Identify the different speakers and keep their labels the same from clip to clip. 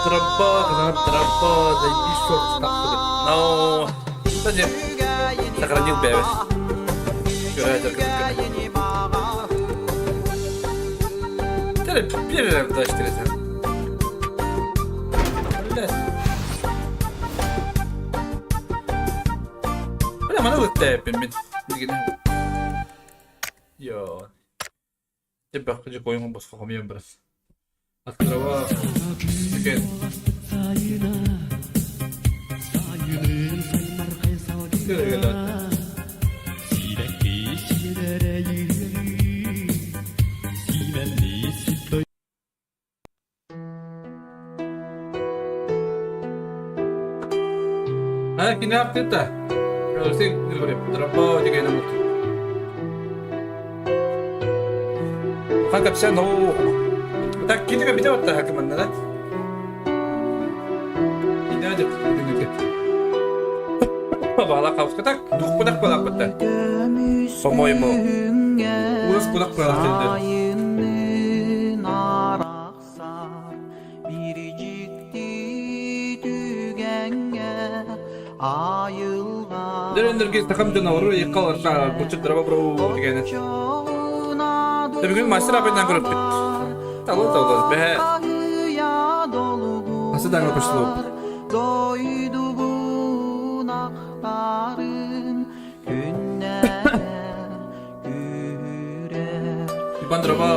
Speaker 1: тропа, заебись, шорт, но... Кстати, сохранил бевес. Первый раз дальше трясем. Бля, mana өттәппен мен. Йо. Тебе хочу коему босқа қомием біраз. Открываю. Текен. Kini yaptı da. Öyleyse gülüyorum. Drapa diye ne mutlu. Kanka sen o. Tak kini bir de orta hakkında da. Yine de dinle. Bala kavga tak. Duk budak balak bitti. По-моему. Урыс budak balak dedi. Дөрендерге стакамдан авыру якаларша көчүп драба бро дегени. Бүгүн мастер абайдан көрүп бит. Талуу бе. Асыдан көпөштү. Дойду бунактарын күннөр күрөр. Ибан драба.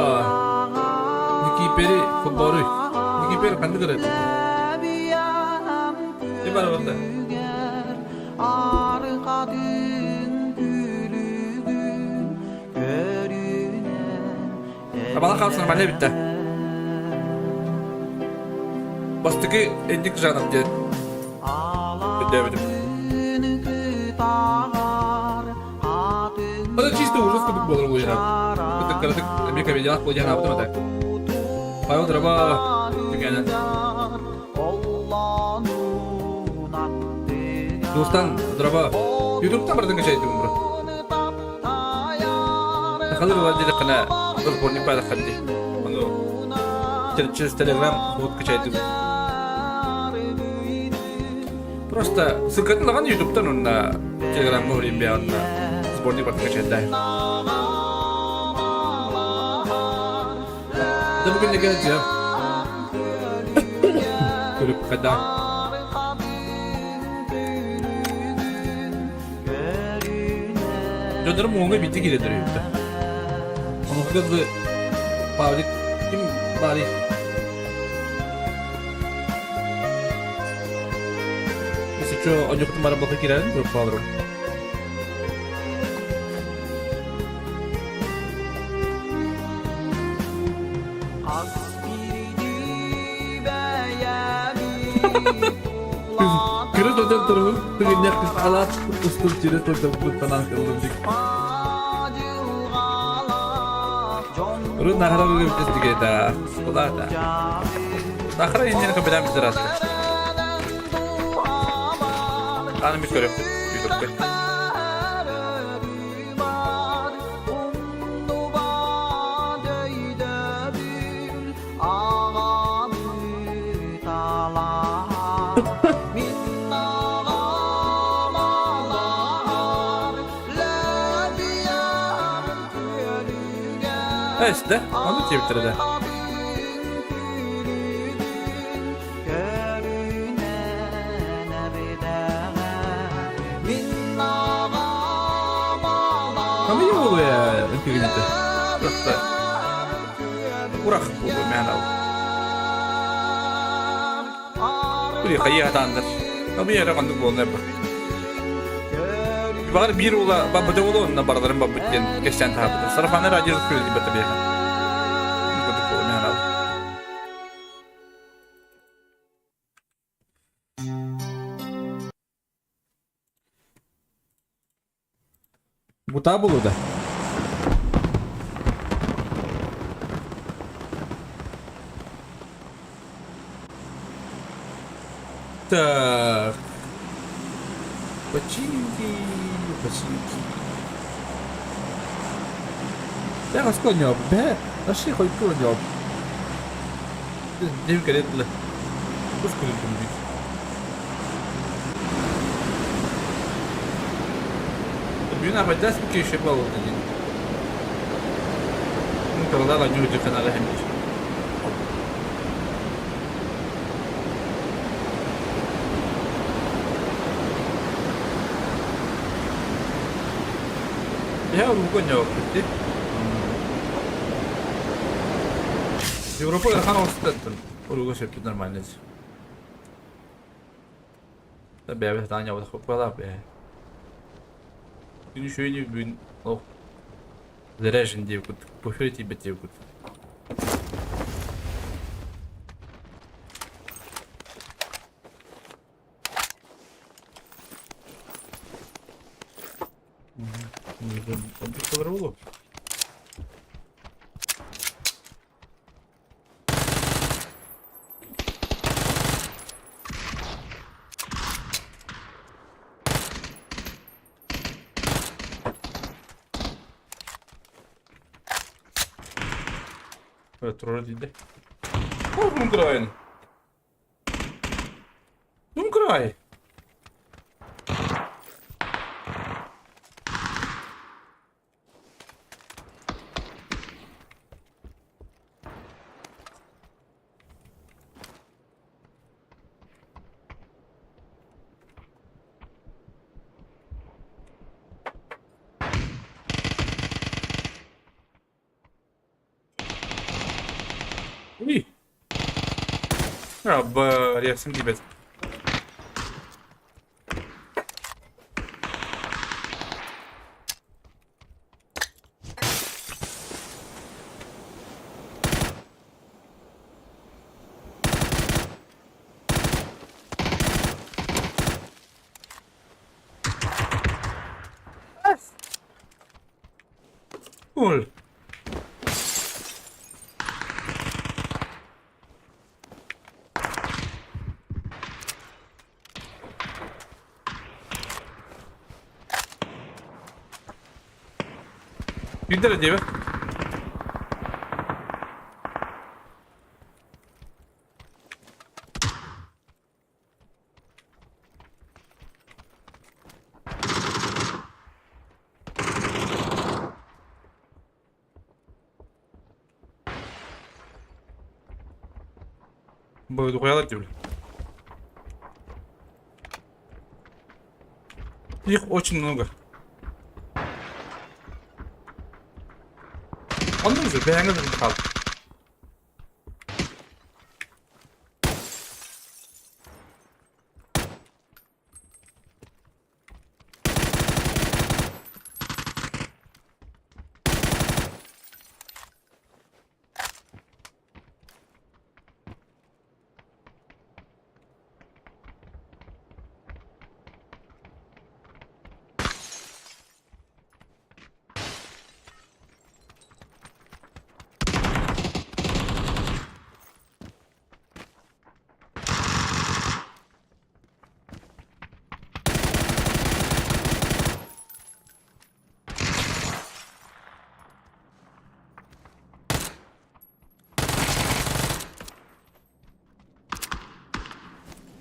Speaker 1: Никипери футболу. Никипери канды көрөт. Ибан банда. Bana kalsın ben ne bitti. Bastıki endik canım diye. Demedim. Bana çizdi uğuruz kubik bolur bu yana. Kıtık karatık bir kabinyanak bu yana yaptım da. Bayağı draba tükenen. Dostan draba YouTube'da mı aradın şeydi bunu? Kalır var dedi kana. Porni pada khandi. Ano. Через Telegram вот качайте. Просто сыкатынлаган YouTube'дан онна Telegram'га өрейін бе онна сборник барды качайды. Да бүгін неге жап. Көріп қада. Жодырым оңға бейті келеді өрейді. Kızı Pavlik kim bari Mesela önce kutum bana bakı girelim yok kalırım. Kırık ödem durur, tügünyak kız alat, ustur çire tutup bu tanah kılındık. Urut nahara böyle bir testi geldi. Kula da. Nahara indini kapıdan bir zırastı. Anım bir görüp. İşte, onu diye bitirdi. Ama iyi oldu ya, ülke gitti. Bıraktı. Bırak oldu, ben al. Buraya kayı hatandır. Ama yere kandık oldu ne bak. Bakar bir ola, babada ola onunla baraların babıkken geçen tabidir. Sarıfanlar acırız köyü gibi tabi yakın. Gördük oğlum yani al. Bu tabi olur da. Так. Починки. 내가 스코냐 배 다시 거기 끌어냐. 내가 그랬래. Kız kulübüm büyük. Büyük yapacağız bir kişi bağlı dedi. Mungkin kalau lagi uji kenal hem. Ya bukan jawab gitu. Европа kan olsun. Urugu septi normalde. Tabii evet tanya udah kepala be. Ini şöyle bir oh. Заряжен девку. Пошли тебе девку. Он просто ворвало. Evet, troll değildi. Oh, bunun kırayın. Bunun kırayı. Uy. Ya bari yaksın gibi. Cool. Bir derece be. Böyle koyalım diyor. Их очень много. Anladınız mı? Beğenmedim kaldı.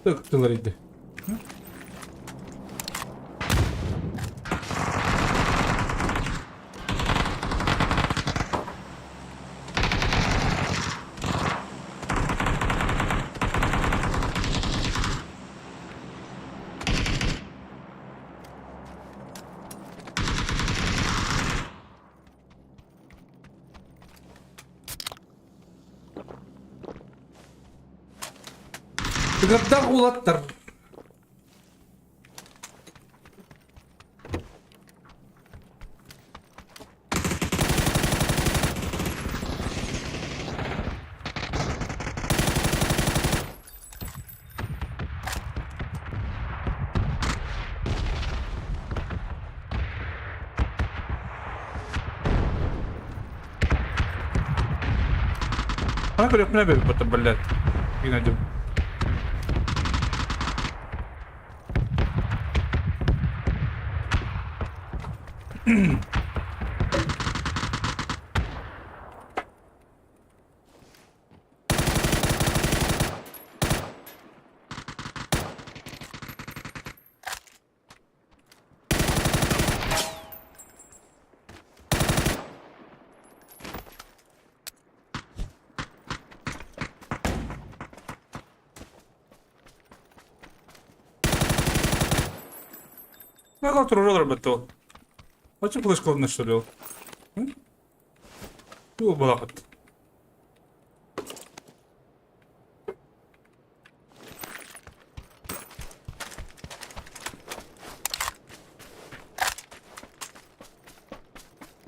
Speaker 1: Tıktılar idi. Tıkırdak ulattır. Она говорит, мне бы это, блядь. И найдем. Ma contro loro metto. Faccio quello scornato io. Tu بلاقط.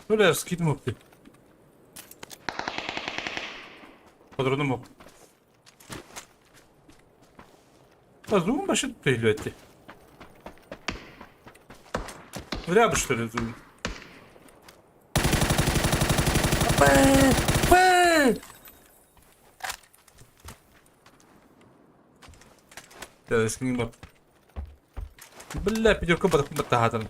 Speaker 1: ولا سكيت موبي. قدرنا موب. Zoom başı değil öyle. Öyle yapıştırıyor Zoom. يا سكين بط بالله فيديو كبر كبر هذا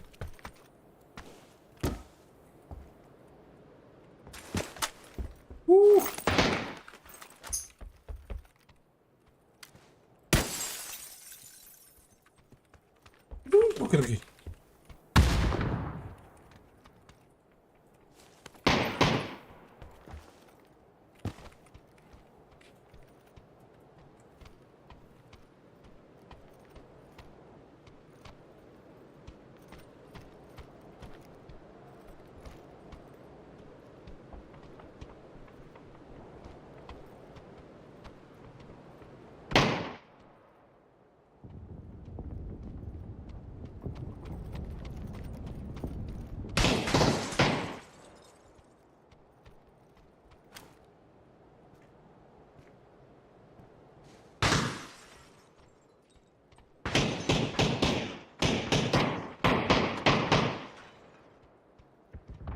Speaker 1: اوكي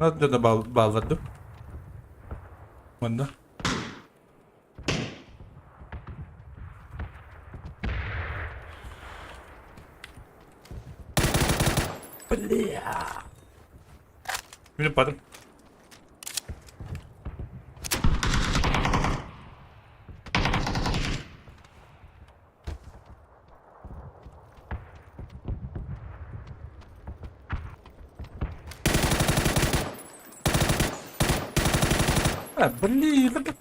Speaker 1: هذا ده bağladı. Bunda. Ini padam. بلي لك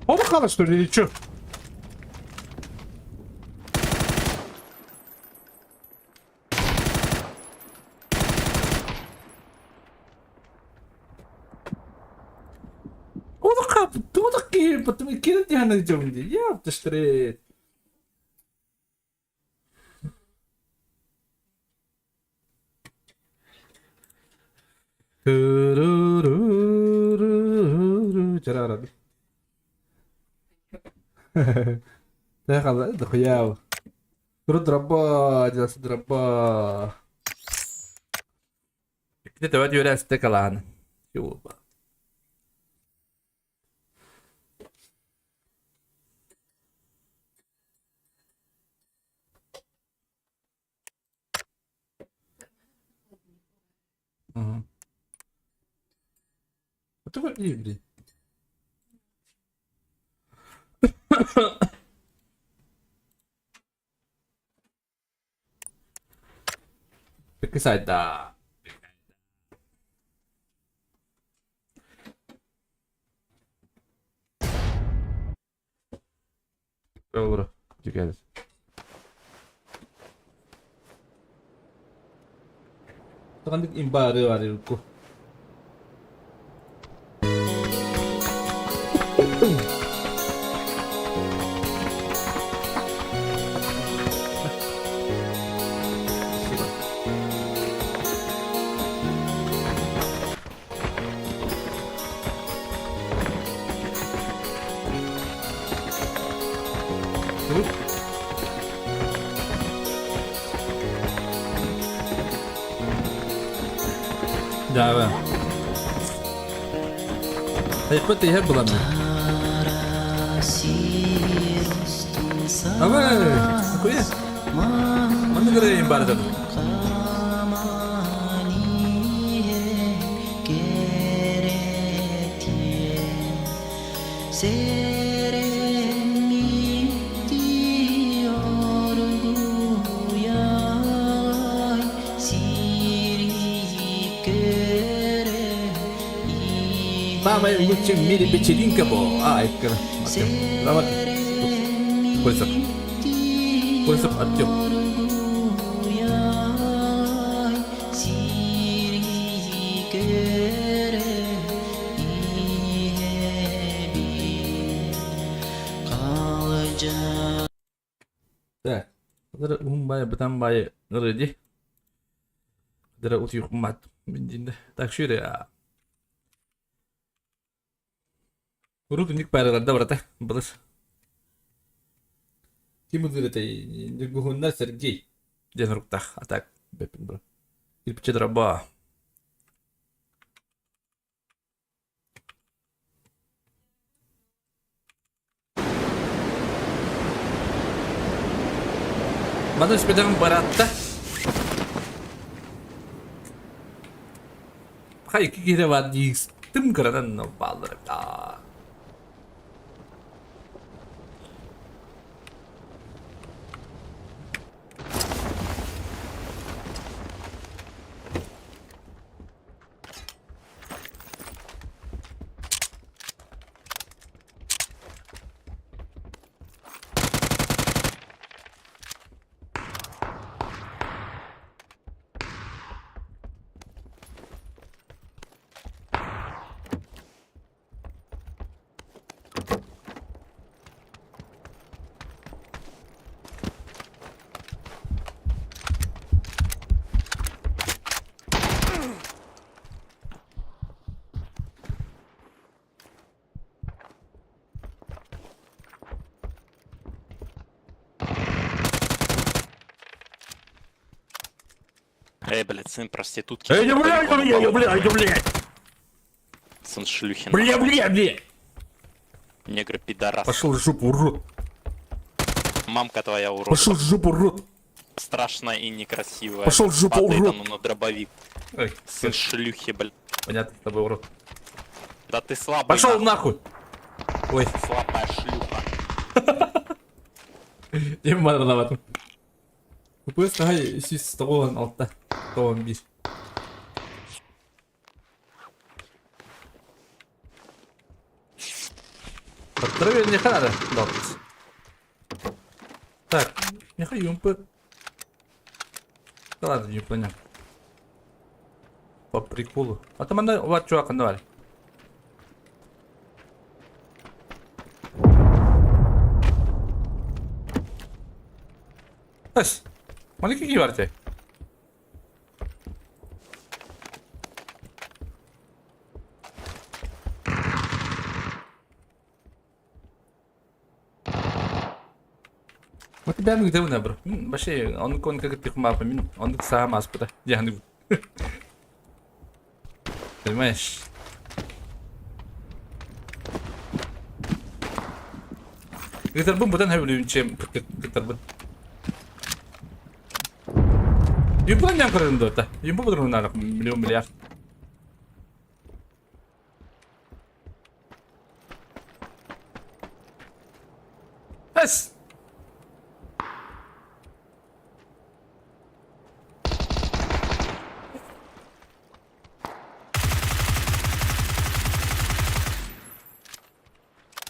Speaker 1: O da karıştırıyor çöp. O da ki batımı kilit yani diyorum diye. Ya tıştırı. Cerara. ده خلاص ده خياو رد ربا جالس ربا كده تبعتي ولا استقل عنه شو بقى تبغى يبدي Perché sai da Allora, ti chiedo. Kan imbare warilku. Dava. Kut يهب ظني. أبا كويس. ما نقدر ينبارد. Mama yang lucu mirip beceding ke bo. Iker macam lawat. Konsep. Konsep acap. Dah. Ada bayar bertambah ya. Ngerti? Ada uti hukumat. Menjin dah. Tak sure ya. Urut unik paralarda berarti beres. Kim udah tadi jagoan Sergei jangan ruktah attack bepin bro. Ini cedera bah. Mana sepeda berat dah? Kayak kira wajib tim keranan nopal dah.
Speaker 2: Блядь, сын проститутки.
Speaker 1: Блядь.
Speaker 2: Сын шлюхи.
Speaker 1: Бля.
Speaker 2: Негр пидорас.
Speaker 1: Пошел в жопу, урод.
Speaker 2: Мамка твоя урод.
Speaker 1: Пошел в жопу, урод.
Speaker 2: Страшная и некрасивая.
Speaker 1: Пошел в жопу,
Speaker 2: Падает
Speaker 1: урод.
Speaker 2: оно на дробовик.
Speaker 1: Ой,
Speaker 2: Сын шлюхи, блядь.
Speaker 1: понятно, с тобой урод.
Speaker 2: Да ты слабый.
Speaker 1: Пошел нахуй. Ой,
Speaker 2: Слабая шлюха.
Speaker 1: не надо на этом. Купил скай сис того алта. Того бис. Подтравили не надо. Так, не хочу Да ладно, не понял. По приколу. А там она вот чувак давали. Ась, малики киварте. Вот тебя ну где у бро? Вообще, он как ты хмапа, он сам аспуда. Я не. Понимаешь? Гитарбун будан хавлю чем гитарбун. Юмбан yang keren dota. Yumbu betul benar miliar. Es.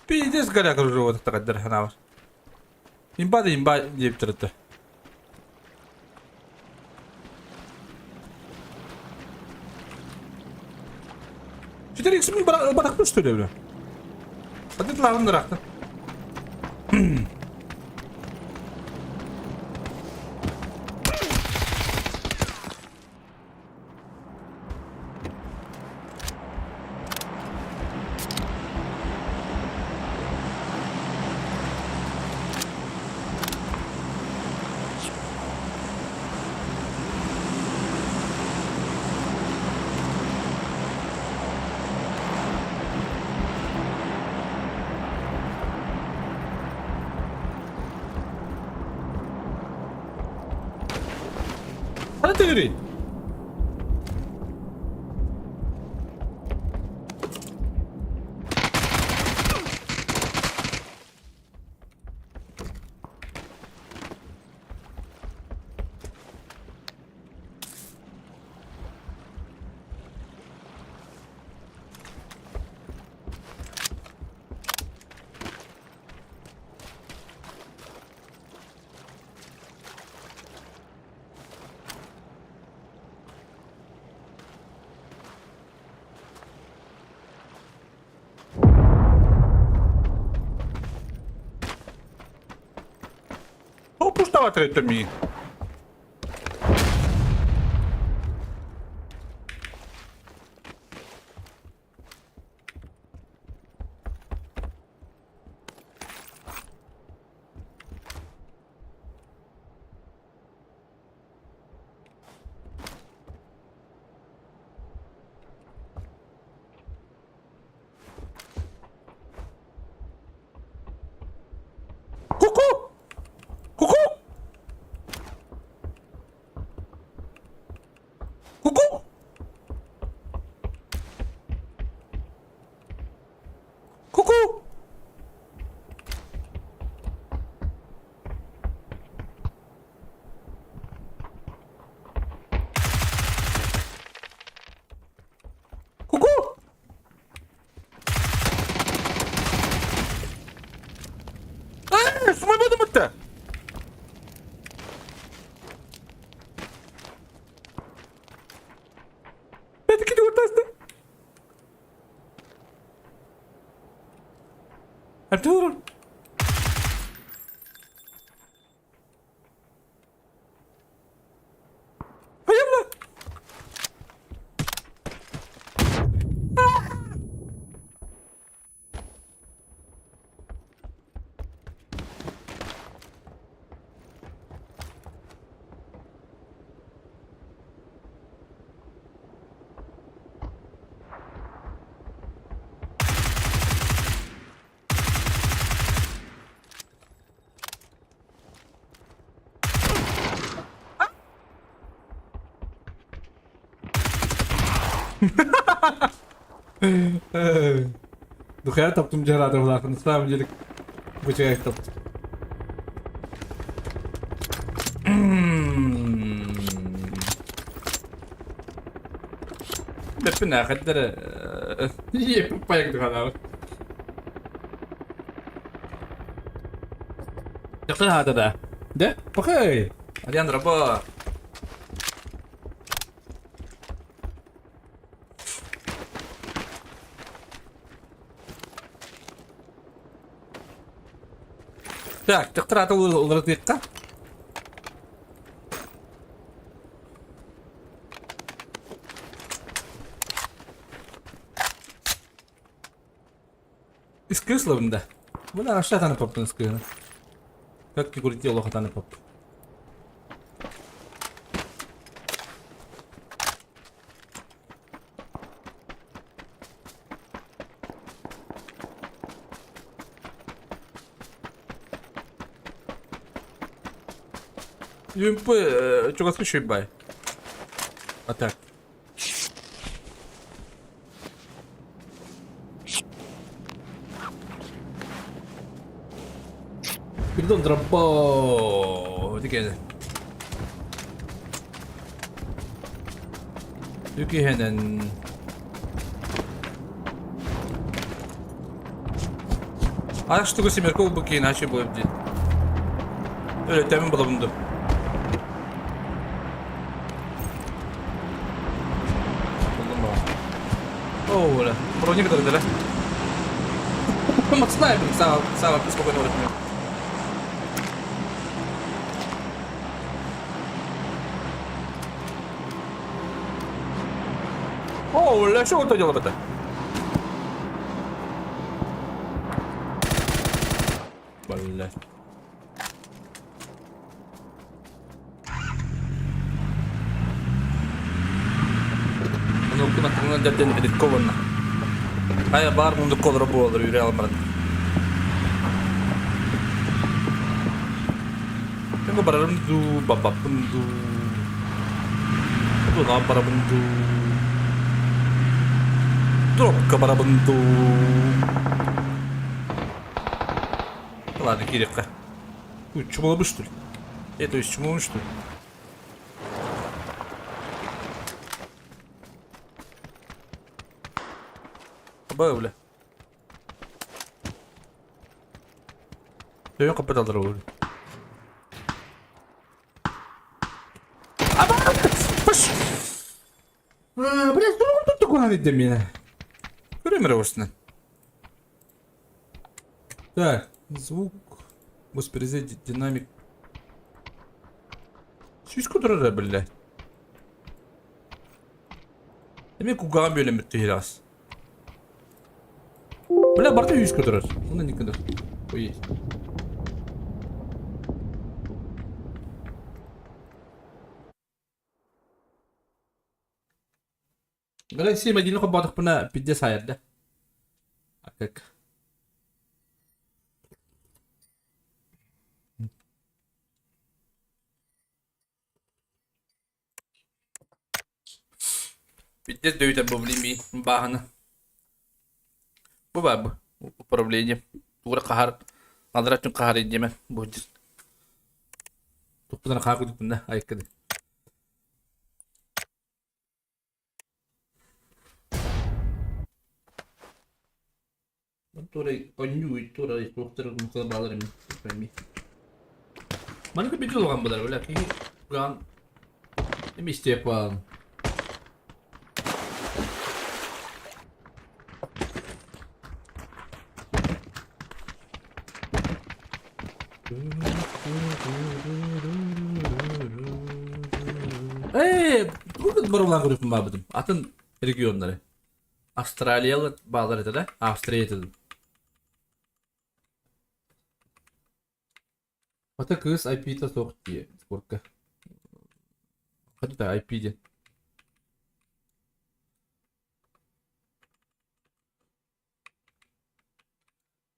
Speaker 1: Пиздец горя кружу вот так дерханавар. Имба деп тұрды. Четыре икс ми барақтың что ли, бля? Подет лағын дырақтың. Hadi yürü. ставати это мені. Ку-ку! Ку-ку! Ку-ку! Ку-ку! Ку-ку! Смай будемо. Ben de gidiyorum aslında. Arturum. Hayırlı. Духая топтум жарады бұлақы. На самом деле бычай топтум. Бәппін ақыттары епіп паяқты қанағы. Жақсы хаты да. Да? Пақай! Адиян раба. Так, тақтыр аты оларды дейікқа. Искры словно. Бля, аşağı tane poptun искры. Как кикурити лоха tane pop. UMP çok az kişi bay. Atak. Perdón, trampo. ¿De qué? Yuki hemen. А что семерку быки иначе будет. Öyle temin bulundu. О, бля. Броник это, да? Снайпер, сам спокойно вроде. О, бля, что это дело-то? Бля. Kuna kuna jaten edit kovana. Aya bar mundu kodra bu olur yürü almadı. Tengo para bundu baba bundu. Bu da para bundu. Drop para bundu. Ладно, Кирилка. Ой, что было бы что ли? Это есть чему что ли? Böyle. Yok kapatalım onu. Ama baş. Блядь, ну тут такое видно меня. Время росте. Так, звук. Воспроизведить динамик. Süsko durur böyle. Demek kugağa böyle müttü hiras. Böyle barda 100 durur. Bundan ne kadar? Oy. Böyle şey medine ko badak puna pidya sayar da. Akak. Pidya dövüte bu bilimi bahana. Bu bab. Bu problemi. Tuğra kahar. Nadratun kahar edeceğim. Bu cız. Tuktudan kahar kuduk bunda. Ayık kedi. Ben tuğra konyu tuğra tuğra mutlu bağlarım. Tutmayayım. Mana ko biglo kan badal wala kay gan ini step bu baru lan grup mabadım. Atın regionları. Avustralyalı bağları da Avustralya'da. Ata kız IP'de sok diye korka. Hadi da IP'de.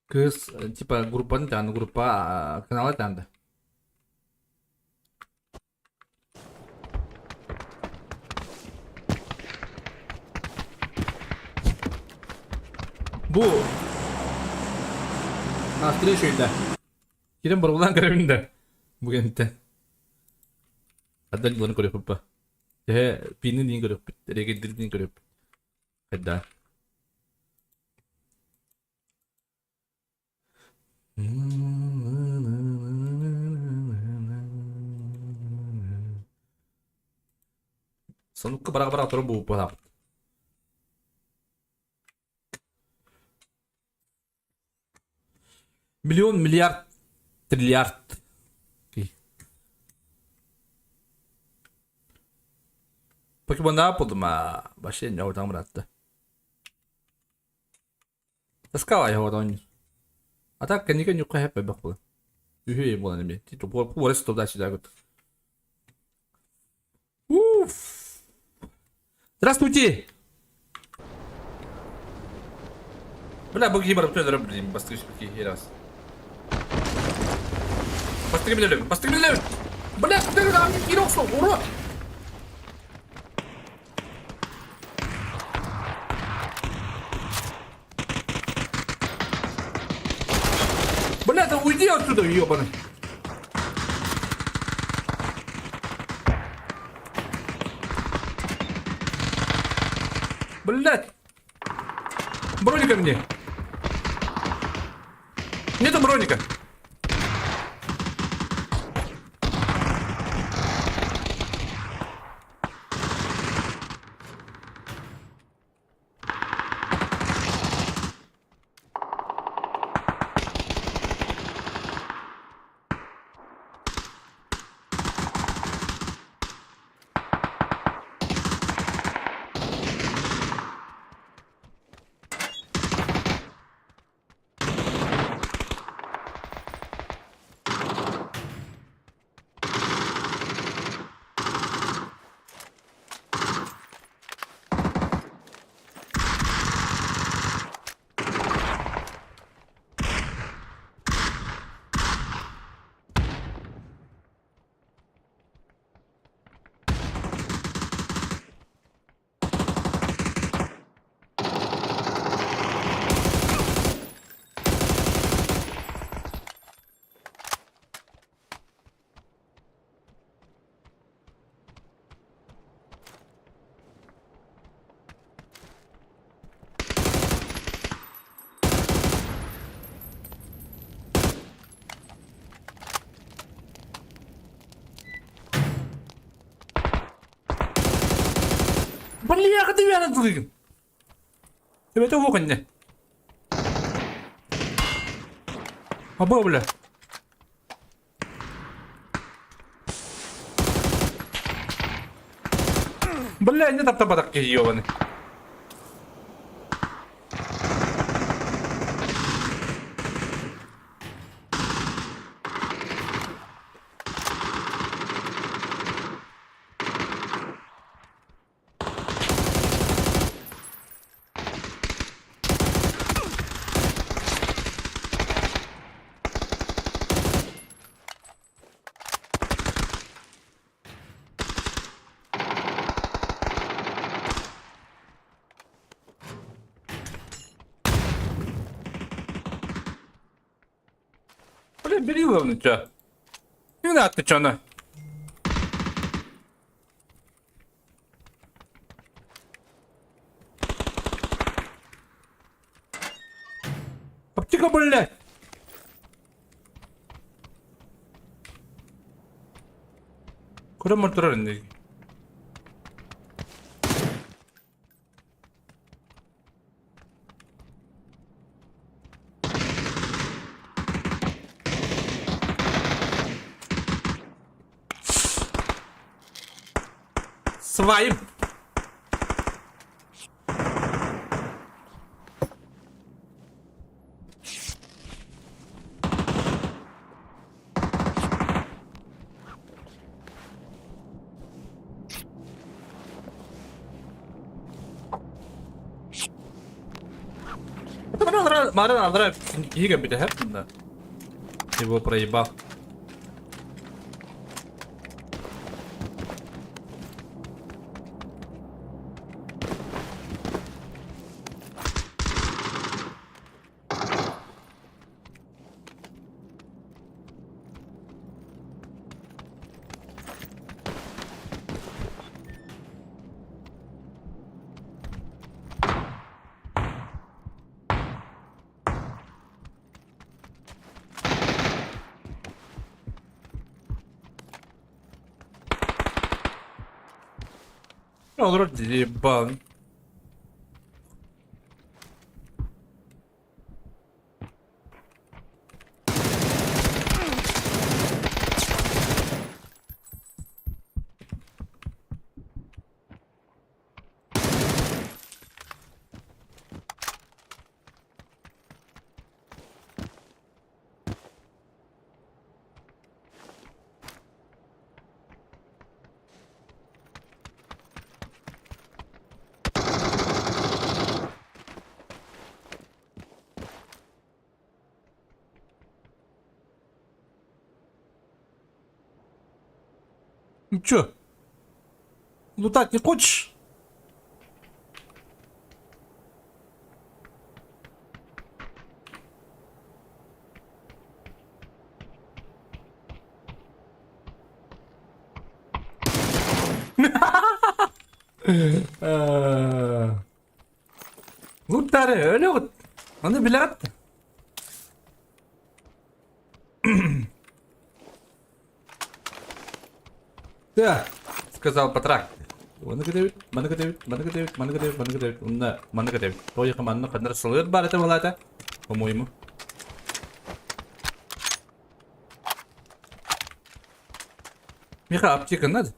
Speaker 1: Kız tipe gruptan dan grupa kenal tanda. Bu Avustralya şöyle. Kirim berulang kerunda. Bukan ente. Ada di luar korep apa? Dia pinin di korep. Dia kedir di korep. Ada. Sonu kebarak-barak terus bu apa? Milyon, milyar, trilyar. Pokemon ne yapıldı ma? Başlayın ya oradan bıraktı. Taskaway ya oradan. Ata kanika nyuka hep bebek bu. Ühü bu anime. Tito bu resto da сюда вот. Уф. Здравствуйте. Бля, боги барабтёнером, блин, быстрее какие раз. Быстрее меня любят, быстрее меня любят. Бля, ты там не кироксу, ура! Бля, да уйди отсюда, ёбаный. Блядь. Броника мне. Нету броника. Бля, как ты меня надлыган? Тебе это вокон не. Або, бля. Бля, не там табак йований. Бля, бери главное, чё? Не надо, ты чё, на? Аптека, блядь! Куда моторный? Своим! Марин нравится Ига Битахеп, да. Его проебал. Он вроде ебал. Ну чё? Лутать не хочешь? Lutları öyle lut. Onu bile attı. Да, сказал Патрак. Манагадевит. Унна, Манагадевит. Той команда кадр сылыр бар это была это. По-моему. Миха, аптека надо?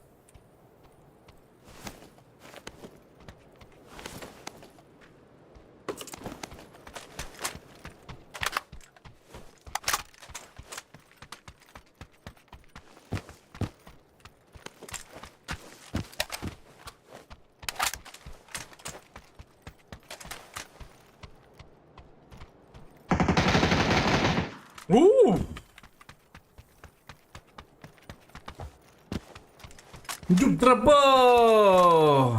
Speaker 1: Драба!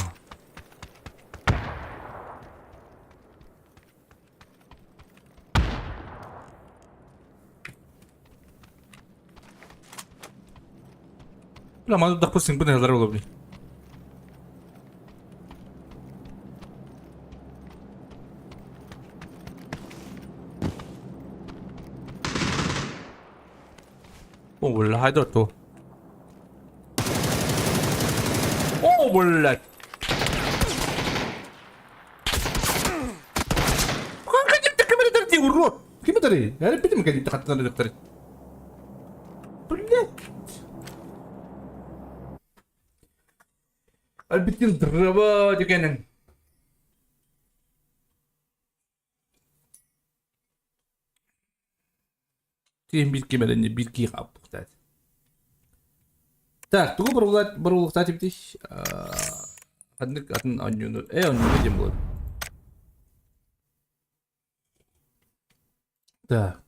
Speaker 1: Бля, мана допустим, буде здорово, блін. О, бля, хайдо то. О, блядь! Как они так камеры ты, урод? Камеры, я репетим, как они так на докторе. Блядь! Albitin drama dikenin. Тем битки мәдәне битки кап. Так, тугу бұрулық кстати битиш. Хадник атын анюну. Анюну дем болады. Так.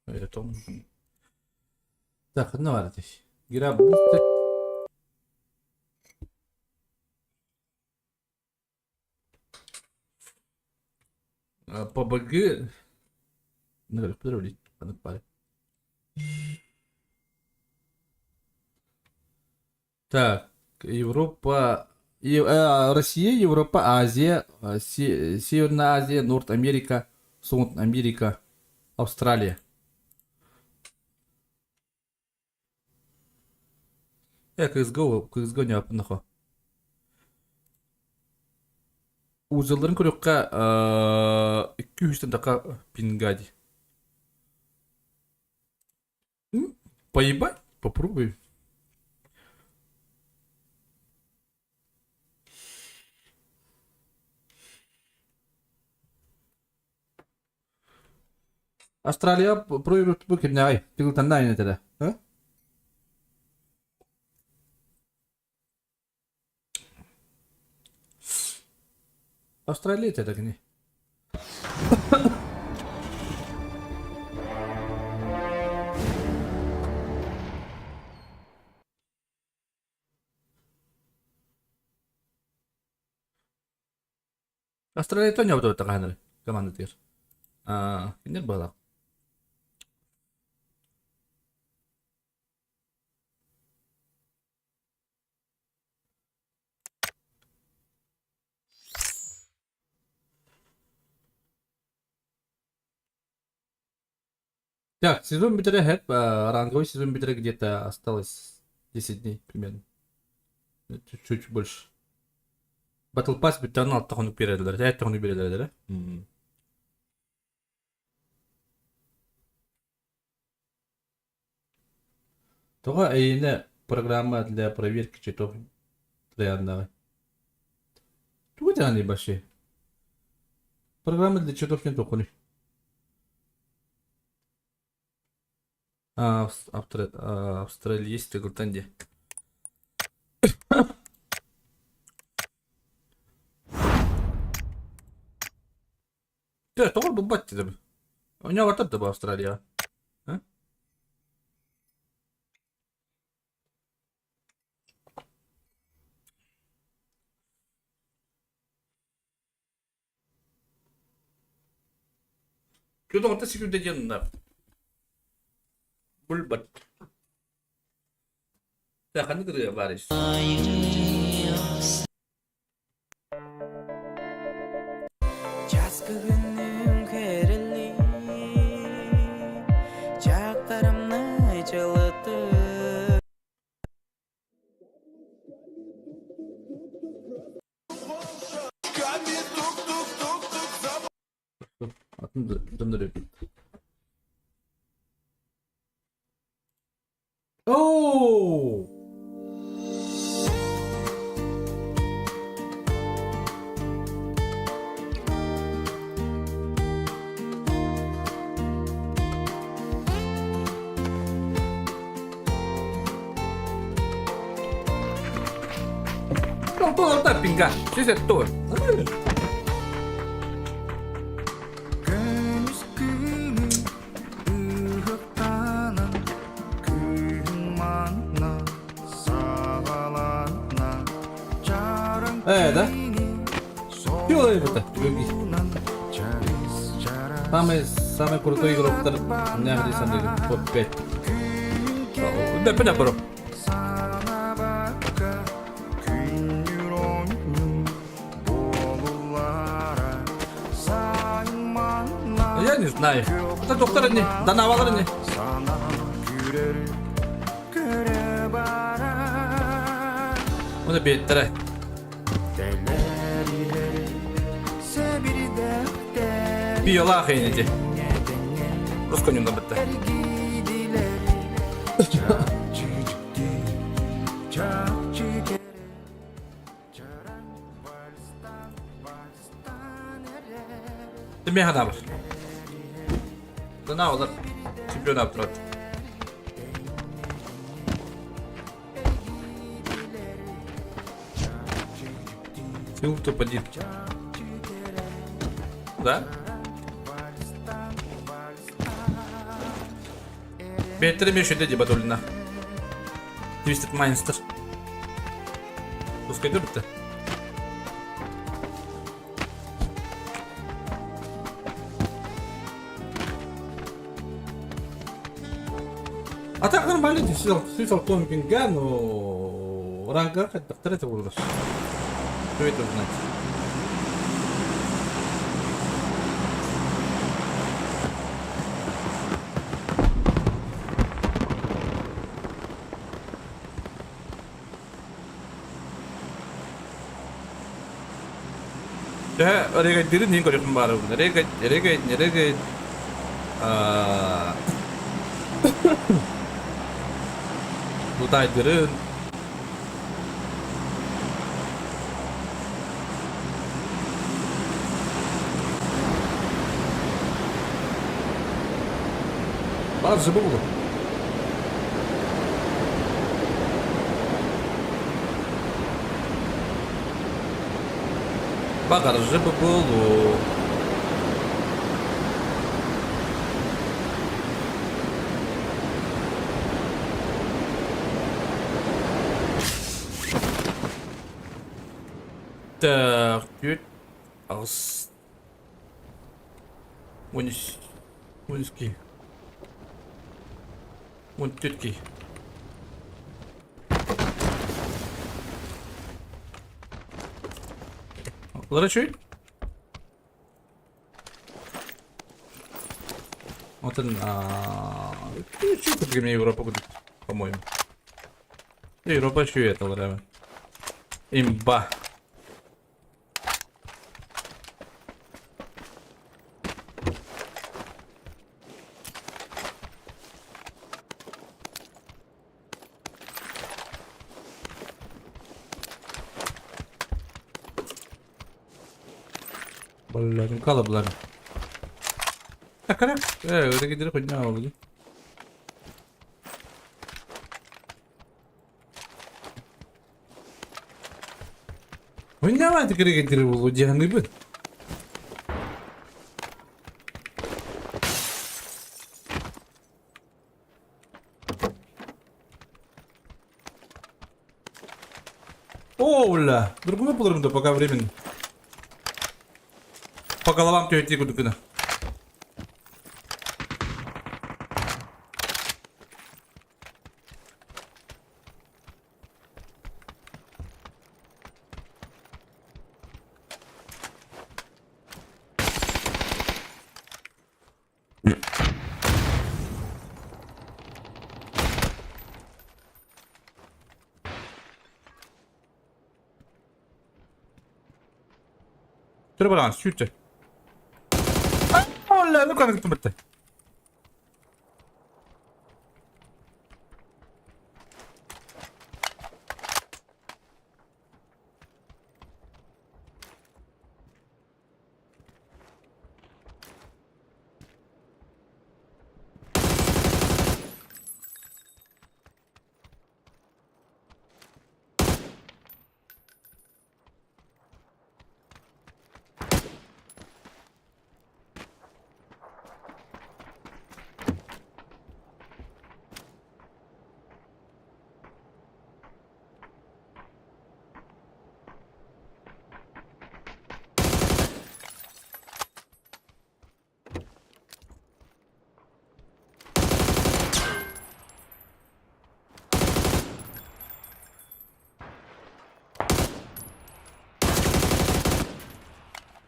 Speaker 1: Это он. Так, ну ладно здесь. Гера бустер. PUBG. Ну, подробнее, подпали. Так, Европа, Россия, Европа, Азия, Северная Азия, Норд Америка, South Америка, Австралия. CSGO не апынықы. Узылдарын көрекқа 200 тақа пингади. Поебать? Попробуй. Австралия проигрывает букерне, ай, ты говоришь, она не тогда, а? Австралия это так не. Австралия то не вот такая команда тир. Нет было. Так, сезон битера хэп, ранговый сезон битера где-то осталось 10 дней примерно. Чуть больше. Battle Pass bitтерін алып тағынып береділер. Әйт тағынып береділер, да? Тоға әйіне программа для проверки читов трояндағы. Туға тағаны баши. Программа для читов не тоқыны. Австралия есть тегілтанде. Тоғыр бұл батты да бұл. Оня вартап да бұл Австралия. Күйдің орта секунден денінде. Бұл бат. Так, қанды кірге барыш. Döndürüyor. Oh! Não tô tá pingar. Você é toa. Да? Пила это, люди. Самый крутой игрок, у меня здесь Андрей, вот 5. Да, понятно, бро. Я не знаю. Это доктор не, данавалар не. Он опять тара. Пиола хейнеди. Росконюмда бітті. Тебе гадав. Дана олар чемпионат турат. Сил топ-1. Да? Беттерим еще dedi Батулина. Twisted Minster. Пускай bitti. А так нормально, слышал Том Пинга, но ранга хоть второй вырос. Что это значит? Ya, oraya diri nih kalau kemarin, oraya Lutay들은 맞아 보고 Багар же бы было. Так, aus. Вуньски. Вон тетки. Ларачуй. Вот он, что ты мне Европа будет, по-моему. Европа еще это, валяю. Имба. Блин, калаблар. Акара? Öyle giderek oynayan oldu. Oynamadı kere getirip oldu canı. Оуля! Другому булırım da пока времени. По головам тёти кудукина. Треба сюте. Оля, ну как это?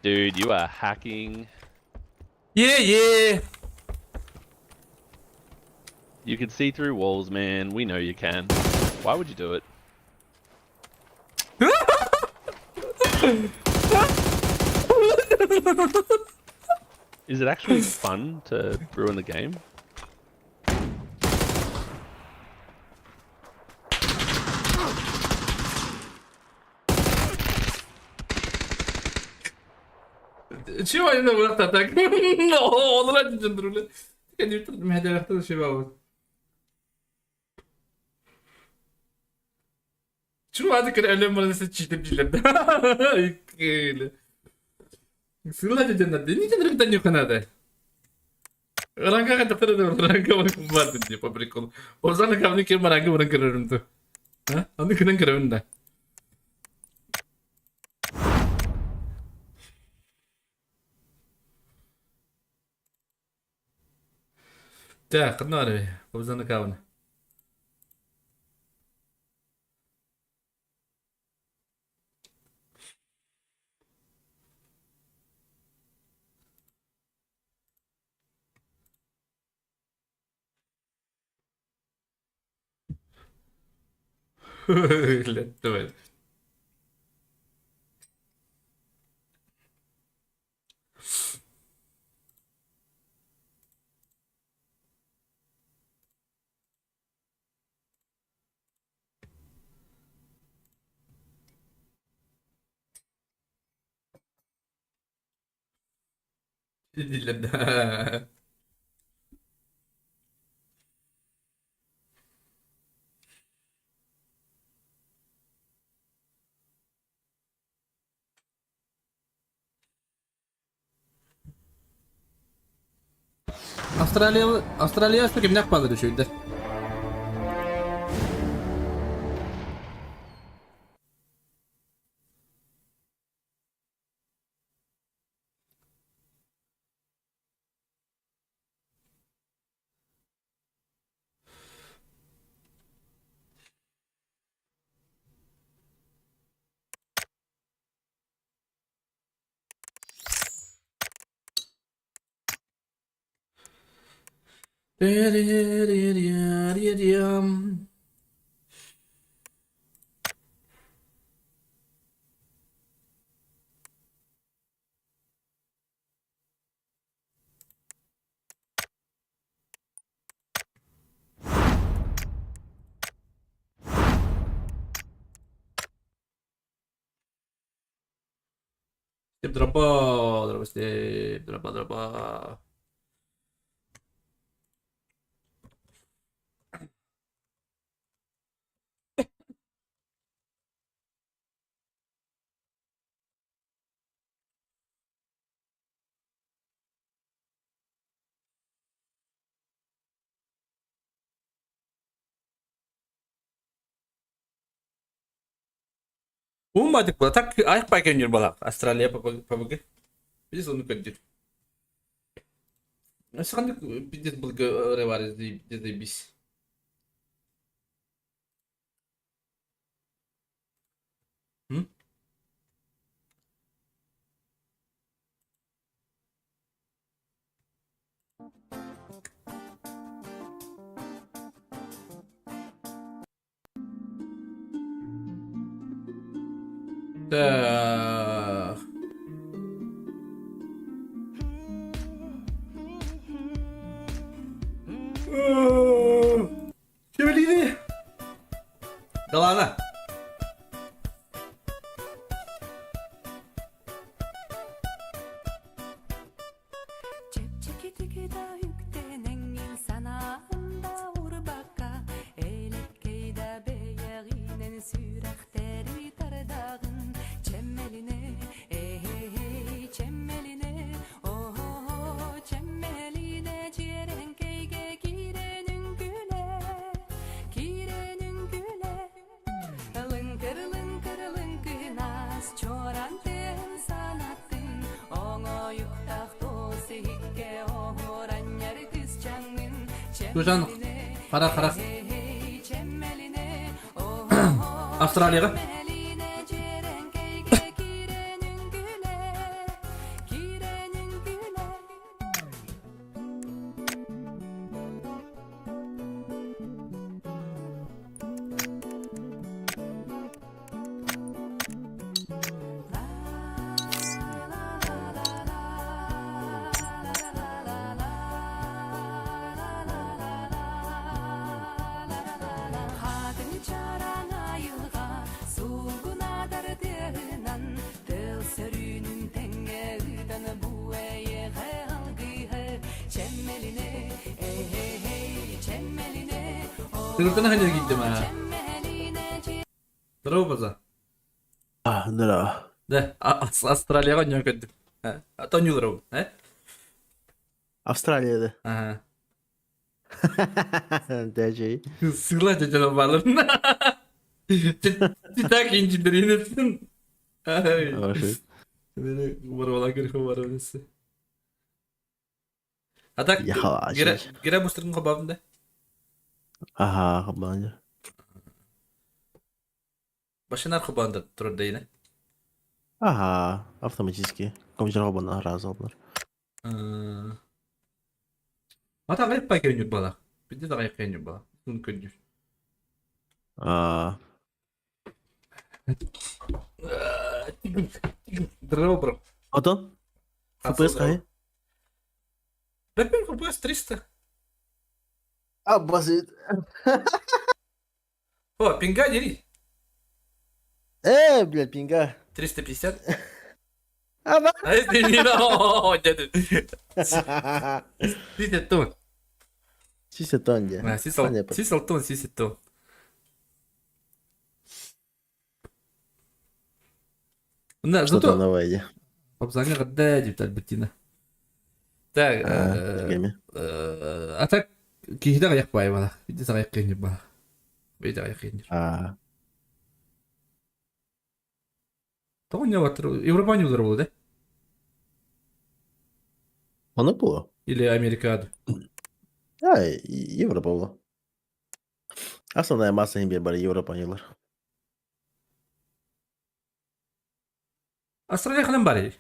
Speaker 3: Dude, you are hacking.
Speaker 1: Yeah.
Speaker 3: You can see through walls, man. We know you can. Why would you do it? Is it actually fun to ruin the game?
Speaker 1: شو انا ولا تاتك والله جندر ولا كان يطلع ما هذا يختار شباب شو هذاك العلم ولا ستشي تبجي لنا كيل سلا جنة دي جندر تاني كان هذا رانكا قد تقدر رانكا ما كبار تدي بابريكول وزانا كامني كيما رانكا ورانكا رنتو ها انا كنا نكرمنا تا قدنا ري وزانا كاونا لا تمام لا Австралия что гимняк падает еще, да? ضربة ستيب ضربة Uma de tak ay pa kenyor balak Australia pa biz onu kadir. Nasıl biz bulga revariz de biz. Hı? Da. Şöyle Dalana.
Speaker 4: Çekçekidikida yüktenen insanağında urbaka Elekkeyda beyaginen sürekteri tardağın Çemmeline, çemmeline Oh, çemmeline cirenkeyge girenin güle Girenin güle Lınkır lınkır lınkınas çorantın sanattın Oğo yuktak dosi hikke ohoran yer kız çangın
Speaker 1: Tujan kara
Speaker 4: Çemmeline
Speaker 1: Avustralya'ga.
Speaker 4: Çemmeline cirenkeyge girenin güle Girenin güle Hakkın çarana yılga su
Speaker 1: Sırtına hani gittim ha. Bravo baza.
Speaker 5: Ah, nere?
Speaker 1: De Avustralya'ya oynuyor kötü. Ha. Atanıyor bravo. He?
Speaker 5: Avustralya'da.
Speaker 1: Aha.
Speaker 5: DC.
Speaker 1: Sığla canavarların. Titak incileri inersin. Ay.
Speaker 5: Oh shit.
Speaker 1: Böyle valla görüyor var öylesi. Hatta
Speaker 5: Ya,
Speaker 1: gire bu sırtın kababında.
Speaker 5: Aha, kabanca.
Speaker 1: Başına kabanda durur da yine.
Speaker 5: Aha, автоматически. Компьютер kabandan razı oldular.
Speaker 1: Hatta kayıp pay kayınıyor bala. Bir de kayıp kayınıyor bala. Bunu kayınıyor.
Speaker 5: Ah,
Speaker 1: Здорово, bro.
Speaker 5: Антон? FPS kaç?
Speaker 1: Benim FPS 300.
Speaker 5: Ah, basit.
Speaker 1: О, пинга дери.
Speaker 5: Блядь, пинга.
Speaker 1: 350.
Speaker 5: А, да.
Speaker 1: А если не на дядя. Сисет тон.
Speaker 5: Сися тонья.
Speaker 1: А, сисал тон, сисет тон. Да,
Speaker 5: Что там
Speaker 1: зато
Speaker 5: новое идея?
Speaker 1: обзанга гадает Альбертина. Так, а так кихида гаяк бай бала. Биде сагаяк кенеп бала. Биде гаяк кенеп.
Speaker 5: А,
Speaker 1: Тогон не ватыр. Европа не удар болды, да?
Speaker 5: оно было?
Speaker 1: Или Америкаду.
Speaker 5: Европа было. Основная масса имбирь были Европа yıllar.
Speaker 1: Avustralya kalan bari.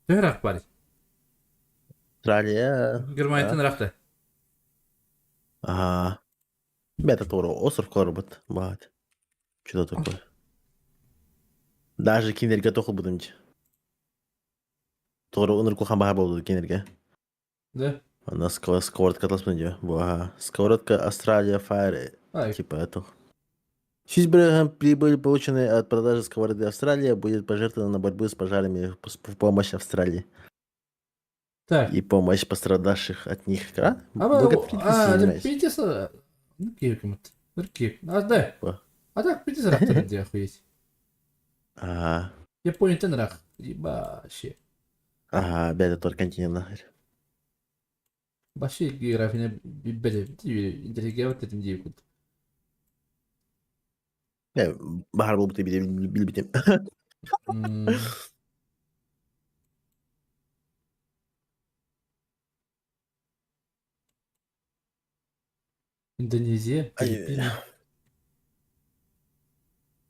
Speaker 1: Dönerak bari.
Speaker 5: Австралия.
Speaker 1: Германиядан рақты.
Speaker 5: Ага. Это тоже остров Корбет. Бать. Что такое? Даже кинерге тоқыл будымчы. Тоже оныр кулхан бағар болды кинерге.
Speaker 1: Да?
Speaker 5: Она сковородка атласмын диyor. Bu aha. Сковородка Австралия Fire.
Speaker 1: Ай,
Speaker 5: Типа это. 6% прибыли, полученной от продажи сковороды Австралия, будет пожертвована на борьбу с пожарами в помощь Австралии
Speaker 1: так.
Speaker 5: и помощь пострадавших от них.
Speaker 1: Ama
Speaker 5: Благотворительность занимаюсь.
Speaker 1: Питеса... Ну, киркімет. Bir кирк. А, да.
Speaker 5: Ба.
Speaker 1: А так, Питес рақтырын де охуеть.
Speaker 5: Ага.
Speaker 1: Япониядан рақ. Ебаще.
Speaker 5: Ага, бәді тор континент нахер.
Speaker 1: Баще географияны біле. Интеллигент dedim diye kut.
Speaker 5: Bahar bulup da bil bitim.
Speaker 1: Endonezya,
Speaker 5: Ay.
Speaker 1: Filipina.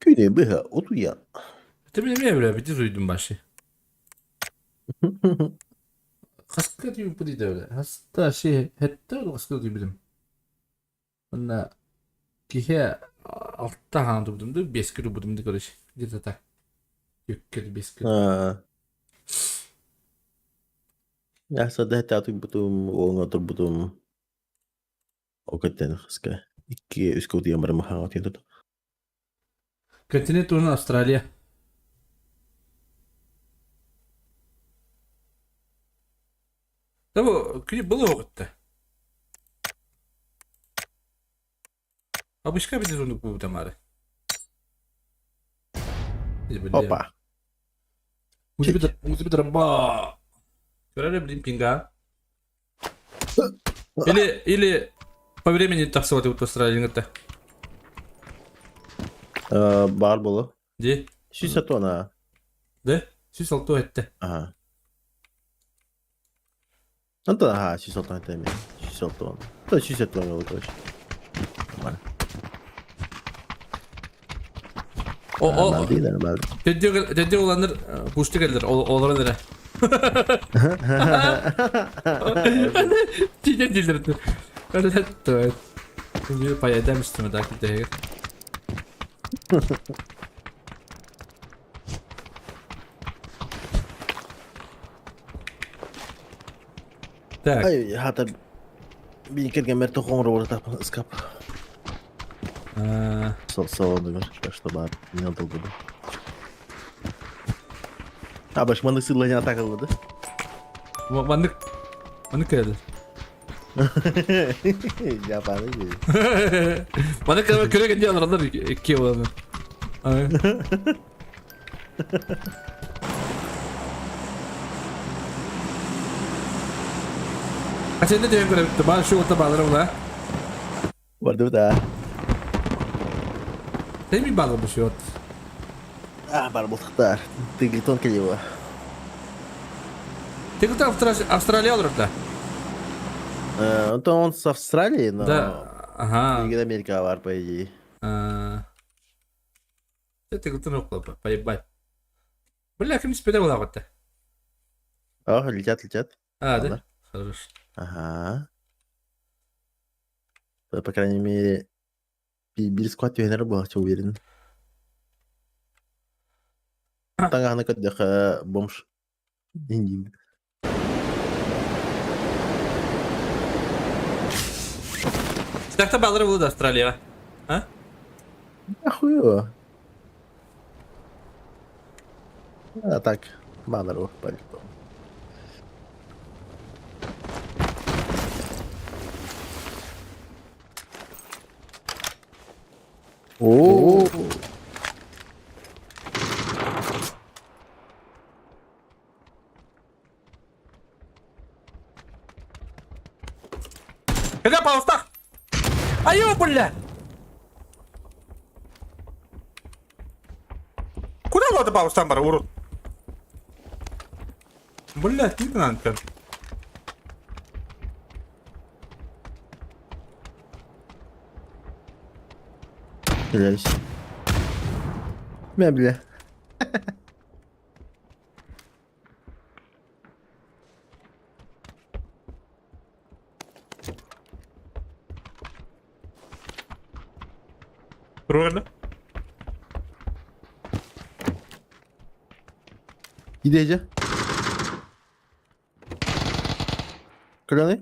Speaker 5: Güney bıha otu ya.
Speaker 1: Tabii ne böyle bir duydum başı. Kaskı diyor bu değil öyle. Hasta şey hatta kaskı diyor bilim. Ona kihe altta handı budum da 5 kilo budum da karış. Bir de tak. Yükkeli 5 kilo.
Speaker 5: Ha. Ya sada hatta tu butum o ngatur butum. O katen khaska. İki üskoti yamar maha atıyor.
Speaker 1: Kontinent onun Avustralya. Tabi klip было опыт-то. Обычка bir onu bu tamare.
Speaker 5: Опа.
Speaker 1: Музыка дроба. Görelim bileyim pinga. Или по времени так вот в Австралии это.
Speaker 5: Bahar bolu.
Speaker 1: Де?
Speaker 5: 60 tona.
Speaker 1: De? Süs altı etti.
Speaker 5: Aha. Антон, ага, 600 тонн это 600 тонн. То 60 тонн было короче. Нормально. Normal değil, normal.
Speaker 1: Dedi olanlar kuştu geldiler. Oğlara nere? Çiğden dildirdi. Öyle evet. Şimdi pay edemiştim daha ki değer. Так.
Speaker 5: Ay, hatta bir kirgen merto kongra orada tapın ıskap. Salonu gör. Чтобы не надолго был. А, башманlık sırlarına takılmadı.
Speaker 1: Manlık geldi.
Speaker 5: Japan'da gibi.
Speaker 1: Bana kadar köre gidiyor adamlar iki olanı. Ay. Sen ne diyorsun göre bitti? Bana şu orta bağlarım la.
Speaker 5: Waduh dah.
Speaker 1: Sen mi bağlamış şu orta?
Speaker 5: Para mukhtar. Tingleton kayak gua.
Speaker 1: Tek Avustralya olur da.
Speaker 5: Untuk Australia, no.
Speaker 1: Da. Aha.
Speaker 5: Tinggal Amerika var payı.
Speaker 1: Tek okla. Bay. Бля, кем спиде го давате?
Speaker 5: Oh, lihat.
Speaker 1: Hadi.
Speaker 5: Ладно.
Speaker 1: Хорошо.
Speaker 5: Ага. По крайней мере, bir squad yönelir bu çok verin. Tengah nak ke bom injin.
Speaker 1: Сtakta bağları buldu Avustralya. Ha?
Speaker 5: Ахуё. А так, баннер палит. О,
Speaker 1: Kenapa Ustaz? Ayo bля! Куда надо Паустан бар, урод? Блядь, не надо как.
Speaker 5: блядь. Бля.
Speaker 1: Правильно?
Speaker 5: Gideceğim. Kırılıyor.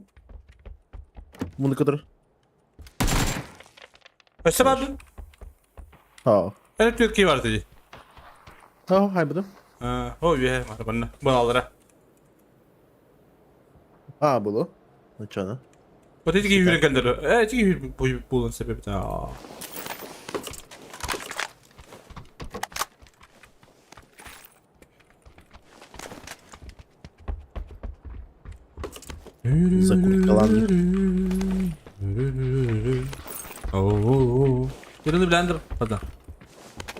Speaker 5: Bunu kadar.
Speaker 1: Kaçta aldın?
Speaker 5: Ha.
Speaker 1: Elektrik ki var dedi.
Speaker 5: Ha, hay buldum.
Speaker 1: O üye var bana. Bunu alır ha.
Speaker 5: Ha, bunu. Uçağına.
Speaker 1: O dedi ki yürü geldi. Evet ki yürü bulun sebebi de.
Speaker 5: Zakut kalan.
Speaker 1: Oo. Yerini blender. Hadi.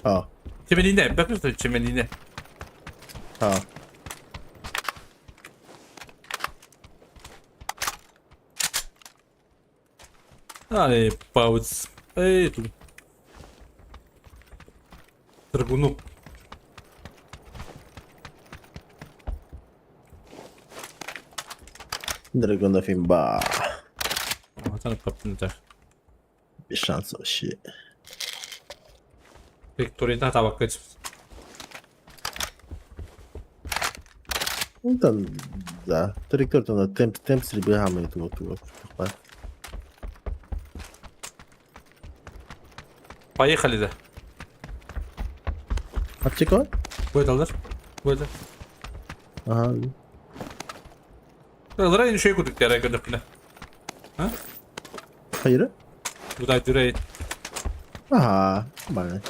Speaker 5: Ha.
Speaker 1: Çemenliğinde. Bakıyorsun çemenliğinde.
Speaker 5: Ha.
Speaker 1: Ай, пауз. Эй, тут. Драгуну.
Speaker 5: Dragon da Fimba.
Speaker 1: Sana kaptın da.
Speaker 5: Bir şans o şey.
Speaker 1: Victoria ta bakać.
Speaker 5: Там, да. Тректорто на темп сріблями тут.
Speaker 1: Поехали да.
Speaker 5: Апчеко?
Speaker 1: Будет alır. Будет.
Speaker 5: Aha.
Speaker 1: Alır aynı şey kurduk ya gördük ne. Ha?
Speaker 5: Hayır.
Speaker 1: Bu da düre.
Speaker 5: Aha. Bana.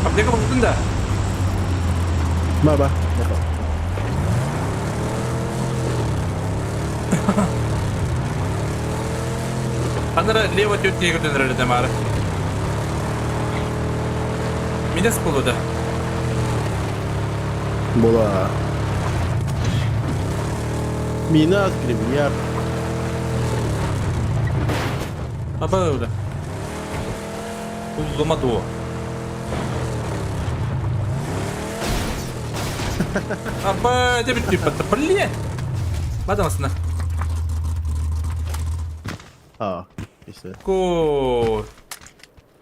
Speaker 1: Apteka baktın da.
Speaker 5: Baba. Yakal.
Speaker 1: Анара лево тетя игры нравится Мара. Меня с полуда.
Speaker 5: Bola. Mina skriver.
Speaker 1: Аба öyle. Uzlamadı o. Аба, это ведь типа, блин. Ладно, ладно.
Speaker 5: Ha. İşte.
Speaker 1: Cool.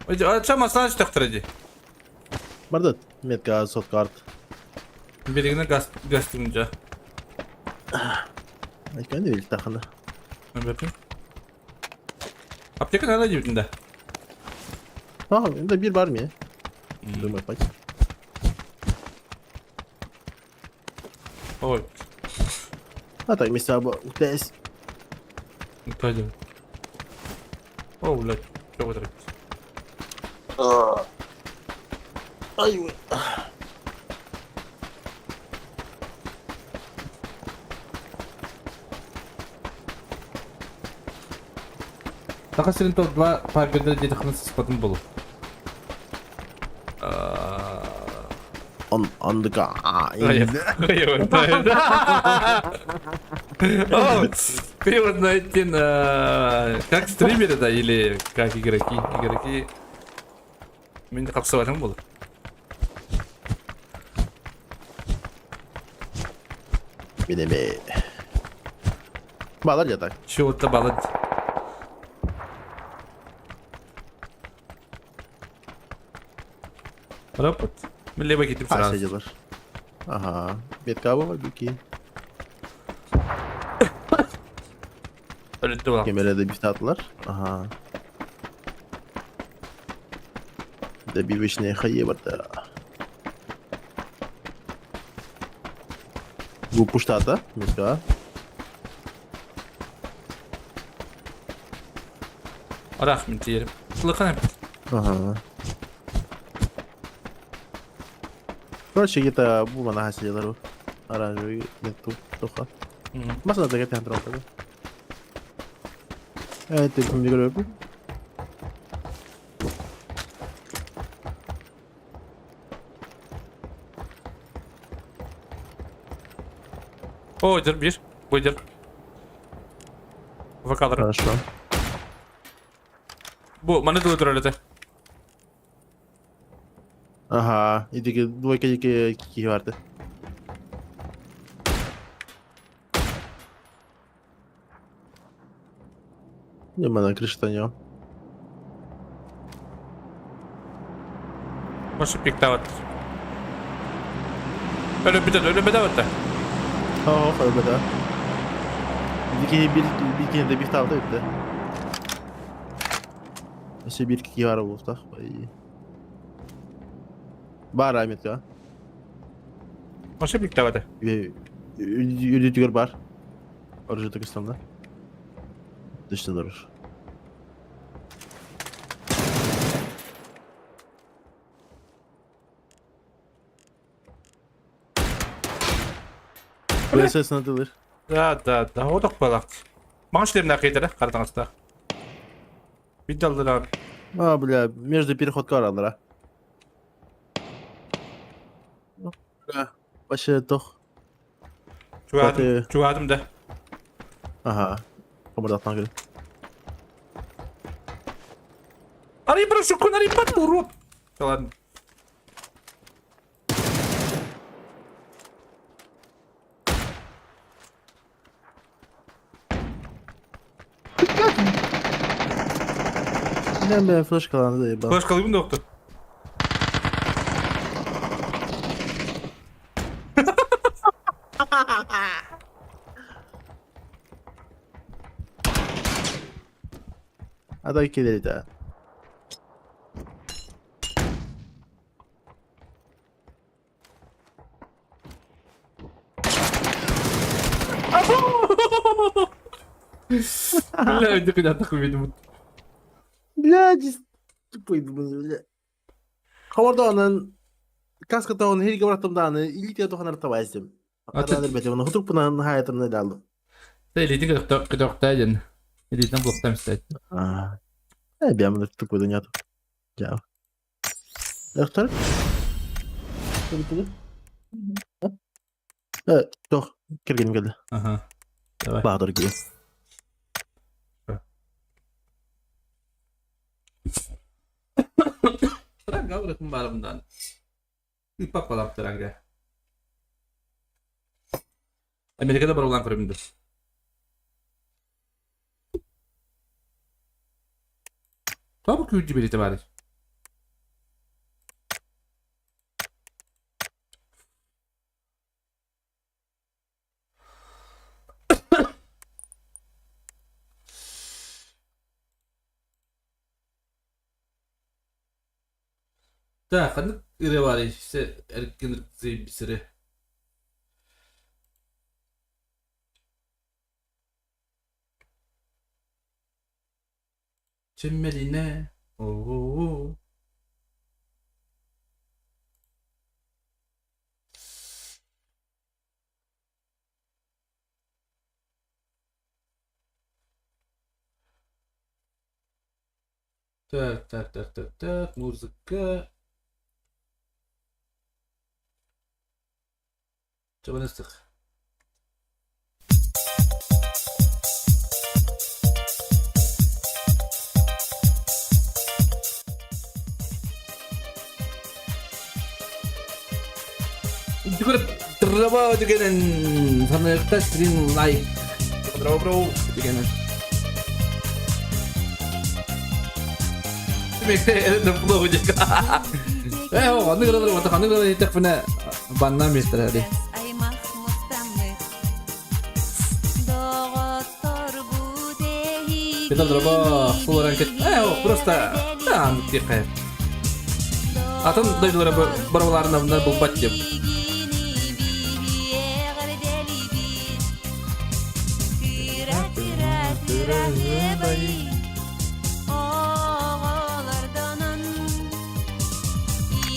Speaker 1: Açama sana çıtaktırıcı.
Speaker 5: Barda metka sot kart.
Speaker 1: Birine gaz tunca.
Speaker 5: Aykan değil takını.
Speaker 1: Ben bakayım. Apteka nerede cebinde?
Speaker 5: Ha, bunda bir var mı ya? Dur bak.
Speaker 1: Oy.
Speaker 5: Hatta mesela bu test.
Speaker 1: Hadi. Oh ulan. Çok oturup.
Speaker 5: Ay.
Speaker 1: Taka senin top 2 parkerde jadi kena sepatın bolu.
Speaker 5: On the go.
Speaker 1: Hayır. Hayır. О, ты вот найти как стримеры, да, или как игроки? Игроки... Мен de kapsavadım olur.
Speaker 5: Benim Bağlar yatak.
Speaker 1: Чего-то балад. Робот. Либо gidip sırası.
Speaker 5: Parçacılar. Aha. Metka bu var bir ki.
Speaker 1: Öyle de var.
Speaker 5: Kemer'e bir tatlılar. Aha. Da bir vişne hayye var da. Bu puştata. Metka.
Speaker 1: Rahmet diyelim. Kılıkana
Speaker 5: Aha. Böyle şey kita bu mana hasilleri o. Aranjoyu netu toka. Masada da geten troka. Evet, bunu görüyorum.
Speaker 1: Oydur bir. Buydur. Bakalım.
Speaker 5: Хорошо.
Speaker 1: Bu bana da öldürüledi.
Speaker 5: Ага, эдиги двойка ки vardı. Нема на крыше не.
Speaker 1: Başı pikte var. Öyle bir de var.
Speaker 5: Ha, öyle de. Bir kere de bir tavda etti. İşte bir iki var bu hafta. Var Ahmet ya.
Speaker 1: Başı pikte var.
Speaker 5: Yürütüyor var. Orada Türkistan'da. Dışta durur. Burası sınırlıdır.
Speaker 1: Да, o da balak. Bana şu demler kaydı kartanızda. Bir daldır abi.
Speaker 5: А, бля, между переходка aralara. Bля, başı tok.
Speaker 1: Çuvadım da.
Speaker 5: Aha. Komodatan göre.
Speaker 1: Arayı bırak şu kon arayı pat vuru. Falan.
Speaker 5: Ne ben flash kalanı değil ben.
Speaker 1: Kılıç kalıbım da yoktu.
Speaker 5: Hadi iki deli daha.
Speaker 1: Bile önce kadar takılıyordum.
Speaker 5: Bля, tupuydu bunu bile. Kavarda onun kaskı da onun her bıraktım da onu ilk ya tokanları tavayızdım. Hatta bete onu hutuk buna hayatını da aldım.
Speaker 1: Elit'i kıdoktaydın. Elit'den bloktan istedim.
Speaker 5: Ah. Bir anda tutuk bu dünya. Ya. Doktor? Tabii. Evet, çok. Kirgenim geldi.
Speaker 1: Aha. Давай.
Speaker 5: Bahadır gibi.
Speaker 1: Terangga udah kembali bentar. Ipak balap terangga. Amerika'da berulang kırımdır. Tabii ki ucu birlikte bari. Так, ханık ire bari işte erken zey bir süre. Çemmeline. Oo. Так, музыка. Coba nasıl? Juga terlalu juga dan sana tes screen like terlalu bro juga dan Demekte elinde flow juga. Oh, anda kadar mata anda kadar hitak fena banna mister hadi.
Speaker 4: аймақ мұстанды доғоттор будеги
Speaker 1: Kita terlalu full ranket. Oh, просто там тихо. Атын дайдылары барбаларына мына бұл бат деп.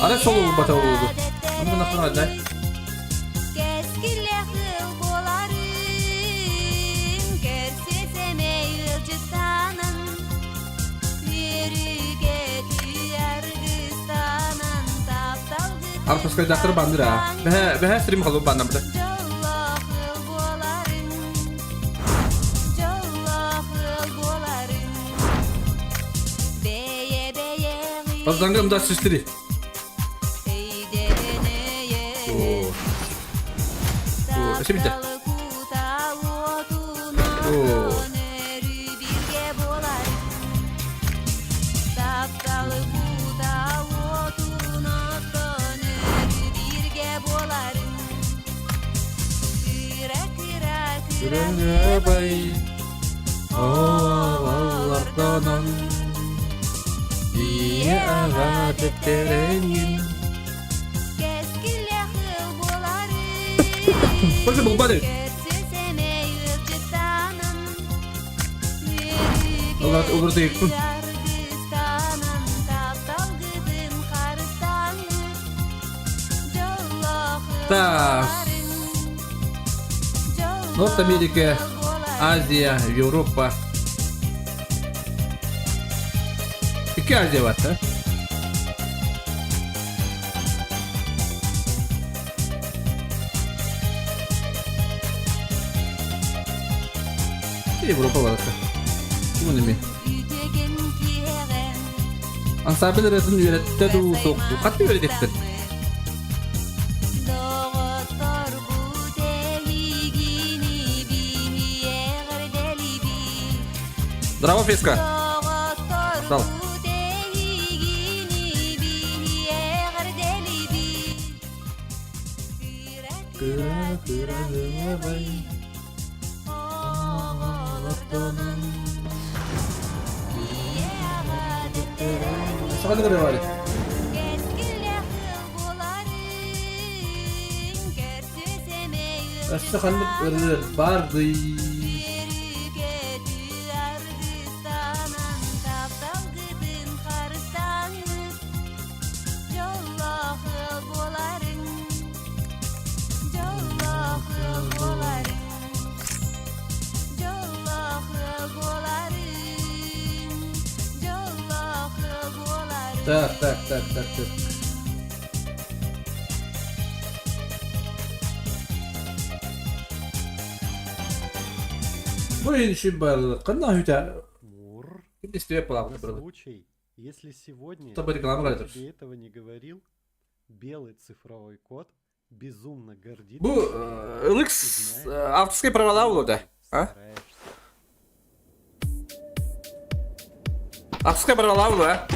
Speaker 1: Ара сол бата болду. Аны мына қана да. Arpus kaya dakter bandira. Behe stream kalau bandam deh. Pas dangram da süstiri. Oh. Oh, şey bitti. Oh. Bay. Oh, Allah'tan diye aradık terengin. Bakın bu bari. Allah olur değil. Так. North Amerika, Азия, Европа. İki Asya var ha. Европа var ha. Bu ne mi? Ansabel arasını yönette de soktu. Kaç vereceksin? Bravo Fiska. Sağ ol. Sana kadar var. Aşağıda ölür bardı. Так. Блин, еще барлыққа хүйті
Speaker 6: Мур.
Speaker 1: істеу плавно
Speaker 6: На
Speaker 1: было.
Speaker 6: случай, если сегодня
Speaker 1: Чтобы реклама
Speaker 6: я
Speaker 1: говорит.
Speaker 6: тебе этого не говорил, белый цифровой код безумно гордится.
Speaker 1: Bu Lux авторские права да? А?
Speaker 6: Стараешься.
Speaker 1: Akska bara laulu ha.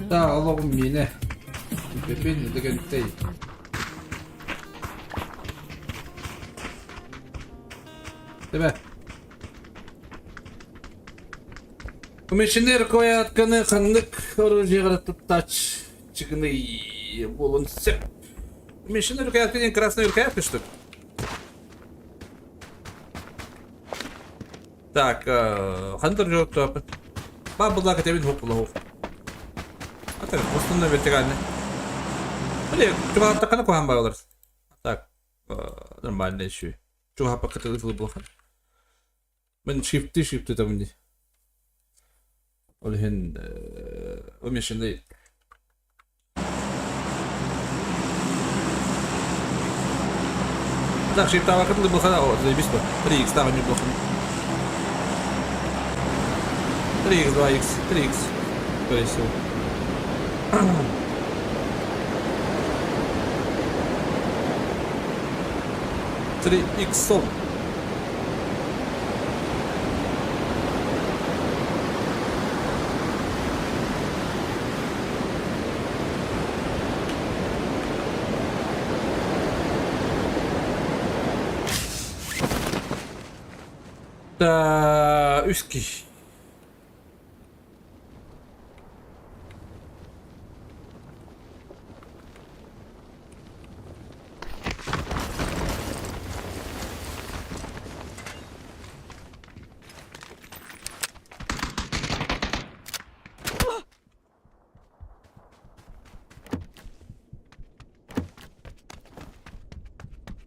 Speaker 1: Да, Allah'ım yine. Bebeğin de geldi. Değil mi? Комиссионер кое атканы ханнык оружие гаратып тач чыгыны болон сеп. Комиссионер кое атканы красный рукав что? Так, хантер жок топ. Бабла катевин хопла. А так, основной вертикальный. Блин, чувак так на кухам балар. Так, нормально еще. Чувак пока ты был. من شيفت تمني والهن ومشي لي так шифт тава как был хана вот заебись бы 3x тава неплохо 3x 2x 3x скорее всего Три иксов. Üski.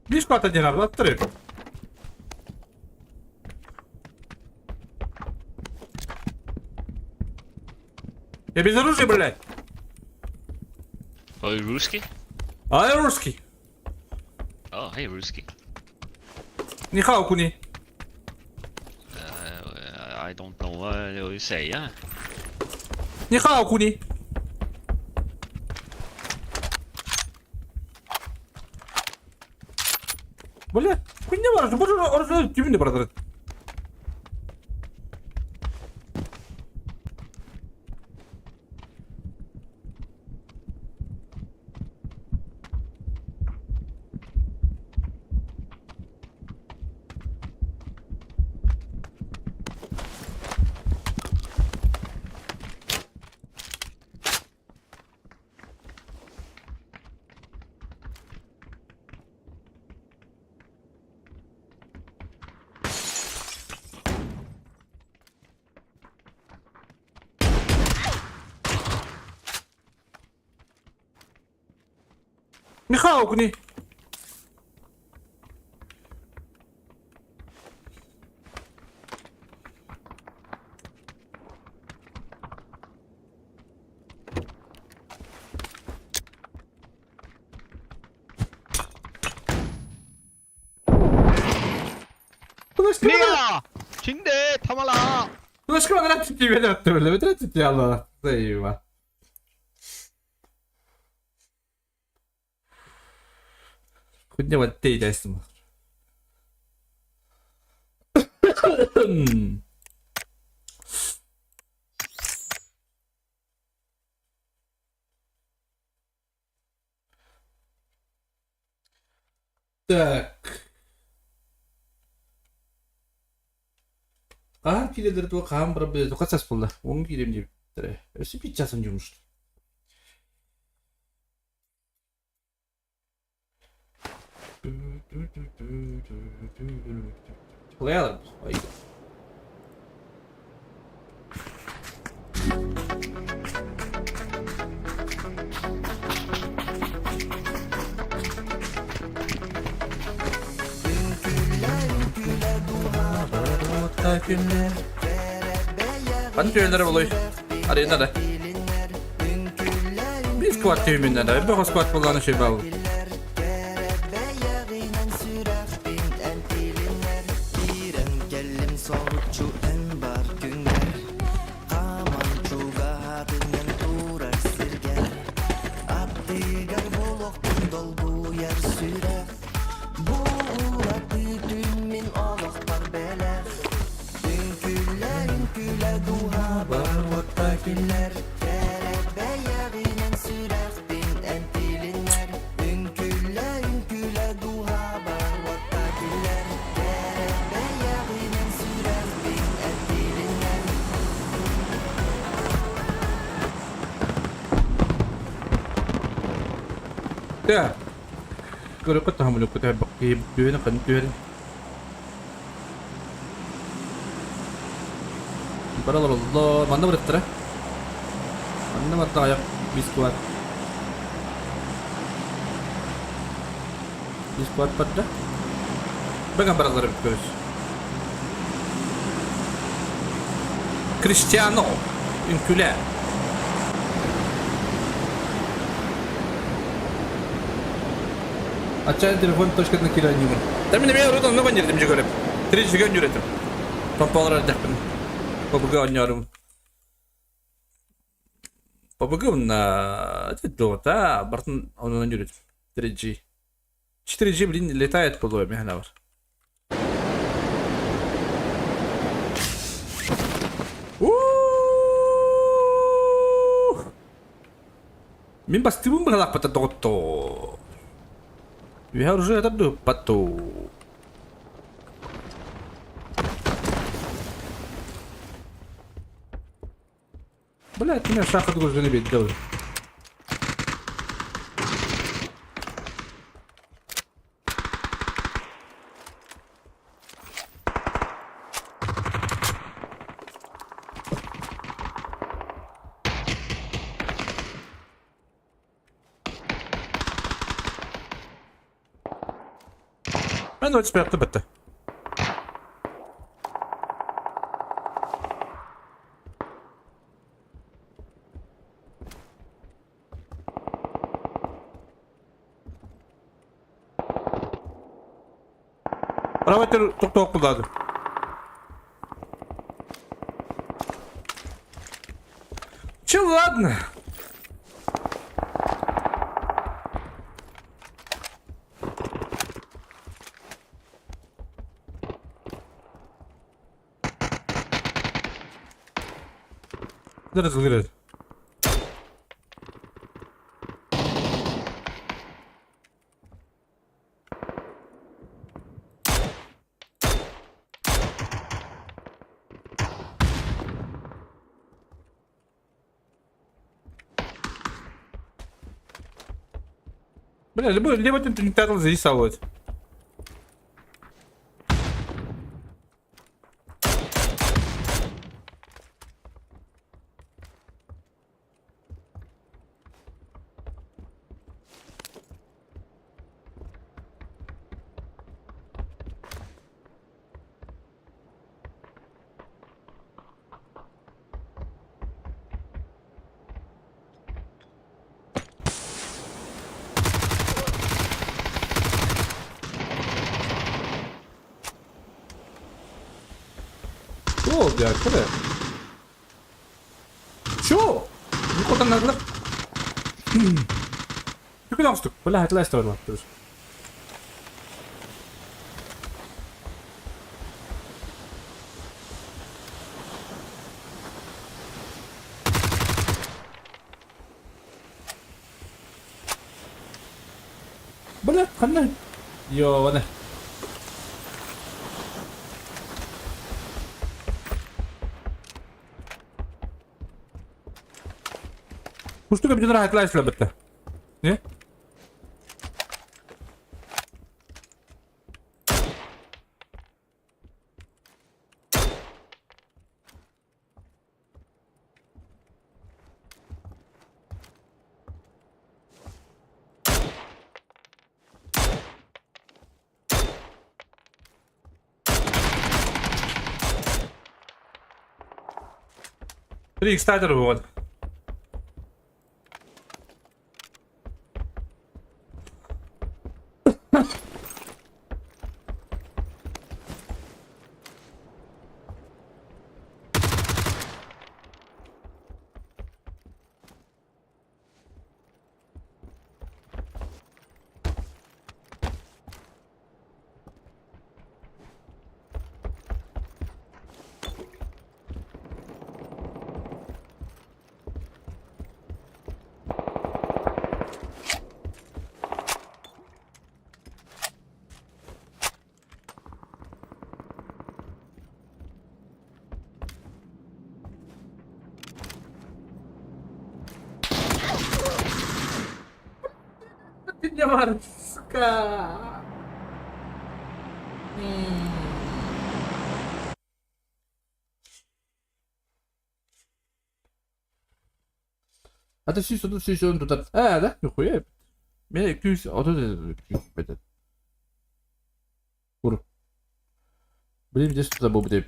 Speaker 1: Видишь, куда-то не надо, отрыв. Я без оружия, блядь.
Speaker 7: Oh, русский?
Speaker 1: А я русский.
Speaker 7: Oh, hey, русский.
Speaker 1: Нихау, куни.
Speaker 7: I don't know vad jag säger.
Speaker 1: Нихау, куни. Блядь, хуйня важно, боже, оружие тюмени продать. Нихау, куни.
Speaker 3: Nia! Chinde! Tamala!
Speaker 1: Ну что, нравится тебе, да, ты, блядь, нравится тебе, Allah, заеба. Хуйня вот ты, ясно. Так. 아, 기대들 또 가한 바람에 똑같이 했을라. 옹기рем님, 그래. 열심히 짜선 좀. Ладно, поехали. Günler. Hadi tüyleri buluyor. Hadi yine de. squad tümünden de. Bir squad kullanı şey bağlı. Ya. Kalau kau tahu mana kau tahu pakai bukti nak kan tu. Allah, mana boleh terah? Mana mata ayak biskuat? Biskuat pada? Bagaimana berazar berkurus? Cristiano, inküle. Açan telefon toşkatına kirayı. Tabii ne bir oradan ne banırdım cigara. Tırıcı gönderiyorum. Tompalar adakın. Pabuga oynuyorum. Pabuga на Dota Barton onu oynuyorum. 3G. 4G блин летает по лобби, هنا var. Min pasti pun berhalak pada Dota. Vi har уже это пато. Блять, меня шахат уже не бить, давай. Ben de expert bitti. Arabayı çok kullandı. Че ладно? Neresi neresi? Бля, либо ты не тратил зарисовывать. Что oldu ya? Şöyle. Şu. Bu kadar nazlı. Çünkü nasıl? Böyle hatırla istiyorum artık. Böyle kanne. Yo, bana. Пусть тебе нравится лайф лабетте. Не? Три экстатера вот. Ne var? Ska. А ты сюда туда. Да? Нихуя. Меня 200. А тут это. Vur. Блин, здесь туда был бы.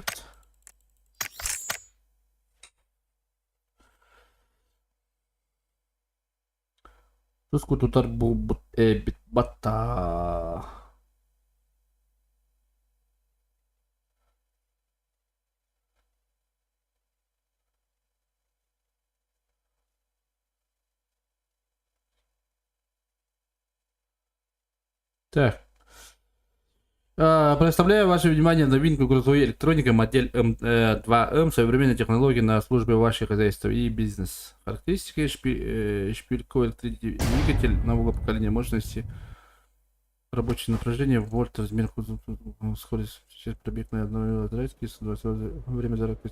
Speaker 1: Susku tutar bu bit batta. Так. Представляю ваше внимание новинку грузовой электроники модель М2М, современные технологии на службе вашего хозяйства и бизнес. Характеристики шпильковый двигатель нового поколения мощности, рабочее напряжение, вольт, размер скорость, пробег на одной отрезке, время зарядки.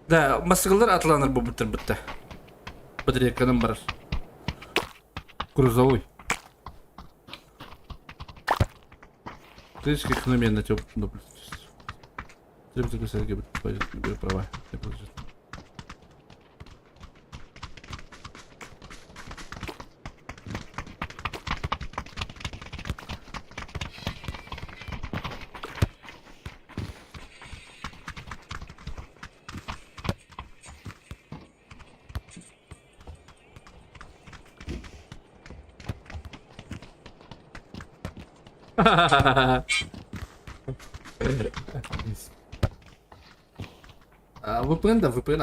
Speaker 1: Да, массалар атланар bu bitti. Батарейкадан бар. Грузовой. Критическая экономия на теплом. Требуется государственные права. VPN да, VPN,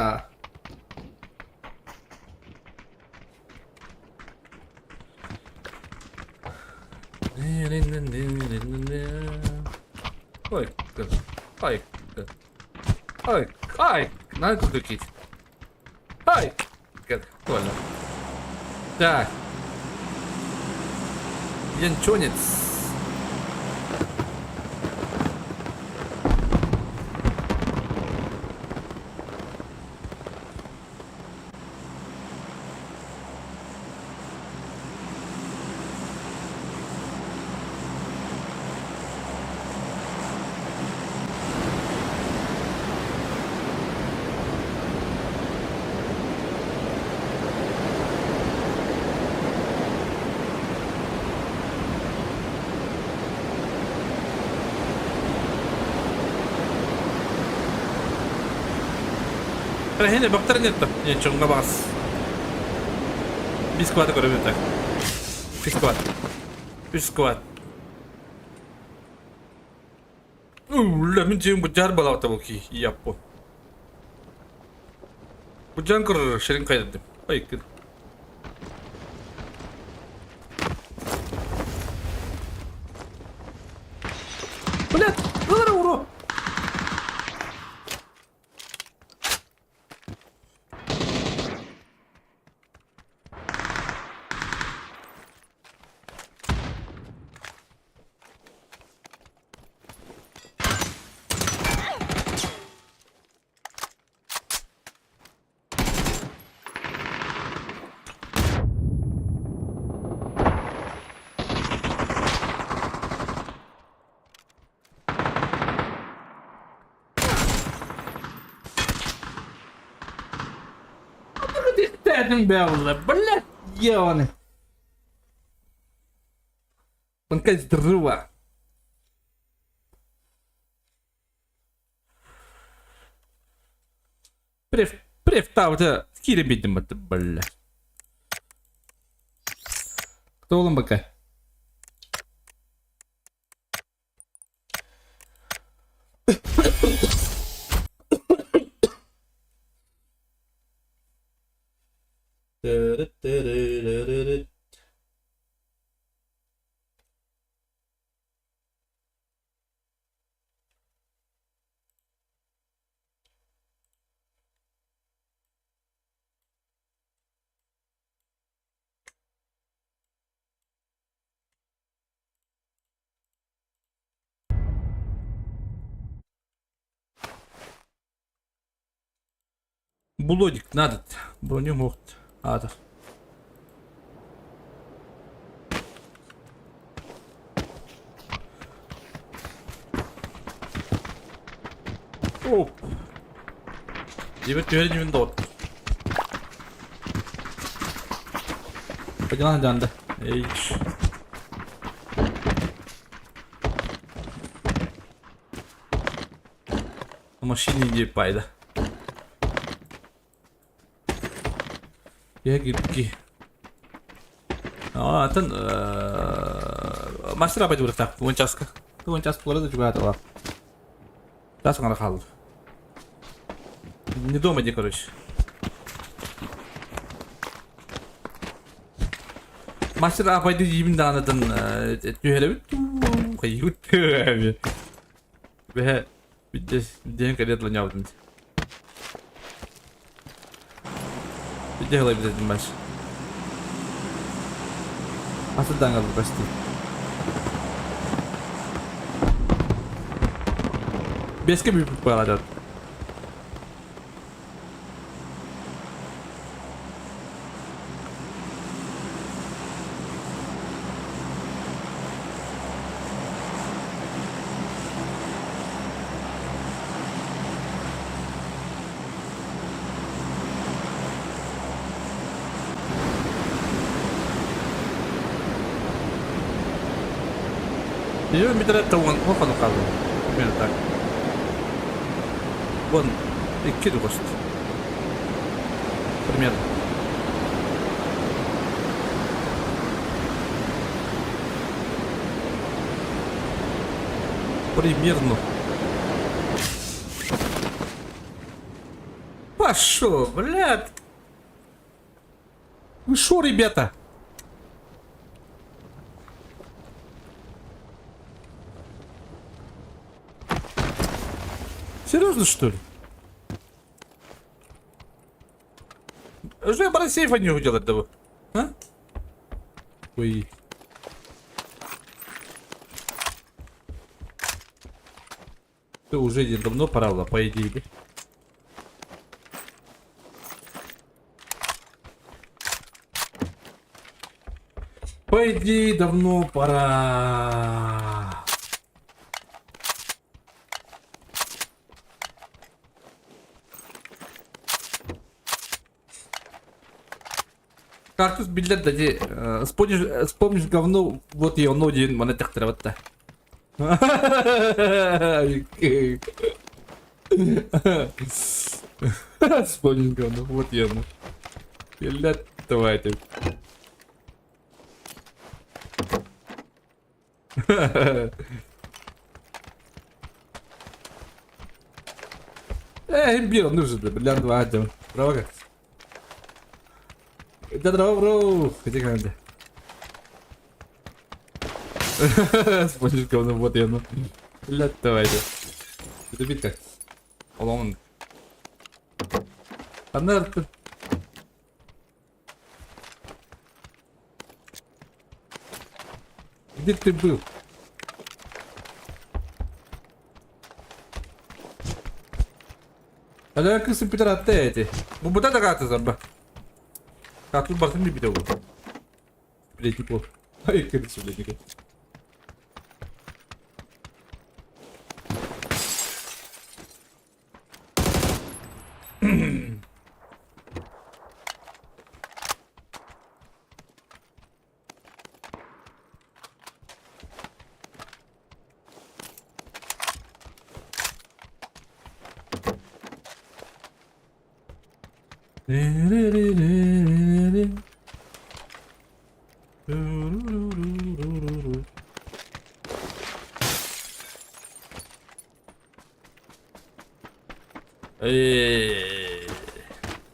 Speaker 1: Ой, ой, ой, ой, надо тут купить. Ой, прикольно. Так. Янчонец. Hene baktır netto. Ne çonga bas. Bir squat görevi tak. Bir squat. 3 squat. Lamin cim bu jar bala tabu ki yappo. Bu can kır şerin kaydedim. Ay kır. Ulan, ulan vuru. Дихтетин бевле, блядь, ебаный. Он как дрова. Представьте, скиребитим это, блядь. Кто ламбака? Булодик надо. Броню могут. А, да. Оп. Дебет тюрен юн дот. Пойдем анда. Эйч. Машине не пайда. Я гибкий. Атын мастер apa juga tak Wancaska. Wancaska keluar juga ada lah. Так нахал. Не дома где, короче. Мастер apa itu именно анатан тюрем. Кают. Бе Виден кадет ланял. Видел лайв этот матч. Asıldan kaldı başta. Beske büyük bir alacak. Ее метрета вон плохо наказывал. Примерно так. Вон, и киду кост. Примерно. Примерно. Пошел, блядь. Вы шо, ребята? Серьезно, что ли? Уже я про сейфа не увидел этого. А? Ой. Ты уже давно пора было, по идее. По идее, давно пора. Картус билет дади. Вспомнишь говно, вот и оно один монетах травата. Вспомнишь говно, вот и оно. Билет, давайте. Имбир, нужен, бля, два отдела. Право как? Да здорово, бро! Где команда? Вспомнишь говно, вот и оно. Бля, давайте. Это битка. Лон. Она... Где ты был? Ada kesempitan ate ete. Membuat ada kata zamba. Katu bahkan di video. Beli tipo. Ayo kita sudah ni.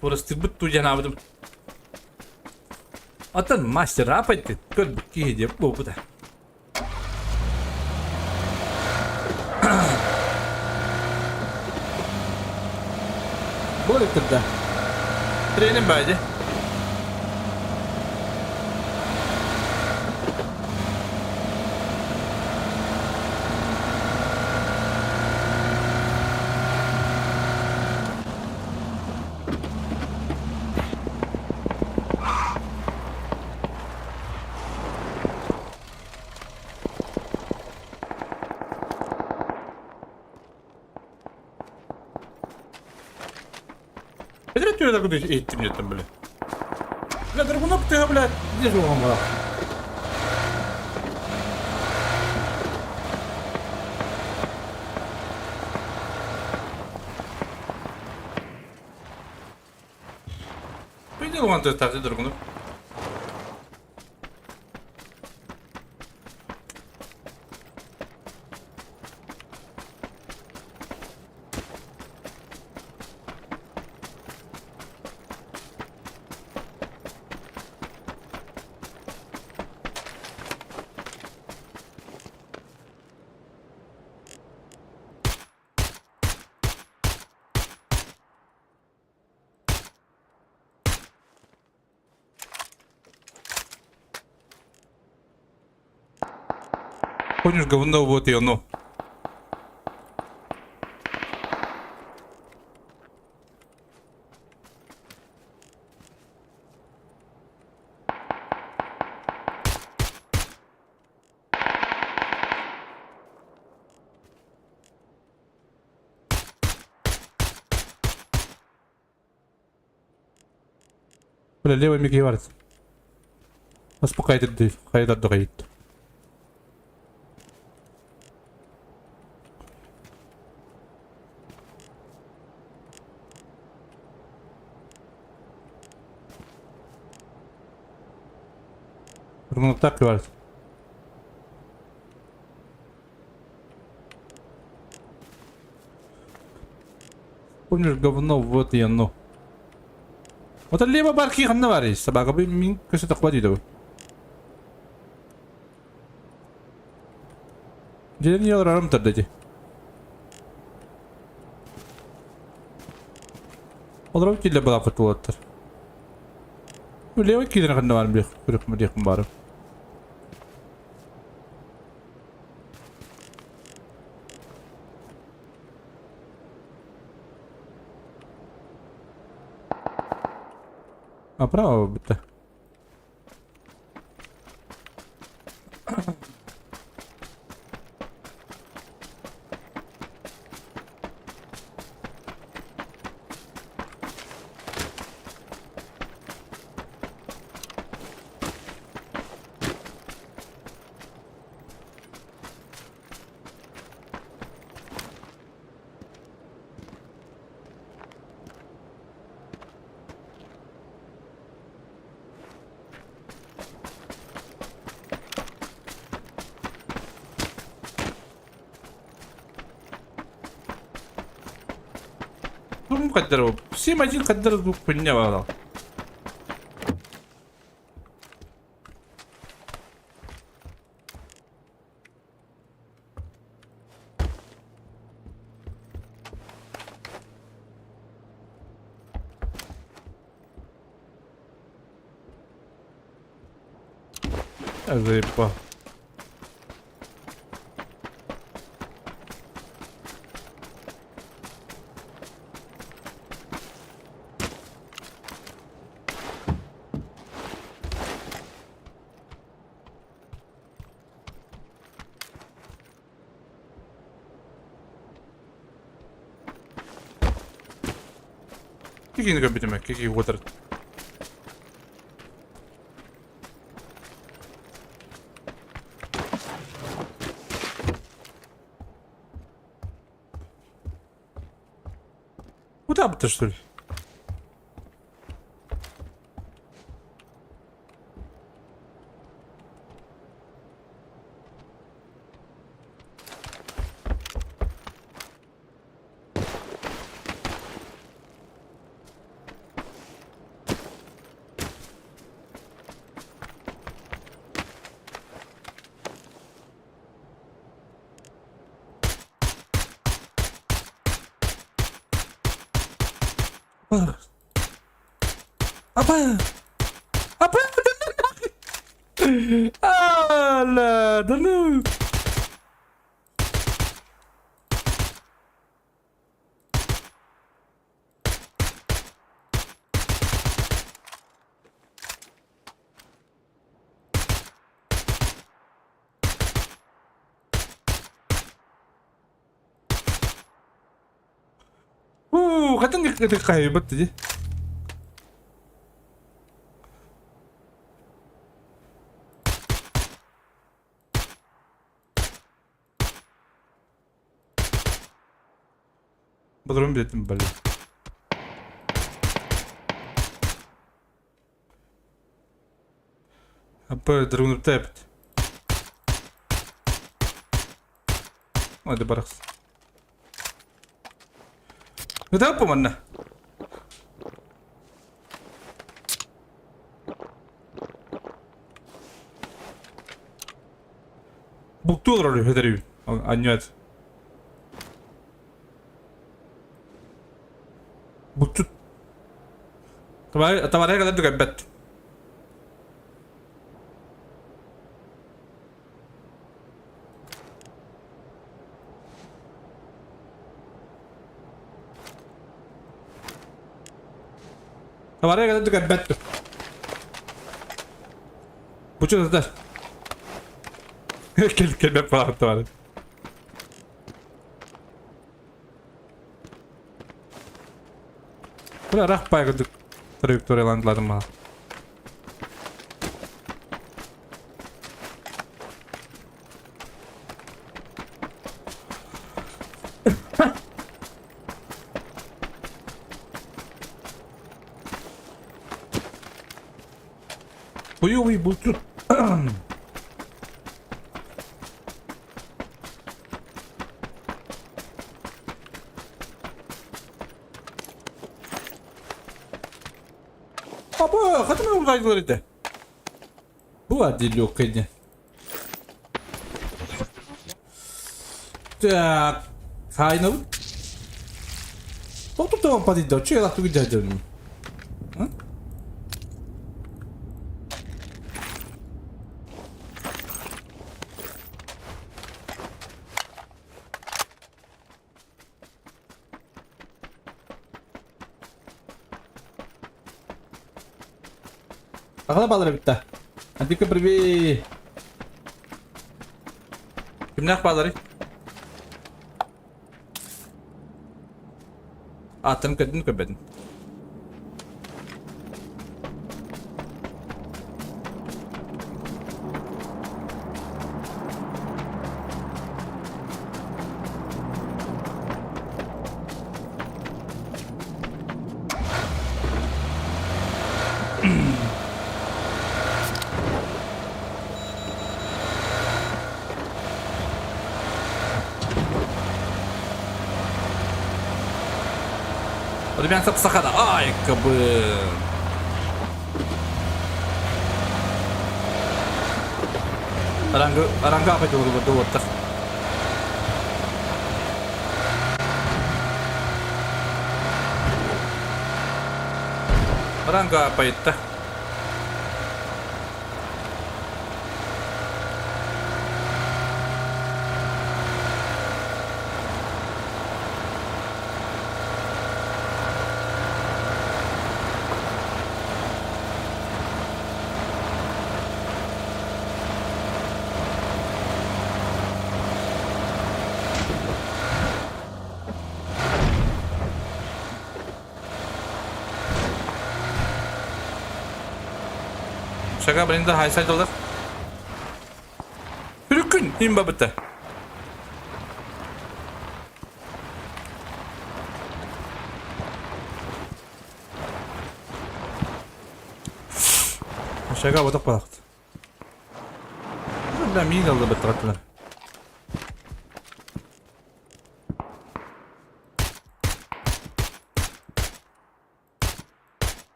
Speaker 1: Forrester betul jangan betul. Atan master apa itu? Kau bukti dia apa dah? Boleh kerja. Training baca. тебе так эти мне там, блядь. Бля, драгунок ты, блядь, где же он, брат? Видел вон ты ставьте драгунок? Помнишь, говно, вот и оно. Бля, левый мигиварец. Успокойтесь, хайдар догоит. Ну так и варит. Помнишь, говно, вот и оно. Вот это либо барки ханна варит, собака бы мин кэсэ хватит. Деревня ялрарам тардати. Одрав килля бала катуаттар. Лева килля ханна варим бих, курик мадих мбарым. А право биттэ. Ну, кадр, 7-1 кадр поднял. Я заебал. Какие нагобитимы, какие water. Куда бы ты, что ли? Apa? Apa? Alah, dulu. Kata ni kata kaya betul je. Подробно билетим, блин. Apa drone tapped. Hadi baraks. Ne yapalım anne? Buktu olur oraya hederi. Anyat. Buktu. Tabaraya kadar tükebet. Tabaraya kadar tükebet. Buktu da. Kelime falan tabaraya. Bura rah baygıdık. Trajektoriyalandırladım bana. Uy bultut. Baba, kadın mı uzaylıları da? Bu adil yok edin. Так, хайнов. Вот тут он подойдет, что я тут дядю? Bakalım bağları bitti. Hadi köprü. Kimler bağları? Attım kadın köpedin. Ребята, сахара. Ай, кабы. Рангга apa itu betul. Rangga apa itu? Şaka benim de haysel dolar. Hürükün imba bitti. Şaka batık batık. Ben miyim aldı bittirattılar.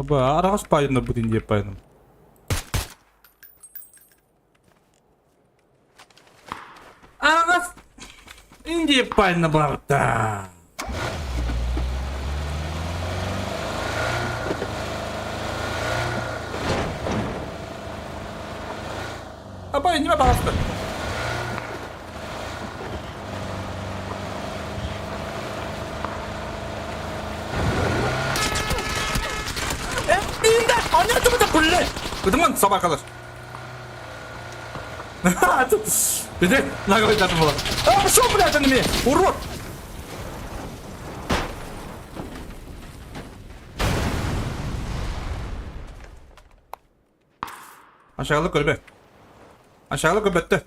Speaker 1: Aba, arakas pa yun na butin niya pa yun. Arakas! Hindi pa yun na barta. Aba, hindi mabakas pa. Anladım da kulle. Gıdımın sabah kadar. Bir de naga bir tatım olan. Aa şu bu nereden mi? Vurur. Aşağılık ölme. Aşağılık öbetti.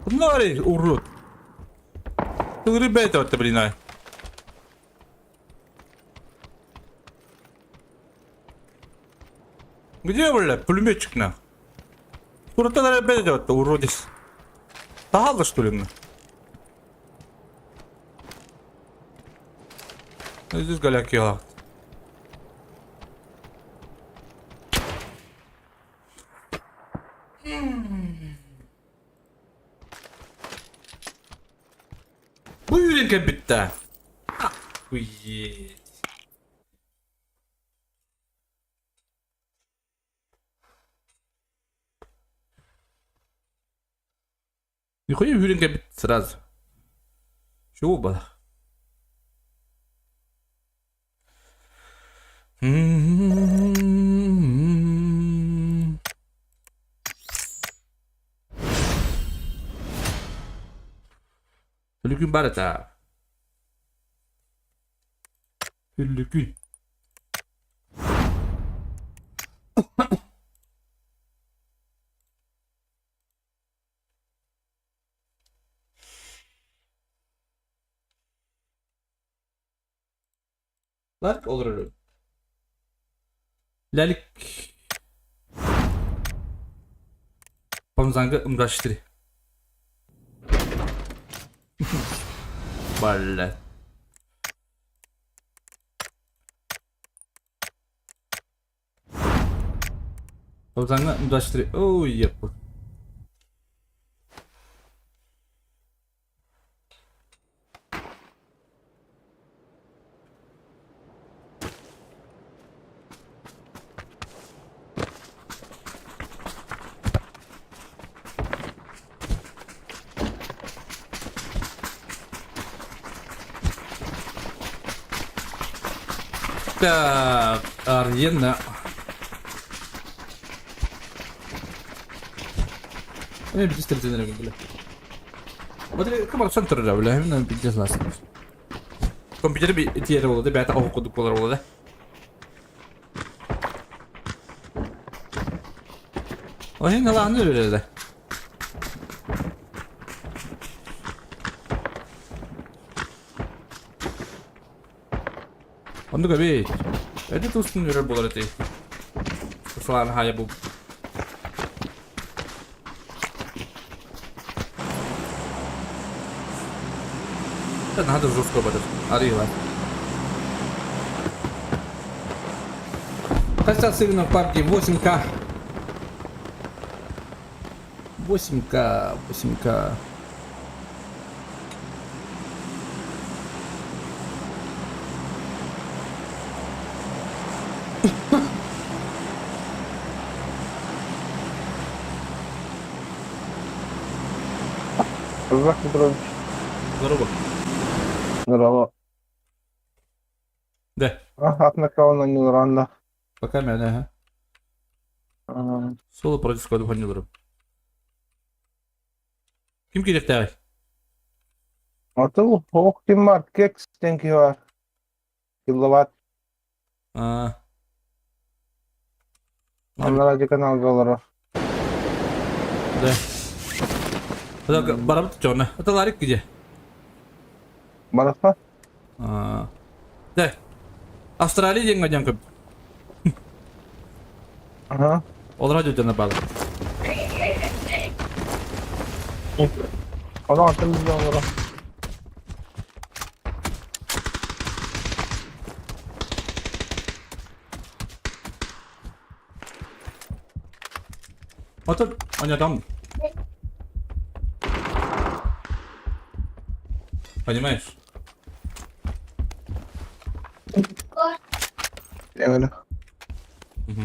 Speaker 1: Bunlar урод. Ребята, вот, блин, а. Где, блядь, пулеметчик, на? Куда-то, ребята, вот, уродец. Тагала, что ли, на? Здесь голяки, а. Buyurun bitti. Охуеть. Нихуя Юренька бит сразу. Чего было? Hüllükün bari ta. Hüllükün. Lark olur. Lalik. Pomzanga umdaştırı. Valla. Pomzanga umdaştırı. Oh yapı. Так, Арена. ايه بتستلزم انا بقول لك. ما ادري كم سنتر ولا هنا بيجلس ناس. كمبيوتر بيتير ولا ده بيعطي او كود ولا ده. وهنا لا عنده ولا ده. Onu da bir. Edit olsun diyor bu arada. Falan hayal bu. Sen hadi жестко بدر. Arıyorlar. Kaç saat sığınır PUBG? 8K. 8K. 8K.
Speaker 8: Здравствуй, Петрович.
Speaker 1: Здорово.
Speaker 8: Здорово.
Speaker 1: Да.
Speaker 8: Atmakavana Nilranda.
Speaker 1: Пока меня, ага. Соло против складу фанилеров. Kim gerek daha?
Speaker 8: Atıl Hawking Mark Kex tenki var. Kilowatt.
Speaker 1: Aa.
Speaker 8: Onlara kanal doları.
Speaker 1: Да. Это барабан чёрный. Это ларик где?
Speaker 8: Бараfa?
Speaker 1: Да. Австралия yang ngajang ke.
Speaker 8: Aha.
Speaker 1: Olur aja jangan bal.
Speaker 8: Onu atıl doları.
Speaker 1: Otur, он там. Понимаешь?
Speaker 8: Öyle.
Speaker 1: Угу.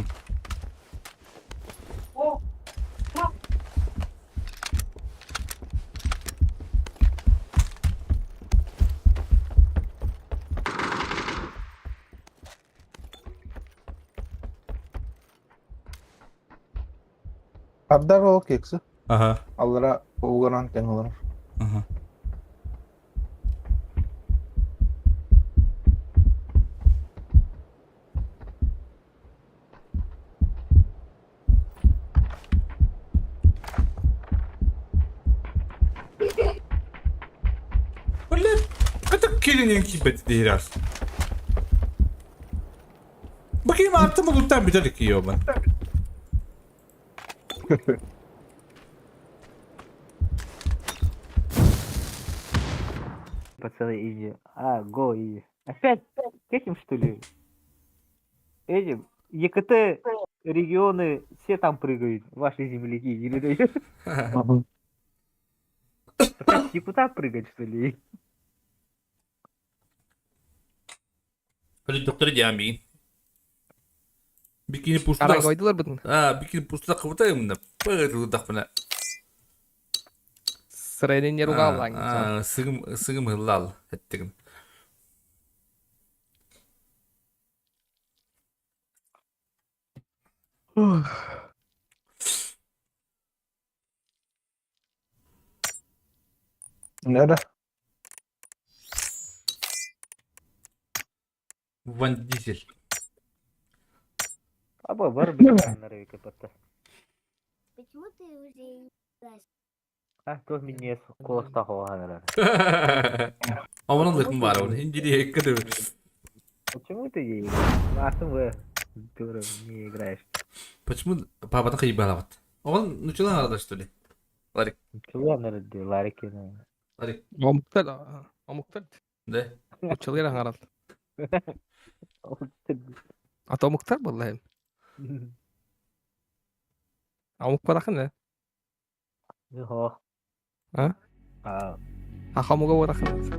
Speaker 8: Ardar o kekse.
Speaker 1: Aha.
Speaker 8: Allara uğranan tengalar.
Speaker 1: Aha. Вале, katak kelinin kibeti değiliz. Bakayım artı mı lütfen bir tane yiyor ben.
Speaker 9: Пацаны, иди. А, го, иди. Опять к этим, что ли? Этим. ЕКТ регионы все там прыгают. Ваши земляки. Или да? Опять депутат прыгать, что ли?
Speaker 1: Hadi doktora camiin. Bikini
Speaker 10: Arang
Speaker 1: pustada.
Speaker 10: koydular bunu.
Speaker 1: Bikini pustada kapatayım da. Böyle rudak bana.
Speaker 10: Sırayla yer ugal lan.
Speaker 1: Sığım hıllal. Ettiğin.
Speaker 8: Nere?
Speaker 1: Van Diesel.
Speaker 9: Аба, бар беканları kapattı.
Speaker 4: Почему ты уже
Speaker 9: Ha, tuh minnes kolasta havalar.
Speaker 1: Amanın lıkım var onun. Hinciliğe ekledim.
Speaker 9: Почему ты ей? Масым вы дура не играешь.
Speaker 1: Почему папа кayıp alavat? Oğlum nuçulan arkadaş söyle. Larik.
Speaker 9: Чего надо ларикина?
Speaker 1: Larik.
Speaker 10: Omuktar. Omuktar.
Speaker 1: De.
Speaker 10: Uçalıyor lan aral. Ata omuktar vallahi. Amuk bırakın ne?
Speaker 9: Yok.
Speaker 10: Ha?
Speaker 9: Ha.
Speaker 10: Akamuga bırakın.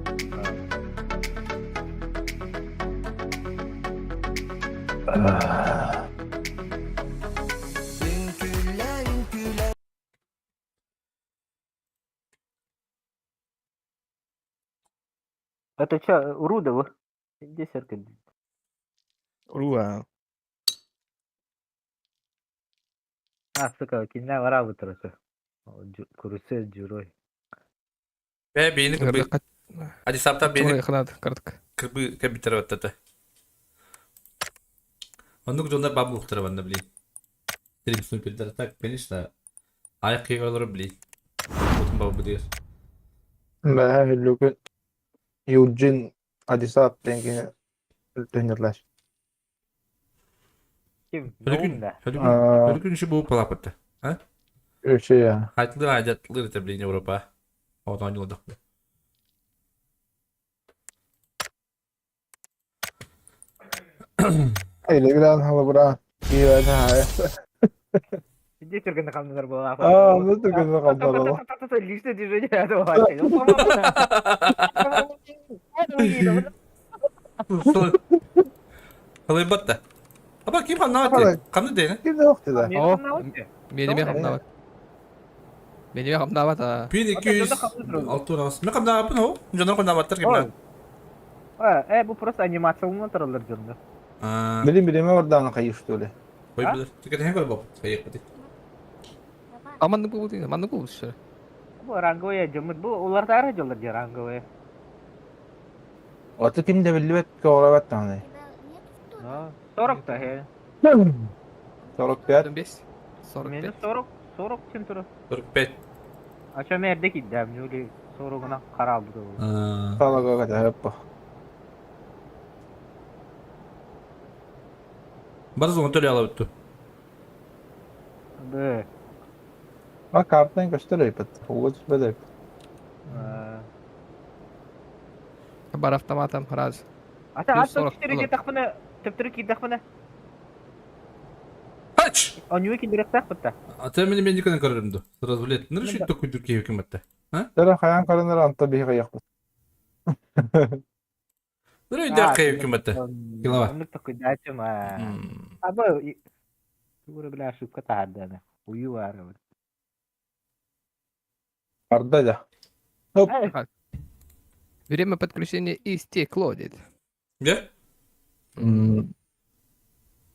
Speaker 9: Это что, Рудово? Где церковь?
Speaker 10: Ulan.
Speaker 9: А, сука, киня вара вытросы. Курсы джурой.
Speaker 1: Be beyni
Speaker 10: Nerede
Speaker 1: kıbı.
Speaker 10: kaç?
Speaker 1: Hadi saptan
Speaker 10: Oraya
Speaker 1: beyni
Speaker 10: kadar kırdık.
Speaker 1: kıbı kabiter vattata. Onu kuzonlar babu muhtara bana bileyim. Dilim sunu bir tak beni işte. Ayak kıyıgaları bileyim. Otun babu diyor.
Speaker 8: Ben Luke Eugene Addis Ababa tengi tenirler.
Speaker 9: Kim?
Speaker 1: Her gün,
Speaker 9: Doğumda.
Speaker 1: her gün işi bu palapatta. Ha?
Speaker 8: Şey ya.
Speaker 1: Hayatlı aydatlı tabileyin Avrupa. Oradan yolladık.
Speaker 8: Öyle bir an hava bura. İyi ben ha.
Speaker 9: Где церковь камнар была?
Speaker 8: Nasıl gözüne kaldılar ama.
Speaker 9: Личное движение этого.
Speaker 1: Kalay batta. Ama kim kan ne yaptı? Kanı değil.
Speaker 8: Kimde yoktu da.
Speaker 10: Benim yakamda var. Benim yakamda var da.
Speaker 1: 1206 orası. Ne kadar yapın o? Canlar kadar battır gibi lan.
Speaker 9: Bu просто анимациялы тұралар жонда.
Speaker 8: Bilime oradan kayıştı öyle.
Speaker 1: Koy bilir. Çıkar hem kadar bab. Kayıp hadi.
Speaker 10: Aman bu değil. Aman bu şey.
Speaker 9: Bu rangoya jomut bu ular tara jollar ja rangoya.
Speaker 8: Otı kimde belli bet ki orabat tane.
Speaker 9: Sorok da he.
Speaker 8: Soruk bir.
Speaker 10: 25. Sonra
Speaker 9: Meni sorok kim turu?
Speaker 1: 45.
Speaker 9: Aşağı merde giddem joli soroguna qaraldı da.
Speaker 8: Salaga kadar yapma.
Speaker 1: Bana zaman töre alıp
Speaker 9: Be.
Speaker 8: Bak kartdan gösteriyor ipet. Oğuz bedel.
Speaker 10: barafta matam haraz.
Speaker 9: Ata
Speaker 10: sorok,
Speaker 9: kişileri
Speaker 10: oğlum.
Speaker 9: takpına teptiri ki takpına.
Speaker 1: Kaç!
Speaker 9: Onu ki direkt takpıta.
Speaker 1: Atayım beni kadar kararımdı. Sırası bile ettin. Nerede şu dokuz Türkiye hükümette?
Speaker 8: Dere kayan karınlar anta bir kayaklı.
Speaker 1: Nerede Türkiye hükümette? Kila var.
Speaker 9: Onu takı dacım ha. Ama Uğra bila şıpka tahaddana. Uyu var.
Speaker 8: Arda da.
Speaker 10: Время подключения истекло, дед.
Speaker 1: Ne?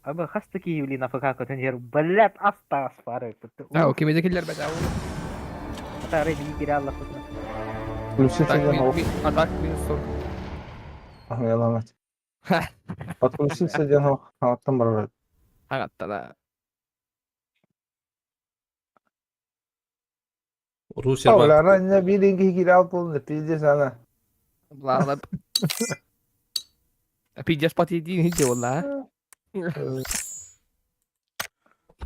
Speaker 9: Abi hasta ki блин АФК контейнер. Блядь, осталось пары.
Speaker 10: Ha o kimidekiler bedava.
Speaker 9: Который не гирал АФК.
Speaker 8: Включите
Speaker 10: Atak
Speaker 8: Дианов.
Speaker 10: atak bir son.
Speaker 8: Ah yalan et. Подключился Дианов. Attım buraya.
Speaker 10: Hagatta da.
Speaker 1: Rusya bak.
Speaker 8: Ulan anne bir linki hikili alt oldu. Pizde sana.
Speaker 10: Lala. Pizza spati değil hiç valla.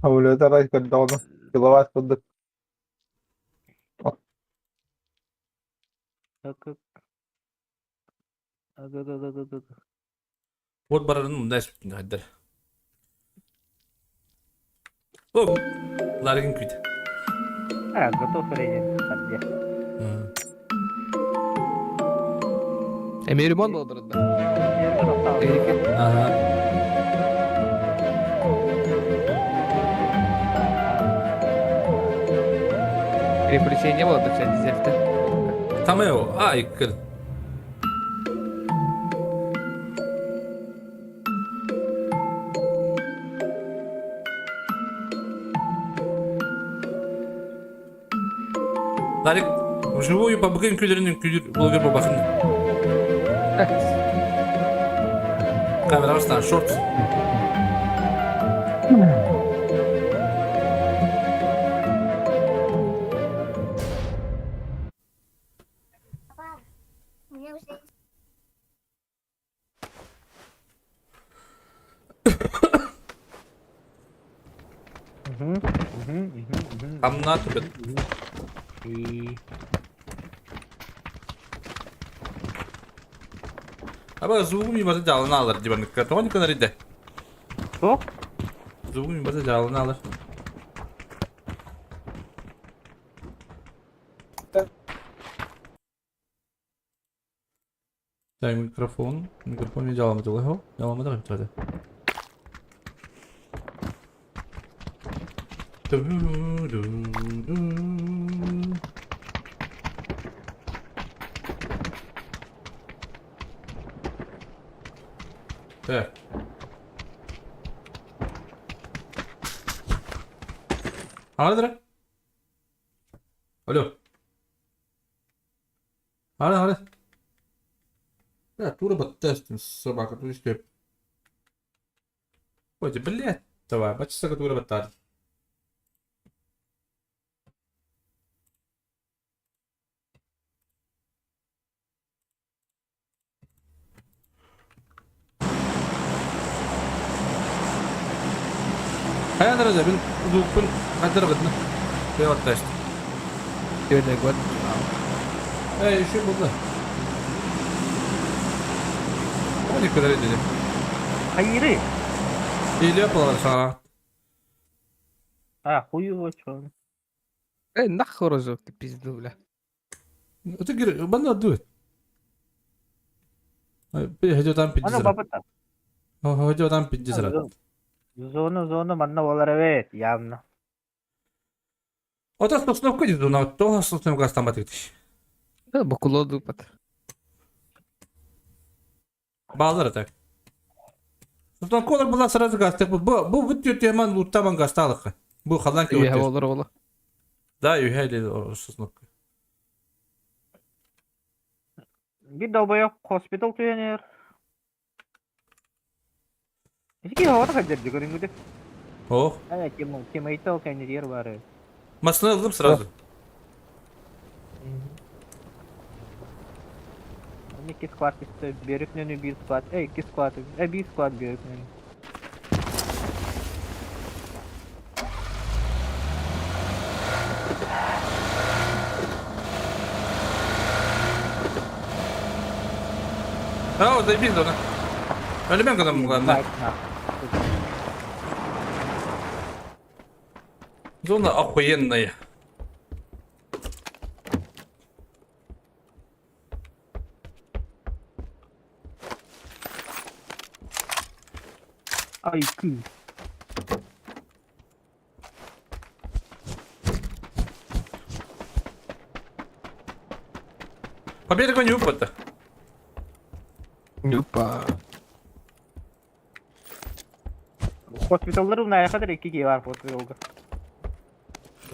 Speaker 8: Havlu taray kadda onu. Kilowatt kıldık.
Speaker 1: Вот баранın da esmittin hadi. Oğlum. Largın küydü.
Speaker 9: А, готов рейдинг.
Speaker 10: Emerimon da olur da. Tehlike.
Speaker 1: Aha.
Speaker 10: Переключение было, так сказать, дизельта.
Speaker 1: Tam o. Ay kır. Largın. Вживую по бugün kültürünün kültür bulgur babasının. Kamera arasından short.
Speaker 4: Папа, у меня уже есть
Speaker 1: Amına tıbet. Ama звук мимасы жалына алыр дибаныкка. Тоғын кана риде.
Speaker 9: Что?
Speaker 1: Звук мимасы жалына алыр. Так, микрофон. Микрофон не жаламады ғой, хо? Жаламады ғой тұрады. Так. Hadi. Alo. Hadi. Да, тура баттастин собака, то есть Ой, блядь, давай, бачишься, тура баттар. Hayal درجة بين ذوقن قدر بدنا في وقتاش.
Speaker 10: Öyle gol.
Speaker 1: اي شو بالله. هذه كذا ردي.
Speaker 9: Hayırı.
Speaker 1: İyi yapıyorlar sana.
Speaker 9: А, хуево чё.
Speaker 10: Нахуй разок ты пизду, бля.
Speaker 1: Öteki bana do it. Bir hediyodan
Speaker 9: Ана
Speaker 1: piddi
Speaker 9: бабата.
Speaker 1: hediyodan piddi sıra.
Speaker 9: Зона манна болар evet явно.
Speaker 1: O da sosuna koydu ona. To sosuna gastan batıktı.
Speaker 10: Бакулоду пат.
Speaker 1: Bağlar atak. Sosuna kolay bulan sırası gastak. Bu video hemen loot'taman gastalık. Bu kalan ki
Speaker 10: İyi hava
Speaker 1: o.
Speaker 10: olur oğlum.
Speaker 1: Daha iyi hayli o sosuna.
Speaker 9: Bir долбоёб hospital tüyenir. Eski havada kaçırdı görüngüde.
Speaker 1: Oh.
Speaker 9: Evet kim ayıta kendi yer var.
Speaker 1: Masını aldım sırası.
Speaker 9: İki squad işte berikneni bir squad. İki squad. Bir squad berikneni.
Speaker 1: Ha o da bir de ona. Öyle ben kadar mı kadar? Зона охуенная.
Speaker 9: Ay kı.
Speaker 1: По берегу не упаду.
Speaker 10: Опа.
Speaker 9: Hospitalları bunlar kadar 2 kişi var hospitalda.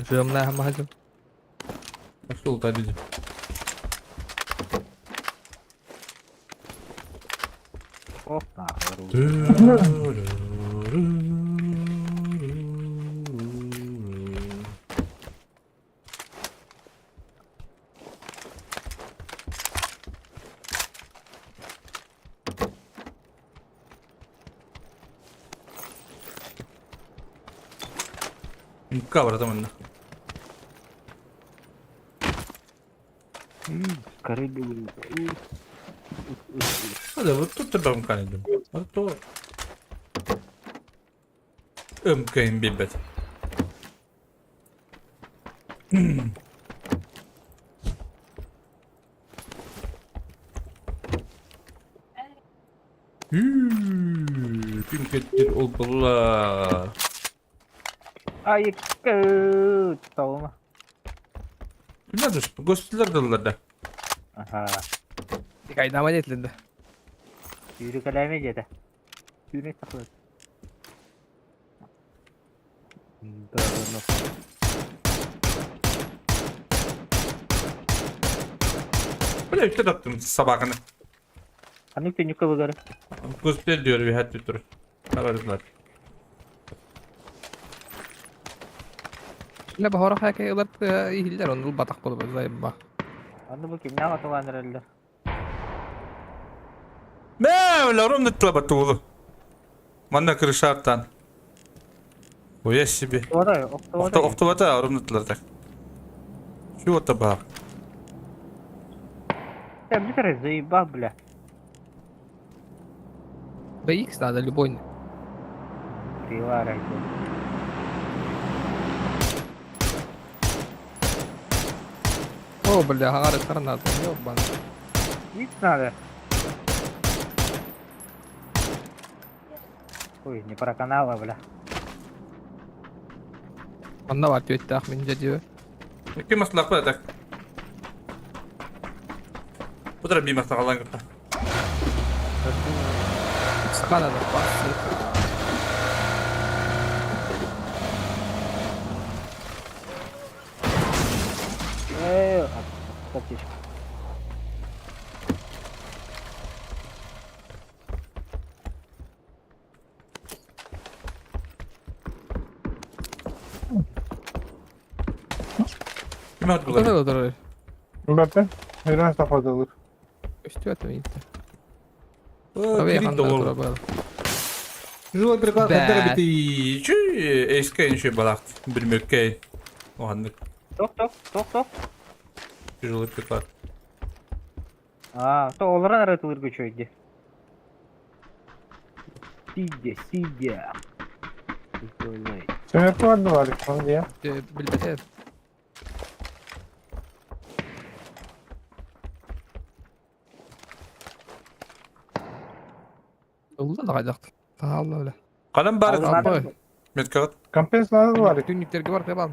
Speaker 10: Жирная магазин.
Speaker 1: Пошел, дадим.
Speaker 9: Oh, nah,
Speaker 1: Кавра там она.
Speaker 9: karı gibi.
Speaker 1: Hadi bu tut da ben kanıdım. Hadi to. Ömkayım bir bet. Pinkettir oldular.
Speaker 9: Ayık tavma.
Speaker 1: Nedir? Gösterdiler dallarda.
Speaker 9: Aha.
Speaker 10: Kaynama niyetlendi.
Speaker 9: Yürü kaleme yedi. Yürü takılır.
Speaker 1: Böyle bir şey attım sabahını.
Speaker 9: Hani tünük kalıları.
Speaker 1: Göster diyor bir hatta dur. Karardılar.
Speaker 10: Şimdi bahara hakaya yıllar ihiller onu batak bulup zayıf bak.
Speaker 9: Andı bakayım ne var tavandır elde.
Speaker 1: Ne öyle oğlum ne tılabatı oğlum. Bana kırışartan. O yes gibi.
Speaker 9: O da yok. O da yok.
Speaker 1: Oktobata oğlum ne tılatak. Şu ota bak.
Speaker 9: Sen bir kere zayıf bak bile.
Speaker 10: BX надо любой.
Speaker 9: Var elde.
Speaker 10: О, бля, гарит гранат, ёбан.
Speaker 9: Hiç надо. Ой, не проканала, бля.
Speaker 10: Анда var tüyette ahmin diyor.
Speaker 1: Kim maslak bu tak. Bu da bir maslak alan gibi.
Speaker 10: Скана да пасы.
Speaker 9: Аптечка.
Speaker 1: Kim attı
Speaker 10: Burada
Speaker 1: bunları?
Speaker 10: da durur.
Speaker 8: Mbappe. Her tarafa dalır.
Speaker 10: Üstü atıyor gitti.
Speaker 1: О,
Speaker 10: Tabii
Speaker 1: Кирилл
Speaker 10: yakında
Speaker 1: da
Speaker 10: dura
Speaker 1: oğlum.
Speaker 10: böyle.
Speaker 1: Жылы bir kadar
Speaker 10: Bad.
Speaker 1: kadar biti. Şu eski şey balaktı. Bir mökkey. O handık.
Speaker 9: Топ.
Speaker 1: Жылы bir kadar.
Speaker 9: А, то олар аратылыр көчөйдү. Сидя. Ойлай.
Speaker 8: Semet vardı var son diye.
Speaker 10: Bilbete. Oldu da kaydaktı. Allah öyle.
Speaker 1: Kalem bari.
Speaker 9: Aldım,
Speaker 10: Abi.
Speaker 9: aldım.
Speaker 1: Metkavat.
Speaker 8: Kampens lazım var.
Speaker 10: Günlükleri var kebal.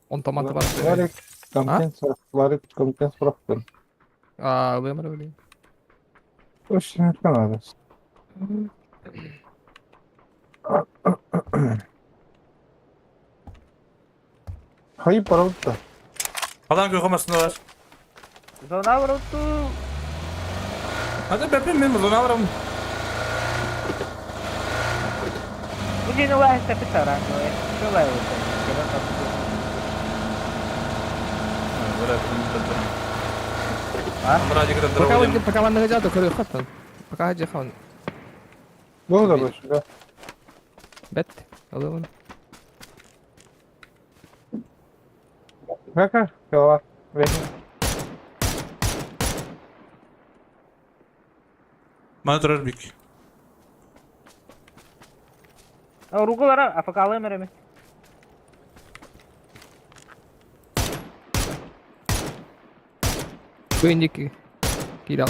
Speaker 10: 10 tomatı var.
Speaker 8: Var. Kampens var. Kampens bıraktım.
Speaker 10: Aa, öyle öyle.
Speaker 8: O şimdi kanadı. Hayır para da.
Speaker 1: Alan kokamasında var.
Speaker 9: Зона вроту.
Speaker 1: Hadi bebeğim benim bunu avram.
Speaker 9: Bugün var tapi sarang gue. Coba ya. Coba kamu.
Speaker 1: Amracı kadar
Speaker 10: Пока
Speaker 1: drawalım.
Speaker 10: вы пока ванна гадят, то хатан. Пока хаджи хан.
Speaker 8: Bu da başka.
Speaker 10: Бет. Алло вон.
Speaker 8: Kaka. Kava. Verin.
Speaker 1: Bana durar büyük.
Speaker 9: Ругулара афакалы мереме.
Speaker 10: Бендики. Кидал.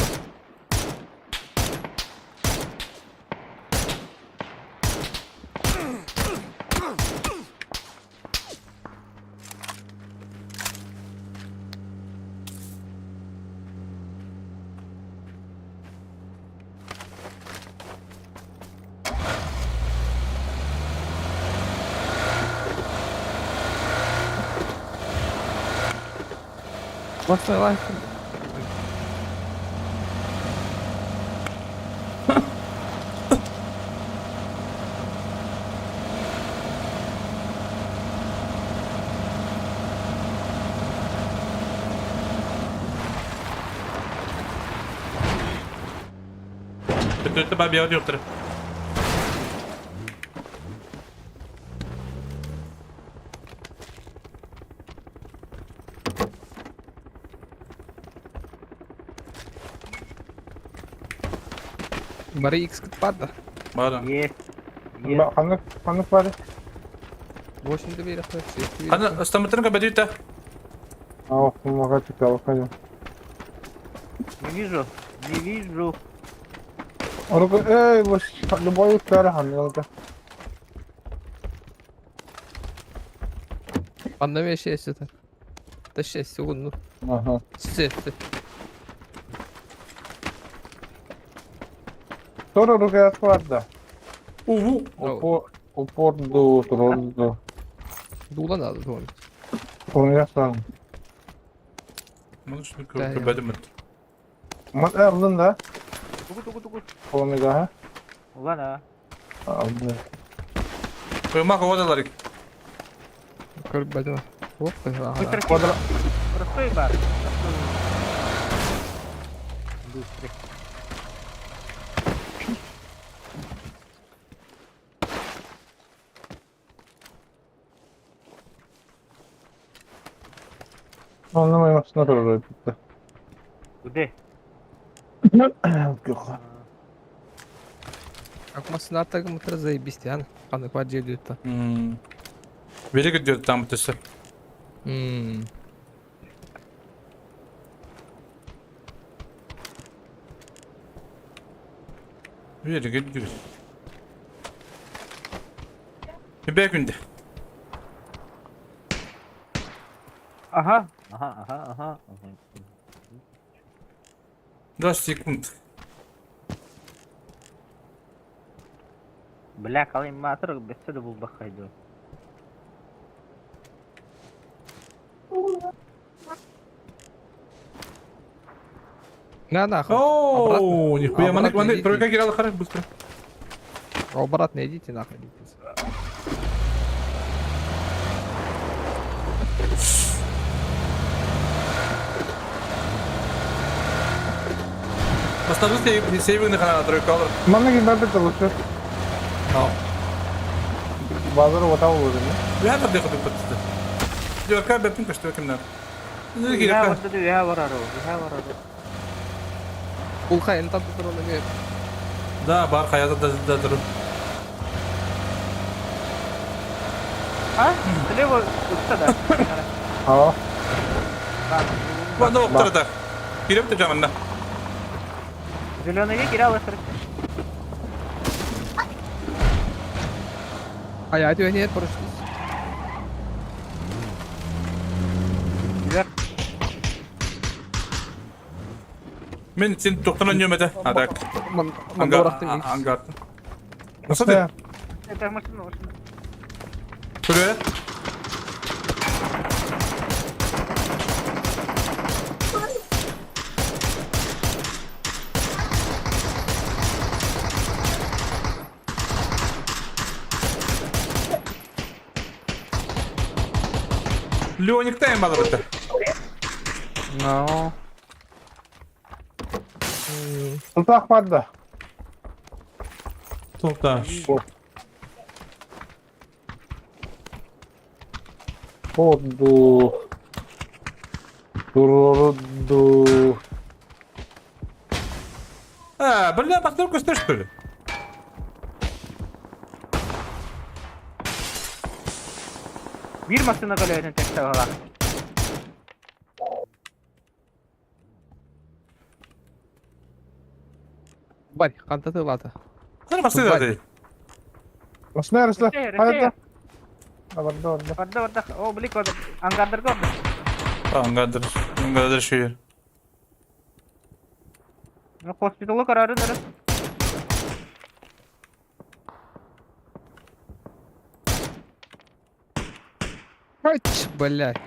Speaker 10: What's my life?
Speaker 1: Ты бабе аудиотор.
Speaker 10: Bari X padda.
Speaker 1: Бара.
Speaker 9: Есть.
Speaker 8: Ханык бар.
Speaker 10: 8 доверия, все.
Speaker 1: Ана стаматрынга бадюта.
Speaker 8: А, помогать тебе, ходим.
Speaker 9: Не вижу. Не вижу.
Speaker 8: Эй, вот любой удар ханылка.
Speaker 10: Anlamaya şey işte. Da şey segundu.
Speaker 8: Ага.
Speaker 10: Sette.
Speaker 8: Sonra рука var.
Speaker 1: Уву.
Speaker 8: Упор до троллу.
Speaker 10: Dula aldı doğru.
Speaker 8: Onu yapsam.
Speaker 1: Можешь
Speaker 10: Да, я-
Speaker 1: бадым.
Speaker 8: Mat aldın da.
Speaker 9: Тугу.
Speaker 8: Onu daha.
Speaker 9: Ulan ha.
Speaker 8: Aldı.
Speaker 1: Кыймак одалар.
Speaker 10: Kırık bacı var. Hop.
Speaker 9: Быстро
Speaker 8: Квадра...
Speaker 9: Простой бар. Быстрый.
Speaker 8: Anlamayım aslında doğru bitti.
Speaker 9: Где?
Speaker 8: Yok.
Speaker 10: Акмасына аттағы мұтыр заебись яны. Қаны по отделю это.
Speaker 1: Велик идет там ты. Велик идет. Бегунде.
Speaker 9: Ага.
Speaker 1: 20 секунд.
Speaker 9: Бля, коллиматор без сюда был бахайду.
Speaker 10: На нахуй.
Speaker 1: Ооо, нихуя,
Speaker 10: Обратно
Speaker 1: маны,
Speaker 10: идите.
Speaker 1: тройка гирала хорошо, быстро.
Speaker 10: Обратно идите нахуй. Идите.
Speaker 1: Поставлю сейвы на канал, тройка алır.
Speaker 8: Bana gibi bir çalışıyor. Bazıları vata olur değil mi?
Speaker 1: Я там дехал бы подсты. Дёрка бепинка, что кем надо. Ну,
Speaker 9: Я
Speaker 1: гирка.
Speaker 9: вот это я ворору.
Speaker 10: Улха en tatlı durumda bir.
Speaker 1: Да, бар хаята да durur.
Speaker 9: А? Слева вот сюда.
Speaker 8: Aa.
Speaker 1: Ладно, оптыр да. Кирем ты жаманна.
Speaker 9: Зеленый век играл и
Speaker 10: Hayati oynayıp barıştınız.
Speaker 9: Вверх.
Speaker 1: Мен сен тоқтан нөмеді. Адак.
Speaker 10: Manda bıraktım ilk.
Speaker 1: Ангар. Nasıl değil?
Speaker 9: Это машина.
Speaker 1: Şuraya. Леоник тайм алır это.
Speaker 10: No.
Speaker 8: Sultak madde.
Speaker 1: Toqta.
Speaker 8: Oldu. Durdu.
Speaker 1: Бля, постой, кусты что ли?
Speaker 9: Bir машина колесный tek сağla.
Speaker 10: Bari kantatı lata.
Speaker 1: Sana basıyor
Speaker 10: Bak.
Speaker 1: da.
Speaker 8: Nasıl neresi?
Speaker 9: Ресей.
Speaker 8: Haydi. Orada.
Speaker 9: Orada. O blik orada. Angardır orada.
Speaker 1: Аңғадыр şu yer.
Speaker 9: Hospitalı kararı nere?
Speaker 10: Kaç блядь.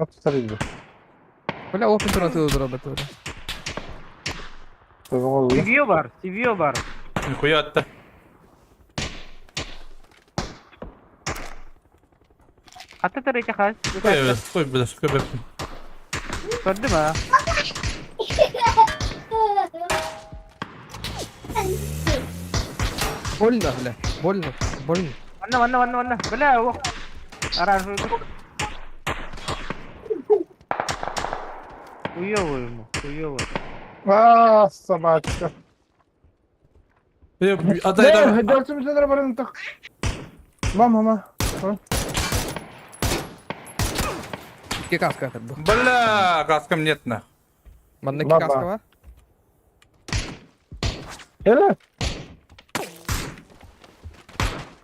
Speaker 8: Not старый.
Speaker 10: Бля, опен тура тылдыра бетура.
Speaker 9: Sivio var. Sivio var.
Speaker 1: Нихуя attı.
Speaker 9: Hatta tarayıcı kaç.
Speaker 1: Koy evet. Koy biraz. Koy bakayım.
Speaker 9: Gördün mü?
Speaker 10: Больно, бля. Больно. Больно.
Speaker 9: Ванна. Бля, о. Аражу. Хуёвый ему. Хуёвый.
Speaker 8: Собачка.
Speaker 1: Aday
Speaker 8: Дёртümüzde de var так. Мама.
Speaker 10: İki kaska atırdı.
Speaker 1: Бля, каскам нет на.
Speaker 10: Bende iki
Speaker 8: Baba.
Speaker 10: kaska var.
Speaker 8: Hele.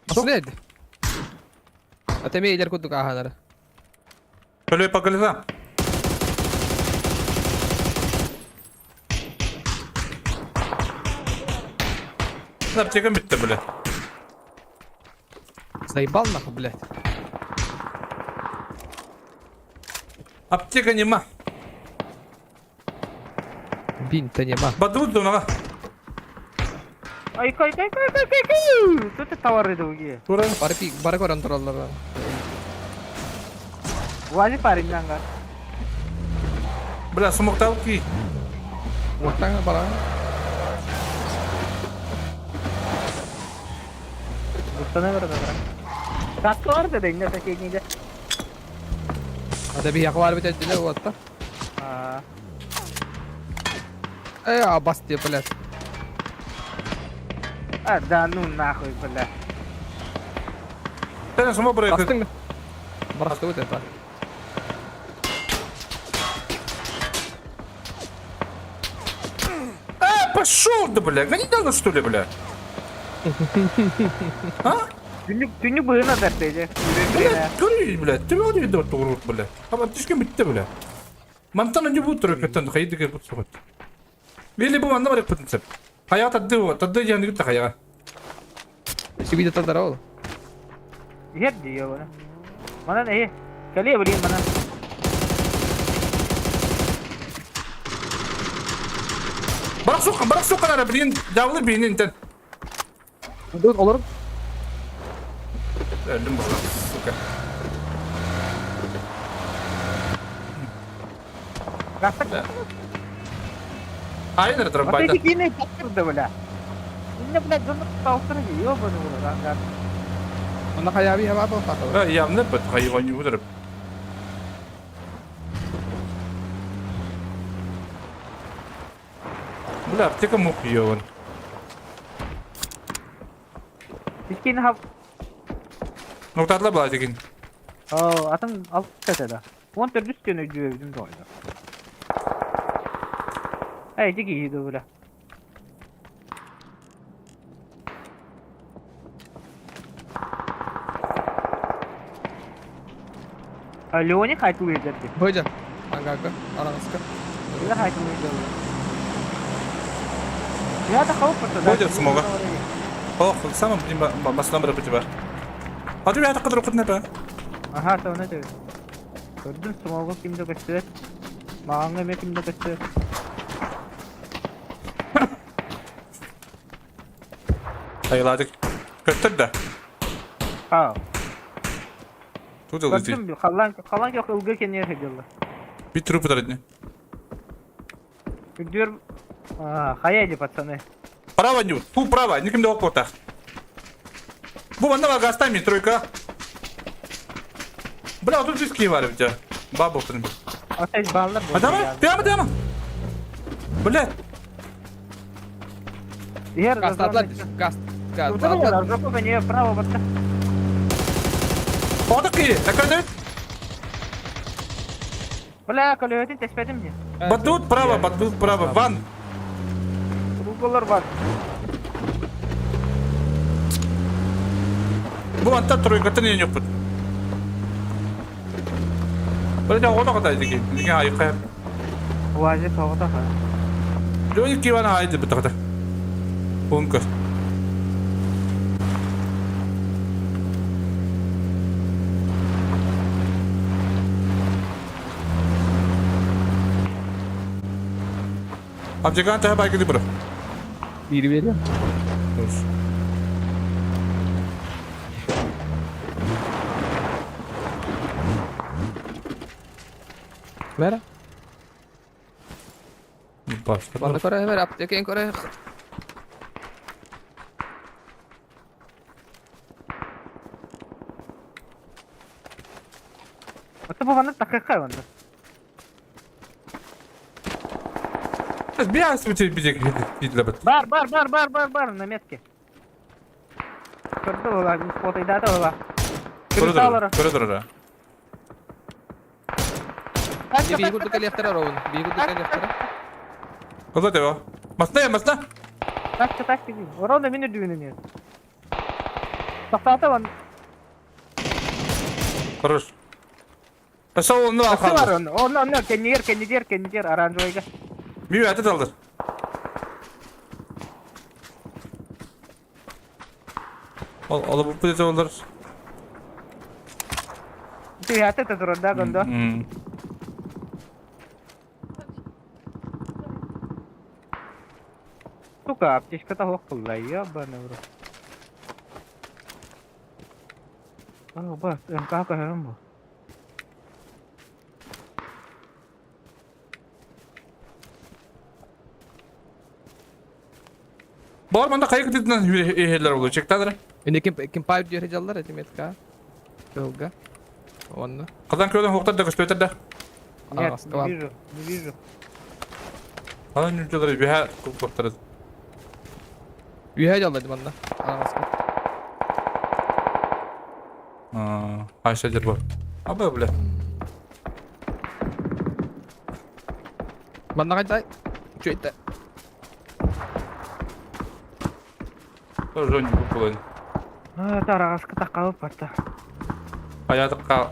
Speaker 10: Nasıl neydi? Atemi ileri kutu kahaları.
Speaker 1: Şöyle по колесам. Аптекам bitti bile.
Speaker 10: Заебал нахуй, блядь.
Speaker 1: Аптека нема.
Speaker 10: Бинта нема.
Speaker 1: Badut ona.
Speaker 9: Ay kay. Tutu tavarıydı bu ki.
Speaker 10: Bari koran turalları.
Speaker 9: Vali parin nangga.
Speaker 1: Bля, смог талки.
Speaker 10: Muhtang para.
Speaker 9: Bustana göre de bırak. Kaskı vardı da ince tekniğinde.
Speaker 10: Ada bir yak var bir tedbirle o hatta. Bastı ya блядь.
Speaker 9: Да ну нахуй, бля.
Speaker 1: Sen sama buraya.
Speaker 10: Bastın mı? Bastı bu tarafa.
Speaker 1: Пошел ты, бля. Гони надо что ли, бля?
Speaker 9: Tünü bığına derteyecek.
Speaker 1: Бля, görüyor bля. Ты öyle de doğru bля. Ama tişke bitti bля. Mantan önce bu turu kötü haydi ki bu sohbet. Belli bu anda var ya potensial. Hayat tadı yani gitti hayat.
Speaker 10: Şu bir de tadara oğlum.
Speaker 9: Yer diyor bana. Bana ne? Kaliye bileyim bana.
Speaker 1: Bırak sokan arabayı. Davulur beynin inten.
Speaker 10: Dur olur.
Speaker 1: Öldüm burada. Suka.
Speaker 9: Kastak.
Speaker 1: Aynen tramvayda.
Speaker 9: Peki yine kaptırdı bile. Yine bile dönüp kalktırdı. Yok bunu kanka.
Speaker 10: Onda kaya bir hava patladı.
Speaker 1: Ha явно бит hayvan yuvarım. Bля, аптека мог yiyor.
Speaker 9: Piskin hap.
Speaker 1: Noktatla bağlayacak.
Speaker 9: Atın alt sesede. 14 düz gönü diyor bizim de oyda. Hey çok iyiydi böyle. Leoni kayıtlı verecekti.
Speaker 10: Hoca. Kanka. Arası.
Speaker 9: Bir de kayıtlı verecekti. Ya da kavuk pırtı.
Speaker 1: Hoca smoga. Oh, sama блин, масла бара бити бар. Hadi bir kadar okudun ne be?
Speaker 9: Aha sonra diyor. Gördün smoga kimde göster. Mağanga me kimde göster.
Speaker 1: Hayladık. Kötü de.
Speaker 9: Ha.
Speaker 1: Тут летит.
Speaker 9: Gördün mü? Kalan yok ılgırken yer ediyorlar.
Speaker 1: Bir trup da ne?
Speaker 9: Diyor. Hayali пацаны.
Speaker 1: Право не. Фу, право, никем de okota. Bu banda var gaztan mi trojka? Bля, тут диски var bir de. Baba oturun.
Speaker 9: Ateş bağlar bu.
Speaker 1: Hadi ama. Bля.
Speaker 9: Yer
Speaker 10: Gaz atlar. Gaz. Gaz atlar.
Speaker 9: atlar. Жопу мне вправо вот так.
Speaker 1: O da ki. Ne kadar?
Speaker 9: Бля, колеветин теспедим mi?
Speaker 1: Batut право. Van.
Speaker 9: Rugolar var.
Speaker 1: Bu anta trojka ne yapıyor? Bля, o da kadar diki. Diki ayıkayım.
Speaker 9: Vacip havada ha.
Speaker 1: Leonik ki bana haydi bir takada. Bunker. Abjagan taha baygı bro.
Speaker 10: Biri veriyorum. Ver.
Speaker 1: Başta.
Speaker 10: Bana Kore'ye ver. Apteki en Kore'ye.
Speaker 9: Atı babanın takıkı var.
Speaker 1: Bir an bilecek bir
Speaker 9: Бар, на метке. Көрді олар, спотайды аты олар.
Speaker 1: Köre dur.
Speaker 10: Bir kurduk el yaftara rovun. Bir kurduk el yaftara.
Speaker 1: Kızı deva. Masna.
Speaker 9: Так дейін. Орал да мені düğünün еді. Тоқтаты var.
Speaker 1: Хорош. Aşağı onu al
Speaker 9: Таксы бар
Speaker 1: kaldı.
Speaker 9: оны. Кеннигер, оранжевыйға.
Speaker 1: Bir üyeti daldır. Alıp bu pide olur.
Speaker 9: Түйәті тұтырында қынды. Сука, аптечка-то хоқ қылдай, ебаный в рот. Бас, МК қайырым бұл.
Speaker 1: Bağır bana kayık dediğinden üyeler oluyor. Çek tadırı.
Speaker 10: Önde kim payı diyor hecallar etim etka. Yolga. Onunla.
Speaker 1: Kazan köyden hoktar da köşpöter de.
Speaker 9: Нет,
Speaker 10: Ага,
Speaker 9: не вижу.
Speaker 1: Kazan yüceleri bir her hoktarız.
Speaker 10: Üye hecallar etim onunla. Anasını.
Speaker 1: Ayşe'dir bu. Abi böyle.
Speaker 10: Bana kaçay. Çöğütte.
Speaker 1: Sonra bu kullanın.
Speaker 9: Тарағасқы тақалып барды.
Speaker 1: Hayatı kal.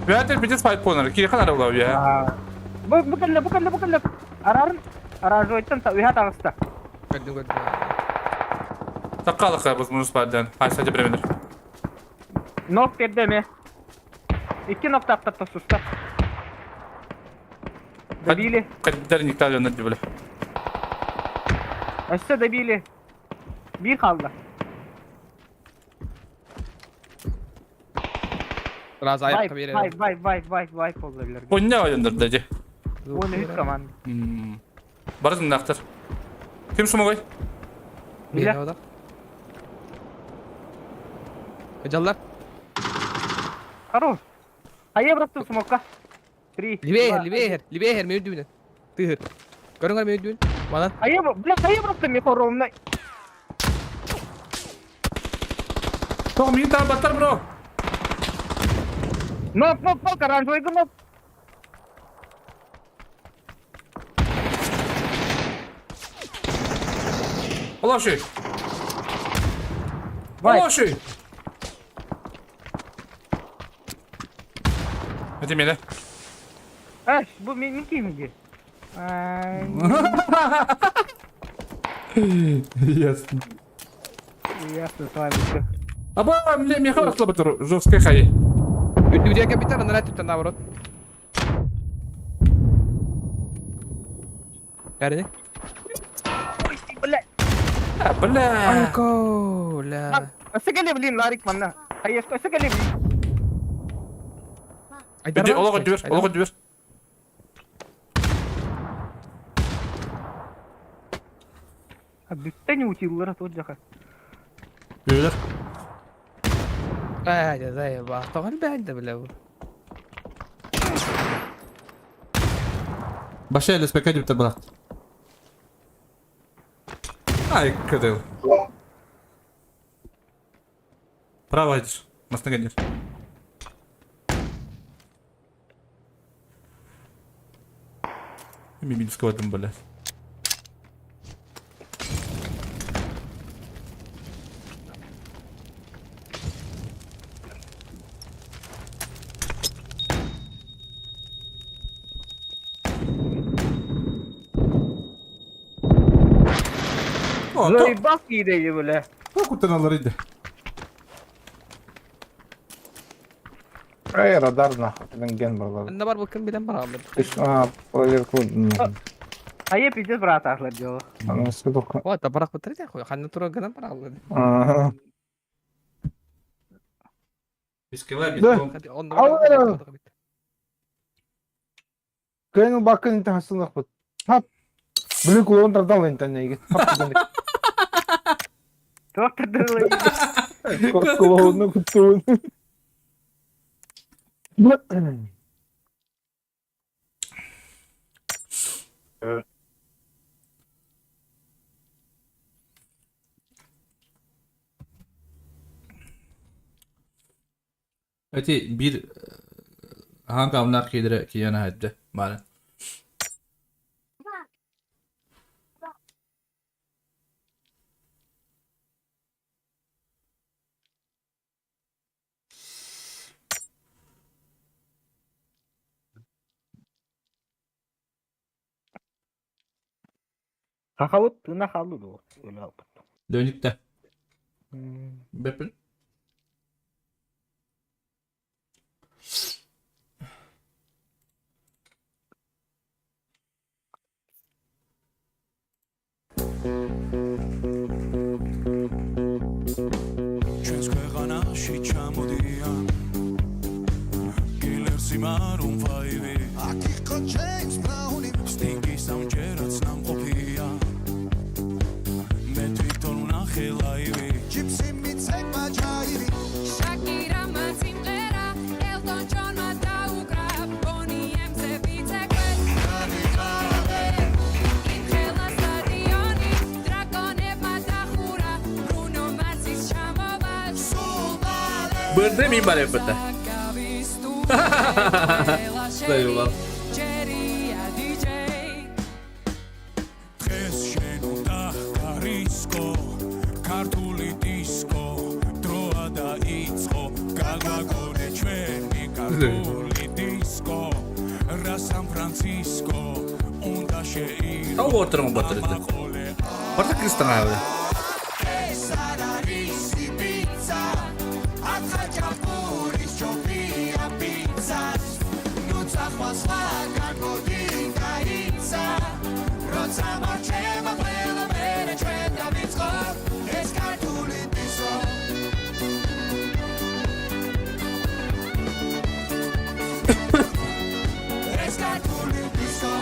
Speaker 1: Veya bir de fight oynar. Ki kadar oluyor ya.
Speaker 9: Бұкілі. Аражойттан үйә тағысты.
Speaker 10: Gördüm.
Speaker 1: Takkalık ya biz bunu spadden. Ayşe'de biremenir.
Speaker 9: Нок берді ме? 2 нокта аттатты сұста. Добили.
Speaker 1: Kadderin yıktar yönler böyle.
Speaker 9: Әсі добили. Bir қалды.
Speaker 10: Biraz ayakta bir yere.
Speaker 9: Вайп oldu ileride.
Speaker 1: Bu ne oyundur dedi.
Speaker 9: Оны үш команда.
Speaker 1: Barız mı naktar? Kim sumu koy?
Speaker 10: Bir yere odak. Hecallar.
Speaker 9: Хорош. Hayır bıraktım smoke'a. 3.
Speaker 10: Libeher mevcut düğüne. Tığır. Görün var mevcut düğün. Bana.
Speaker 9: Hayır bıraktım ya korumda.
Speaker 1: Tamam iyi tamam batar bro.
Speaker 9: Нок, оранжевый нок.
Speaker 1: Allah şey. Allah şey. Hadi mele.
Speaker 9: Bu minki miydi?
Speaker 1: Ясно.
Speaker 9: Ясно, с вами все.
Speaker 1: Aba мне хорошо батыр жесткой хай.
Speaker 10: Video kapitan anda lihat tentang nawarot. Ada nih.
Speaker 1: Bla.
Speaker 10: Aku lah.
Speaker 9: Sekali beliin larik mana? Hayır, sekali beliin.
Speaker 1: Bir ola koy.
Speaker 9: Bütün uçuyorlar tuh jahat.
Speaker 1: Böyle.
Speaker 10: Ada saya bah. Tokan bende bile bu.
Speaker 1: Başa el SPK bitir bırak. Ay kadar. Право идешь. Нас нагонишь. Миминского там, блядь.
Speaker 9: Zoybak yine böyle.
Speaker 1: Кутаналарыйды.
Speaker 8: Ey radar nah. Dengan berlalu.
Speaker 10: Bende var bakın bilen var abi.
Speaker 8: Proyek ku.
Speaker 9: Hayır pijat berataklar jo.
Speaker 8: Nasıl dokun?
Speaker 10: Wah, tak pernah putri ya. Kan turun ganan pernah abi.
Speaker 1: Бескевай,
Speaker 8: Да.
Speaker 1: беском.
Speaker 10: Hadi on
Speaker 8: Al. Kayın bakın inte hasılıq bu. Hap. Bülük ulan tardal inte neyge. Hap dedik.
Speaker 9: Çok tadırlı.
Speaker 8: Kulağını kuttuğun.
Speaker 1: Öte bir hangi amlar kedire ki yana hadde mara.
Speaker 9: Kakavut tına kaldı da o. Öyle yaptı.
Speaker 1: Döndük de. Bepin.
Speaker 6: ჩვენს ქვეყანაში ჩამოდიან კილერსი მარუნ ფაივი აქ იყო ჯეიმს ბრაუნი სტინგი სამჯერაც ნამყოფია მე თვითონ ვნახე ლაივი ჯიპსი მიცემა ჯაივი
Speaker 4: Shakira Matsimera, Elton John Mataukra, Bonnie M. Zepitsekwe, Ingela Stadioni, Dragone Matahura, Bruno Mars Chamovas,
Speaker 1: Bırdı mıyım bari yapıda? Eyvallah.
Speaker 4: Jeria DJ.
Speaker 6: დღეს შენ უნდა გარისკო ქართული დისკო დროა დაიწყო გაგვაგონე ჩვენი ქართული დისკო რა სან ფრანცისკო უნდა შეირო
Speaker 1: Ama bu ortalama batırdı. Orta kristal abi.
Speaker 6: ეს არ არის პიცა ახაჭაპურის ჩოპია პიცას ნუ წახვალ სხვაგან მოდი გაიცა როცა მარჩება ყველა მერე ჩვენ დავიწყოთ ეს ქართული დისკო ეს ქართული დისკო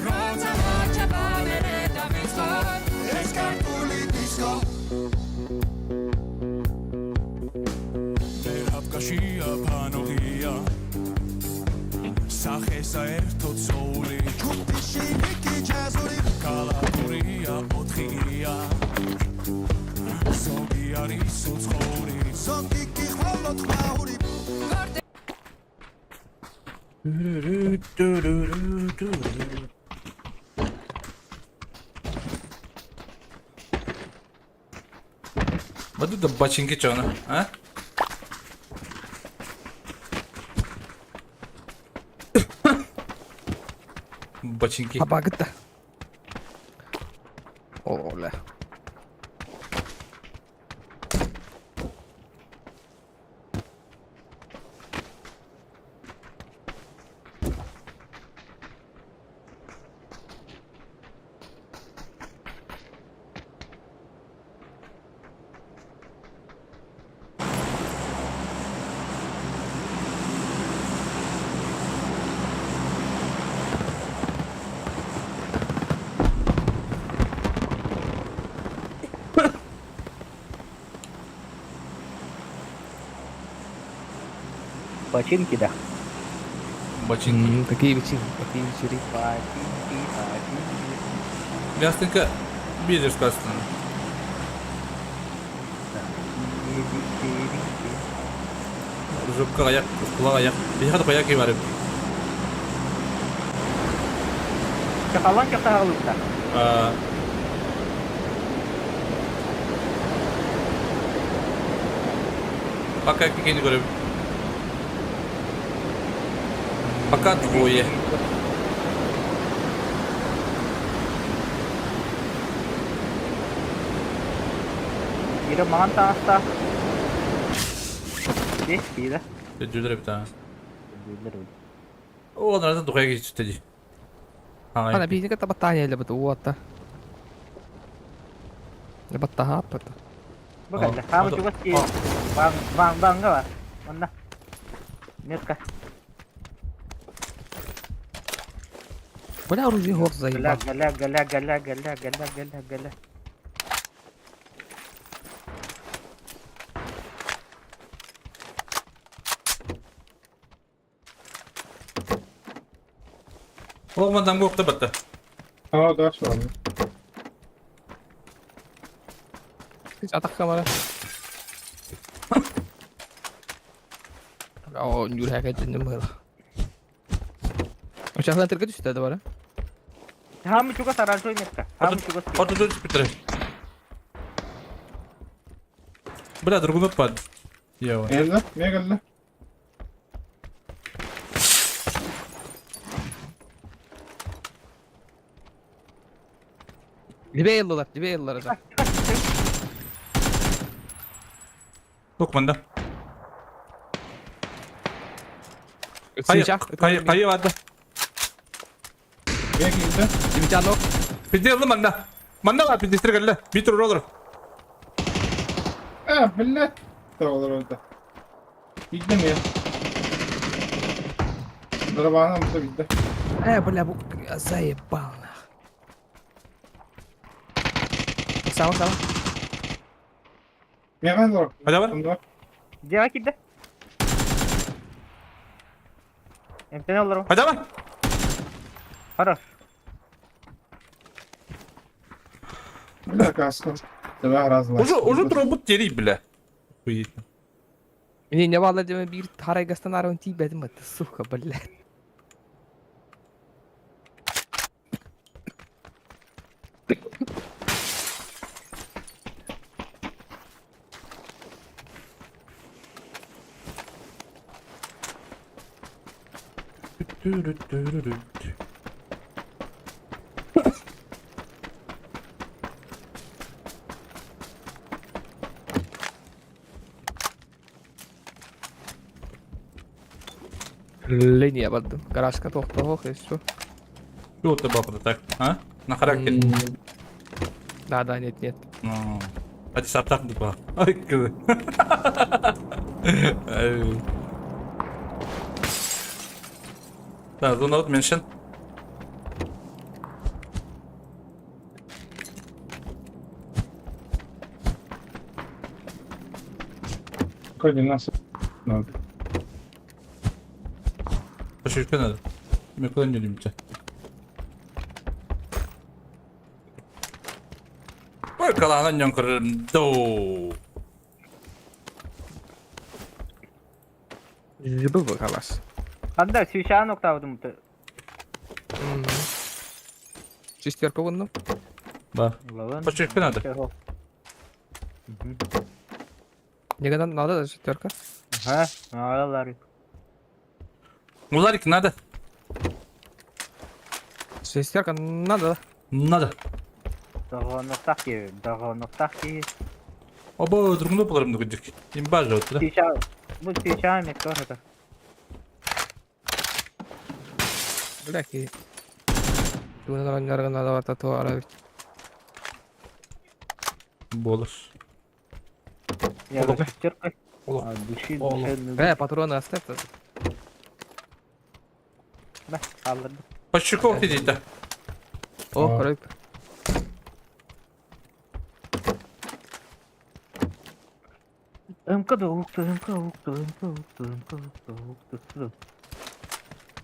Speaker 6: როცა მარჩება მერე დავიწყოთ ეს ქართული დისკო მერაბკაშია ფანოღია სახე საერთოდ ზოული ჯგუფში ნიკი ჯაზური კალათურია ოთხია ზოგი არის უცხოური ზოგი კი ხოლმე თმაური
Speaker 1: Hadi da başınki çağına. Ha? Başınki.
Speaker 10: Apa kita? Oh lah.
Speaker 9: Починки да.
Speaker 1: Başınki.
Speaker 10: Такие вечери.
Speaker 9: Починки.
Speaker 1: Ясненько видишь сказано. Жопка аяк, кulağa ayak. Bir hadi ayak gibi var.
Speaker 9: Çakalan çakalıkta.
Speaker 1: Пока какие-нибудь говорю. Пока двое.
Speaker 9: Biri mağan tanısta. Beş kıyıda.
Speaker 1: Tecrübeli bir tane.
Speaker 9: Bildir öyle.
Speaker 1: O onlardan dokaya geçti dedi.
Speaker 10: Ana bir kata battanya ile betul watta. Ya batta apa tuh?
Speaker 9: Bukan
Speaker 1: Oh,
Speaker 9: dah. Kamu
Speaker 1: untuk-
Speaker 9: coba sih.
Speaker 1: oh.
Speaker 9: Bang enggak lah. Mana? Net kah?
Speaker 10: Bu ne оружие hor zayi
Speaker 9: Gala
Speaker 10: bak.
Speaker 9: gala.
Speaker 1: Olmadan bu okta battı.
Speaker 8: Aa daş var.
Speaker 10: Hiç atak kamera. Oh, nyuruh kayak gitu nyemel. Macam lan terkejut sudah ada barang.
Speaker 9: Kamu juga saran soy net kah? Kamu juga sih.
Speaker 1: Orta dur bitir. Бля, другу напад. Йо.
Speaker 8: Geldi. Niye geldi?
Speaker 10: Dibe yıllar ada.
Speaker 1: Yok bende.
Speaker 10: Sıcak.
Speaker 1: Kayı vardı.
Speaker 8: Niye geldi?
Speaker 10: Dimcan nok.
Speaker 1: Pizdi aldım bende. Bende var pizdi istir geldi. Bir tur olur.
Speaker 8: Ha millet. Da olur orada. Bildim ya. Bunlara bana mı da bildi.
Speaker 10: Bля, bu заебал нах. Sama.
Speaker 8: Niye ben de var?
Speaker 1: Hadi var.
Speaker 8: Bunda var.
Speaker 9: Dia kita. Enten alırım.
Speaker 1: Hadi var.
Speaker 9: Хорош.
Speaker 8: Bir dakika aslında. Deve razı
Speaker 1: Уже robot yeri bile. Хуй.
Speaker 10: Не вала деме bir taray gastan aron tibedim mı? Suka bля. Линия бадым. Гаражка тоқтоқ еще.
Speaker 1: Что ты бабка так? А? На характер.
Speaker 10: Да, нет.
Speaker 1: Ну. Hadi saptak mı bak? Ay kızı. Ay. Да, зона от меншин.
Speaker 8: Koydun nasıl? Ne oldu?
Speaker 1: Şaşırtkan adam. Meklan geleyim bir. Koy kalanın yankırırım. Do.
Speaker 10: Жибы выкалаш.
Speaker 9: Anda свеча нокта aldım.
Speaker 10: Шестерка вон.
Speaker 1: Bak.
Speaker 9: Ладно.
Speaker 1: Şaşırtkan adam.
Speaker 10: Не гадам, надо да шестерка.
Speaker 9: Ha, ağlar.
Speaker 1: Ular iki надо.
Speaker 10: Шестерка надо.
Speaker 1: Надо.
Speaker 9: Daha nokta ki.
Speaker 1: Oba durumda bularım da gıcık. İmbaj oldu da.
Speaker 9: Свеча. Bu свеча mi тоже.
Speaker 10: Бля, ки. Туна наранjarga надо var tatu ara.
Speaker 1: Bu olur.
Speaker 9: Ya da şişirka.
Speaker 1: Olur.
Speaker 9: Düşün.
Speaker 10: Патроны оставь.
Speaker 9: Bak kaldırdım.
Speaker 1: Пащуков dedi de.
Speaker 10: О, рыб.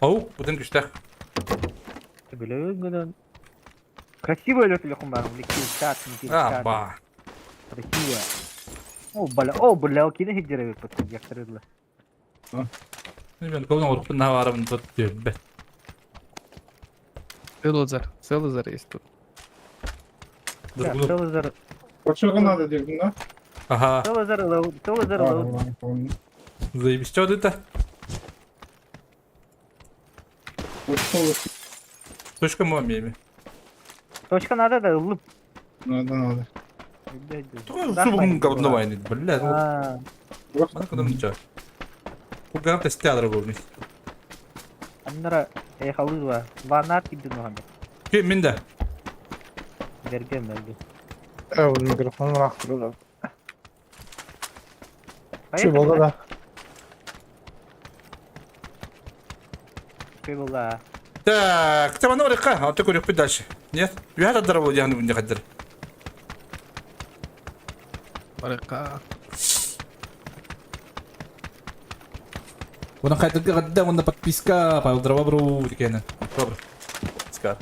Speaker 1: Avuk budun güçler.
Speaker 9: Красивая лётелёхун бар.
Speaker 1: Ah ba.
Speaker 9: Красиво. О, бля, окей, хиджереве потом яктырыла.
Speaker 1: Ben koluna vurup ne varım tut diyor be.
Speaker 10: Селозар есть тут.
Speaker 1: Durgun.
Speaker 9: Телезер,
Speaker 8: Koçoğu надо diyor bunda.
Speaker 1: Aha.
Speaker 9: телезер,
Speaker 1: Заебись. Что это?
Speaker 8: Koçoğu.
Speaker 1: Точка мамиями.
Speaker 9: Точка надо да ылып.
Speaker 8: Надо.
Speaker 1: Su bugün kabında var yani. Billah.
Speaker 9: Ha.
Speaker 1: Bana kadar mı çağır? Bu kadar testi alır bu.
Speaker 9: Andra havuz var. Vanat gitti Muhammed.
Speaker 1: Kim minde?
Speaker 9: Bergen.
Speaker 8: Evet, mikrofonu bıraktırıyorlar.
Speaker 9: Hayır.
Speaker 8: Şey oldu da.
Speaker 9: Şey oldu ha.
Speaker 1: Так, ты на река, а ты куришь дальше. Нет? Я это дорого я не хотел.
Speaker 10: Mereka.
Speaker 1: Вон хайт гада, вон подписка, по дрова бру, такие. Добро. Скар.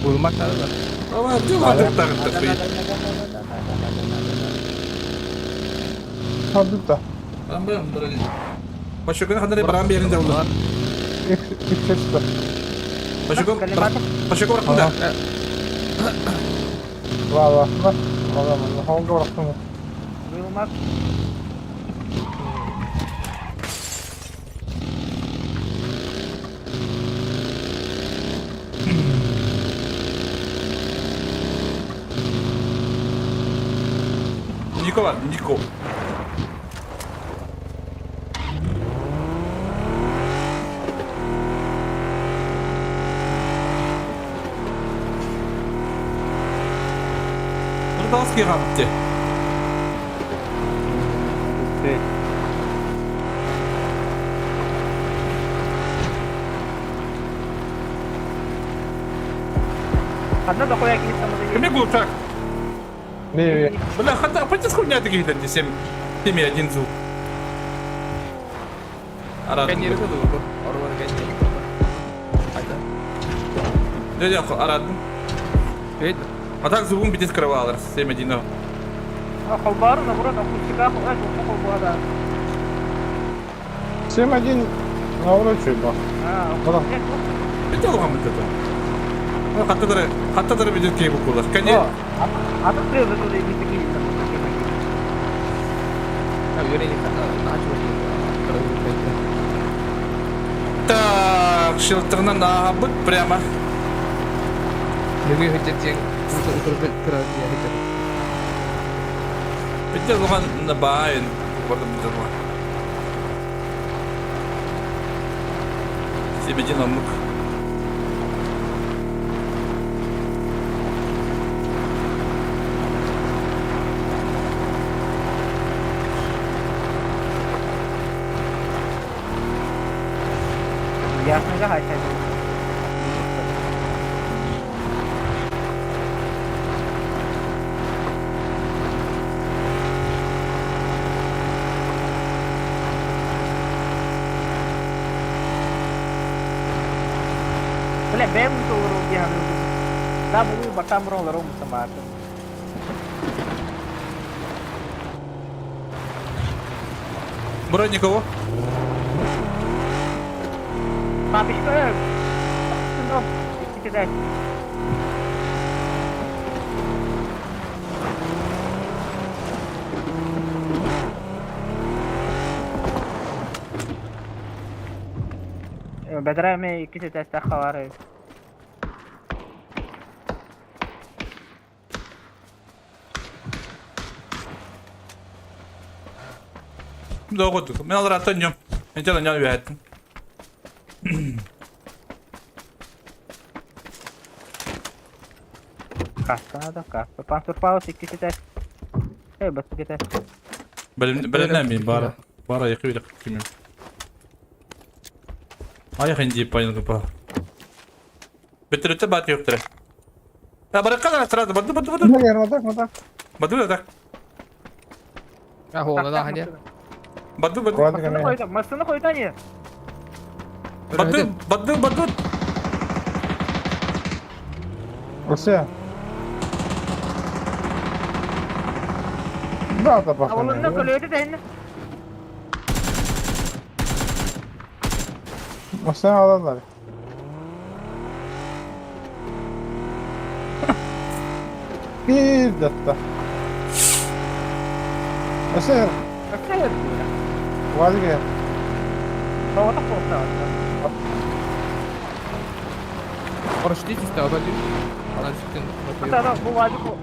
Speaker 10: Bulmak da var.
Speaker 1: Ама, ты вот так так.
Speaker 8: Tabii da.
Speaker 1: Там бэм, дорогой. Пошукан хандаре барам bir yerinde oldu.
Speaker 8: İlk ses de.
Speaker 1: Пошукан рахмда.
Speaker 8: Valla. Valla. Havuzda bıraktım.
Speaker 9: Duyulmak.
Speaker 1: Нико var, Нико. Burada asker attı.
Speaker 9: Evet. Karena da koyak ini sama
Speaker 1: Кроме глушак.
Speaker 8: Bir.
Speaker 1: Бля, хата, пойдешь хуйня таких там 7 один звук.
Speaker 10: Kan yeri
Speaker 1: Aradım.
Speaker 10: dulu. Orang kan yeri. Hayda.
Speaker 1: Ne yok, aradım.
Speaker 10: Evet.
Speaker 1: А так звук битит скрывал, 7-1.
Speaker 9: Kalbar na burada akustika koyak çok kalbar.
Speaker 8: Sen один на uğraşıyor bak.
Speaker 9: Ha,
Speaker 8: Tamam.
Speaker 1: Bitti oğlum это. Hatta da bir keyif okullar. Kendi
Speaker 9: Atas trebuie să le zic că
Speaker 10: Nah, yuri ini kan. Nah, coba kalau gitu.
Speaker 1: так, шелтерна набыт прямо.
Speaker 10: Lebih hujat yang untuk keras ya hujat.
Speaker 1: Bitti o zaman nabahin. Burada bir zaman. 7-1 almak.
Speaker 9: Ясно, да, хотя бы. Boleh bem turun dia hamil. Dah bulu bakam rong larong sama tu.
Speaker 1: Burada никого?
Speaker 9: Tapi sekarang. Tengok. Kita dah. بدرا में किसी तरह खबर है
Speaker 1: Да, вот. Мен алар аттаньям. Мен жана нян үйәттім.
Speaker 9: Kasta Pansur paus ikisi tes. Bas kita.
Speaker 1: Білінемейм, бара екі үйлік кемем. Аяқ ендейіп байынғы ба. Бітірітті баты өқтірі. Бары қадан астырады, бады.
Speaker 8: Motor.
Speaker 1: Бады да.
Speaker 10: Ah, ho, dah hanya.
Speaker 1: Бады.
Speaker 9: Masını koy tanya.
Speaker 1: Бады.
Speaker 8: Rusya. Daha da bakın.
Speaker 9: Avlunda kalıyordu da henüz.
Speaker 8: Rusya alırlar. Bir dakika. Rusya.
Speaker 9: Bakıyor.
Speaker 8: Vazgeç.
Speaker 9: Hava da korktu.
Speaker 10: Orang sedih sih tahu tadi. Bana çıktın.
Speaker 9: Bu da bu vacip bu.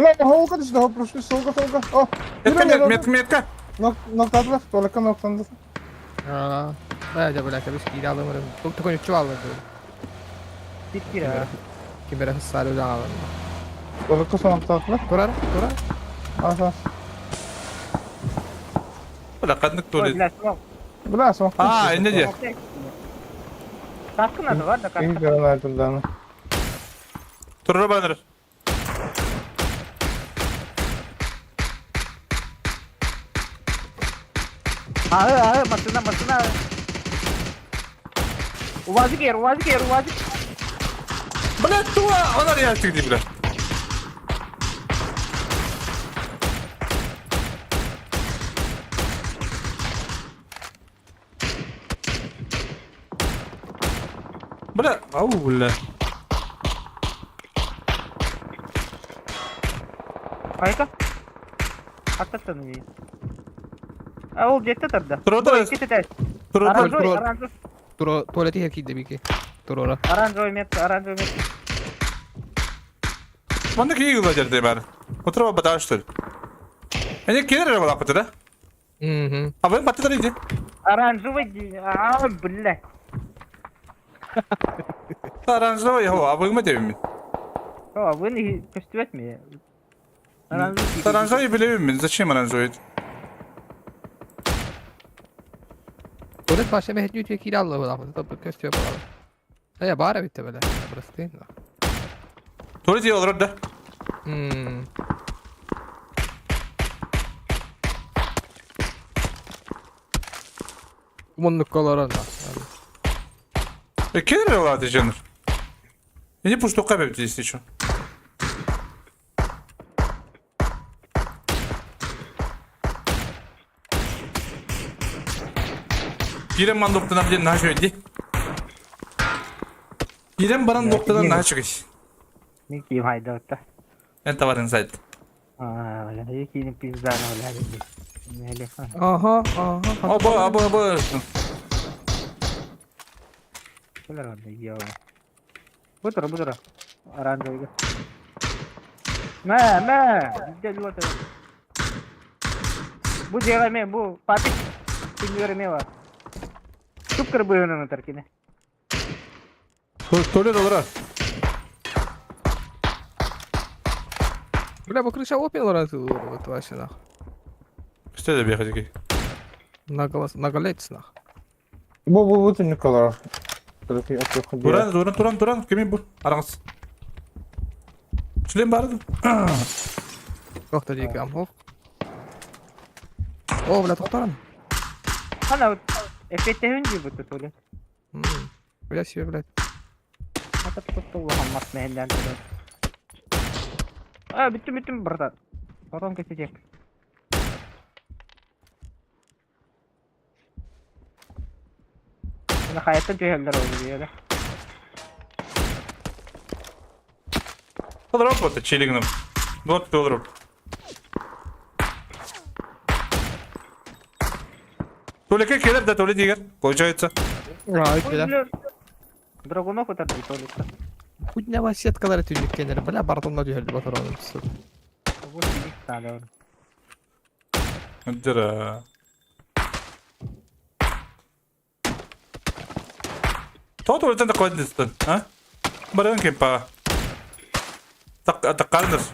Speaker 8: Ulan havka düştü. Hop düştü. Solga. Oh.
Speaker 1: Metka.
Speaker 8: Noktadılar. Tolaka noktandı.
Speaker 10: Aa. Bayağı böyle bir şey aldım. Çok da konuşuyor aldım.
Speaker 9: Bitti ya.
Speaker 10: Kim biraz sarı ulan aldım.
Speaker 8: Tolaka son noktadılar.
Speaker 10: Durar.
Speaker 8: Asas.
Speaker 1: Bırak kandık
Speaker 9: Ой,
Speaker 1: tuvalet.
Speaker 9: блядь, ну,
Speaker 8: Bula son.
Speaker 1: Aa ne diyor?
Speaker 9: kaskı nerede var da
Speaker 8: İyi
Speaker 9: kaskı.
Speaker 8: gören aydınlarını.
Speaker 1: Turra banır.
Speaker 9: Ağı, masına. Uvazı ger.
Speaker 1: Блядь, туа! Onlar ya çıktı bile. Bля, ау, бля.
Speaker 9: Ayka. Hakikaten iyi. Ol jette turdu.
Speaker 1: Turda.
Speaker 9: İkisi de.
Speaker 1: Turda.
Speaker 9: Aranjoy.
Speaker 10: Tuvaleti hep de bir ki. Dur ora.
Speaker 9: Aranjoy met.
Speaker 1: Bana ki iyi geldi ben. Oturma bataş tur. Ene kiler araba yaptı da.
Speaker 10: Hı.
Speaker 1: Abi battı da iyiydi.
Speaker 9: Aranjoy. Aa, billah.
Speaker 1: Aranjda ya o abi mı devim?
Speaker 9: О, вы не костюет мне.
Speaker 1: Aranjayı bilemiyorum ben. Zачем aranjayı?
Speaker 10: Tuvalet başlama hediye diye kira aldı bu. Tabii köstüyor bu. Ya bari bitti böyle. Burası değil mi?
Speaker 1: Tuvalet iyi olur da.
Speaker 10: Umanlık kolaran da.
Speaker 1: Kiler araba diyeceğim. Ene pusto kaybettim işte şu. İrem bana noktadan bir daha şöyle. İrem bana noktadan daha çıkış.
Speaker 9: Не ким хайда та.
Speaker 1: Ente var inside.
Speaker 9: А, бля, який пизда на бля. Нели.
Speaker 10: Aha.
Speaker 1: Aba.
Speaker 9: Бля, ладно, я. Бутра. Оранжевый. Ма. Где вот это? Bu diğerime bu Fatih sinirime var. Çok kırbığın onu terkine.
Speaker 1: Tuvalet olur ha.
Speaker 10: Бля, по крыше опен лоранцу вот вообще нах.
Speaker 1: İşte de bir yakacak.
Speaker 10: Наголец нах.
Speaker 8: Bu tünlükler. Tolaka atıyor.
Speaker 1: Duran. Kimin bu? Arаңыз. Şulen bardı.
Speaker 10: Yok da diyeceğim hop. О, бля, тоқтарам.
Speaker 9: Ана вот эффекте хөнҗи бу тули.
Speaker 10: Бля себе, блядь.
Speaker 9: Ата тотулган масмәһендән. А, беттем братан. Потом kesecek. Buna hayatta cehiller oldu ya.
Speaker 1: Olur hop çelignim. Dört olur. Tuvalete gelir de tuvalet diğer. Koyacağız.
Speaker 10: Ait bile.
Speaker 9: Драгунов это туалетта.
Speaker 10: Хоть не сеткалар түйнеккендер. Бля, бартонда жүйелді батыр оның.
Speaker 9: Вот сидит стали.
Speaker 1: Дыра. Tuvaleten de koydun. Ha? Barın kim pa? Takalınız.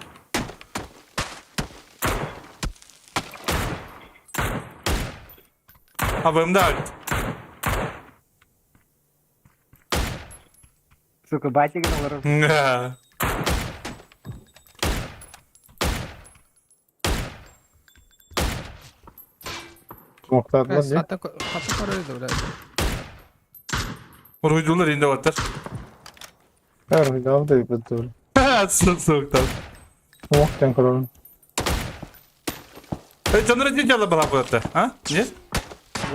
Speaker 1: Abim da.
Speaker 9: Сука, батигин olur.
Speaker 8: Noktadılar diye.
Speaker 10: Hatta koruydu bля.
Speaker 1: Uydular indi vatar.
Speaker 8: Her bir daha da yapıyor.
Speaker 1: Soğuktan.
Speaker 8: Noktan kuralım.
Speaker 1: Canları dince Allah bana bu ha? Ne?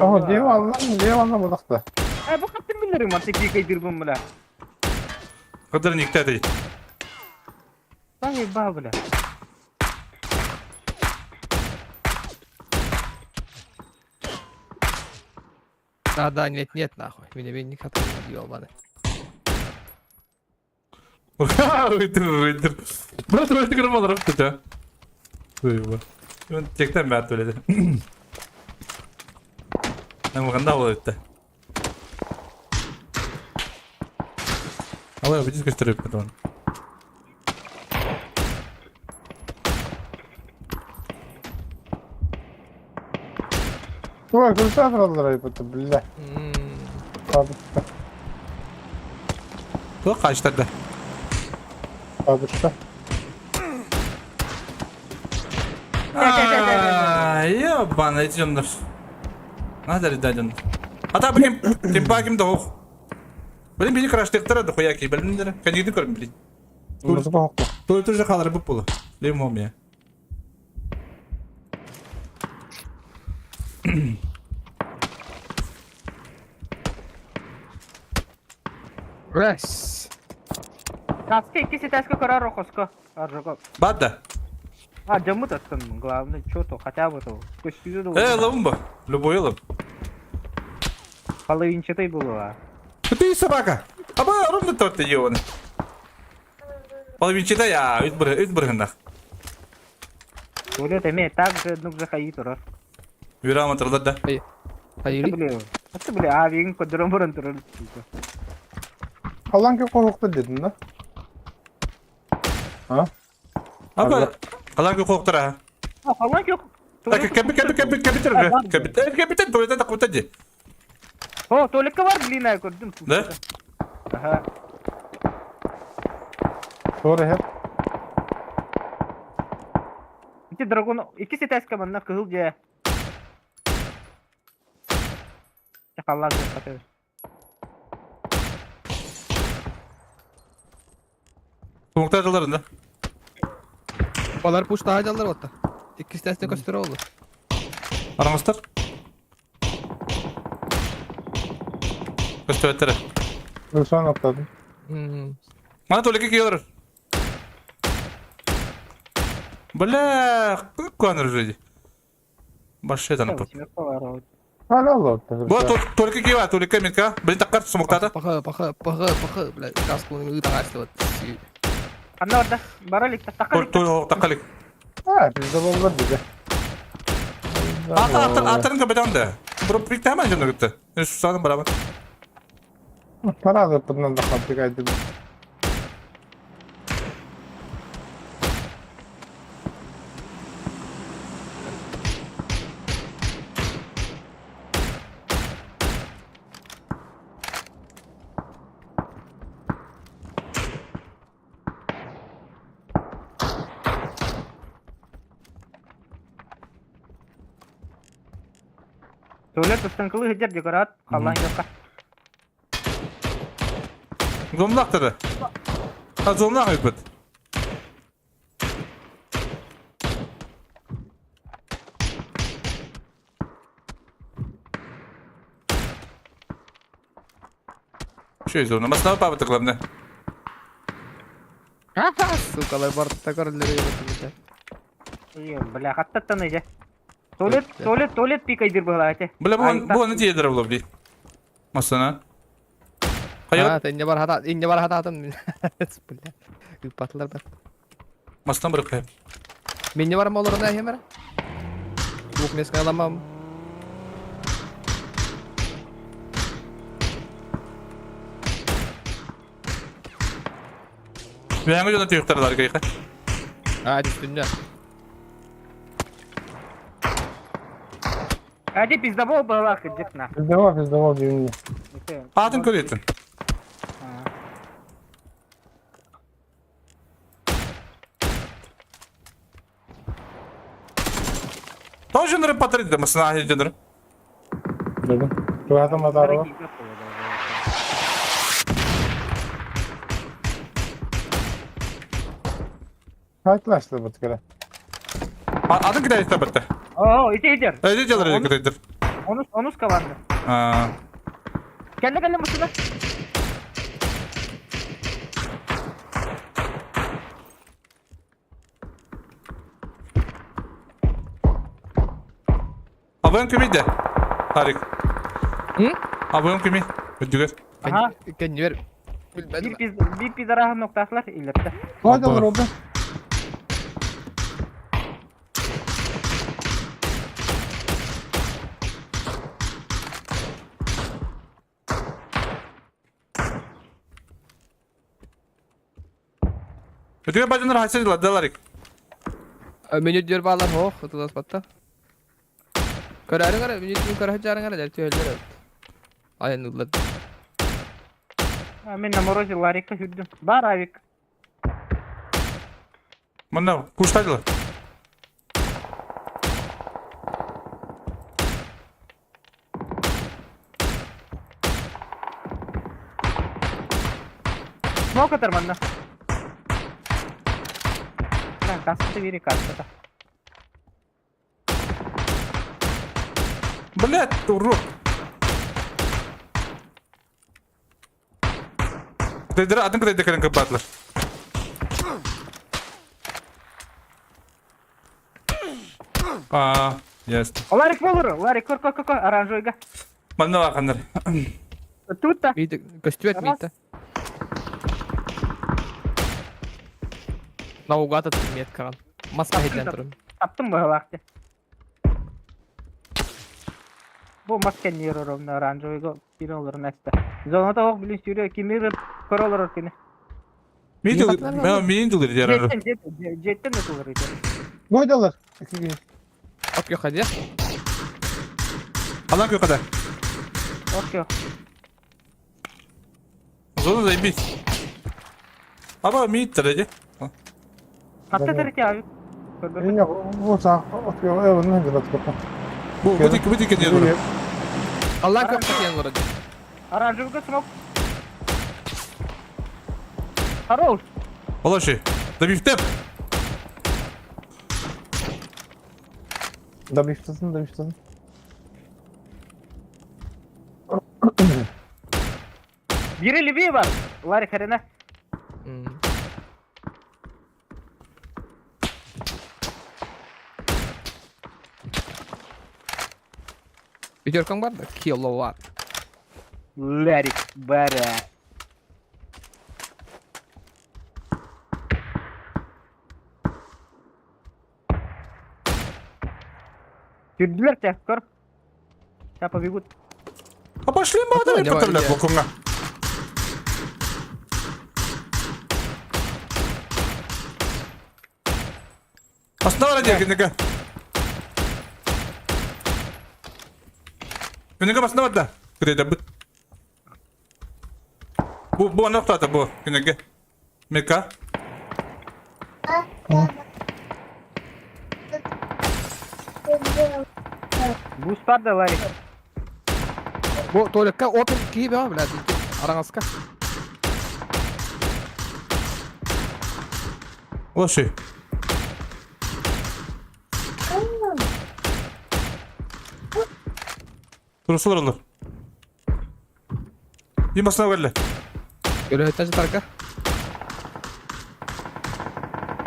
Speaker 8: Oh, diyevallah bu dakta.
Speaker 9: Bu kaptın bilirim artık bir kaydır bu bula.
Speaker 1: Kadar nikte değil.
Speaker 9: Lan Ne bah bile.
Speaker 10: Да, нет, нахуй. Меня не хатırlıyor ёбаный.
Speaker 1: Uydur. Murat öyle kırım olarak tut ya. Duyma. Ben tekten ben öyle de. Ben bakın da olur etti. Ama bir çiz gösterip bir onu.
Speaker 8: Ulan kılıçlar atıldılar ayıptı billah. Sabıkta.
Speaker 1: Bu kaçtı da.
Speaker 8: Sabıkta.
Speaker 1: Ya bana hiç canlar. Надо ли дать он? А та, блин, тем паким дох. Блин, били краштыктар да хуяки, блин, дер. Кандидат көрм, блин.
Speaker 8: Kılıçı koktu.
Speaker 1: Той же халар bu pulu. Limon ya.
Speaker 10: Раз.
Speaker 9: Таски, киси таски кора рохоско. Аржоко.
Speaker 1: Бада.
Speaker 9: А, джамму таскан, главное, что-то, хотя бы то. Костюзу
Speaker 1: Лавумба. Любой лав.
Speaker 9: половинчатой было.
Speaker 1: Ты собака. Аба, ровно тот ты ёваны. Половинчата я, ütбргендах.
Speaker 9: Туалет имеет так же, ну, заходит, раз.
Speaker 1: Вирама традда.
Speaker 10: Hayır.
Speaker 9: Это, бля, а, вин, кодыром буран туран.
Speaker 8: Allah'ın ki koktu dedin lan. Ha?
Speaker 1: Aba, kalan ki korktara.
Speaker 9: А, халан yok.
Speaker 1: Капитан, туалетта такутади.
Speaker 9: О, туалетка var, длинная, gördüm.
Speaker 1: Да?
Speaker 9: Aha.
Speaker 8: Sonra hep.
Speaker 9: İki dragon, ikisi ters kamanına kızılca. Çakallar yapatıyor.
Speaker 1: Soğukta yıllarında.
Speaker 10: Olar push daha canlar otta. İkisi de gösteri oldu.
Speaker 1: Aramızdır. Gösterlettere.
Speaker 8: Kılıçlar atladım.
Speaker 1: Bana tuvalete giyiyorlar. Бля, какой конор жизни. Başka şeytan yapar.
Speaker 8: Hala Allah ortada.
Speaker 1: Bu tuvalete giyiyor, tuvalete minka. Beni takar smoke'ta.
Speaker 10: Pakı. Bile kaskını ıta kaçtı vat.
Speaker 9: Anne orada. Baralik takalik.
Speaker 1: Takalik.
Speaker 8: Ha bizde olur bize.
Speaker 1: Atların kapıdan da. Bro bir hemen canına gitti. Susadım beraber.
Speaker 8: Para da bundan da fabrikaydı.
Speaker 9: Tuvalet ıstankılı hıcar dekorat. Hallan yok.
Speaker 1: Zomlak dedi. Ha zomlak yapıt. Şey zomlak. Masna mı pabatı kılam ne?
Speaker 10: Sukalar barıtta karıları yapıyor.
Speaker 9: Бля, hatta tanıyacak. Tuvalet pikaydır bu halde.
Speaker 1: Bля bu ne diye dara bulabilir? Masana. Hayır.
Speaker 10: Ha, ince var hata atın. Bля. Patlar ben.
Speaker 1: Masna bırakayım.
Speaker 10: Minne var mı olur ne hemen? Buk meska alamam.
Speaker 1: Bir hangi yolda tüyükler kayıka?
Speaker 10: Hadi üstünde.
Speaker 9: Hadi pizda bol balık hıcıkna.
Speaker 8: Bizde var düğünlü.
Speaker 1: Atın körüyettin. Tamam şunları patır dedi. Masana ahir canları.
Speaker 8: Dedim. Şu adam atarı var. Kaçlaştı bu tıkara.
Speaker 1: Adın gider işte battı.
Speaker 9: Oo, iti hıcar.
Speaker 1: Öyle canları gider.
Speaker 9: Onus kavandı.
Speaker 1: Haa.
Speaker 9: Kendi mısın?
Speaker 1: Abone kimiydi? Tarık.
Speaker 10: Hı?
Speaker 1: Abone kimi? Ödüger.
Speaker 9: Aha.
Speaker 10: Kendi ver. Bilmedim.
Speaker 9: Bir pidaraha noktaslar ileride.
Speaker 8: Faydalar oldu.
Speaker 1: Ödüger bacınlar haysediler Tarık.
Speaker 10: Menü diyor bağlar ho. Kutuda spatta. Kararı kara. Menü diyor kara hacaren kara. Derti öldür. Aynen ulan.
Speaker 9: Men namoroji Larik'a hüddüm. Bar avik.
Speaker 1: Bana kuştaydılar.
Speaker 9: Smoke atar bana. Lan kastı biri kastı.
Speaker 1: Блядь, урод. Dedere adın kadar dekerin kapatlar. Aa, yes.
Speaker 9: Larik olur. Larik kor. Aranjoyga.
Speaker 1: Bana bakanlar.
Speaker 9: Tutta.
Speaker 10: Miydi? Göstüvet miydi? Naugat atın miyet karan. Maska hedlendirim.
Speaker 9: Taptım bu vakti. Bu masken yiyorum Aranjoyga. Bir olur neste. Zonada ok bilin sürüyor. Kimi kor olur kini.
Speaker 1: Miydi?
Speaker 10: baklar var
Speaker 1: Ben miyin dilir yarar.
Speaker 9: Jetten de olur idi.
Speaker 8: Faydalar. 2 gün.
Speaker 10: Ok yok hadi ya.
Speaker 1: Alan yok kadar.
Speaker 9: Okey.
Speaker 1: Zonu da bir. Ama miyit derece.
Speaker 9: Hatta terki abi.
Speaker 8: En yok. O sağ. Atıyor. Evet. Ne kadar tuttu.
Speaker 1: Bu dik ediyor.
Speaker 10: Allah'ın kapatı yan orada.
Speaker 9: Aranjoyga smoke. Harol.
Speaker 1: Ola şey. Da biftem.
Speaker 8: Da biftasın.
Speaker 9: Biri Libya var. Larik arena.
Speaker 10: Hmm. Video kan var da kilowatt.
Speaker 9: Larik bara. Yürüdüler kor. Siapa bibut?
Speaker 1: Başlayayım bana da
Speaker 10: Acaba
Speaker 1: yapatırlar
Speaker 10: ya.
Speaker 1: bokunga. Aslında var diye günlük. Günlük aslında var da. Kırıda bu. Bu nokta da bu günlük. Meka.
Speaker 9: Bus var da Larik.
Speaker 10: Bu tuvalekka open key be abi lazım. Arangaska.
Speaker 1: Ola şey. Durursalar olur. Bir masana verle.
Speaker 10: Göre hetancı tarka.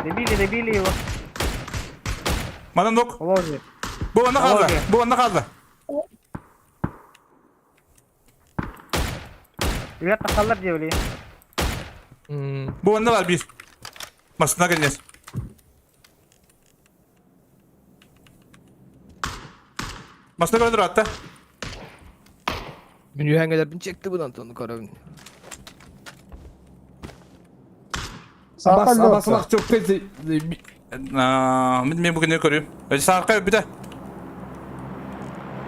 Speaker 9: Debili его.
Speaker 1: Bana nok.
Speaker 9: Ложи.
Speaker 1: Bu anda kaldı.
Speaker 9: Tamam.
Speaker 1: Bu anda kaldı.
Speaker 9: Lihat takallar dia beli.
Speaker 10: Hmm.
Speaker 1: Bu anda var bir. Masana geleceğiz. Masana gördür hatta.
Speaker 10: Menü hengeler bin çekti bundan sonra karabin.
Speaker 8: Sağ
Speaker 1: Bas,
Speaker 8: kaldı.
Speaker 1: basmak çok tez. Ben bugün ne görüyorum? Sarkı bir de.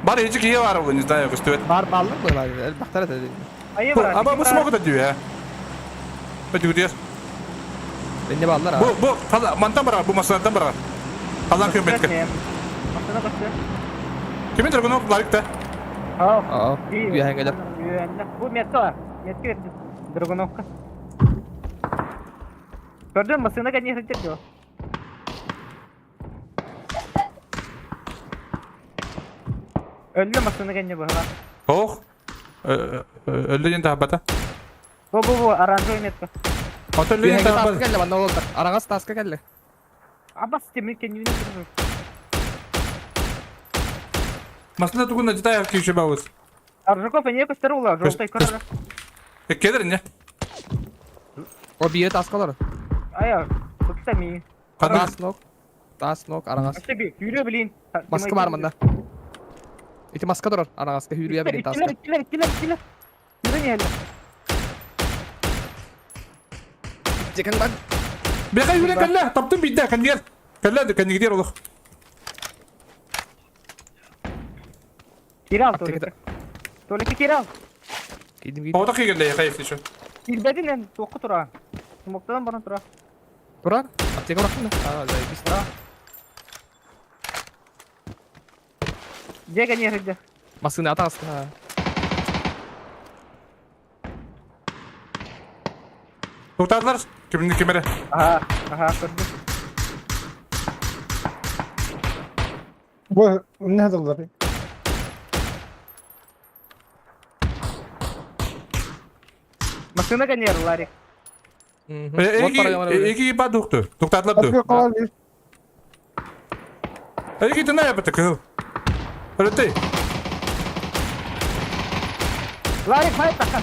Speaker 1: Bari hiç iyi var bu nizda yok üstüne.
Speaker 10: Bar ballık mı var? El baktara da dedi.
Speaker 9: Ayo berarti.
Speaker 1: Ama bu smoke da diyor ya. Hadi gidiyor.
Speaker 10: Beni ballar abi.
Speaker 1: Bu fazla mantan var bu masadan var. Allah köy betke.
Speaker 9: Maksudnya pasti.
Speaker 1: Kimin telefonu larikta?
Speaker 9: Oh.
Speaker 10: Aa. Bir hengeler.
Speaker 9: Bu Metko var. Metko verdi. Dragonovka. Gördün mü? Masına kan yırtacak diyor. Öldü masına kan bu.
Speaker 1: Oh. Öldü yine habata.
Speaker 9: Bu aranjoy Metko.
Speaker 1: Otel
Speaker 10: Bir
Speaker 1: yine
Speaker 10: henge taskı
Speaker 1: habata.
Speaker 10: geldi bana oğlum. Arangas taskı geldi.
Speaker 9: Abbas demin kendini tutmuş.
Speaker 1: Masada tukun acıta ayak kişi bağız.
Speaker 9: Аржаков, не көстері олар, жолтай көрі.
Speaker 1: Kedir ne?
Speaker 10: O bir yere taskalar.
Speaker 9: Aya, көкті ми.
Speaker 1: Kadın.
Speaker 10: Das nok arağas.
Speaker 9: Açtı bir, yürü bilin.
Speaker 10: Maska var mında. İti maska durur. Arağaska hürüye bilin taska.
Speaker 9: İttiler. Yürü ne hele.
Speaker 10: Cekan bak.
Speaker 1: Bir kay yürek kalla. Taptın bir daha kan gel. Kalla da kan gidiyor olur.
Speaker 9: Kiri al
Speaker 10: Tekrar.
Speaker 9: tuvaleti. Tuvaleti kiri al.
Speaker 10: Gidim gidim.
Speaker 1: Oda kıyın da yakayıf şu.
Speaker 9: Girbedin en, soğuk tura. Smoktadan bana tura.
Speaker 10: Burak. Apteka bıraktın da. Aa zayıf.
Speaker 9: Cega niye hırdı?
Speaker 10: Maskını ata askı ha.
Speaker 1: Tutarlar. Kimin kimere.
Speaker 9: Aha, kırdı.
Speaker 8: Bu ne hadırlar?
Speaker 9: Makına ganyer Larry.
Speaker 10: Bot para yaman öyle.
Speaker 1: İki ipa doktu. Tuktatlar
Speaker 8: Hadi
Speaker 1: du.
Speaker 8: kalan bir.
Speaker 1: İki tane yaptı kıl. Öyle
Speaker 9: Larry fight takan.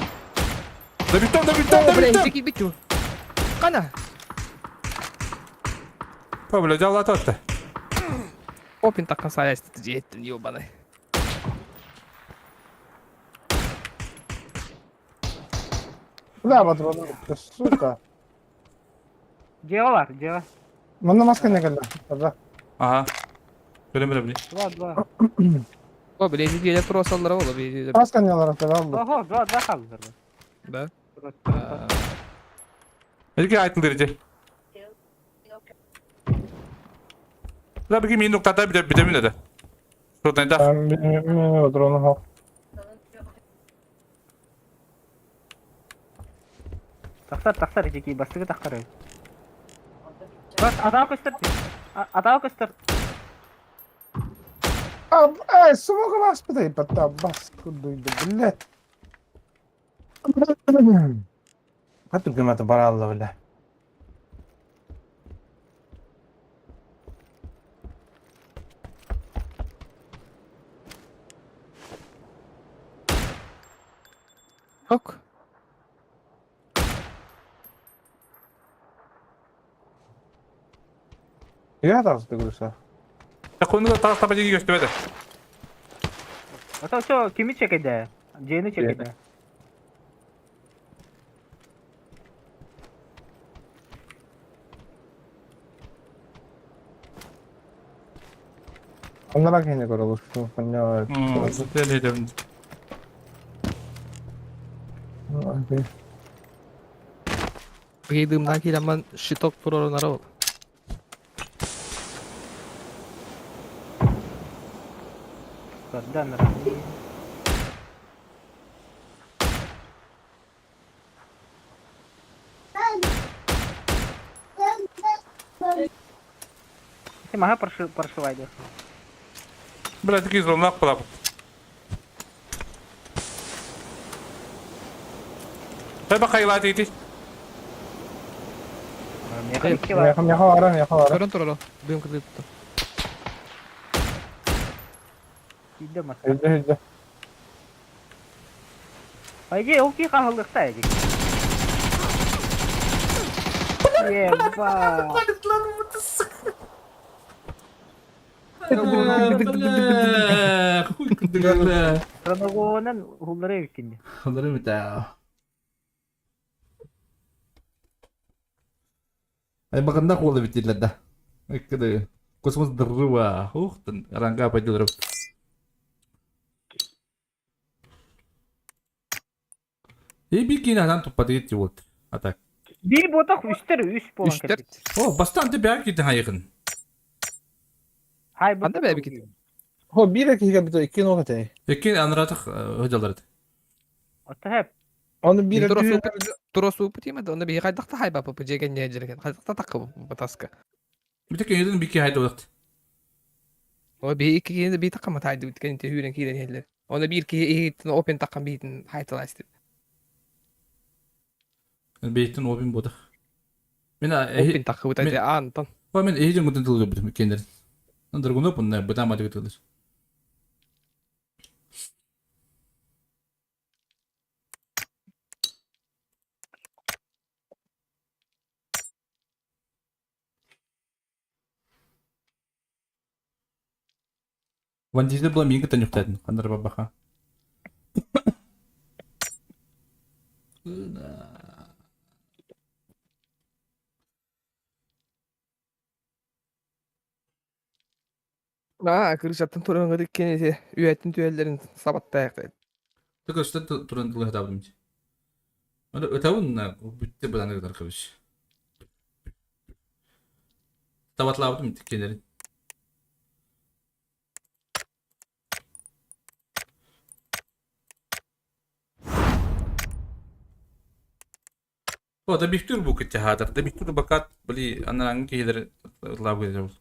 Speaker 1: Da bittim.
Speaker 10: O bre iki bitti. Kana.
Speaker 1: Pablo cavla tattı.
Speaker 10: Open takan saya strateji ettin diyor bana.
Speaker 8: Ne batı bana? Suka.
Speaker 9: Ceva var, ceva.
Speaker 8: Bana maska ne geldi? Hadi.
Speaker 1: Aha. Böyle.
Speaker 9: Два.
Speaker 10: O bre bir elektrosallara ola bir.
Speaker 8: Maska ne olarak da aldı?
Speaker 9: Oho, два kaldı.
Speaker 10: Da.
Speaker 1: İki ayetini derece. La bir min noktada bir de mi dedi? Şuradan da.
Speaker 8: Ben bilmiyorum onu ha.
Speaker 9: Taksar Eceki, bastığı taksar. Bak, atağı göster. Atağı göster.
Speaker 8: Ab, smoke bas bir de patta bas kuduydu bile. Hadi kıymetli para Allah bile.
Speaker 10: Yok.
Speaker 8: Ya da hasta görürse.
Speaker 1: Ya konuda tapacıyı göstermedi.
Speaker 9: Ata şu kimi çekedi? C'ni çekedi.
Speaker 8: Onlara kendi göre oluştu. Fanya.
Speaker 1: Böyle dedim.
Speaker 10: Giydığımdan ki ben shitok pro'lara ol.
Speaker 9: Kaddan Maha паршивайdı.
Speaker 1: Böyle tek izle olmak kulak. Tabi bakayım iti.
Speaker 8: Yakın ara.
Speaker 10: Körün turalo. Duyum kırdı tuttu.
Speaker 9: Giddi mas.
Speaker 8: Hızlı.
Speaker 9: Haydi o ki kahıldıkta Eceki. Yeba.
Speaker 1: Хуй кудыгала.
Speaker 9: Ranagoo'nun hulları evkindi.
Speaker 1: Onları mı da? Ay bakın da kolu bitirler de. Ekkede. Kosmos dırıva. Uhtan. Rangga apa dulu. Bir kinadan topladı gitti volt. Atak.
Speaker 9: Bir botak üstleri üst bolan
Speaker 10: Üstler.
Speaker 1: Oh, bastante belki daha yakın.
Speaker 9: Hay
Speaker 10: Ben de böyle bir gittim.
Speaker 8: Ho bir dakika bir de iki nokta.
Speaker 1: Ekin anratık hocaları.
Speaker 9: Ata hep.
Speaker 8: Onu bir
Speaker 10: Turo supu değil mi? Onda bir kaydak da hay bapa cegen ne ejderken. Kaydak da takı bu taska.
Speaker 1: Bir tek yerden bir iki haydi olaktı.
Speaker 10: O bir iki yine bir takım hataydı bitken inte hüren kiren heller. Onda bir iki hit open takım bitin haytala işte.
Speaker 1: Beytin o bin bodak. Mina
Speaker 10: Open takı bu taydı antan.
Speaker 1: men ehjin gudun dulu betum kendir. Nandır gunu pun ne bedam adı gudulur. Van Diesel bulan mingi tan yuktadın. Kandır babaka.
Speaker 10: Kırışаттın turun gıdık kenesi. Üyetin tüyellerin sabatta ayakta.
Speaker 1: Tıkışta turan tılı hesabım. Öyle ötavun na bitti bulan kadar kırış. Tavatla aldım kendilerin. O da bihtur bu kıçı hadır. Da bihtur bakat bili anlaran kihileri lav gideceğiz.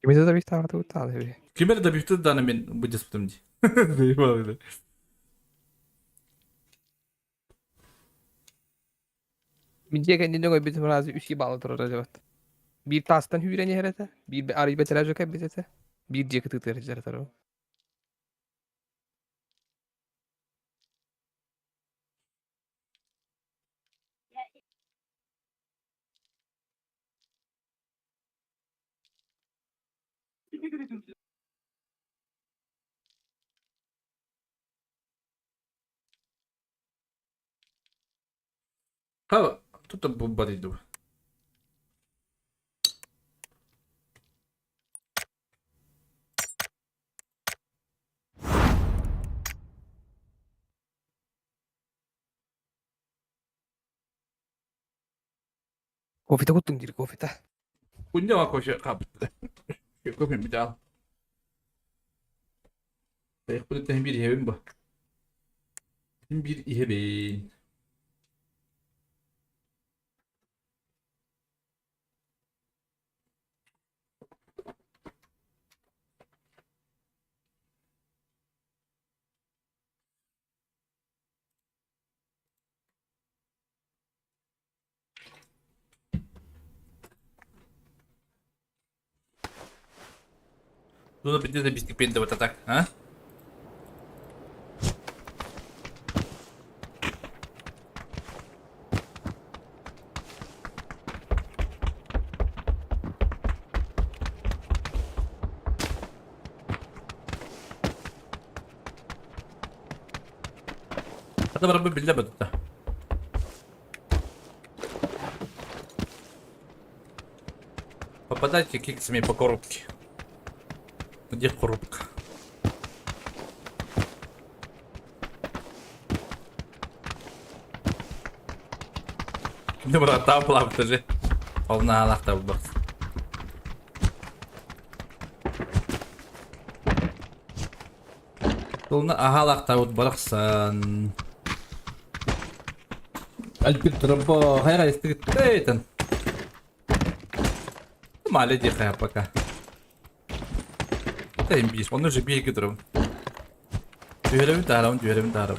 Speaker 10: Kimide de bir tane de utandı bir.
Speaker 1: Kimer da bihtur da ben bu cespetim di. Eyvallah.
Speaker 10: Mince kendine koy bizim razı 3 gibi bağlı durur acaba. Bir tastan hüyreni herete. Bir arayı beteler yok hep bizete. Bir ceketi tırıcılar tarafı.
Speaker 1: Ha, tuttu bu badiydi bu.
Speaker 10: Kofite kuttun diri kofite.
Speaker 1: Bunca var koşu kapıttı. Kopyam bir daha. Belki bu da bir ihebin bu. Bir ihebin. Lu bitti de bistik beni de batatak. Ha? Hadi beraber bilde batatak. Попадайте кексами по коробке. Где коробка? Şimdi burada daha plavtacı. Olna Allah da bak. Olna ahalak da baraksan. Alpit trabo hayra istigit teyten. Мали дихая пока. Да им бишь, он уже бегает ром. Дюрем даром.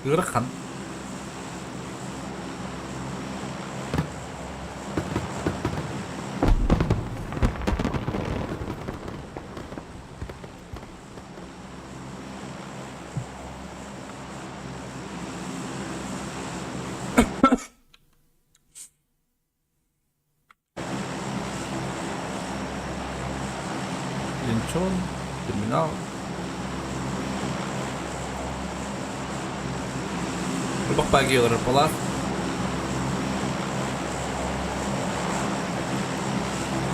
Speaker 1: Гырхан. Линчон, терминал. Bak pagi orang pola.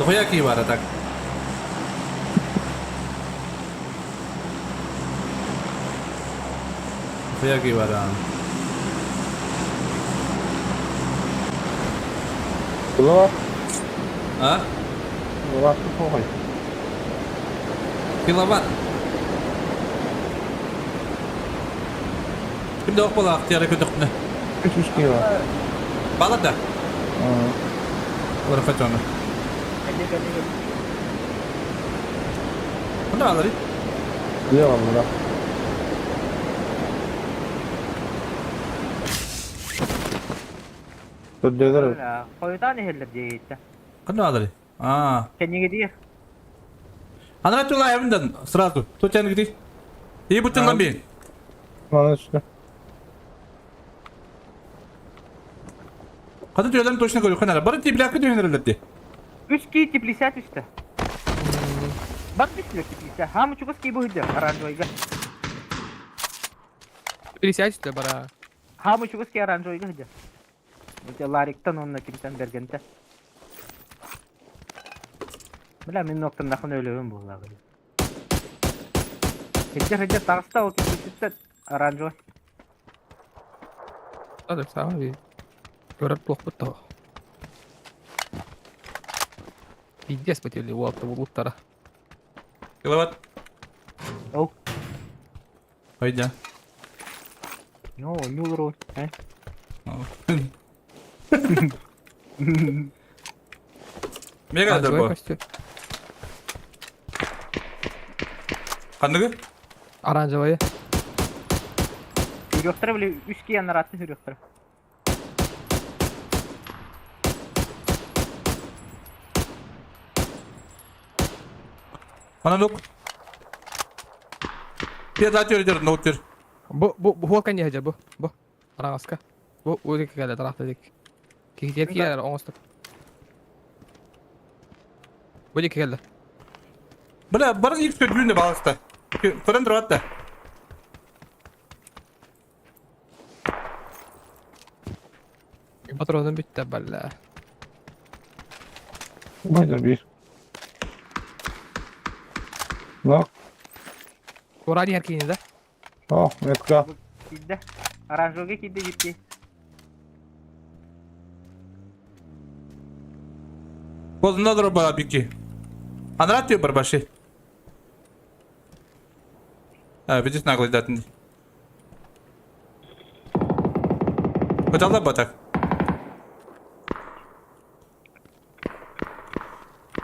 Speaker 1: Lo ya ki bara tak. Lo ya ki bara.
Speaker 8: Kulağa
Speaker 1: Ha?
Speaker 8: kulağa koy.
Speaker 1: Kilowatt. Şimdi ok pola ihtiyara kötü ne?
Speaker 8: 3 kilo.
Speaker 1: Bala da.
Speaker 8: Aa.
Speaker 1: Ora faccio onu. Ne alır?
Speaker 8: Güzel valla. Ödüyorlar.
Speaker 9: Koyudan neherler diye gitti.
Speaker 1: Ne alır? Aa.
Speaker 9: Kendine gidiyor.
Speaker 1: Она туда evimden сразу. Тут я где? İyi butun lan bir.
Speaker 8: Bana üstüne.
Speaker 1: Kadın tüylerini точно говорю, kanara. Barın tipi lakı tüylerini
Speaker 9: 3 kişi tiplisat üstte. Bak bir sürü işte. Hamı Çukovski'yi bu hüdde. Aranjoyga.
Speaker 10: Birisi açtı bara.
Speaker 9: Hamı Çukovski aranjoyga hüdde. Bu Larik'tan onunla kimsen bergente. Bila men noktamdakın ölüğüm bu lağı. Hüdde tağısta o kimse aranjoy.
Speaker 10: Hadi tamam bir. Görüp blok bitti o. Piddes betul dia waktu bulutara.
Speaker 1: Kilowatt.
Speaker 9: Oh.
Speaker 1: Haydi.
Speaker 9: No, nyulur o. He?
Speaker 1: Ne kadar bu?
Speaker 10: Kaçtı.
Speaker 1: Kandıgı?
Speaker 10: Aranjavayı.
Speaker 9: Hüryoktara bile 3 yanlar attı hüryoktara.
Speaker 1: Bana nok. Bir daha diyor nok diyor.
Speaker 10: Bu kan ya aja bu. Bu. Orang aska. Bu dik kala taraf dedik. Kiki yer onstuk. Bu dik kala.
Speaker 1: Bana ilk söylediğinde bağlısta. Fırın duruyor hatta.
Speaker 10: Patronun bitti balla.
Speaker 8: Buydu bir. Bak.
Speaker 10: Kurani herkini de.
Speaker 8: Oh, metka.
Speaker 9: Kidde. Aranjoyga kidde gitti.
Speaker 1: Bozunda duruyor bana bir ki. Anlat diyor bir başı. Ha, видишь наглость датни. Хотел батак.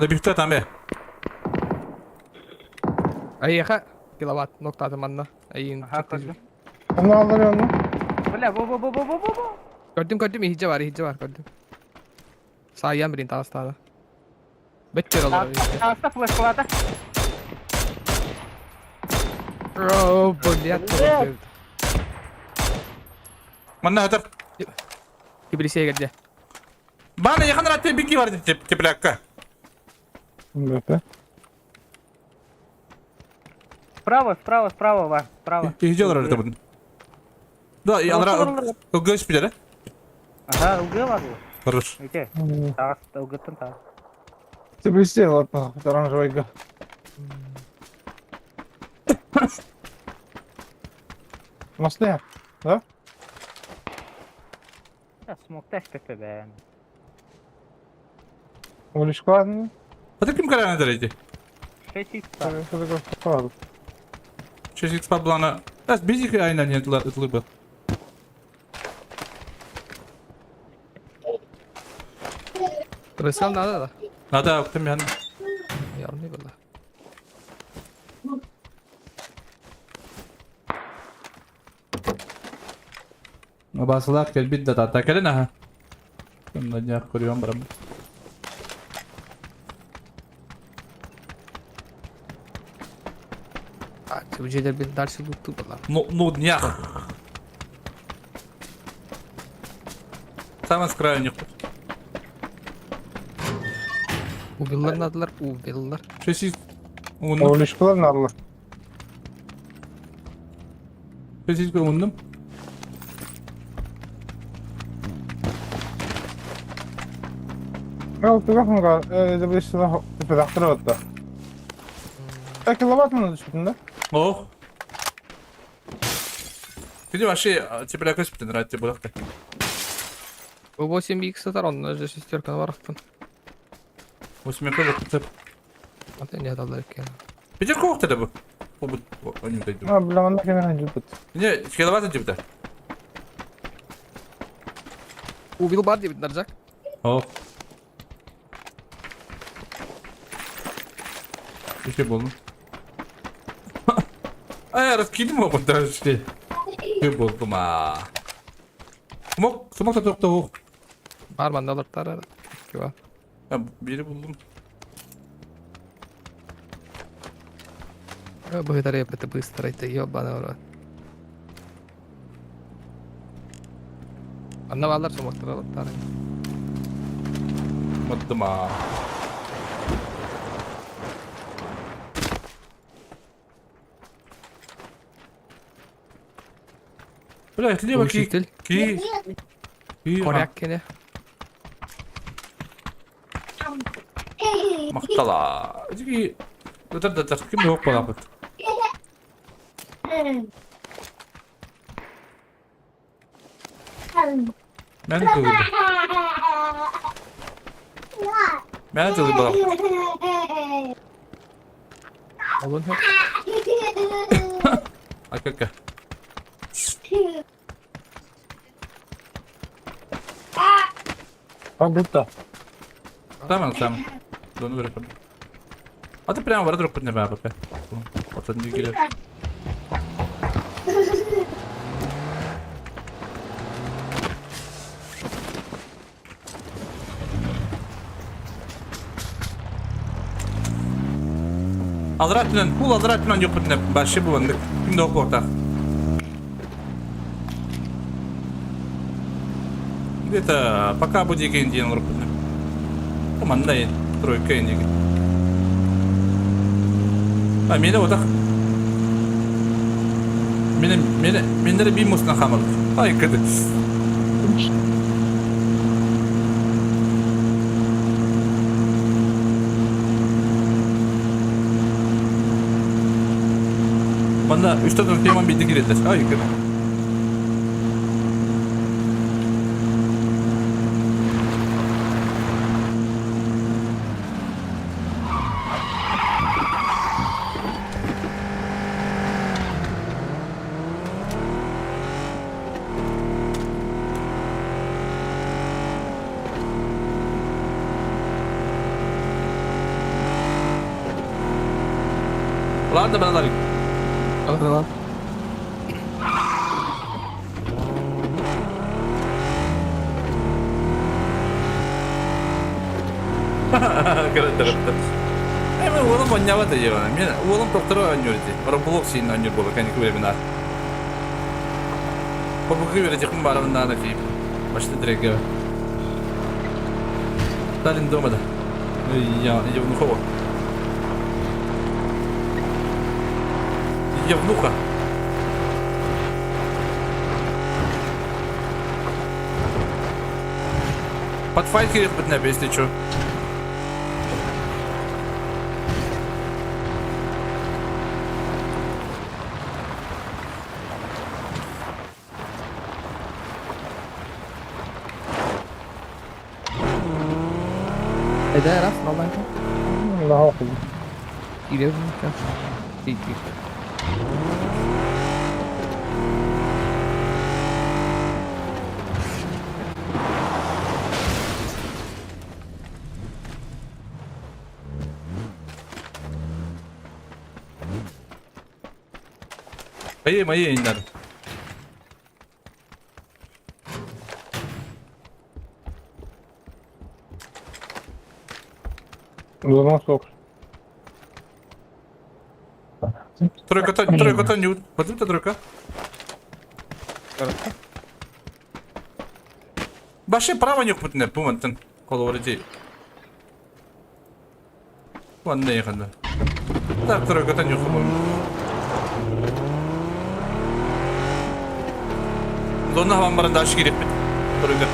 Speaker 1: Da bir tam be.
Speaker 10: Ayya kilowatt nokta temanna. Ayın
Speaker 9: Ha koydum.
Speaker 8: Onu aldırıyor mu?
Speaker 9: Bila bu.
Speaker 10: Gördüm hijja var gördüm. Sayam birin tağıstada. Better olur.
Speaker 9: Tağısta flash kulağda.
Speaker 10: Oh, boliyat.
Speaker 1: Mana hatar.
Speaker 10: Birisi geldi.
Speaker 1: Bana yakın rahatta bir ki var tiplakka.
Speaker 8: Böyle.
Speaker 9: Sправа var. Sправа.
Speaker 1: İyice olur orada bunun. Da yanlara o göz bir yere.
Speaker 9: Aha, uga var bu.
Speaker 1: Хорош.
Speaker 9: Öte. Tağısta ugatın tağıs.
Speaker 8: Ты бы сделал это, оранжевый. Nasıl? Да?
Speaker 9: Ya smoke'ta pepe be.
Speaker 8: Уличку ладно?
Speaker 1: Hadi kim karar ederdi?
Speaker 9: Şey çıktı.
Speaker 8: Что такое попало?
Speaker 1: 6x Pablana. Das bizi ki aynen yatılığı bu.
Speaker 10: Resal nada da.
Speaker 1: Nada yaptım yani.
Speaker 10: Yarım ne balla.
Speaker 1: Basılar gel bir de tata gelin ha. Bundan ya kuruyorum buramı.
Speaker 10: Bu şeyler bir dersi tuttu balla.
Speaker 1: Ну, днях. Самое с краю них.
Speaker 10: Убилlar nadılar, убилlar.
Speaker 1: 6x. Undum.
Speaker 8: Уличку ладно?
Speaker 1: 6x undum.
Speaker 8: Ну, ты как много, это бы что предохранить-то. Киловатт мı düştün de?
Speaker 1: Oh. Ты вообще тебе якось нравится булакта.
Speaker 10: Bu 8x satar onunla же шестерка var attın.
Speaker 1: 8 кило цеп.
Speaker 10: Hatta ne adamlar ki.
Speaker 1: Пятерка koktu da bu. O bu oyun da.
Speaker 8: Ha, bilemem ne kadar cübüt.
Speaker 1: Ne kilowatt cebde.
Speaker 10: Ubil bar diye bitecek.
Speaker 1: Oh. Bir şey buldum. Ay раскинь его подожди. Bir buldum ha. Smoke da çok da o.
Speaker 10: Var bende alırlar. Ki var.
Speaker 1: Ya biri buldum.
Speaker 10: Bu kadar yapıtı bыстро это ёбаный в рот. Anlamalar somaklar alırlar.
Speaker 1: Unuttum ha. Bırak etliye
Speaker 10: Bu
Speaker 1: bak ki.
Speaker 10: şekil.
Speaker 1: Ki.
Speaker 10: Koryak kene.
Speaker 1: Maktala. Çünkü. Dur. Kim yok bana bak. Ben de kılıydı. Ben de kılıydı bana.
Speaker 10: Alın hep.
Speaker 1: Akaka.
Speaker 8: Ha burada.
Speaker 1: Tamam. Onu bırakalım. Hadi прямо в дроп не баба. Вот он не гиля. Azrat bilen yok ne başı bu andık. Şimdi o porta. Где-то пока будет день на руку. Команда тройка индиги. А мені отак. Менде bir musna hamur. Ay kıdı. Bana üstadın teman bildi girdiler. Ay kıdı. Ulan da ben alayım.
Speaker 10: Alın lan.
Speaker 1: Kırıttırıптır. Hemen oğlum oynayamadı ya bana. Ben oğlum doktora oynuyor dedi. Roblox şeyini oynuyor bu mekanik webinar. Bu verecek mi bana bundan da keyif. Başta direkt ya. Stalin doğmadı. Ya bunu kova. Явнуха. Под файт кирит быть небе, если чё.
Speaker 10: Eder af. Al lan.
Speaker 8: Daha okudum.
Speaker 10: Gidelim. İyi.
Speaker 1: Ayı inler.
Speaker 8: O zaman sok.
Speaker 1: Тройка нют. Подумай, тройка. Başı prava yok bu ne bu mantın. Kol orada. Bu anda yakında. Tak trojka yok bu. Zona havan barında aşk girip. Trojka.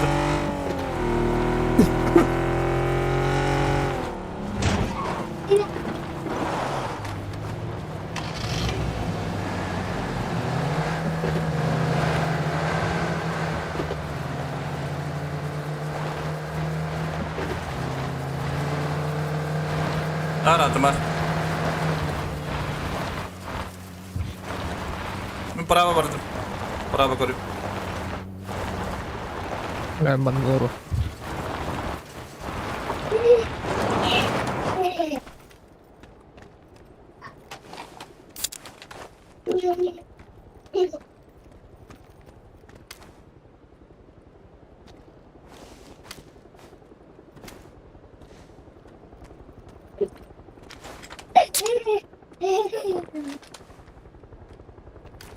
Speaker 1: Aradım ha. Ben prava vardım. Prava korup.
Speaker 10: Ben bana doğru.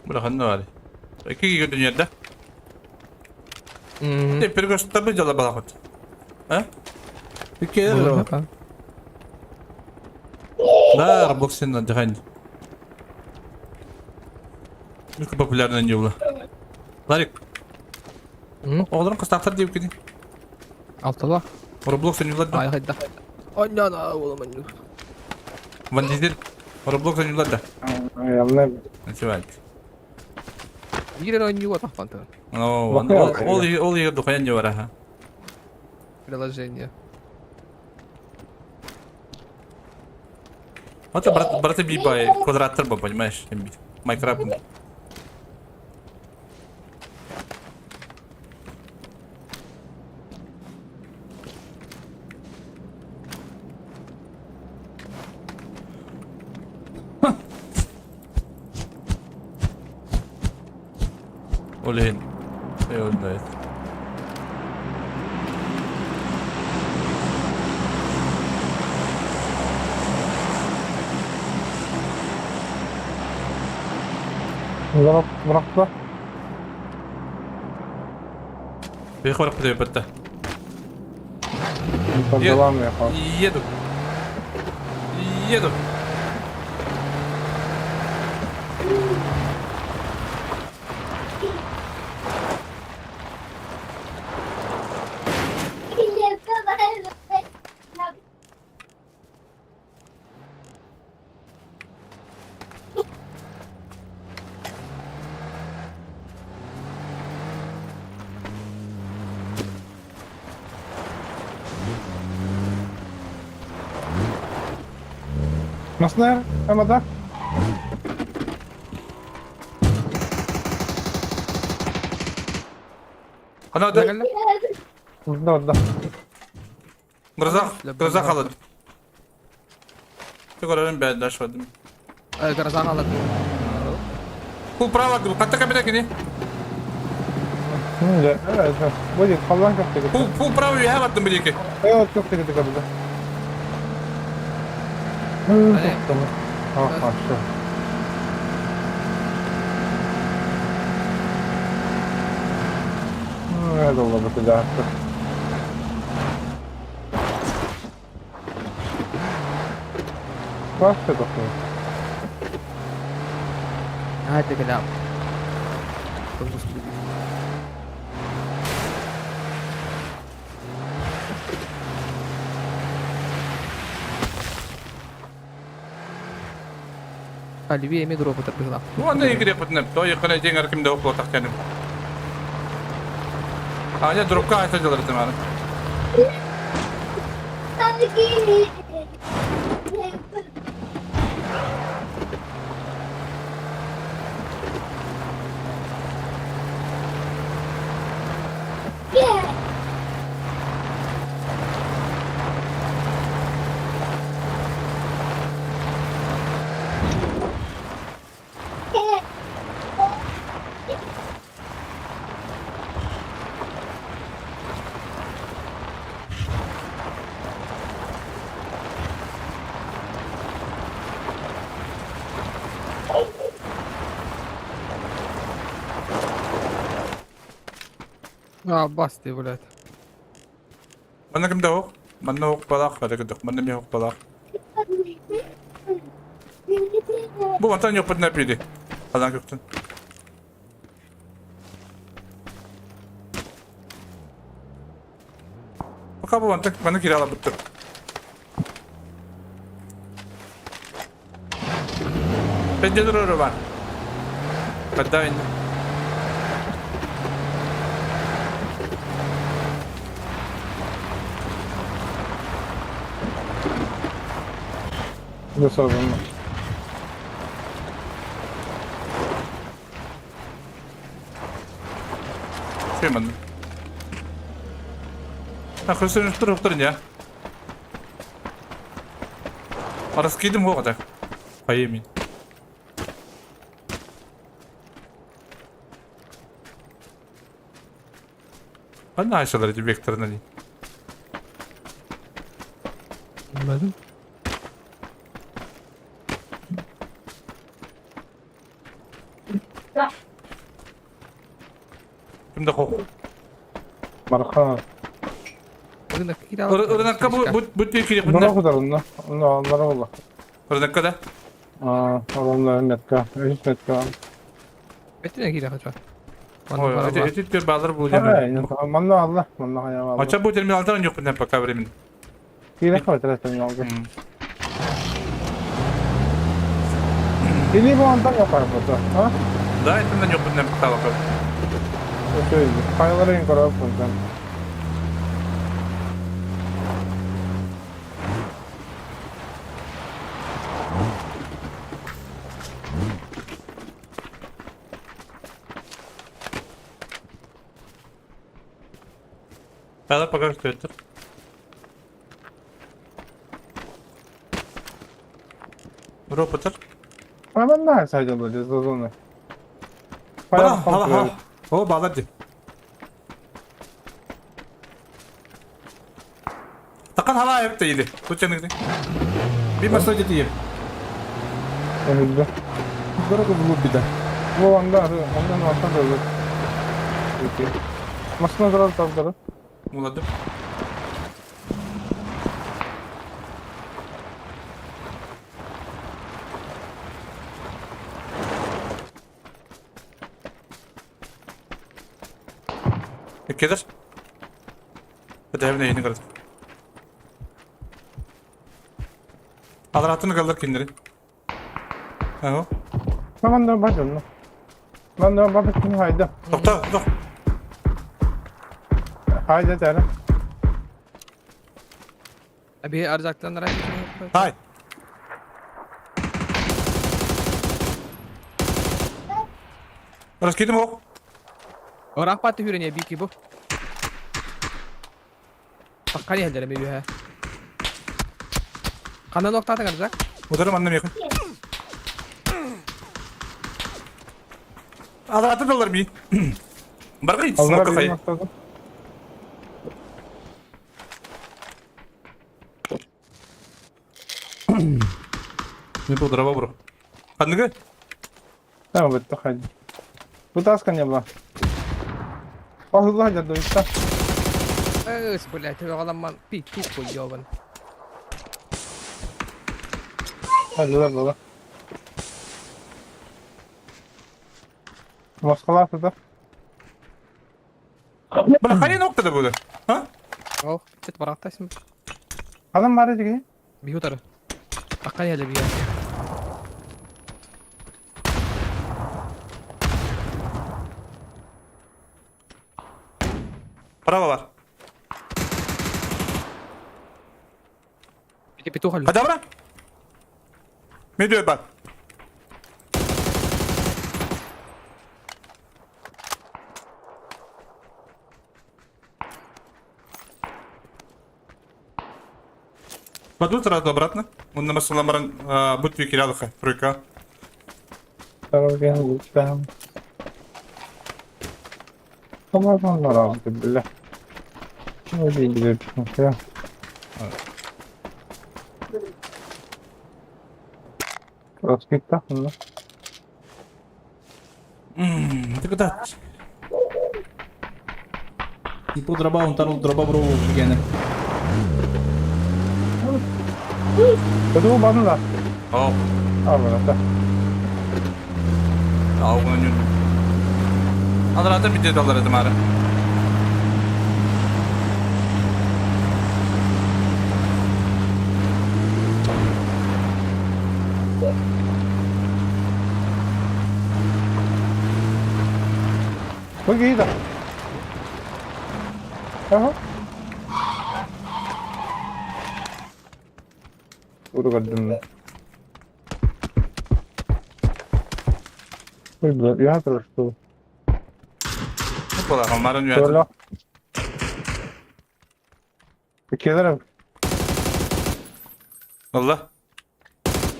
Speaker 1: Bırakın ne var? İki gün dünyada.
Speaker 10: Hmm.
Speaker 1: Bir göster bir jala balakot. Ha? Bir kere
Speaker 10: Alın
Speaker 1: de.
Speaker 10: hep ha.
Speaker 1: Да, Roblox'ın da hani. Çok popüler lan yola. Tarık.
Speaker 10: Hı?
Speaker 1: Oğlum kıstaklar diye gidin.
Speaker 10: Altıla.
Speaker 1: Roblox oynuyorlar da.
Speaker 10: Ay hayda. Ana oğlum anne.
Speaker 1: Van Diesel. Roblox oynuyorlar da.
Speaker 8: Ayarlar.
Speaker 1: Nasıl var?
Speaker 10: Bir oynuyor var tahpantı.
Speaker 1: Ол егерде қоян не бар аха.
Speaker 10: Приложение.
Speaker 1: Это браты бибай квадраттар ба, понимаешь? Майнкрафт. Олен. Он знает.
Speaker 8: Bıraktılar.
Speaker 1: Bir хварах подаю бетте.
Speaker 8: Devam yapalım.
Speaker 1: Еду. Еду.
Speaker 8: Nasıl ya? Hemen da.
Speaker 1: Ana da.
Speaker 8: Orada.
Speaker 1: Гроза қалады. Төгөрөрүн бәді ашвадым.
Speaker 10: Garazan alır.
Speaker 1: Бұл право, қатты кабинет кені.
Speaker 8: Şimdi evet. Bu değil. Falan çok tekrar.
Speaker 1: Бұл право үйе баттым бір екі.
Speaker 8: Evet çok tekrar burada.
Speaker 10: Hani
Speaker 8: Tamam. Ah aşağı. Evet oldu bu kadar. Başka doktor.
Speaker 10: hadi kelam. Tunggu sedikit. Ali bir yemek drop atar kızına.
Speaker 1: Оны егере пытынып, то екіне тең әркімді оқылы таққаным. Аня дропқа айта жалар тымары.
Speaker 10: Basti блядь.
Speaker 1: Бана кімді оқ? Бана оқ балақ, әрекедік. Бана ме оқ балақ. Бұл антан yok пытына пейді. Қалан көптін. Бақа бұл антан бана кері ала бұттыр. Бәнде дұрыры бар. Бәдда енді.
Speaker 8: Ne sorun var?
Speaker 1: Şey mi? Ha, kırısın üstü rıhtırın ya. Arası giydim o kadar. Hayır Ben ne aşağıları diye vektörüne değil.
Speaker 10: Anladım.
Speaker 1: Kimde kok?
Speaker 8: Marka.
Speaker 1: Irnakka bu diye kiri
Speaker 8: Bunlara
Speaker 1: bunda.
Speaker 8: kadar onlar. Onlara valla.
Speaker 1: Irnakka da.
Speaker 8: Adamların netka. Hiç netka.
Speaker 10: Bettina kira kaçar.
Speaker 1: Oy,
Speaker 10: para var.
Speaker 1: ötüt bir bağlar bulacağım.
Speaker 8: Ay, manna Allah, manna hayal Allah.
Speaker 1: Maça bu terminaldan yok bundan bak haberim.
Speaker 8: Kira kau terus aldı. Ini bu antan yapar bu da. Ha?
Speaker 1: Daha etmeden yok bundan bak bakalım.
Speaker 8: Şöyle. Kayaları en kadar koyacağım.
Speaker 1: Bağlar bakalım kötü. Robotar.
Speaker 8: Ama ben ne sayacağım böyle zozonu.
Speaker 1: Bana hala. O bağladı. Takan hala ayıp değildi. Tutacağını gidin. Bir masaj edeyim.
Speaker 8: Öldü.
Speaker 1: Bırak bu bir de.
Speaker 8: Bu ondan ortadan da olur. Peki. Masına zarar tavları.
Speaker 1: Muladım. كده بدأ yeni kaldı. Al rahatını kaldır kendini. Aho.
Speaker 8: Ben de bakıyorum. Ben de bakıyorum haydi.
Speaker 1: Doktor, dur.
Speaker 8: Haydi derim.
Speaker 10: Bir arzaktan da
Speaker 1: Hay. Orası gidim o.
Speaker 10: Orang pati hürene bir ki bu. Bakkan yerlere mi he? Kanal nokta atak arzak.
Speaker 1: Udarım annem yakın. Al rahatını kaldır bir. Bırak hiç smoke kafayı. Ne bu drama bro? Hadi gel.
Speaker 8: Tamam bitti haydi. Bu taskan ya bu. Hızlı haydi işte.
Speaker 10: Sebelah tu orang man pi tu ko jawaban.
Speaker 8: Hadi lan baba. Moskalar da.
Speaker 1: Bırak hangi noktada böyle? Ha?
Speaker 10: Oh, cet barakta sim.
Speaker 8: Adam var dedi.
Speaker 10: Bir utar. Bakkan yerlere bir ya.
Speaker 1: Bravo var.
Speaker 10: Bir pitu hal.
Speaker 1: Hadi bırak. Ne diyor bak? Пойду сразу обратно. Он на Масуламаран будет викирялха, фрика.
Speaker 8: Tamam gel lütfen. Tamam onlar aldı bile. Şimdi bir gidelim ya. Раз gitti mı?
Speaker 1: Ты куда? Типу дроба, он тарул дроба бро гене.
Speaker 8: Kötü bana da.
Speaker 1: Ау,
Speaker 8: Al bana da.
Speaker 1: ау гоню. Аларда bir de dolar edim ara.
Speaker 8: Bu iyi de. Aha. Vuru kadın. Bu ya terus.
Speaker 1: Pola, onların
Speaker 8: Şöyle.
Speaker 1: yönetimi.
Speaker 8: Bir kere
Speaker 1: Allah,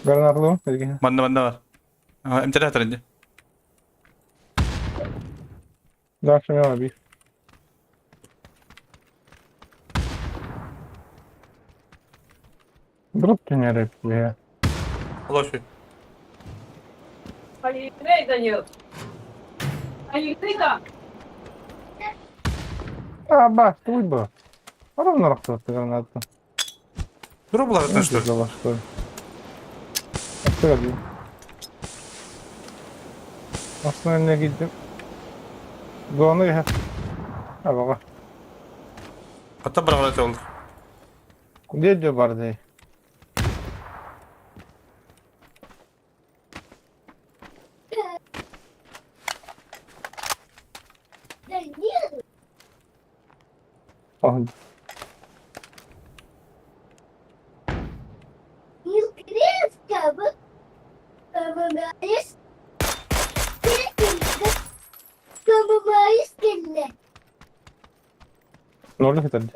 Speaker 8: ben aklım. Peki.
Speaker 1: banda var. Emtede hatırınca.
Speaker 8: Daha şimdi abi. Drop deneyerek ya.
Speaker 1: Allah şu.
Speaker 8: А, ба, туй ба. Ровно рахтовка граната.
Speaker 1: Dur bu lan что ли?
Speaker 8: За вас что ли? Отсюда. Основная не гидим. Doğru ya. Ha bak.
Speaker 1: Hatta bırak oldu.
Speaker 8: Ne diyor bardı? Oh,
Speaker 4: Мил Креска, Камамаис, Камамаис, Кelle.
Speaker 8: ne oldu ki tabii?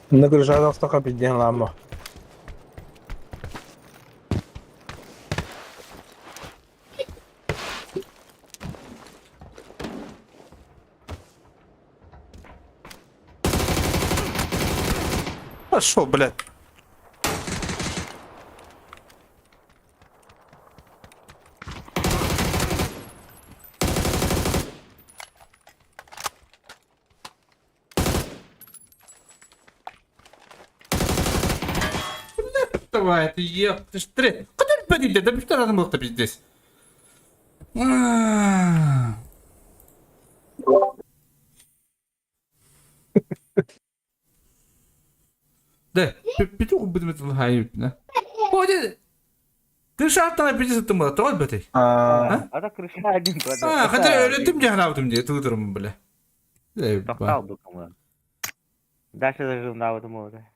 Speaker 8: Нагружаю столько пиздец ламбо.
Speaker 1: Пошел, блядь. Давай, ты ел. Ты ж три. Куда ты подойди? Да что надо было-то пиздец? Да, петух будем это лгать, да? Ходит. Ты шартana пиздец это было, тролль бетей.
Speaker 9: Ада крыша один квадрат.
Speaker 1: Хотя öğrettim diye hnavdım diye tuturum böyle.
Speaker 9: Тоқтал документ. Дальше зажил на вот море.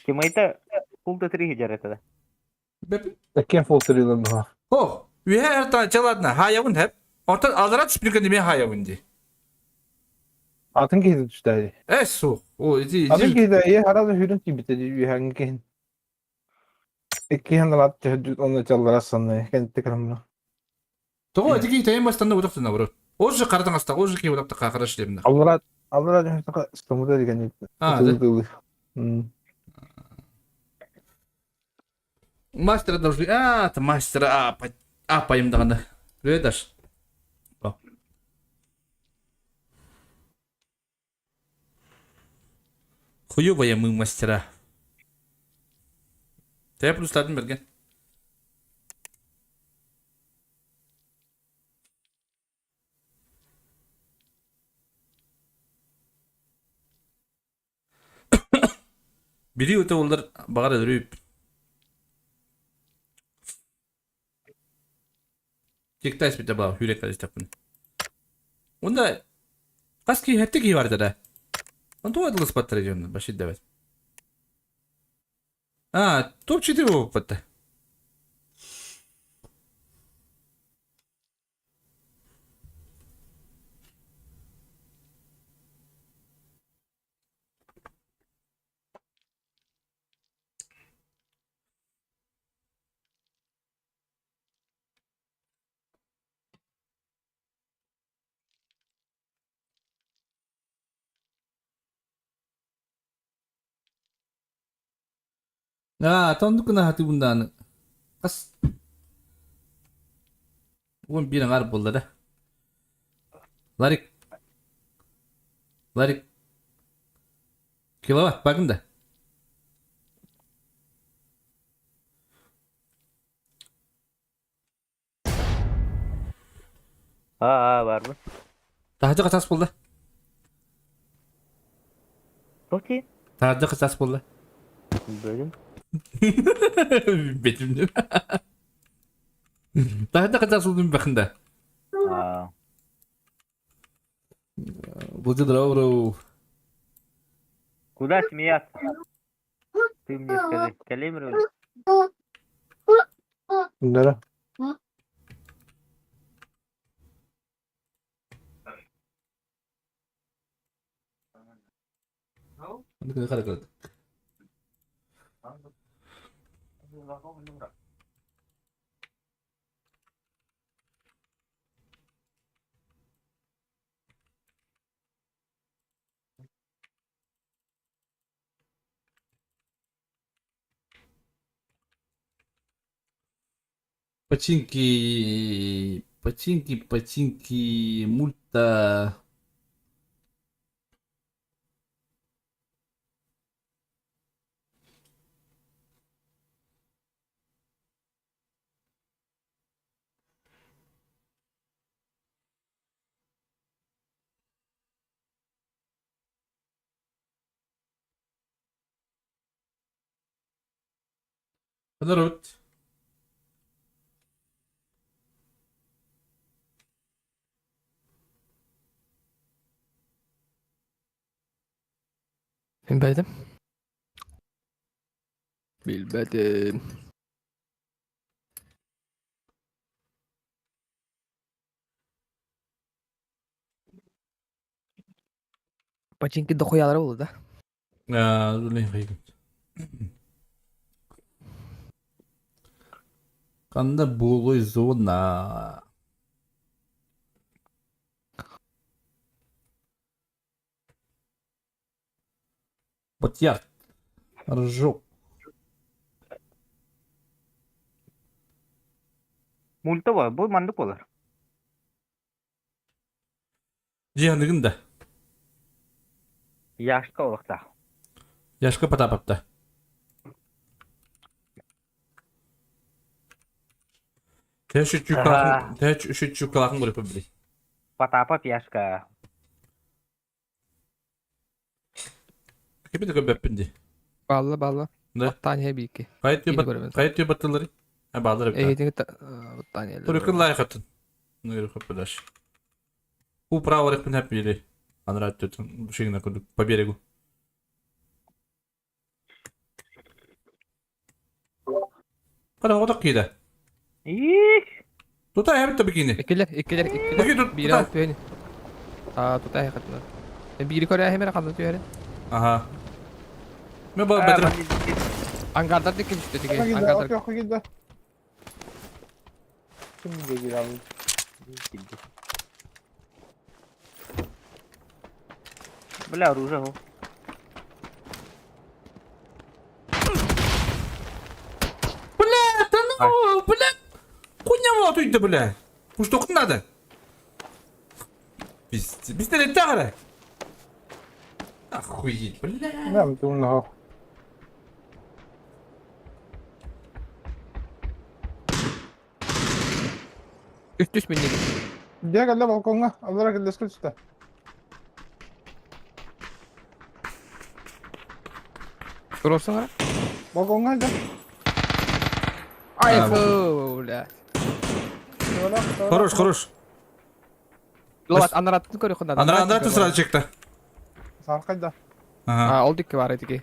Speaker 9: Кемайта пулта 3 жаратады.
Speaker 8: Ekken filtreler bu.
Speaker 1: Oh, we have to çaladna hayavun hep. Orta azarat springa demeye hayavun diye.
Speaker 8: Atın ki düştü.
Speaker 1: Eso. O
Speaker 8: Atın ki de iyi herhalde hürün gibi bitedi. Yühengen. Ekken at tehdüt onunla çaldılar sanırım. Kendi tekrar bunu.
Speaker 1: Того эдиги тайм бастанда удахтын аврот. Ожи кардан аста, ожи ки удахта караш демна.
Speaker 8: Aldılar çünkü İstanbul'da diken.
Speaker 1: Мастера должны. Это мастера апаем даганда. Видишь? Хуёвые мы мастера. Ты плюс один берген. Biri öte oldur bağır edip. Kekta ismi bağ hürek kadar istapın. Onda kaski hette ki vardı da. Onda o adlı spattır ediyorsun başı devet. Top çiti bu patta. Tahun kena hati bunda kas. Uang bilang arab boleh dah. Larik. Kilowatt bakın da.
Speaker 9: Var mı?
Speaker 1: Daha çok asas boleh.
Speaker 9: Toki?
Speaker 1: Daha çok asas boleh.
Speaker 9: Bölüm.
Speaker 1: Betim değil mi? Daha çok asas olduğunu bakın da. Будет бро.
Speaker 9: Куда смеяться? Ты мне скажи, калимру?
Speaker 8: Bunlara.
Speaker 1: Ini kena kada. Починки, мульта. Народ.
Speaker 10: Bilmedim. Bilmedim. Pachinki de koyalar oldu da.
Speaker 1: Dur lan kayıp. Kanda buğuluy zona. Батьяр. Ржок.
Speaker 9: Multa var. Bu mandık olur.
Speaker 1: Cihanlıgın da.
Speaker 9: Yaşka olukta.
Speaker 1: Yaşka patapapta. Te şu çukalakın grubu bili.
Speaker 9: Patapap yaşka.
Speaker 1: Gibi de göbepindi.
Speaker 10: Balla.
Speaker 1: Ne?
Speaker 10: Battaniye bir iki.
Speaker 1: Kayıt
Speaker 10: Yeni
Speaker 1: diyor
Speaker 10: göremedim.
Speaker 1: kayıt diyor batılları. Ha bağları bir tane.
Speaker 10: Eğitim battaniyeler.
Speaker 1: Только лайк atın. Ну и подальше. У правых их не пили. А нравится тут машина по берегу. Hadi o da kıyıda.
Speaker 9: İyi.
Speaker 1: Tut ayağımı tabii ki.
Speaker 10: İkiler.
Speaker 1: Bakayım tut.
Speaker 10: Bir alt beni. Tutay katına. Biri Kore'ye hemen kaldı diyor.
Speaker 1: Aha. Ne bu Bedran?
Speaker 10: Angarda dikkat işte
Speaker 8: Okey
Speaker 10: dikkat.
Speaker 8: giddi.
Speaker 10: Angarda.
Speaker 8: Okey giddi. Şimdi gir abi.
Speaker 9: Bela оружие ho.
Speaker 1: Бля, да ну, бля. Хуйня вот тут, бля. Ну что надо? Пистолет тагра. Охуеть, бля.
Speaker 8: Ben bunu ha.
Speaker 10: Üst bindi.
Speaker 8: Diye geldi balkonga. Alarak geldi üstte.
Speaker 10: Durursun ara.
Speaker 8: Balkonga geldi.
Speaker 10: Ay fula.
Speaker 1: Хорош.
Speaker 10: Lovat anlattın körü kundan.
Speaker 1: Андрату сразу чекта.
Speaker 8: Sarkayda.
Speaker 1: Ага.
Speaker 10: Oldu ki var ediki.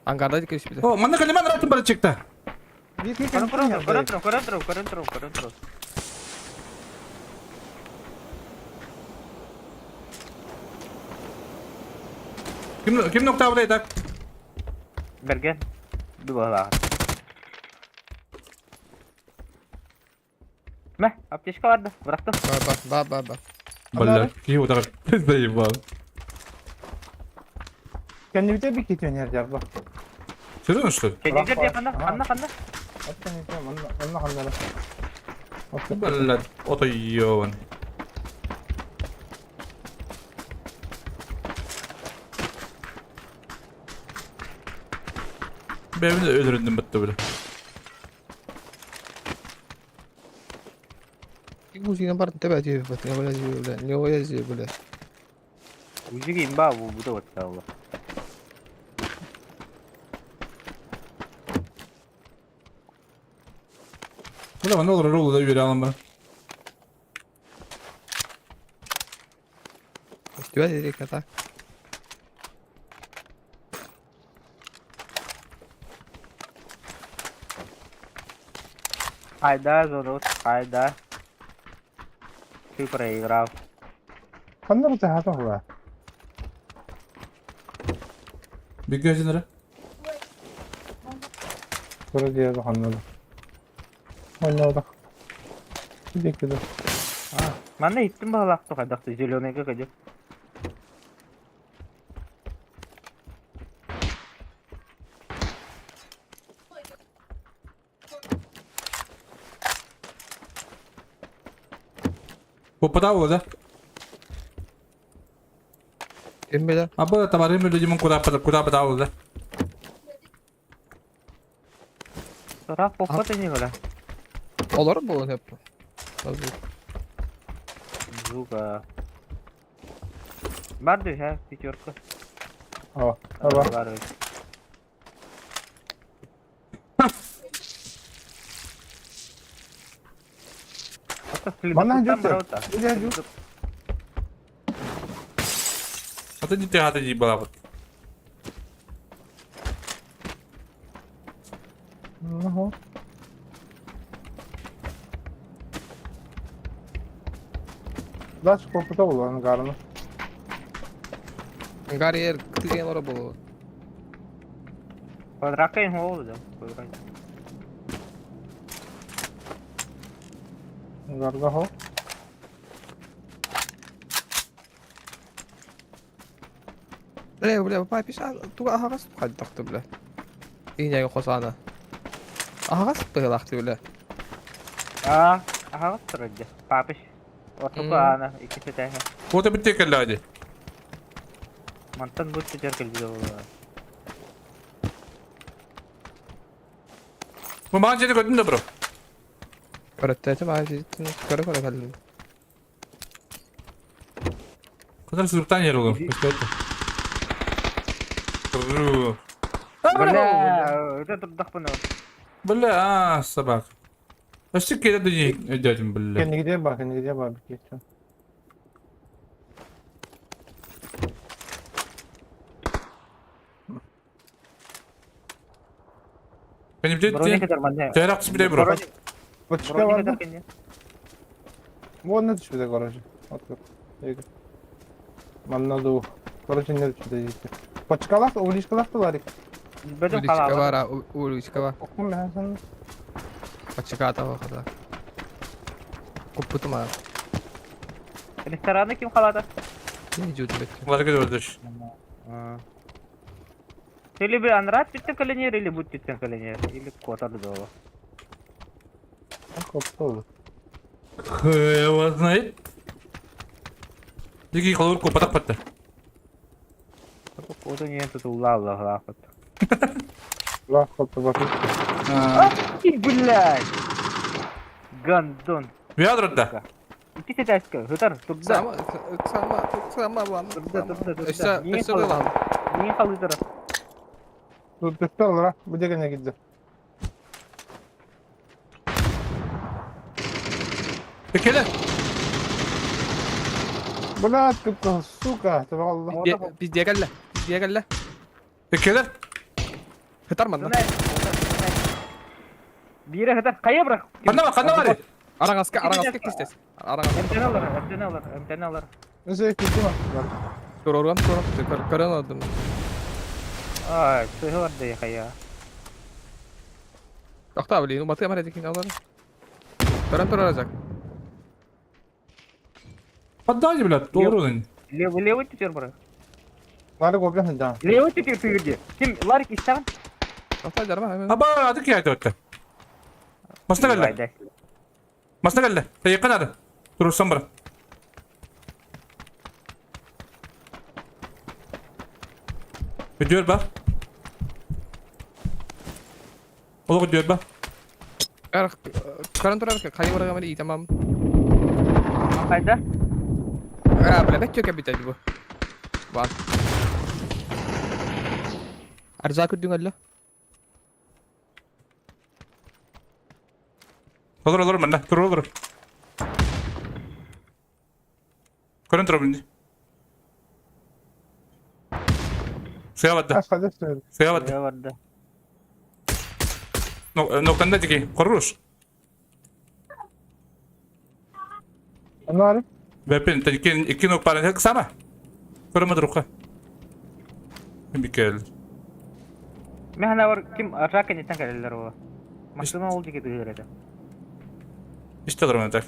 Speaker 10: Angarda dikkat işte.
Speaker 1: О, мана калима Андрату бара чекта.
Speaker 8: Git.
Speaker 9: Коротро.
Speaker 1: Kim nokta buraya tak?
Speaker 9: Bergen. Dua lah. Meh, apteşka vardı. Bıraktım.
Speaker 10: Bak.
Speaker 1: Бля, какие вот так. Заебал.
Speaker 8: Kendimize bir kit oynayacağız bak.
Speaker 1: Серьезно, что ли?
Speaker 9: Kendinize diye kanda. Kanda.
Speaker 8: Hatta ne diyeyim onunla kanlara. Okey.
Speaker 1: Бля, ото ёбан. Beni de öldürdüm bitti böyle.
Speaker 10: Musiğine var tabi atıyor. Bak ne böyle diyor. Ne o yazıyor böyle.
Speaker 9: Ucuk imba bu da vakti Allah.
Speaker 1: Ulan ne olur rol da yürü alın bana.
Speaker 10: İşte dedik hata.
Speaker 9: Hayda Zorot. Hayda. Ты проиграл.
Speaker 8: Kanlara tehata var.
Speaker 1: Bir gözünlere.
Speaker 8: Sonra diye de kanlara. Oyna Bir dakika.
Speaker 9: Mana hittim balak tuh kadak tuh zilone ke kaje.
Speaker 1: Попадал его, да?
Speaker 10: Kim bilir?
Speaker 1: А было товары мы людям куда подал, да?
Speaker 9: Sonra poppa da ne böyle?
Speaker 10: Olur mu bu hep? Hazır.
Speaker 9: Zuga. Vardı ya пятерка.
Speaker 8: Ава. Ава.
Speaker 9: Var.
Speaker 8: Bana hücum. Bir de hücum.
Speaker 1: Отойди, была вот.
Speaker 8: Ага. Daş korkuta olan karnı.
Speaker 10: Gari yer kıtıgen orada bu.
Speaker 9: Подрака ему oldu.
Speaker 8: Karda ho.
Speaker 10: Bля, папа пиша, туга ахагас хаддакты бля. Иняга хосана. Ахагас быгылакты бля.
Speaker 9: Aa, aha sırada. Papiş. Orta ana ikisi de.
Speaker 1: Вот и битек лади.
Speaker 9: Mantan bu çeker geldi.
Speaker 1: Мы мanje gördün de bro.
Speaker 10: Öğrettim abi cidden kara kaldım.
Speaker 1: Kadar sürükten yer olur. İşte это.
Speaker 9: Бля, это тут дахпана.
Speaker 1: Бля, собак. Почти кеде de дядям, бля.
Speaker 8: Kendi gidiyor bak, kendi gidiyor bak. Geçiyor.
Speaker 1: Benim de
Speaker 9: Броня kadar bende.
Speaker 1: Terak bir bro.
Speaker 8: Почка
Speaker 9: Броня
Speaker 8: var
Speaker 9: kadar
Speaker 8: mı?
Speaker 9: kendi.
Speaker 8: Bu ne düşmedi garajı? Atıyor. İyi. Manna doğu. Garajı ne düşmedi işte. Почкалак, уличкалак da var.
Speaker 9: Bedim
Speaker 10: Уличка
Speaker 9: kala.
Speaker 10: var, уличка var.
Speaker 8: Okum ben sen.
Speaker 10: Açıkata o kadar. Kupputum abi.
Speaker 9: Restoranda kim kalada?
Speaker 10: Ne vücudu bekliyor.
Speaker 1: Ладно, gördüş.
Speaker 9: Или бы Анрат тетя коленер, или будет тетя коленер, или кота до дома.
Speaker 8: Koptu oldu.
Speaker 1: Его знает. Дикий холодку потак патта.
Speaker 9: Кота не тут улала лахот.
Speaker 8: Lah koptu bakayım.
Speaker 9: И, блядь! Гандон.
Speaker 1: Вядро да.
Speaker 9: İki taşka, hıtar, turda.
Speaker 10: Sama bu an.
Speaker 9: Turda.
Speaker 10: İşte lan.
Speaker 9: Niye halıdır?
Speaker 8: Dur düştü olarak bu da gene gitti.
Speaker 1: Pekele.
Speaker 8: Bu ne attık lan suka. Tabi Allah.
Speaker 10: Biz diye gelle. Biz diye gelle.
Speaker 1: Pekele.
Speaker 10: Hıtar mı lan?
Speaker 9: Bir yere hıtar, kaya bırak.
Speaker 1: Kanna var.
Speaker 10: Aran asker kistes. Aran asker.
Speaker 9: Emtene alır.
Speaker 8: Neyse gitti mi?
Speaker 10: Sororgan. Karan aldım.
Speaker 9: Ay, suyu var diye kaya.
Speaker 10: Yok da abi, batı yamar edik alır. Karan olacak.
Speaker 1: Поддай, блядь, doğru lan.
Speaker 9: Levo tutuyor bırak.
Speaker 8: Nerede kopyan can?
Speaker 9: Levo tutuyor suyurdu. Kim, Larik istemem?
Speaker 10: Yok da canım hemen.
Speaker 1: Aba adık ya dörtte. Masna gelle. Masna gelle. Yakın adı. Durursan bırak. Gidiyor bak. O da gidiyor bak.
Speaker 10: Karan turar kayı bırak ama iyi tamam.
Speaker 9: Kayda?
Speaker 10: Bile bekliyor ki bir tane bu. Var. Arzak ödün Allah.
Speaker 1: Olur bende. Dur olur. Karın tarafı indi. Suya battı.
Speaker 8: Kaç kardeş söyledi.
Speaker 1: Suya battı.
Speaker 9: Ne vardı?
Speaker 1: Noktanda tiki. Koruruz.
Speaker 8: Onlar
Speaker 1: Weapon tiki iki nok paran hek sama. Koruma duruka. Mikel.
Speaker 9: Mehna var kim arka netten gelirler o. Maksimum oldu ki duyuyor ede.
Speaker 1: İşte durum atak.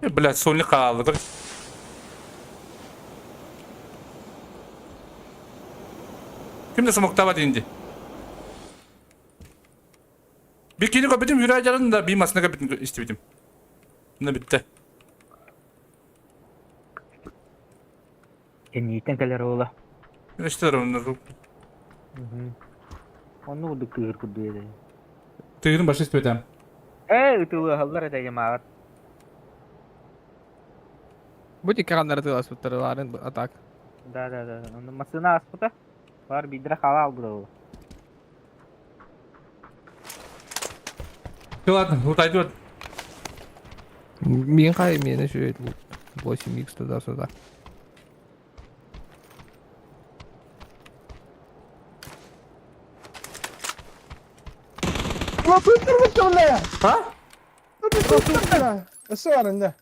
Speaker 1: Блядь, сонли kaldı. Kimde smokta var indi. Bir kini kapadım hüracanın da bir masına kapadım istedim. Ne bitti.
Speaker 9: Niyetten gelir oğla.
Speaker 1: İşte onları.
Speaker 9: Onu vurduk kıyır kudu yedi.
Speaker 1: Tığırın başı istedim.
Speaker 9: Itu hallar ada jemaat.
Speaker 10: Bu dik kanlar tulas putar waren atak.
Speaker 9: Da. Onu masına asputa. Var bidra halal bro.
Speaker 1: Ладно, вот идет.
Speaker 10: Min kay mene şu 8x tutar suda.
Speaker 8: Ulan tutturmuşsun ne ya? Ha? Tutturmuşsun ne? Esi var inde.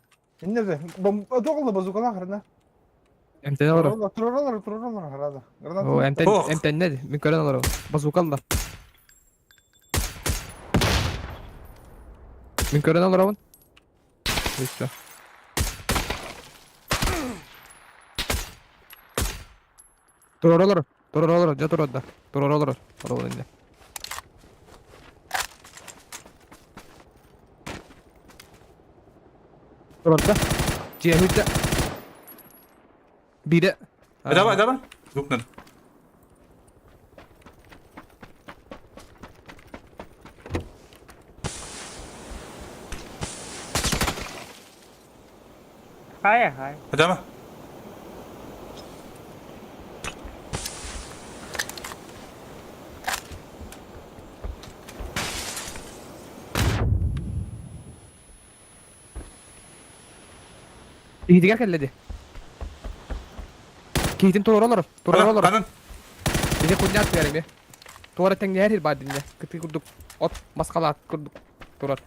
Speaker 8: İndirdi. Dokulda bazukalar harında.
Speaker 10: Emten olur.
Speaker 8: Turorlar harada.
Speaker 10: O emten
Speaker 1: Oh.
Speaker 10: emten ne? Min kören olur. Bazukalla. Min kören olur avun. İşte. Toror olur. Ja toror. Toror olur. Toror inde. Toror da. Cihütte. Biri.
Speaker 1: Давай. Дукнан.
Speaker 9: Hay.
Speaker 1: Давай.
Speaker 10: İhtigar kelledi. Kiitin toror olur.
Speaker 1: Kanan.
Speaker 10: Bir de kunyat verim ya. Tuara tengni her badinne. Kıtı kurduk. Ot maskalat kurduk. Turar.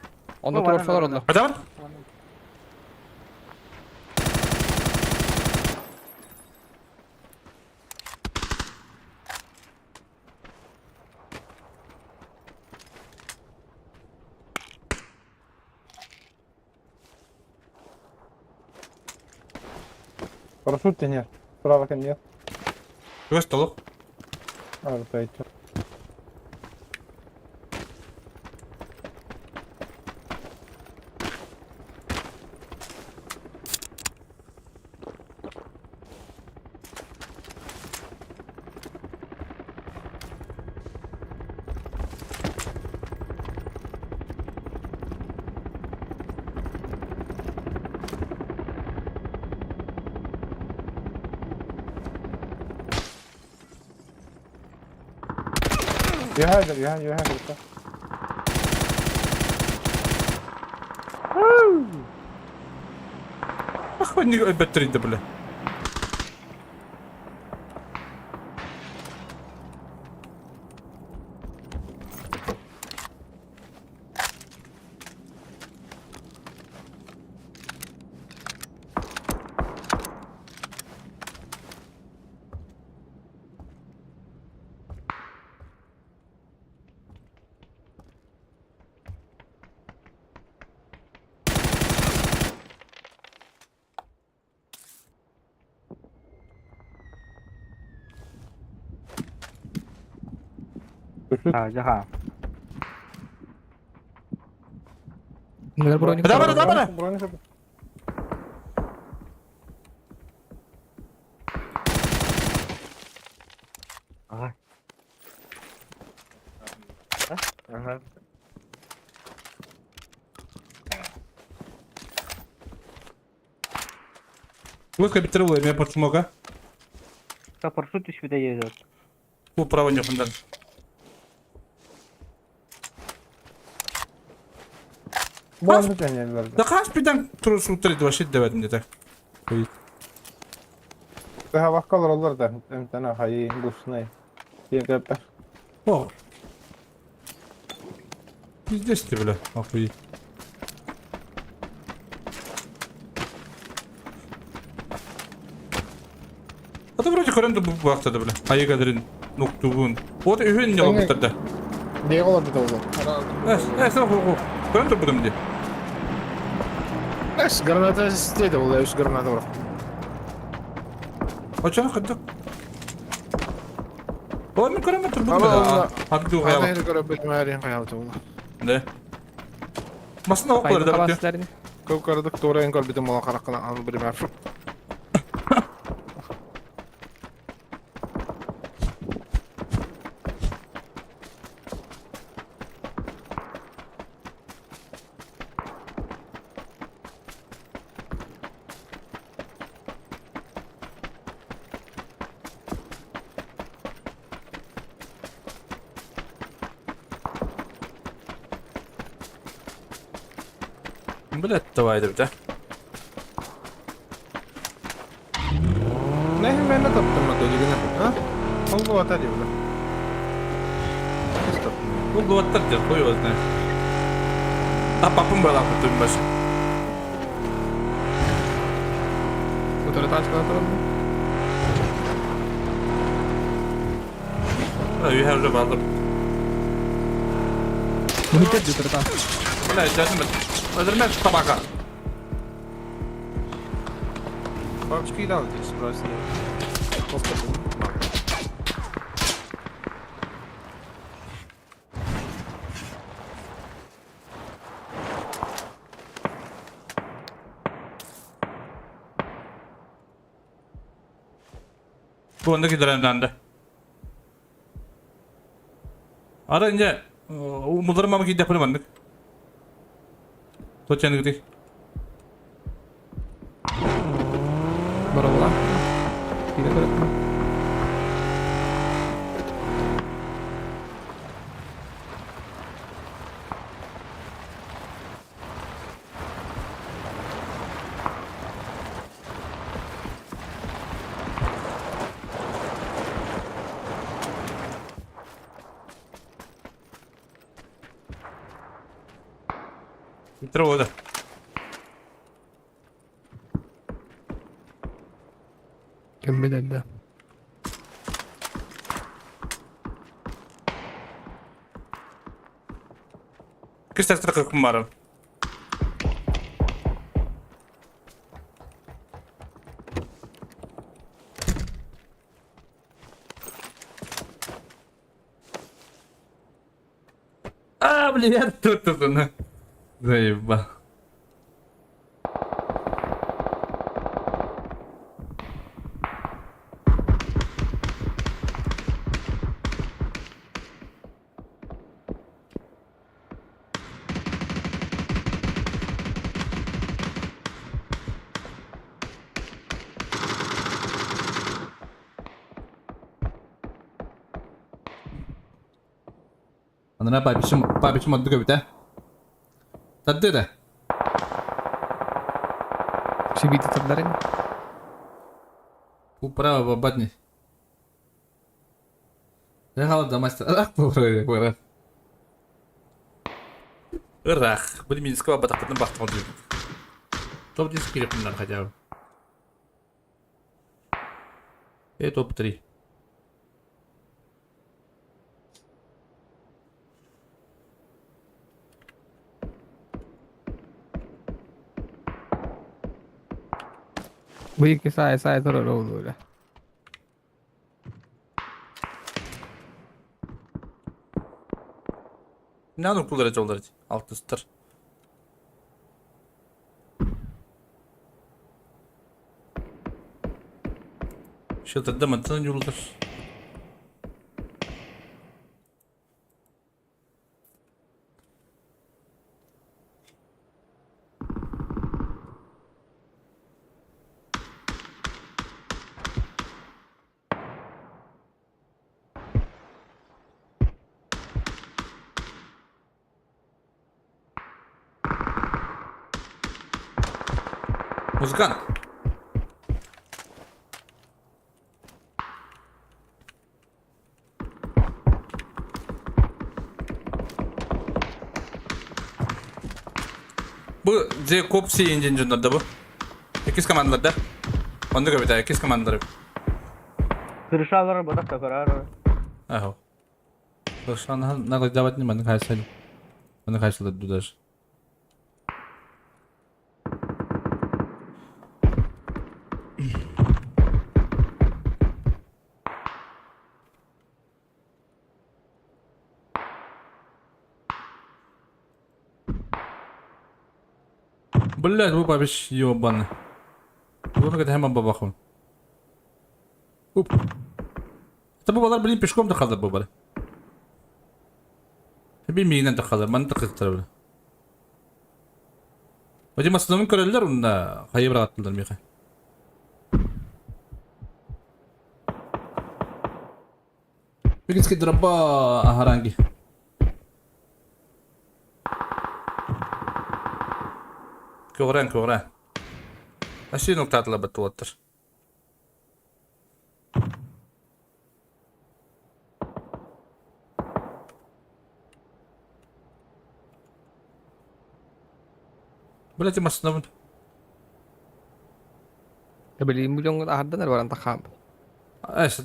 Speaker 10: Onda
Speaker 9: Bu
Speaker 10: turar
Speaker 9: bana
Speaker 10: falan
Speaker 9: da-
Speaker 10: onda.
Speaker 1: Давай.
Speaker 8: Парашют нет. Справа ко мне.
Speaker 1: Его столов.
Speaker 8: Пойдет. يهاجر.
Speaker 1: Охуенный бэтрин да, бля.
Speaker 9: Jaha.
Speaker 10: Neler buraya
Speaker 1: Давай.
Speaker 9: Aha.
Speaker 1: Лодка биттерила, меня подшмога.
Speaker 9: Ka parşut düşmüde yiyor.
Speaker 1: Bu praво нюхандан.
Speaker 8: Bu anda deneyerler.
Speaker 1: Да kaç birden turuşu uttırdı başı demedim de. Koy.
Speaker 8: Daha vakkalar olur da. Emtana hayi gusnay. Yegeper.
Speaker 1: О. Пиздец ты, бля, охуеть. Это вроде хоренді бұл бақтады, бля. Айығадырын, нұқтуғын. Вот үйін не болып тұрды.
Speaker 8: Ne olur bir de olur.
Speaker 1: Sen oku. Хоренді бұдым де.
Speaker 8: Granata istedi oluyor. Üst granata var.
Speaker 1: Açana қаддық. O min köreme turdum
Speaker 8: Ama
Speaker 1: da.
Speaker 8: Allah.
Speaker 1: Hadi dur
Speaker 8: Hadi
Speaker 1: ya.
Speaker 8: hadi görebilirim her yerin hayatı oğlum.
Speaker 1: Ne? Masna o kadar
Speaker 10: Kaybı
Speaker 1: da bakıyor.
Speaker 10: kapasitelerini.
Speaker 8: Köp karadık doğru en gol bizim ola karakana anı birim her.
Speaker 1: Bilet de vardı bir de.
Speaker 8: Ne ben ne taptım mı deli güne? Ha? Allah atar ya ulan.
Speaker 1: Bu luvatlar diyor koyuyoruz ne? Tapapım böyle akıttım başı.
Speaker 10: Fotoğrafı açık atalım mı?
Speaker 1: You have the bottom.
Speaker 10: Muhittet diyor fotoğrafı.
Speaker 1: Ne istersin ben? Öldürmez tabaka.
Speaker 8: Babçıkıyı da alacağız burası diye.
Speaker 1: Bu ondaki dönemden Ara ince umutlarım ama ki depoyu bandık. Soçyanı gidik.
Speaker 10: Bravo lan. Bir de bırakma.
Speaker 1: Bitir o da.
Speaker 10: Gömme deldi.
Speaker 1: Kış testine kırkım varım. Блин, тут она. Заебал. Она папичем отдыха бите. Тадды да.
Speaker 10: Ще бити тъпдарен.
Speaker 1: Управа бабадни. Ехала да мастер. Ах, повръде, хора. Рах, бъде ми искала батахтът на бахтал дю. Топ 10 киля пинар хотя бы. Топ 3.
Speaker 10: Bu iki say sonra ne oldu öyle.
Speaker 1: Не надо кулера жолдарды. Алты стар. Шылтырды мынтын юлдыр. Музыкант. Bu Jacob C engine'ında bu. 8 komandalarda. Onda göbete 8 komandaları.
Speaker 9: Kırışalar badak da karar.
Speaker 1: Aho. Şu an ne kadar davet не karşıladım. Bana karşıladı даже. Блядь, опа, биш ёбаный. Bunu kadar hemen babakım. Up. Tabi babalar bilin pişkom da kalır babalar. Bilmeyinden de kalır. Bana da kızdır böyle. Hocam aslında köreliler onda hayır rahatlıdır mı? Bir kez ki drabba harangi. Kören. Aşırı nokta atla batuattır. Böyle aslında
Speaker 10: Beli milyon ada dari orang takam.
Speaker 1: işte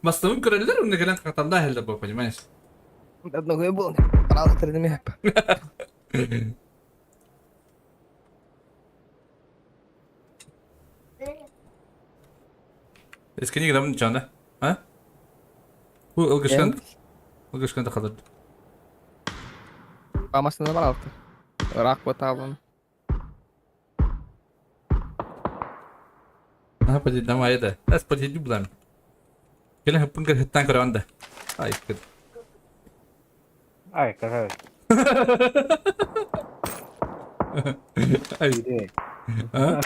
Speaker 1: aslında köreliler onda gelen katalda helde bu hocam. Neyse.
Speaker 10: Dat gue bol. Kalau terus hep.
Speaker 1: Eskini gidelim canı. Ha? Bu ılgışkan da kalırdı.
Speaker 10: Pamasnya malah tuh. Rak buat tahun.
Speaker 1: Apa jadi namanya dah? Das pada jubulan. Kalian hapun ke hitan ke anda. Ay ikut.
Speaker 9: Ay keren.
Speaker 1: Ay.
Speaker 9: Ide.
Speaker 1: Ha?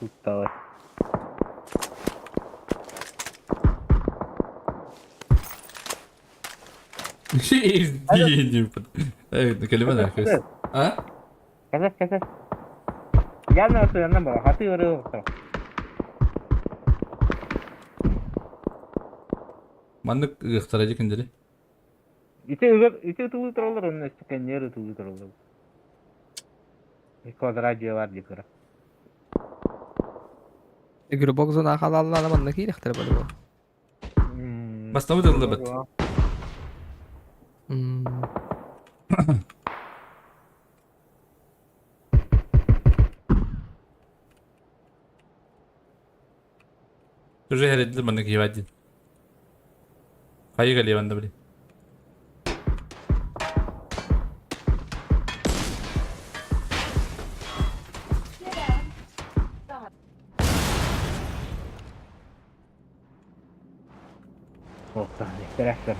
Speaker 9: Tutal.
Speaker 1: Şey izleyeceğim. Evet, kelime de arkadaş. Ha?
Speaker 9: Keses. Gelme o yandan bak. Hatı yoruyor.
Speaker 1: Mandık ıhtaracı kendini.
Speaker 9: Itu tuh terlalu rendah. Sekian tuh terlalu. Kodraja var dikira.
Speaker 10: Gearbox zona kalallar ama ne kiyik terbalı bu.
Speaker 1: Basta mı dönüldü bet? Tujuh hari itu mana kaya wajib. Kaya kali ya benda beli.
Speaker 9: Oh, tahan. Keren.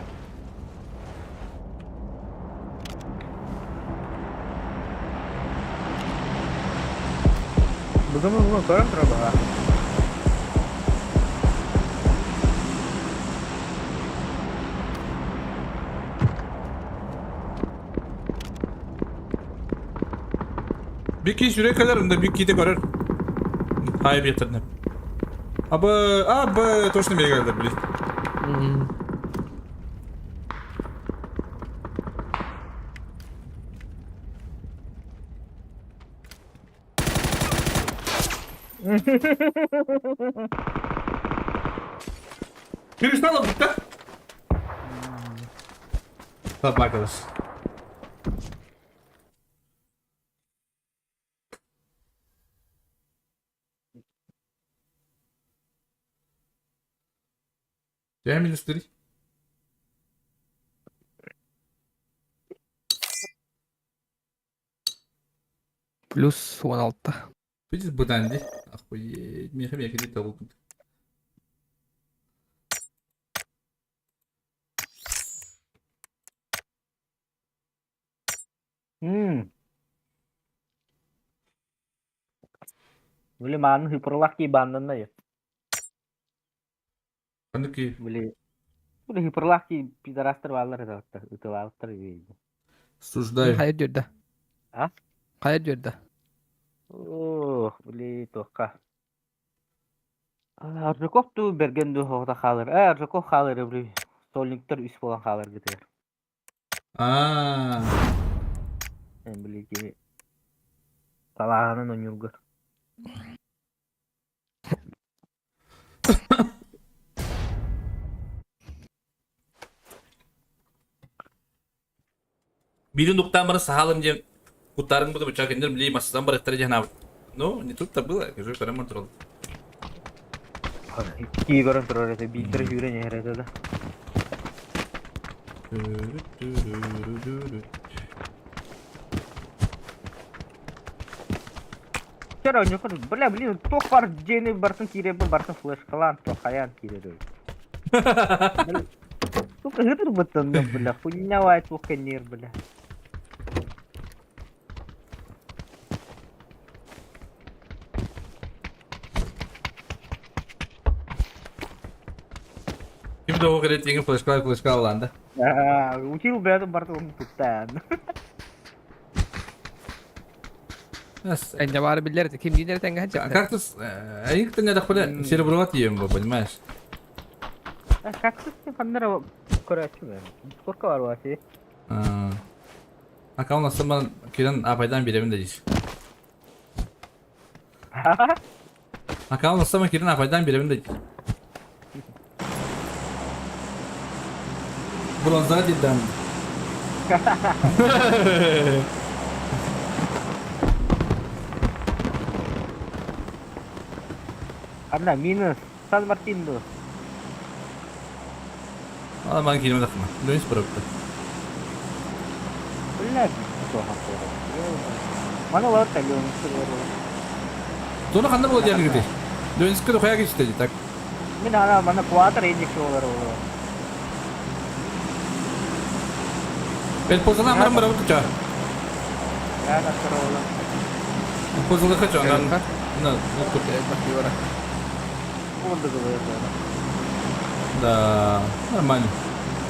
Speaker 9: Bagaimana sekarang terbawa?
Speaker 1: Bir kişi şuraya kadar onda bir kişi de görür. Hayır bir yatırdım. Abi, точно меня geldi bili. Birisi alalım da. Tamam arkadaş. Cemil üstleri.
Speaker 10: Plus 16.
Speaker 1: Видите, Буданди. Охуеть. Меха где-то лупит.
Speaker 9: Boleh mana hiperlaki bandan ya?
Speaker 1: Kan ki
Speaker 9: Boleh. Udah hiperlaki pita raster valar itu Walter gitu.
Speaker 1: Суждаю.
Speaker 10: Hayat diyor da.
Speaker 9: Ha?
Speaker 10: Hayat diyor da.
Speaker 9: Oh, boleh itu kah? Arzukoh tuh bergen tuh hota kalır. Arzukoh kalır beli. Solingter üst falan kalır gitu ya.
Speaker 1: Aaa.
Speaker 9: Yang beli ki. Salahanı nonyurgur.
Speaker 1: Били нуктан бара сахалым же кутарын буду бычак индир били масадан бара иттер жана. Ну, не тут-то было, кажу, перемон трол.
Speaker 9: Ki görün terus itu bitter juga nih hari itu dah. Çara önce kur. Блин, тох бар жени барсын кире барсын флеш кылан, тох хаян кире. Сука, гыдыр бутан, бля, хуйня вайт вухенер, бля.
Speaker 1: Kim de o kadar tinggi flashka alanda.
Speaker 9: Учил, блядь, бартон путан.
Speaker 1: Нас
Speaker 10: Ende bari bilirdi. Kim gider tenge hacı.
Speaker 1: кактус ayık tanya da kule сереброва тием bu, понимаешь?
Speaker 9: Как ты фандера короче, сколько var vasi?
Speaker 1: Aka ondan sonra kiran apaydan bilemin de diş. Aka ondan sonra kiran apaydan bilemin de diş. Bronzada dilden.
Speaker 9: Karena minus San Martin tuh.
Speaker 1: Valla bana kelime takma. Luis bıraktı.
Speaker 9: Benar. Tuh aku. Mana var kalian seluruh.
Speaker 1: Sonra kandı bu diğer gibi. Luis kıdı koya geçti tak.
Speaker 9: Mina mana kuat range keluar.
Speaker 1: Ben pozana amram bıraktı tuca.
Speaker 9: Ya tak keluar.
Speaker 1: Pozana kaçıyor lan.
Speaker 10: Kan?
Speaker 1: Ne?
Speaker 10: Bakıyor ora.
Speaker 9: Untuk keluar.
Speaker 1: Да, нормально.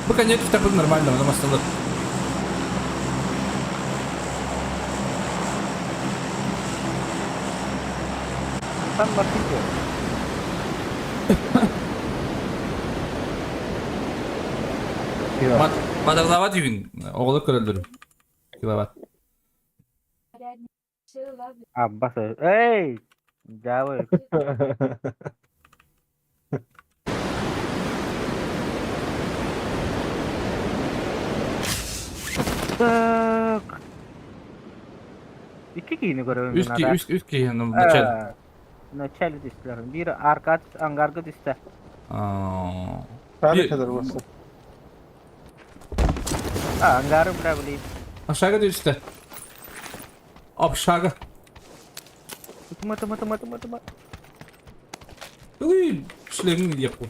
Speaker 1: Пока нет, так вот нормально, но осталось.
Speaker 9: San Martin tuh.
Speaker 1: Madalava düğün. Oğlu kırıldır. Kilavat.
Speaker 9: Abbas. Hey, jauh. Tak. İki giyini görüyorum.
Speaker 1: Üst ki yanım. Началь.
Speaker 9: Начале düştüler. Bir arka angargı düştü.
Speaker 8: Ne kadar varsa.
Speaker 9: Angarı bırakılıydı.
Speaker 1: Aşağı düştü. Aşağı.
Speaker 9: Tuma.
Speaker 1: Uy, şlemin yapı.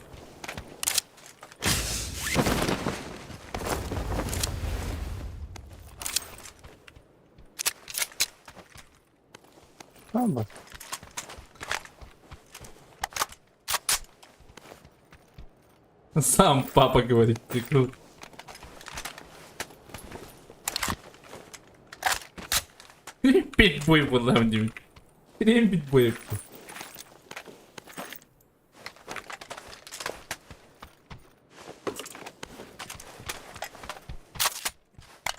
Speaker 8: Tamam bak.
Speaker 1: Сам папа говорит, ты крут. Питбой был там, Дим. Прям питбой.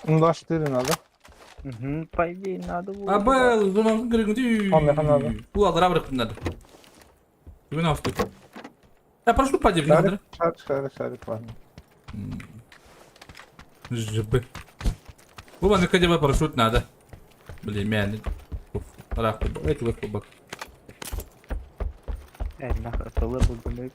Speaker 8: Undаш dedin adı.
Speaker 9: По идее, надо было.
Speaker 1: Абел, думал, говорю,
Speaker 8: Надо.
Speaker 1: Ула, рабрик надо. Вы на вступ. Я прошу по тебе, надо.
Speaker 8: Şarip var.
Speaker 1: Жбы. Bu bana хотя бы парашют надо. Блин, мяне. Рах, эти вот кубок.
Speaker 9: Nahar solar buldum.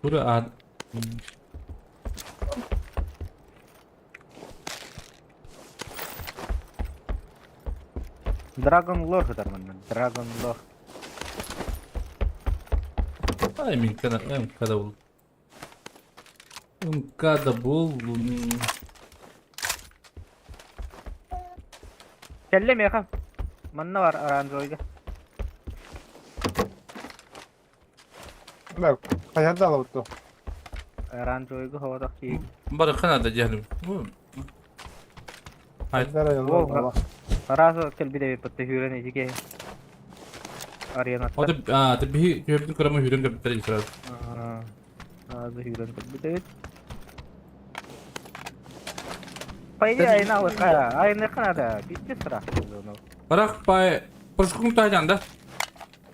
Speaker 1: Bura ad.
Speaker 9: Dragon Lore kadar benden. Dragon Lore.
Speaker 1: Ay min kada bul. Kada bul.
Speaker 9: Kelle mi yakam? Manna var Aranzoy'da.
Speaker 8: Bak. Hayatta alıp
Speaker 9: Aranzoy'da havada ki.
Speaker 1: Bari kanada cehlim. Hayır.
Speaker 8: Allah.
Speaker 9: Arazo kel bir de patte hüren ejike. Aryan
Speaker 1: O da tabii köprünün kırama hürüm de bitir israr.
Speaker 9: Arazo hüren bir de. Payı ayna var kaya. Ayna kanada. Bitti sıra.
Speaker 1: Barak pay proşkum tajanda.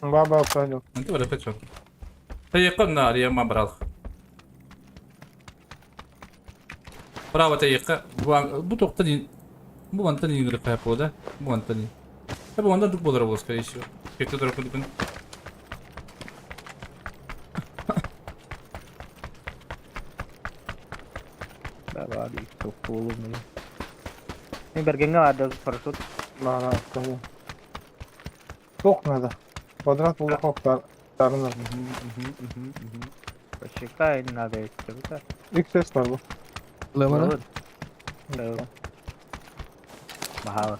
Speaker 8: Baba efendim.
Speaker 1: Nanti pada pecah. Saya kan na dia mabral. Berapa tayaka? Bu toktan bu mantan ini nggak kayak poda. Bu mantan ini. Tapi mantan tuh poda bos kayak isu. Kayak itu terus
Speaker 9: Hadi çok oğlum ya. Ini bergengnya ada parasut.
Speaker 8: Bana tamam. Çok nada. Kvadrat buldu koklar. Darınır.
Speaker 9: Başka ini ada işte bu da.
Speaker 8: İlk ses var bu.
Speaker 10: Lama mana?
Speaker 9: Lewat. Mahal.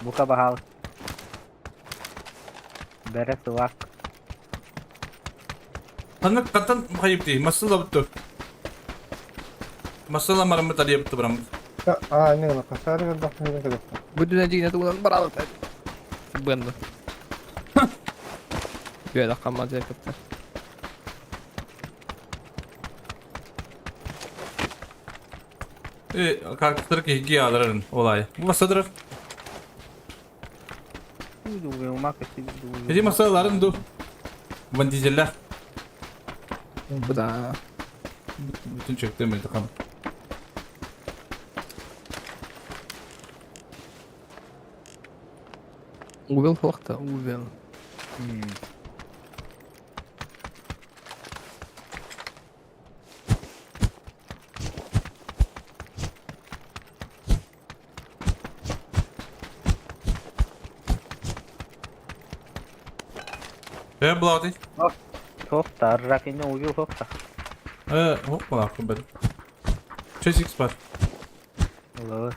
Speaker 9: Buka mahal. Beres tuak.
Speaker 1: Tanrı katan kayıp değil. Masal da bitti. Masal amaram mı tadi bitti beram.
Speaker 8: Ya, ini kan kasar kan bak ne kadar.
Speaker 10: Bu dinajik na tulang beral tadi. Sebenarnya. Biar dah kamar saya kata.
Speaker 1: Kalktırık higi alırın olay. Bu masadır.
Speaker 9: Itu yang makan sih.
Speaker 1: Hedi masaların du. Bandizeller.
Speaker 10: Bu da.
Speaker 1: Bütün çöktüm intikam.
Speaker 10: Uvel waktu uvel.
Speaker 1: Bloody.
Speaker 9: Çok da rakinya uyu çok da.
Speaker 1: Hop lan aklım benim. Çeşik var.
Speaker 9: Loh.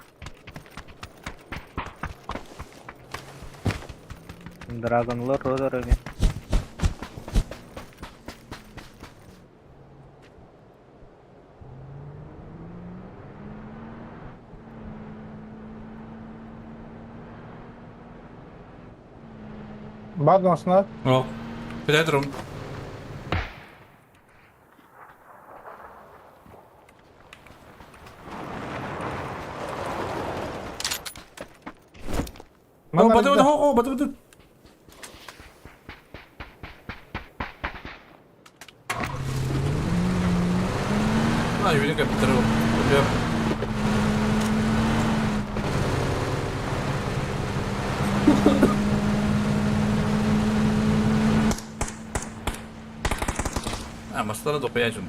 Speaker 9: Dragon Lord rotor ini.
Speaker 8: Pardon Sınar.
Speaker 1: O. Bedroom. Oh, batu. Ah, ini kayak betul. Ya. Masalah tu apa aja?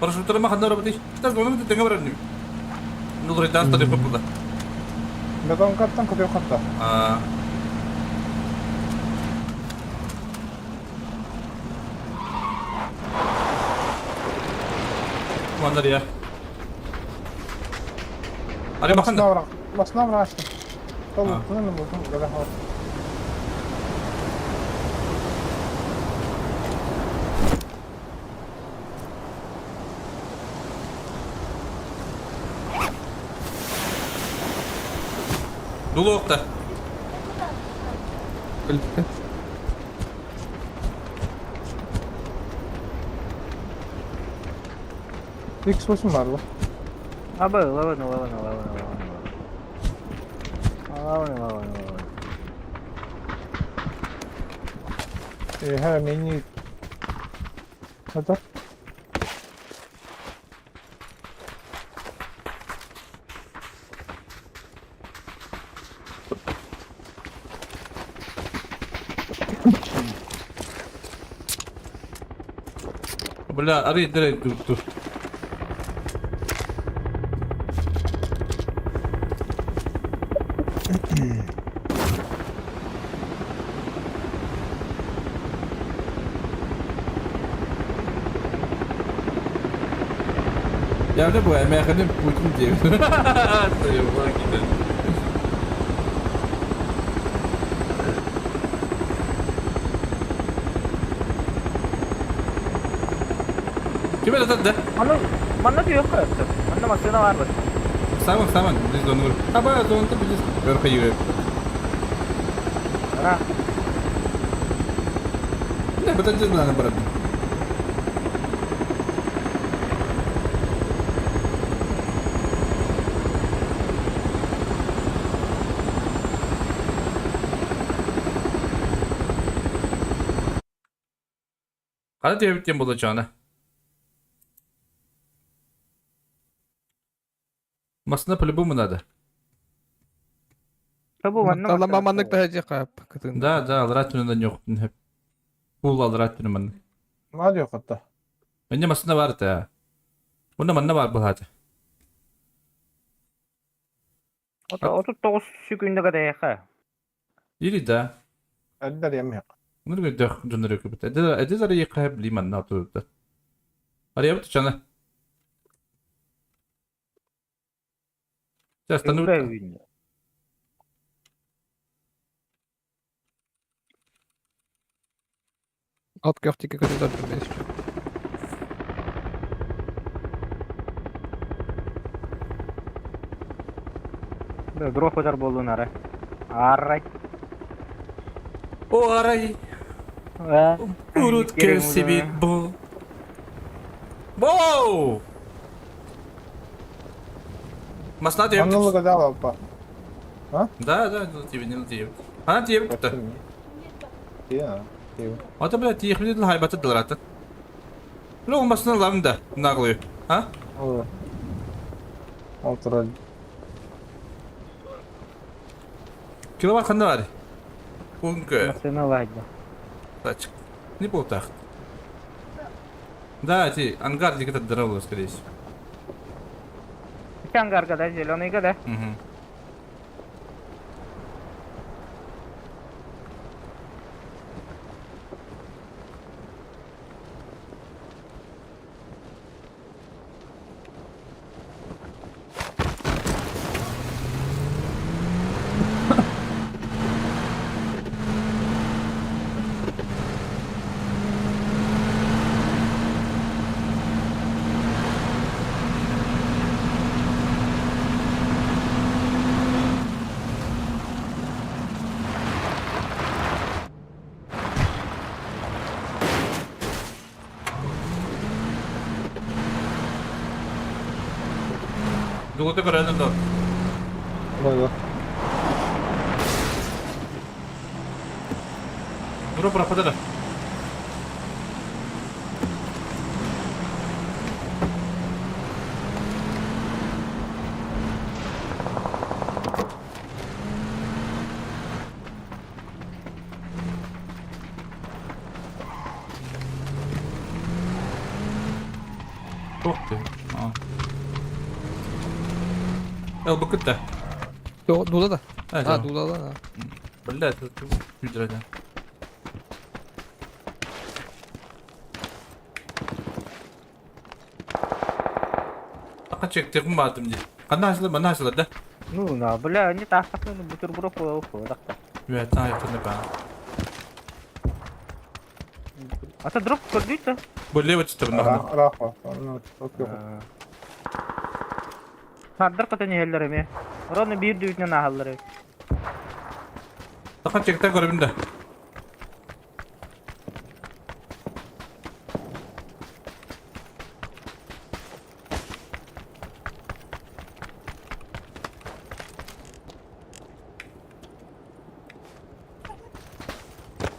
Speaker 1: Парашютер махат на работе. Сейчас главное ты говоришь не. Ну редакт тады попуда.
Speaker 8: Beton kattan kapıyor katta.
Speaker 1: Mana dia? Ada makan dah.
Speaker 8: Basına bırak açtım. Tamam, bunu mu buldun? Böyle hava.
Speaker 1: Dulu okta.
Speaker 10: Öldü.
Speaker 8: X başım var bu.
Speaker 9: Apa? Lawan.
Speaker 8: He menü. Hadi.
Speaker 1: Bля, ари direkt dur. Ya ne bu Amerika'nın Putin diye. Sayıyorlar gidelim. Kime de tadı?
Speaker 9: Mana dia ke? Mana masih nawar bos.
Speaker 1: Sama, biz de onu vurur. Ha bayağı da onu da biz örfe yürüyor.
Speaker 9: Nah,
Speaker 1: Ne batacağız mı lan bırakın? Hadi diye bittiğim bulacağını. Masına по-любому надо.
Speaker 9: coba mana
Speaker 10: Allah mamanlık da hacı kap. Katın.
Speaker 1: Да, алрат önünden yok. Hep. Full алрат önünden.
Speaker 8: Ne diyor hatta?
Speaker 1: Bence masında var da. Bunda manna var bu hadi.
Speaker 9: O da 39 sekunda kadar yaka.
Speaker 1: İyi de.
Speaker 8: Eller yemiyor.
Speaker 1: Bunu bir dök döndürüyor ki. Ede zara yıkayıp liman ne yapıyor da. Araya bir tane. Jastan
Speaker 9: Hırbe
Speaker 1: ut.
Speaker 9: oyunda.
Speaker 10: Alt köfteki kadar ben.
Speaker 9: Böyle drop kadar bolluğun ara. Array.
Speaker 1: O aray. Urut kelsi bir bu. Wow! Masna diye.
Speaker 8: Anlalı kadar alpa.
Speaker 1: Да, не тебе. Она тебе кто?
Speaker 8: Ya.
Speaker 1: А то, блядь, их видел хайбаты дылраты. Ну, он басна лавында, наглую. А?
Speaker 8: Olur. Oturalım.
Speaker 1: Киловатт ханда var. Унка.
Speaker 9: Nasıl ладно.
Speaker 1: Тачек. Не полтах. Да, эти ангар где-то дорога, скорее всего.
Speaker 9: İki hangar kadar, zeleный kadar.
Speaker 1: Угу. Dugutı kırıldı da.
Speaker 8: Böyle.
Speaker 1: Duro пропадала. Ух ты. Elbukutta.
Speaker 10: Dula da.
Speaker 1: Evet,
Speaker 10: Ha
Speaker 1: tamam.
Speaker 10: Dula da.
Speaker 1: Блядь, это güldüreceğim. Taka çektirdim vardım diye. Bana hasıladı.
Speaker 9: Ну, на, бля, не так, как ну, бутерброд так.
Speaker 1: Evet, daha yakında ben.
Speaker 9: А то дроп көрдүйтө.
Speaker 1: Bu levet çıtırın ahına.
Speaker 8: Rafa. Onu çok yok.
Speaker 9: Сардыр ката нелер эме. Роны бир дүйтүнөн ахаллары.
Speaker 1: Taka çekten görevinde.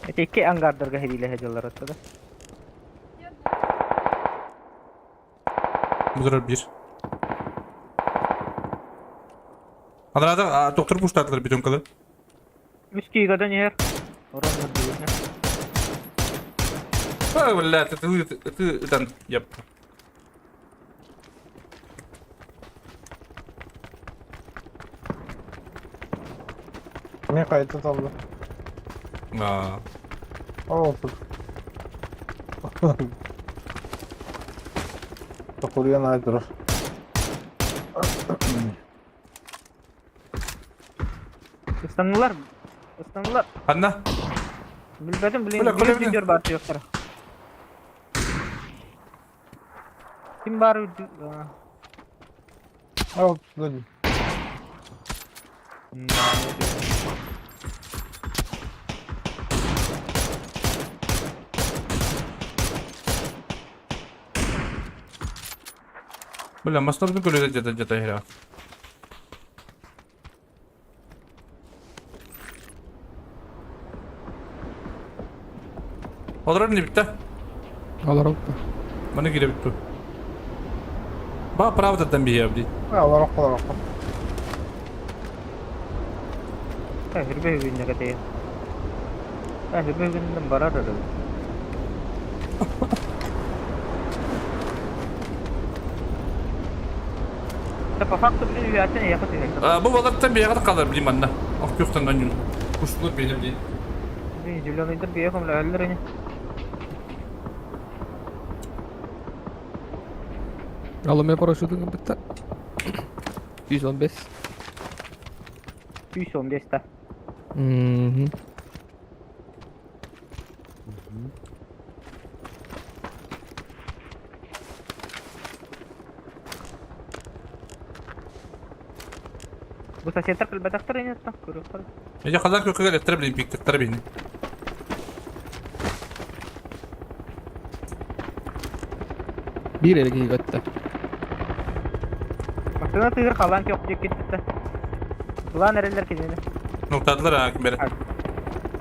Speaker 9: Эти эки ангардырга хериле хежалар аттада.
Speaker 1: Bu zarar bir. Adana'da doktor puşlattılar bir dönkalı.
Speaker 9: Үский ката нер. Роны дүйтүнө.
Speaker 1: Ha valla ты yap.
Speaker 8: Ne kayıt aldı?
Speaker 1: Aa.
Speaker 8: Olsun. Takılıyor nadir.
Speaker 9: Istanbullar. Istanbullar.
Speaker 1: Anna.
Speaker 9: Bilmedim
Speaker 1: Öyle,
Speaker 9: bilin
Speaker 1: öyle,
Speaker 9: gidiyor batı yoktur. Kim var?
Speaker 8: Olsun dedim.
Speaker 1: Bля, масштабно коли где-то игра. Odalar ne bitti?
Speaker 10: Olarak.
Speaker 1: Bana gire bitti. Ba правда там бия, блядь.
Speaker 8: Allah Allah.
Speaker 9: Hırbe hübünle kata ya. Hırbe hübünden barar arada. По факту, блин, вятина ехать или
Speaker 1: Bu balıktan bir yere kalır bileyim anne. Ah gökten dönüyor. Kuşluk benim değil.
Speaker 9: Блин, зеленый ехал, бля, эллерыне.
Speaker 10: Alım yapar şutun bitti. 115.
Speaker 9: 115 ta.
Speaker 10: Mhm. Bu соседтер кылбатактар эне та, көрөктөр.
Speaker 1: Ece kazan kökü gel bileyim piktikleri beni.
Speaker 10: Bir ele gitti.
Speaker 9: Maksimum tığır kalan yok diye gitti. Ulan nereler kendine?
Speaker 1: Noktadılar ha kim beri.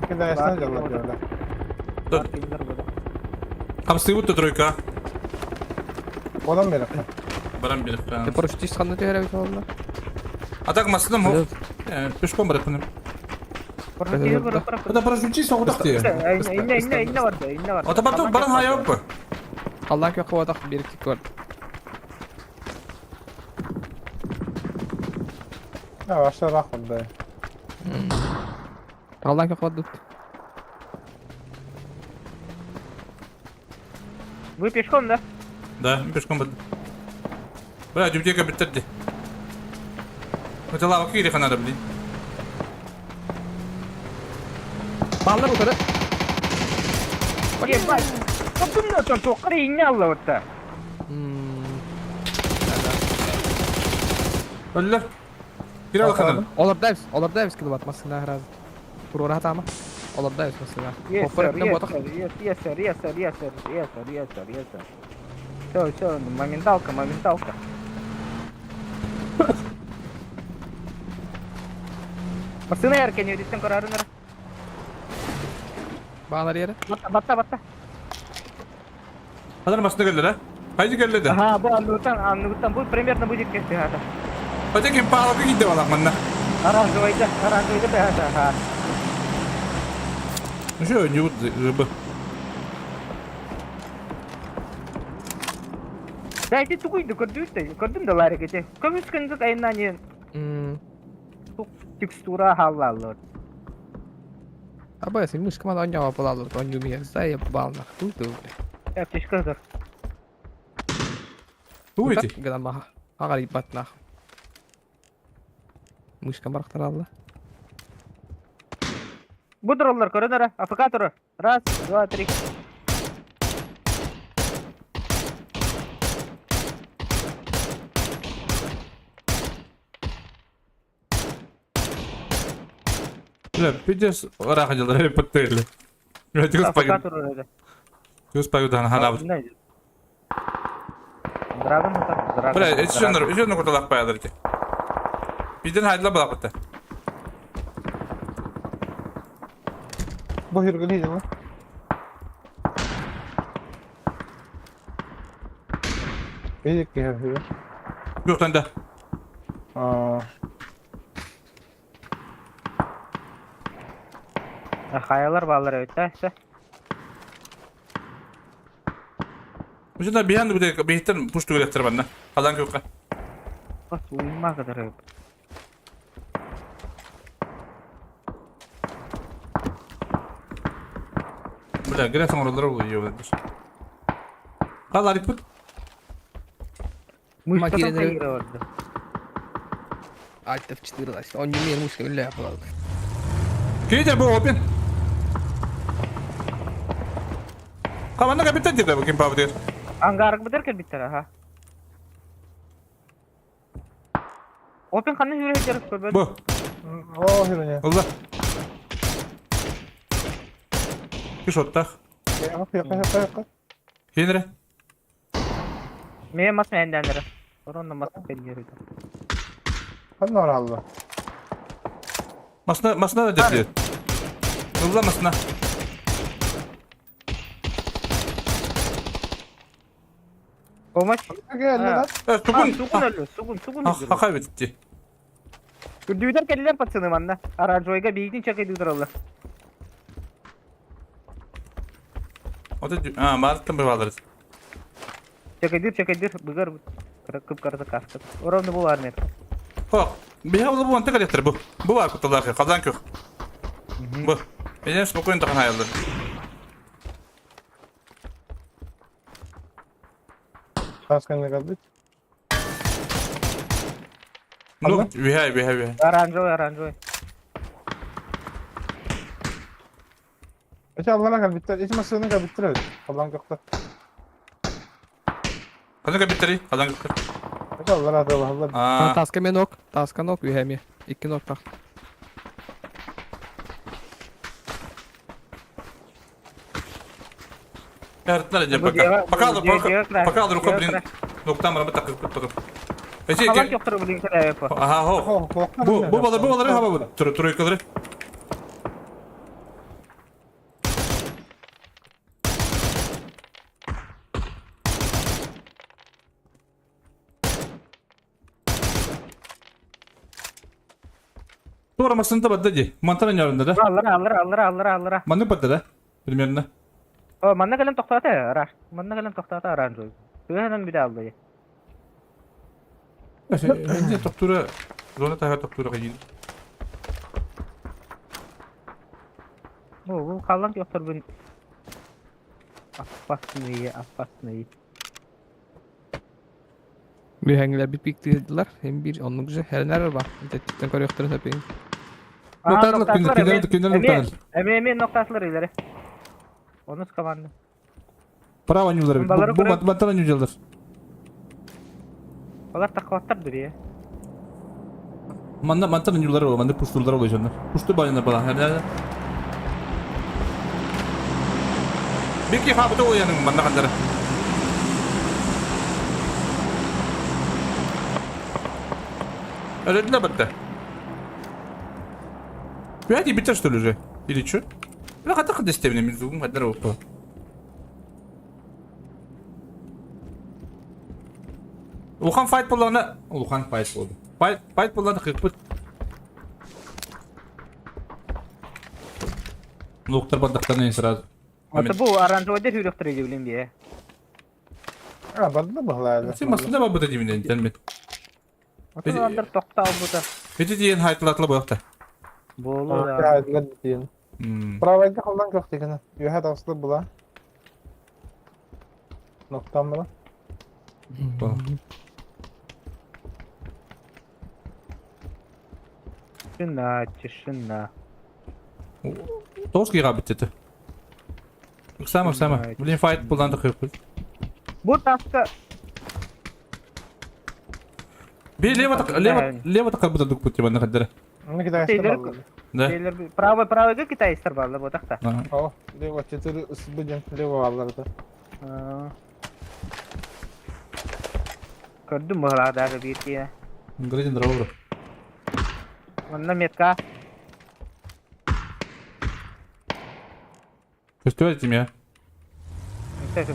Speaker 8: Bir de esnaf canlar diyorlar.
Speaker 1: Dur.
Speaker 9: Kimler burada?
Speaker 1: Hamsi bu trojka.
Speaker 8: Olan beri.
Speaker 1: Baran bir.
Speaker 10: Te proştis kandı tehre bir oldu.
Speaker 1: Atak masasında mı? Pişkon bırakın.
Speaker 9: Portayı bırak.
Speaker 1: Bu da projuci soğudak diye.
Speaker 9: İnne vardı, inne var.
Speaker 1: Otomatik baran haya yok mu?
Speaker 10: Allah ki kavadak bir tik var.
Speaker 8: Ya başta rak oldu.
Speaker 10: Allah ki kavadak.
Speaker 9: Bu pешком, да?
Speaker 1: Да, пешком буду. Бля, дюбдека битерди. Это лава кири хана блин.
Speaker 10: Bağlar yukarı.
Speaker 9: Ебать! Kapımda son tokları inne Allah orta.
Speaker 1: Öller. Gir al kanal.
Speaker 10: Olur Davis kill batmasın daha razı. Vur rahat ama. Olur Davis mesela.
Speaker 9: Yes,
Speaker 10: Hopper
Speaker 9: sir,
Speaker 10: ne
Speaker 9: yes,
Speaker 10: botak.
Speaker 9: sir, yes, sir, yes, sir, yes, sir, yes, sir, yes, sir, yes, sir. Все, моменталка, моменталка. Basına erken yürüyüşten kararını.
Speaker 10: Bağlar yere.
Speaker 9: Batta.
Speaker 1: Hazır masada geldi ha. Haydi geldi de.
Speaker 9: Ага, bu anlıktan bu примерно будет как это.
Speaker 1: Hadi kim pahalı bir gitti valla manna.
Speaker 9: Оранжевый да, ага.
Speaker 1: Ну что, не вот рыба.
Speaker 9: Дайте тугуйду, көрдүм да лар кете. Көмүскөндүк айнан текстура халаллар.
Speaker 10: Abi sen müzik kama oynuyor falan olur. Oynuyor mu ya? Saya bağlı. Tuh.
Speaker 9: Аптечка.
Speaker 1: Bu iti.
Speaker 10: Gada mah. Agar ibat nah. Müzik kama raktar Allah.
Speaker 9: Будуроллар көрөнөр, АФК туру. Раз, два, три.
Speaker 1: Bля, пидес рахаджалар hep pıttıyla. Ya tüz
Speaker 9: АФК
Speaker 1: payı.
Speaker 9: туру dedi.
Speaker 1: Tüz payı da hana bu.
Speaker 9: Драгон так,
Speaker 1: Bля, еще kurtulak payalır ki. Bizden haydiler bırak bitti.
Speaker 8: Bu hırgın iyiydi mi? İyiydik ki hırgın.
Speaker 1: Yok sende.
Speaker 8: Aa.
Speaker 9: Hayalar bağlar öte.
Speaker 1: Bu yüzden bir yanda bir de bihitten puştu gölettir bana. Kazan kökka.
Speaker 9: Bas uyuma kadar öp.
Speaker 1: Bля, girersen oralara uyuyor bendir. Kal Arif put.
Speaker 9: Мы что там
Speaker 10: Makineleri-
Speaker 9: проигрывали?
Speaker 10: Alt F14. Oynuyor mu müzik öyle yapalım.
Speaker 1: Kiydir bu open. Kamanına kapitan dedi bakayım pavu diyor.
Speaker 9: Ангарг битер биттер, ага. Опен кандай жүрөктөр көрбөдүм.
Speaker 1: Bu.
Speaker 8: Oo hırgın ya.
Speaker 1: Allah. Kuş ottak.
Speaker 8: Yaka.
Speaker 1: Yenire.
Speaker 9: Мен мас мендендер. Оронда мас белгерди.
Speaker 8: Hadi ne var Allah.
Speaker 1: Masına da dedi. Allah masına.
Speaker 9: Помощь?
Speaker 8: Geldi lan.
Speaker 1: Sukun.
Speaker 9: Сугун өлү, сугун
Speaker 1: Ha
Speaker 9: өлү.
Speaker 1: kaybetti.
Speaker 9: Күрдүбүтер келилер пацаны манда. Аражойга бийдин чакайды туралар.
Speaker 1: O da ha mağaradan bir vardır.
Speaker 9: Чакайдыр, быгар. Kıpkırmızı kaskı. Oranı bu var metka.
Speaker 1: Hop. Bir havlu bu mantık getir bu. Bu var kutular kazan kök. Bu. Benim spokojno takan hayaldir.
Speaker 8: Kaskın ne kadar?
Speaker 1: No, we have.
Speaker 9: Aranjoy.
Speaker 8: Eç Allah'ına kadar bitti. Eç masasını kadar bitirelim. Allah'ın yokta.
Speaker 1: Kazan kök bittiri. Kazan kök.
Speaker 8: Eç Allah'ına kadar Allah.
Speaker 1: Aa.
Speaker 10: Taska men nok. Taska nok vi hem. 2 nok tak.
Speaker 1: Yartlar acaba
Speaker 9: Bu diğer-
Speaker 1: bakalım.
Speaker 9: bu diğer crash.
Speaker 1: Bakalım
Speaker 9: Diğer
Speaker 1: rukabrin.
Speaker 9: crash.
Speaker 1: Noktam var batak batak.
Speaker 9: Kalan yoktur bu linkler yapı.
Speaker 1: Aha ho. Bu baları hava bu. Turu yukarı. Doğru masında baddaji. Mantara yarında da.
Speaker 9: Alır.
Speaker 1: Manı badda примерно.
Speaker 9: O manna gelen toxtatı araş. Manna gelen toxtatı aranjoy. Öğrenin bir de aldı.
Speaker 1: Önce doktora zona taha doktora gidin.
Speaker 9: Bu kalan yoktur bu. Affasnıyı.
Speaker 10: Bir hangiler bir piktirdiler. Hem bir onluk güzel. Her nere var. Dedikten kare yoktur hepin.
Speaker 1: Noktalık kinler.
Speaker 9: Emin noktasılar ileri. Onu sıkamandı.
Speaker 1: Prava nyular.
Speaker 9: Baları
Speaker 1: Bu
Speaker 9: kuran-
Speaker 1: mantara nyular.
Speaker 9: Onlar takvatlardır ya.
Speaker 1: Mantara nyular oluyor. Manda puşturlar oluyor canlar. Puştur bayınlar falan. Her nerede? Bir ki habita o yanın manda kandara. Öyle de battı. Hadi bitir что ли уже? Или что? Ну, хотя хоть стебни между двум, хотя ровно. Улхан файт болғаны... Улхан файт болды. Файт болғаны қиқпыт. Луқтар бандықтарынан сразу.
Speaker 9: Ata bu aranjoyda hürüktür bileyim diye.
Speaker 8: Ha bana da bağlayalım.
Speaker 1: Sen masında var bu da dibinde, gelmedi.
Speaker 9: Ata andır tokta bu da.
Speaker 1: Peki diyen hayatlatla bu yakta.
Speaker 9: Bolu
Speaker 8: Ya
Speaker 9: da.
Speaker 8: hadiler diyelim. Pravayda kaldan yok tekene. Yuhat aslı bula. Noktam bula.
Speaker 9: Şınna.
Speaker 1: Toski gabit dedi. Sama. Bilin fight buldan da kıyıpız.
Speaker 9: Bu taska
Speaker 1: Bir leva takar bu da duk putti bana kadar.
Speaker 8: Onu kita
Speaker 9: Şeyleri-
Speaker 8: aslı bula.
Speaker 1: Ne?
Speaker 9: şeyler prava kita ister barla bu takta.
Speaker 8: Oh, leva çetiri ısbıcın. Leva varlar da.
Speaker 9: Gördüm bu hala bir diye.
Speaker 1: Gradin dravro.
Speaker 9: Onunla metka.
Speaker 1: Festival ettim ya.
Speaker 9: Kötü.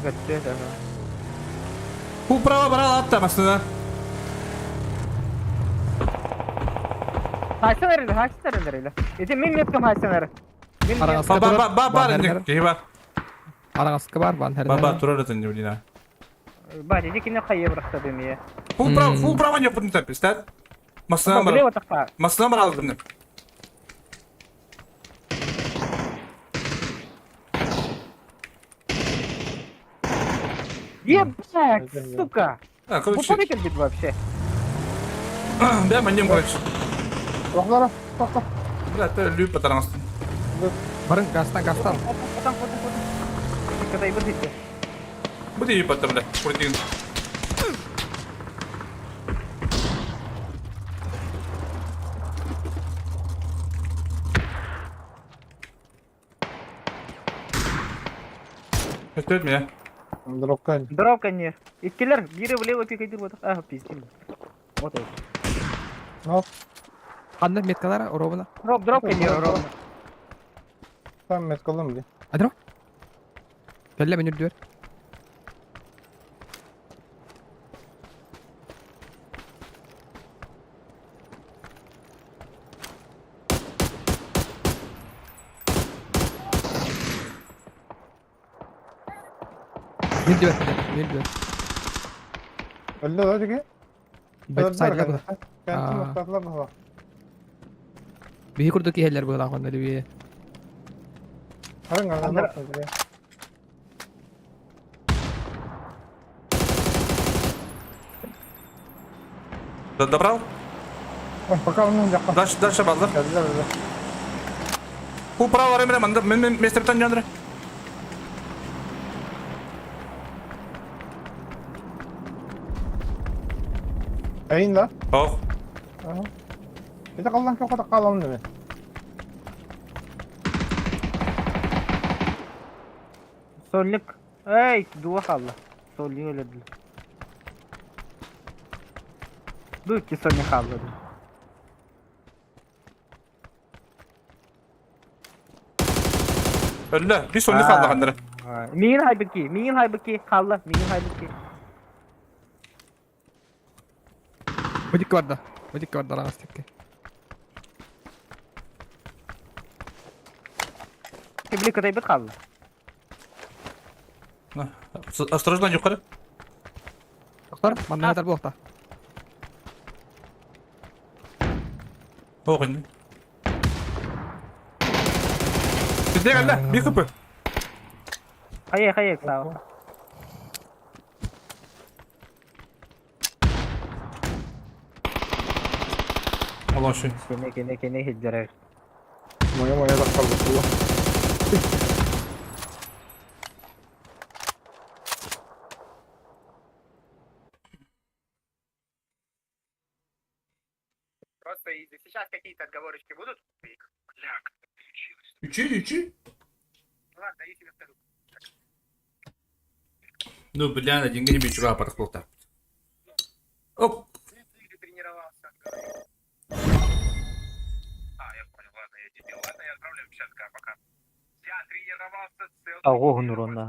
Speaker 1: Bu prava attı aslında.
Speaker 9: Haçlarıyla. Ece min metkam haçları.
Speaker 10: Arası
Speaker 1: Ba ne var?
Speaker 10: Arası var ban her
Speaker 1: Ba
Speaker 10: nere.
Speaker 1: turar atın yolina.
Speaker 9: Bari dikine kayı bıraktı demiye.
Speaker 1: Full prava ne yaptın tabi istat? Masına
Speaker 9: Bile
Speaker 1: var.
Speaker 9: o takta.
Speaker 1: Masına var aldım.
Speaker 9: Ебать, сука!
Speaker 1: Ha
Speaker 9: Bu
Speaker 1: короче.
Speaker 9: polis bir вообще.
Speaker 1: Ben mandım короче.
Speaker 8: Roklara. Roklar.
Speaker 1: Блядь, ты любишь потранство.
Speaker 10: Barın gastan.
Speaker 9: Потом. Когда и выйдете.
Speaker 1: Буди ебать, блядь, против. Что это меня?
Speaker 8: Roklar.
Speaker 9: Дров, конечно. Из киллер, бери влево, пикай, вот. А, пиздец. Вот это.
Speaker 8: Hop.
Speaker 10: Kandır metkalara orobuna.
Speaker 9: Дров, конечно, ровно.
Speaker 8: Sen metkalım diye.
Speaker 10: Hadi ro. Gelle beni diyor. Bir diyor.
Speaker 8: Öldü o çeki.
Speaker 10: Bet saydılar bu.
Speaker 8: Kentin
Speaker 10: Aa.
Speaker 8: noktalar da var.
Speaker 10: Bir kurdaki heller bu lan onları bir.
Speaker 8: Harın gardan da çeki.
Speaker 1: Добрал?
Speaker 8: Bakalım ne olacak.
Speaker 1: Дальше балдар.
Speaker 8: Geldiler öyle.
Speaker 1: Право време, мен местерден жандыр.
Speaker 8: Eyin la.
Speaker 1: Ох.
Speaker 8: Bir de kaldan ki o kadar kalalım değil mi?
Speaker 9: Solluk. Hey, duva kaldı. Solluğu öyle değil. Dur ki solluğu kaldı.
Speaker 1: Öyle. Bir sonunu kaldı kandıra.
Speaker 9: Mingin haybaki kaldı. Mingin haybaki.
Speaker 10: Madik var da. Madik var da lan astık.
Speaker 9: Kibli kadar bir kaldı.
Speaker 1: Осторожно, yukarı.
Speaker 10: Doktor, bana kadar bu okta.
Speaker 1: Oğlum. Bizde geldi. Bir kapı.
Speaker 9: Hayır sağ ol.
Speaker 1: Allah şey.
Speaker 9: Kene hicret.
Speaker 8: Moya da kaldı. Allah.
Speaker 9: Просто если сейчас какие-то отговорочки будут,
Speaker 1: Üçü.
Speaker 9: ну ладно, если на вторую.
Speaker 1: Ну, бля, один не бить чура подхлопта. Оп.
Speaker 9: Ты тренировался. Я понял, ладно, я дебил. Ладно, я отправляю сейчас, пока. Я тренировался целый. Ого, гнурона.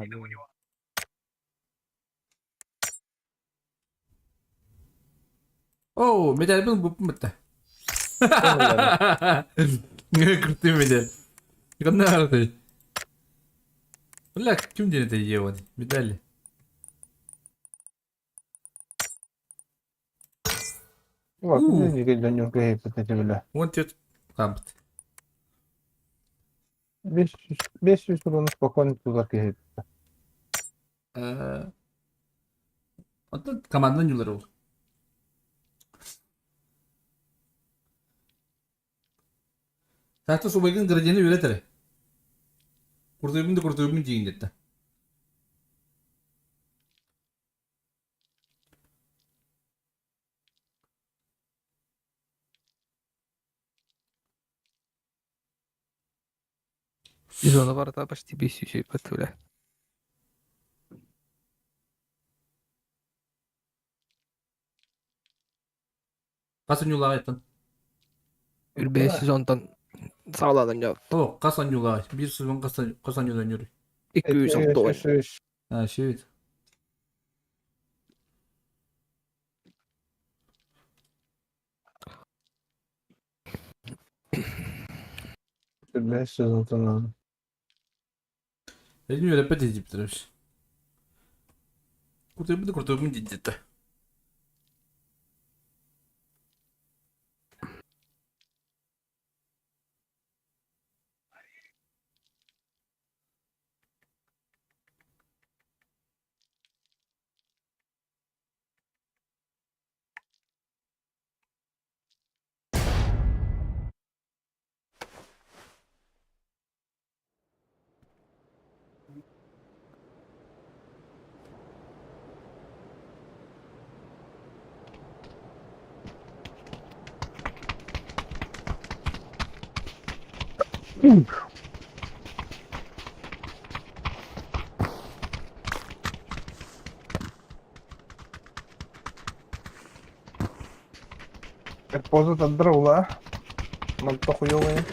Speaker 1: Oo, medal bu bitti. Крутый медаль. Гранаты. Бля, ким денег ебаный? Медали.
Speaker 8: Bak ne geliyor ki hep bile.
Speaker 1: Вон тебе кампт.
Speaker 8: 500 kronun spokojnie tuzak hep.
Speaker 1: Hatta komandanın yılları oldu. Tahta subaygın kıracağını üretir. Kurtuyumun deyin dedi.
Speaker 10: Biz ona var da почти 500 şey patule.
Speaker 1: Kasan yulağı ayıttın?
Speaker 10: 510'dan sağladan ya.
Speaker 1: O kasan yulağı. Bir sezon kasan yulağı yürü.
Speaker 10: 210
Speaker 1: Ha şey.
Speaker 8: 500 falan.
Speaker 1: Elini öyle pet edip bitirmiş. Kurtuyumun dedi.
Speaker 8: Поза отдрала. Нам похуёвые.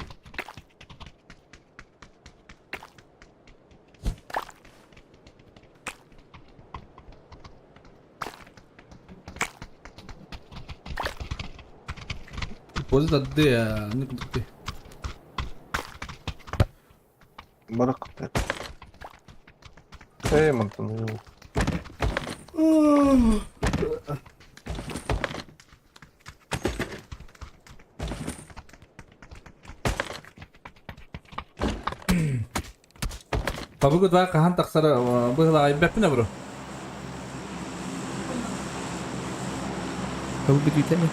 Speaker 1: Pozit attı ya. Ne kutlu.
Speaker 8: Bıraktı. Şey mi?
Speaker 1: Pabugu da kahan taksara bıhla ayıp ne bro?
Speaker 10: Kabul bir mi?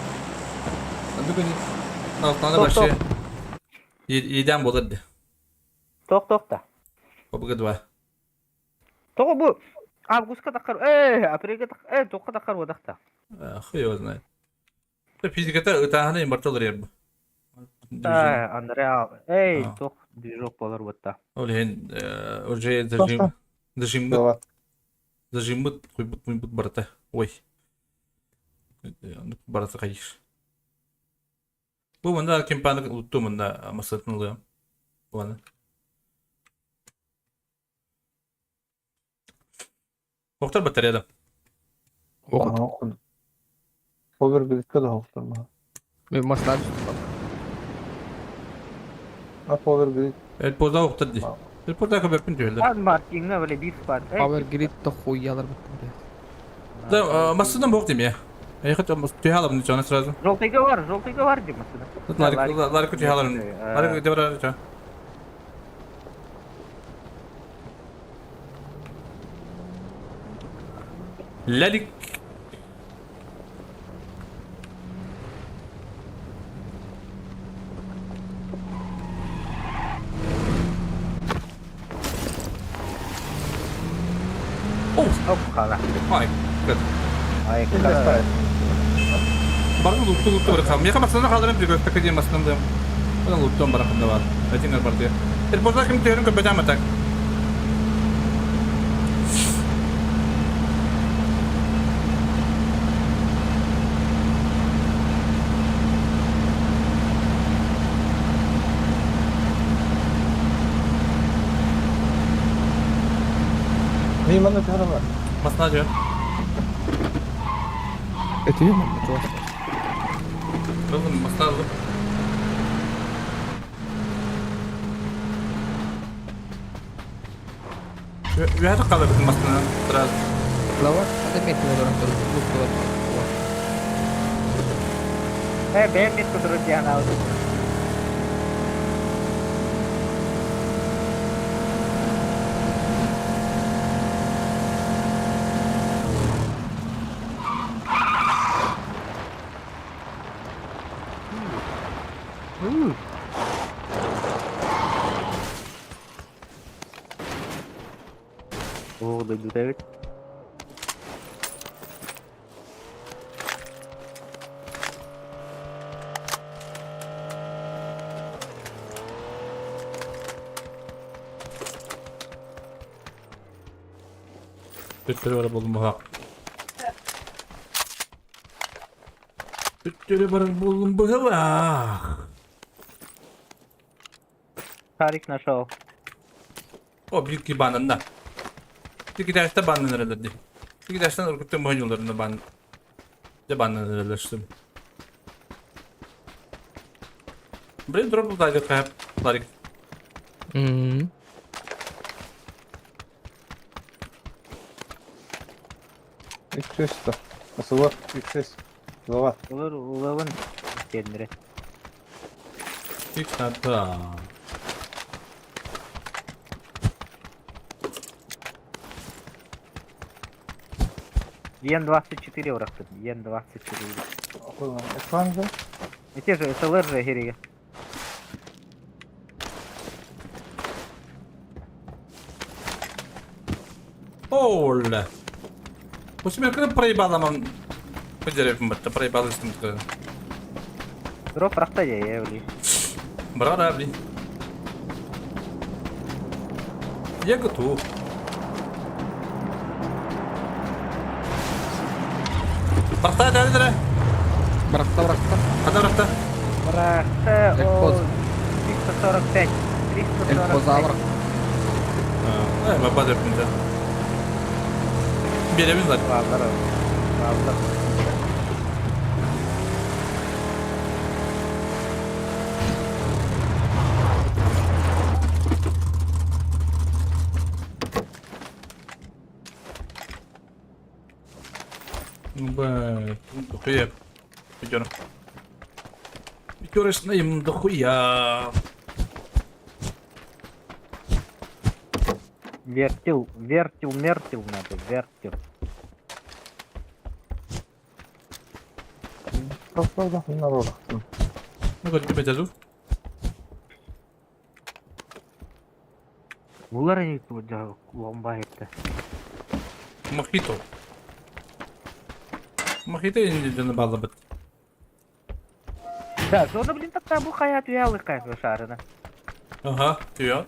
Speaker 1: Bugün altına
Speaker 9: Top,
Speaker 1: başı
Speaker 9: top.
Speaker 1: yedem bolurdu.
Speaker 9: Tok da.
Speaker 1: Pabugu da.
Speaker 9: Tok bu. Avgust'a takar. Aprel'e takar. Tok'a takar o dakta.
Speaker 1: Хуй знает. Fizikata ıtahını imbartılır ya bu.
Speaker 9: Andrea.
Speaker 1: А.
Speaker 9: Tok. Движок болар botta.
Speaker 1: Олен уже
Speaker 8: Просто.
Speaker 1: зажимут хуйбут барата. Ой. Барата кайış. Bu manda kempanı unuttum manda masatını alıyorum. Bu anda. Oktar bataryada.
Speaker 10: Okut.
Speaker 8: Powergrid'de de hafiften var.
Speaker 10: Ben maslar düştüm.
Speaker 8: Powergrid.
Speaker 1: Evet boza oktar di. Bir porta kabepin diyorlar.
Speaker 9: An marking'e böyle bir spot.
Speaker 10: Power grid de koyuyorlar bakın.
Speaker 1: Da masasından bok diyeyim ya. Ayakta tüyhalar bunu canı sırası.
Speaker 9: Желтыйга var demasın.
Speaker 1: Larıkı tüyhalarım. Larıkı devre can. Ladik.
Speaker 9: Hop kalah.
Speaker 1: Ay, good.
Speaker 9: Ay kalah.
Speaker 1: Barang lutu berekam. Ya kan maksudnya kalau ada juga kejadian mas nanti. Barang lutu barang kanda var. Aja nggak berarti ya. Terus kan teori ke beda mata.
Speaker 8: Neyman'da bir var.
Speaker 1: Mas aja.
Speaker 10: Ötüyor mu? Çok.
Speaker 1: Terus mas lalu. Ya ada kalau mas terus.
Speaker 10: Lawa ada metin orang terus.
Speaker 9: Ben mit kudurut yan aldı. Oh, duydu evet.
Speaker 1: Türkleri var buldum bu hak. Türkleri var buldum bu hak.
Speaker 9: Tarih нашел.
Speaker 1: O büyük bir bandında. Bir giderste bandın herhalde. Bir gidersten Urgut'un bu yollarında bandın. De bandın herhalde işte. Buraya drop buldaydı kayıp. Tarik.
Speaker 10: Hmm.
Speaker 8: X300. Nasıl var? 300. Var.
Speaker 9: Olur ulavın kendine.
Speaker 1: İlk hatta.
Speaker 9: Yen 24 bıraktım. Yen 24.
Speaker 8: Efendim?
Speaker 9: Те же SLR же гириga.
Speaker 1: Оля. Пусть меня когда проебало, мам. Подерев, это проебало с ним.
Speaker 9: Дроп рахта я блин.
Speaker 1: Брара, блин. Я готов. Брахта, да.
Speaker 10: Bıraktı.
Speaker 1: Когда брахта?
Speaker 9: Рахта о 345.
Speaker 10: Ekbozavr.
Speaker 1: Мы подерпим, да. Берем, да.
Speaker 9: Ладно.
Speaker 1: Дохуя. Пятёра. Пятёрочная им дохуя.
Speaker 9: Вертил, мертил надо, вертил.
Speaker 8: Kalk bunlar orada.
Speaker 1: Ne kadar gitmeyeceğiz?
Speaker 9: Булар они тут ломба это.
Speaker 1: Mojito. Mojito indi canı bağlı bit.
Speaker 9: Да, зона, блин, так табу хаят вялых, как шарена.
Speaker 1: Aha, diyor.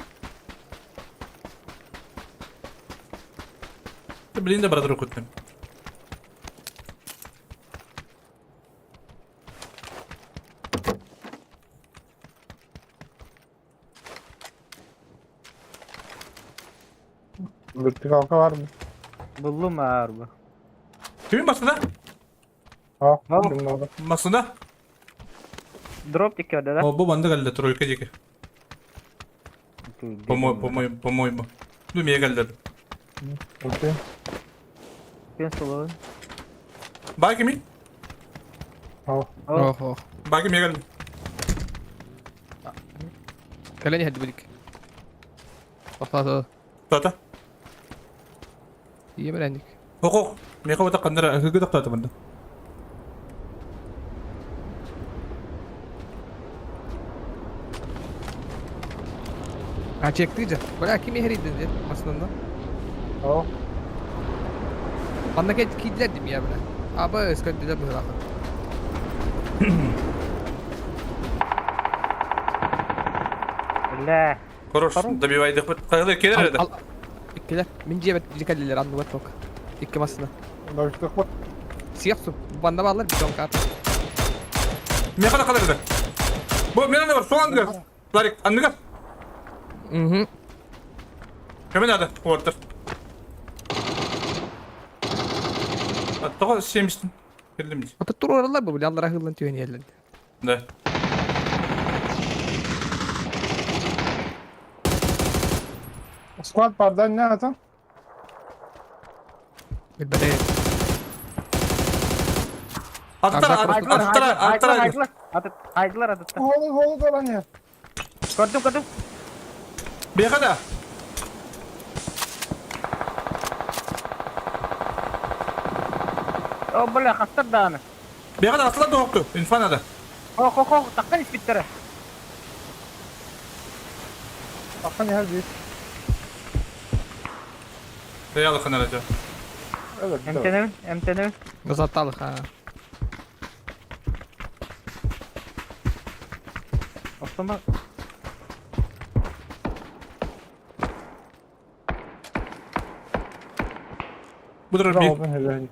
Speaker 1: Блин, да, брат, руку там.
Speaker 8: Bürtü kalka var mı?
Speaker 9: Buldum harbi.
Speaker 1: Kimin masada?
Speaker 8: Ha,
Speaker 9: Al.
Speaker 8: kimin orada?
Speaker 1: Masada?
Speaker 9: Дроп текёда, да?
Speaker 1: O bu bende geldi trojka jeki. По-моему. Ну, мне geldi.
Speaker 8: Okey.
Speaker 9: Пенсиловый.
Speaker 1: Baki mi?
Speaker 8: Ha.
Speaker 10: اوه
Speaker 1: Baki mi geldi?
Speaker 10: خليني اهدي بديك خلاص
Speaker 1: Tata.
Speaker 10: هي من عندك
Speaker 1: Hukuk. Mie kau tak kandara, aku tak tahu teman.
Speaker 10: çektiğince böyle kim yeri dedi aslında
Speaker 8: Ha.
Speaker 10: bana kilitledim ya böyle abi eskiden de böyle
Speaker 9: لا.
Speaker 1: Koruş. Добивай dikkat. Kayılı keler eder.
Speaker 10: İkkiler min cebet dikalliler anlı bak İkki masına
Speaker 8: Dövüştük bak.
Speaker 10: siyahsın bana bağlar bir ton kart
Speaker 1: Mie kau tak kadar eder. Bu mie ne var? Soğan gel. Larik, anne gel.
Speaker 10: mhm
Speaker 1: Kimin adı? Order. Hatta şeymiştin. Geldim.
Speaker 10: hatta dur oralar bu böyle Allah rahırlan tüyeni yerlendi
Speaker 1: Ne?
Speaker 8: Squad bardan ne atan?
Speaker 10: بالبداية
Speaker 1: Aktara.
Speaker 9: Aydılar adıtta.
Speaker 8: Holu dolan ya.
Speaker 9: Gördüm.
Speaker 1: Bir kadar.
Speaker 9: O böyle hastır dağını.
Speaker 1: Bir kadar asla doğuktu. İnfan adı.
Speaker 9: Oh, takkan ispittere.
Speaker 8: Bakın ya büyük.
Speaker 1: Reyalı kanaracı.
Speaker 8: Evet.
Speaker 9: Emtenim.
Speaker 10: Gazatalık ha
Speaker 9: Osman
Speaker 1: Budur bir.
Speaker 8: Bravo ben helal.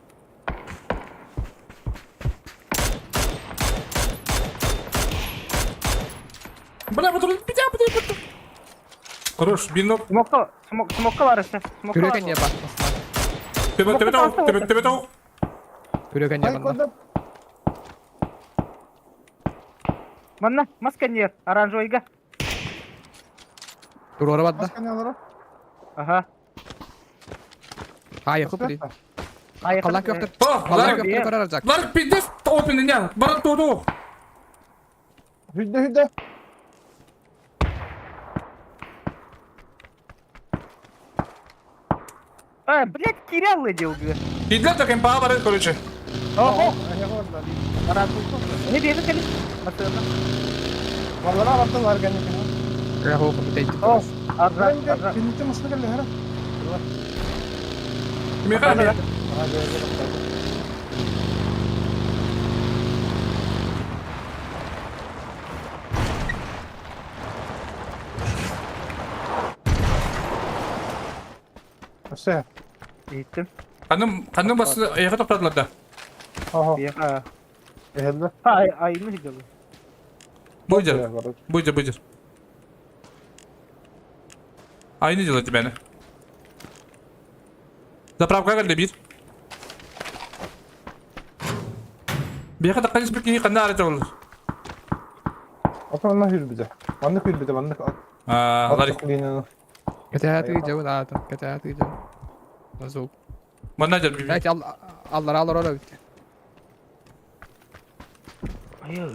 Speaker 1: Bana budur. Bir daha budur. Koruş. Bir nok.
Speaker 9: Smokka var işte. Smokka
Speaker 10: Küreken
Speaker 9: var.
Speaker 10: ya basmasınlar
Speaker 1: Tepe tavuk.
Speaker 10: Küreken ya
Speaker 8: Ay
Speaker 10: bana
Speaker 8: kodum.
Speaker 9: Manna, maskeniyer. Aranjoyga.
Speaker 10: Dur oraya bak da
Speaker 8: Başka ne olur?
Speaker 9: Aha.
Speaker 10: ha yakıp değil
Speaker 9: Ay,
Speaker 10: Allah köfte
Speaker 1: Oh,
Speaker 10: Allah
Speaker 1: Larik.
Speaker 10: köfte kararacak
Speaker 1: Larik bir de openin ya. Bana doğdu.
Speaker 8: Hüdde.
Speaker 9: Блядь, Кирилл идел, блядь.
Speaker 1: Gitler takayım paha var korucu.
Speaker 9: Ого.
Speaker 8: Ne orada?
Speaker 9: Aranjoyga. Ne diye kali? Mesela.
Speaker 8: Vallahi abarttılar gene.
Speaker 10: ya ho bir teyit
Speaker 9: Oh,
Speaker 8: Bence
Speaker 9: Arra.
Speaker 8: birinci mısır geldi her.
Speaker 1: Kim yakar ya?
Speaker 8: Ha gördüm. Nasıl?
Speaker 9: Gittim.
Speaker 1: Kanım bası ayağa topladılar da.
Speaker 8: Aha.
Speaker 9: Ya.
Speaker 8: Ehelde.
Speaker 9: Ha, ayını gidiyor.
Speaker 1: Buyur. Buyur. Aynı yıladı beni. Zapravka geldi bir. Bir kadar kaç bir kini kanı aracı olur.
Speaker 8: Aslında hür bize. Bandık hür bize bandık.
Speaker 1: Larik.
Speaker 10: كتاتي جو هذا كتاتي جو مزوق
Speaker 1: Bana gel bir.
Speaker 10: لكن الله الله ولا بيت
Speaker 9: Ayo.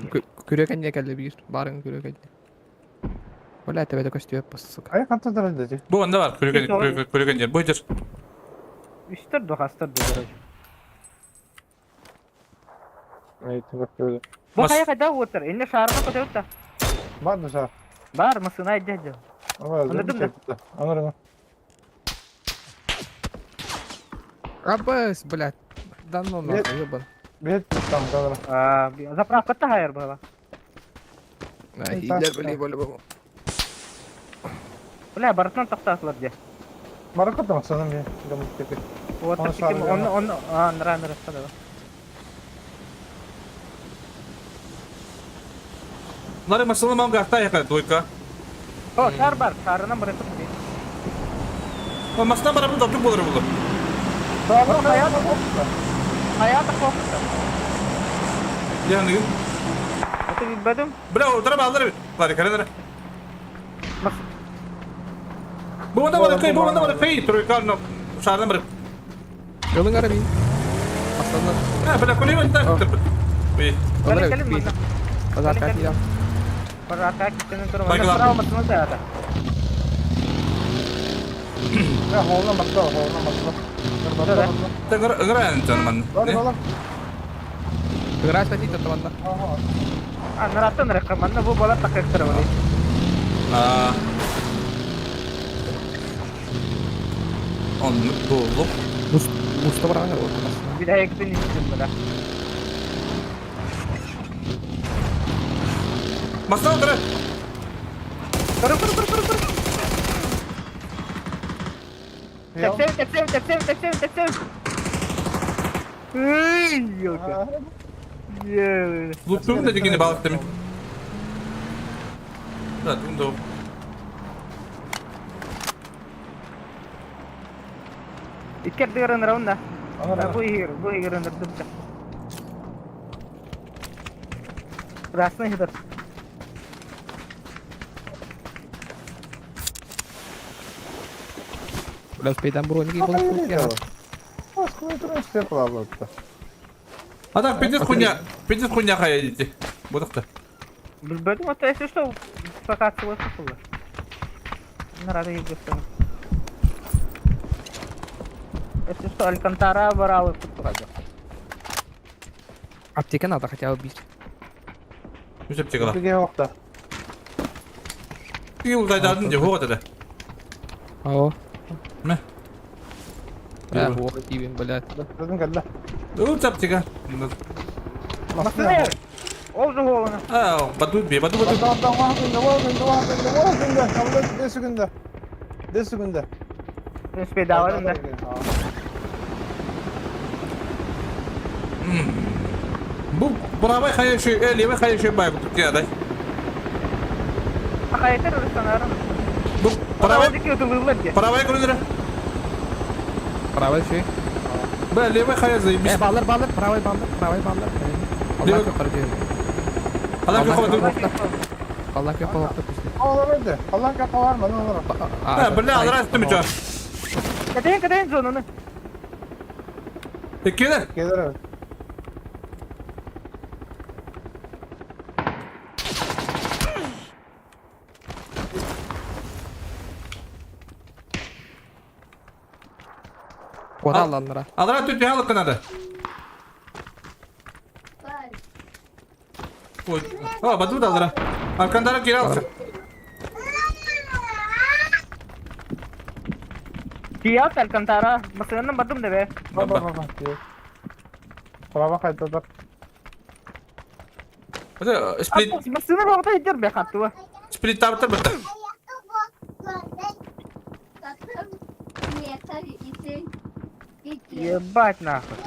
Speaker 10: Küreken ya kelli bir barın küreken ولا تبعد كشتي بس
Speaker 8: Ay kanta derece.
Speaker 1: Bu anda var. Kulügen yer. Buyur.
Speaker 9: Üstürdü hastırdı garajı.
Speaker 8: Evet bak böyle.
Speaker 9: Bu
Speaker 1: Mas-
Speaker 9: kaya kadar otur. İnne şarına kadar otur.
Speaker 8: Var dışarı.
Speaker 9: Var mısın aycacı?
Speaker 8: Ama
Speaker 9: Anladın mı?
Speaker 8: Anladım.
Speaker 10: Abbas, блядь. Давно
Speaker 8: Нет.
Speaker 10: нахуй, ёбан.
Speaker 8: Bir tam kadar.
Speaker 9: Заправка-то hayır была.
Speaker 10: Хиллер, блядь, по-любому.
Speaker 9: Бля, барытынан тоқтатылар де.
Speaker 8: Barakot da sanırım bir. Gamut tepe.
Speaker 9: Вот
Speaker 8: Onu
Speaker 9: таким,
Speaker 8: sarıyor.
Speaker 9: он, нра сказала.
Speaker 1: Bunları masalı mam gahta yakar. Duyka.
Speaker 9: О, шар бар, шарынан бұрытып де.
Speaker 1: O masada bana bu da tüm bulur bulur.
Speaker 9: Sağlam hayatı koktu. Hayatı koktu.
Speaker 1: Yani
Speaker 9: Это bilmedim.
Speaker 1: bile orada bağlar bir. Bari kare.
Speaker 9: Nasıl?
Speaker 1: Bu anda var kayı. Troika no. Şardan bırak.
Speaker 10: Yolun arabayı. Aslanlar.
Speaker 1: Ha bile kulüben de. Bir.
Speaker 10: Onlara
Speaker 9: Gelin
Speaker 10: bir.
Speaker 9: bana.
Speaker 10: Pazar kaki ya.
Speaker 9: Пожалуйста, kitinin durumu.
Speaker 1: Baygın abi.
Speaker 9: Travmasını da yada.
Speaker 8: Ya hovuna bakta, hovuna bakta.
Speaker 9: Evet.
Speaker 1: Te gran canım.
Speaker 8: Hadi bakalım.
Speaker 10: Garaj tadi teman-teman.
Speaker 9: А, нараттан рекомендна bu bola takık tırmalı.
Speaker 1: Aa. Onluk dolu.
Speaker 10: Mustafa var ya orada.
Speaker 9: Bir daha ektin istedim bana.
Speaker 1: Masada otur.
Speaker 9: Kırı. Teksev. Hıy, yok. Yeah.
Speaker 1: Lutluğum dedi yine balık demin. Zaten doğru.
Speaker 9: İkker diyorum raunda.
Speaker 8: Anladım.
Speaker 9: Bu hir nerdum. Rasna hider.
Speaker 10: Udah sepedaan bro ini boleh ya.
Speaker 8: Başka bir türlü işte yapılalım.
Speaker 1: Adam pidis kunya kaya gitti. Bu da.
Speaker 9: Bilmedim hatta если что fakat sıvı. Nerede yiyeceksin? Если что Алькантара воралы тут.
Speaker 10: Аптека надо хотя бы бить.
Speaker 1: Yüzüp çıkala.
Speaker 8: Bir yok da.
Speaker 1: Bir yıl kaydı adın diye hova dedi.
Speaker 10: Ау.
Speaker 1: Ne?
Speaker 10: Да, ох, Ивин, блядь.
Speaker 8: Dedim geldi.
Speaker 1: Yüzüp çıkala.
Speaker 9: Nasıl ne? Oldu oğluna.
Speaker 1: Aa, batu.
Speaker 8: Hatta vahbinde. De sekünde.
Speaker 9: Bedava da.
Speaker 1: Bu brava kaya şey, elime kaya şey bay bu ya da.
Speaker 9: Hakikaten sanırım.
Speaker 1: Bu brava
Speaker 9: Dikiyordu diye.
Speaker 1: brava kullanır.
Speaker 10: Правый şey.
Speaker 1: Bu elime kaya zayıf.
Speaker 10: Ballar, правый баллар. Allah yukarı diyor.
Speaker 1: Adam yok ama.
Speaker 10: Allah yukarı baktı işte.
Speaker 8: Allah verdi. Allah kapı var mı? Ne olur?
Speaker 1: Ha, böyle alır astım hiç.
Speaker 9: Kadın zonunu.
Speaker 1: Peki de.
Speaker 8: Gelir evet.
Speaker 10: Kona alanlara.
Speaker 1: Alır tut ya kanadı. Oy. Ha, batu da alır. Arkandara geri alsın.
Speaker 9: Kiyat Alcantara. Masanın badım da be.
Speaker 8: Bak. Brava kaydı da.
Speaker 1: Hadi split
Speaker 9: Masanın orada hider be hattı var.
Speaker 1: split tabter bitti.
Speaker 9: Ебать нахуй.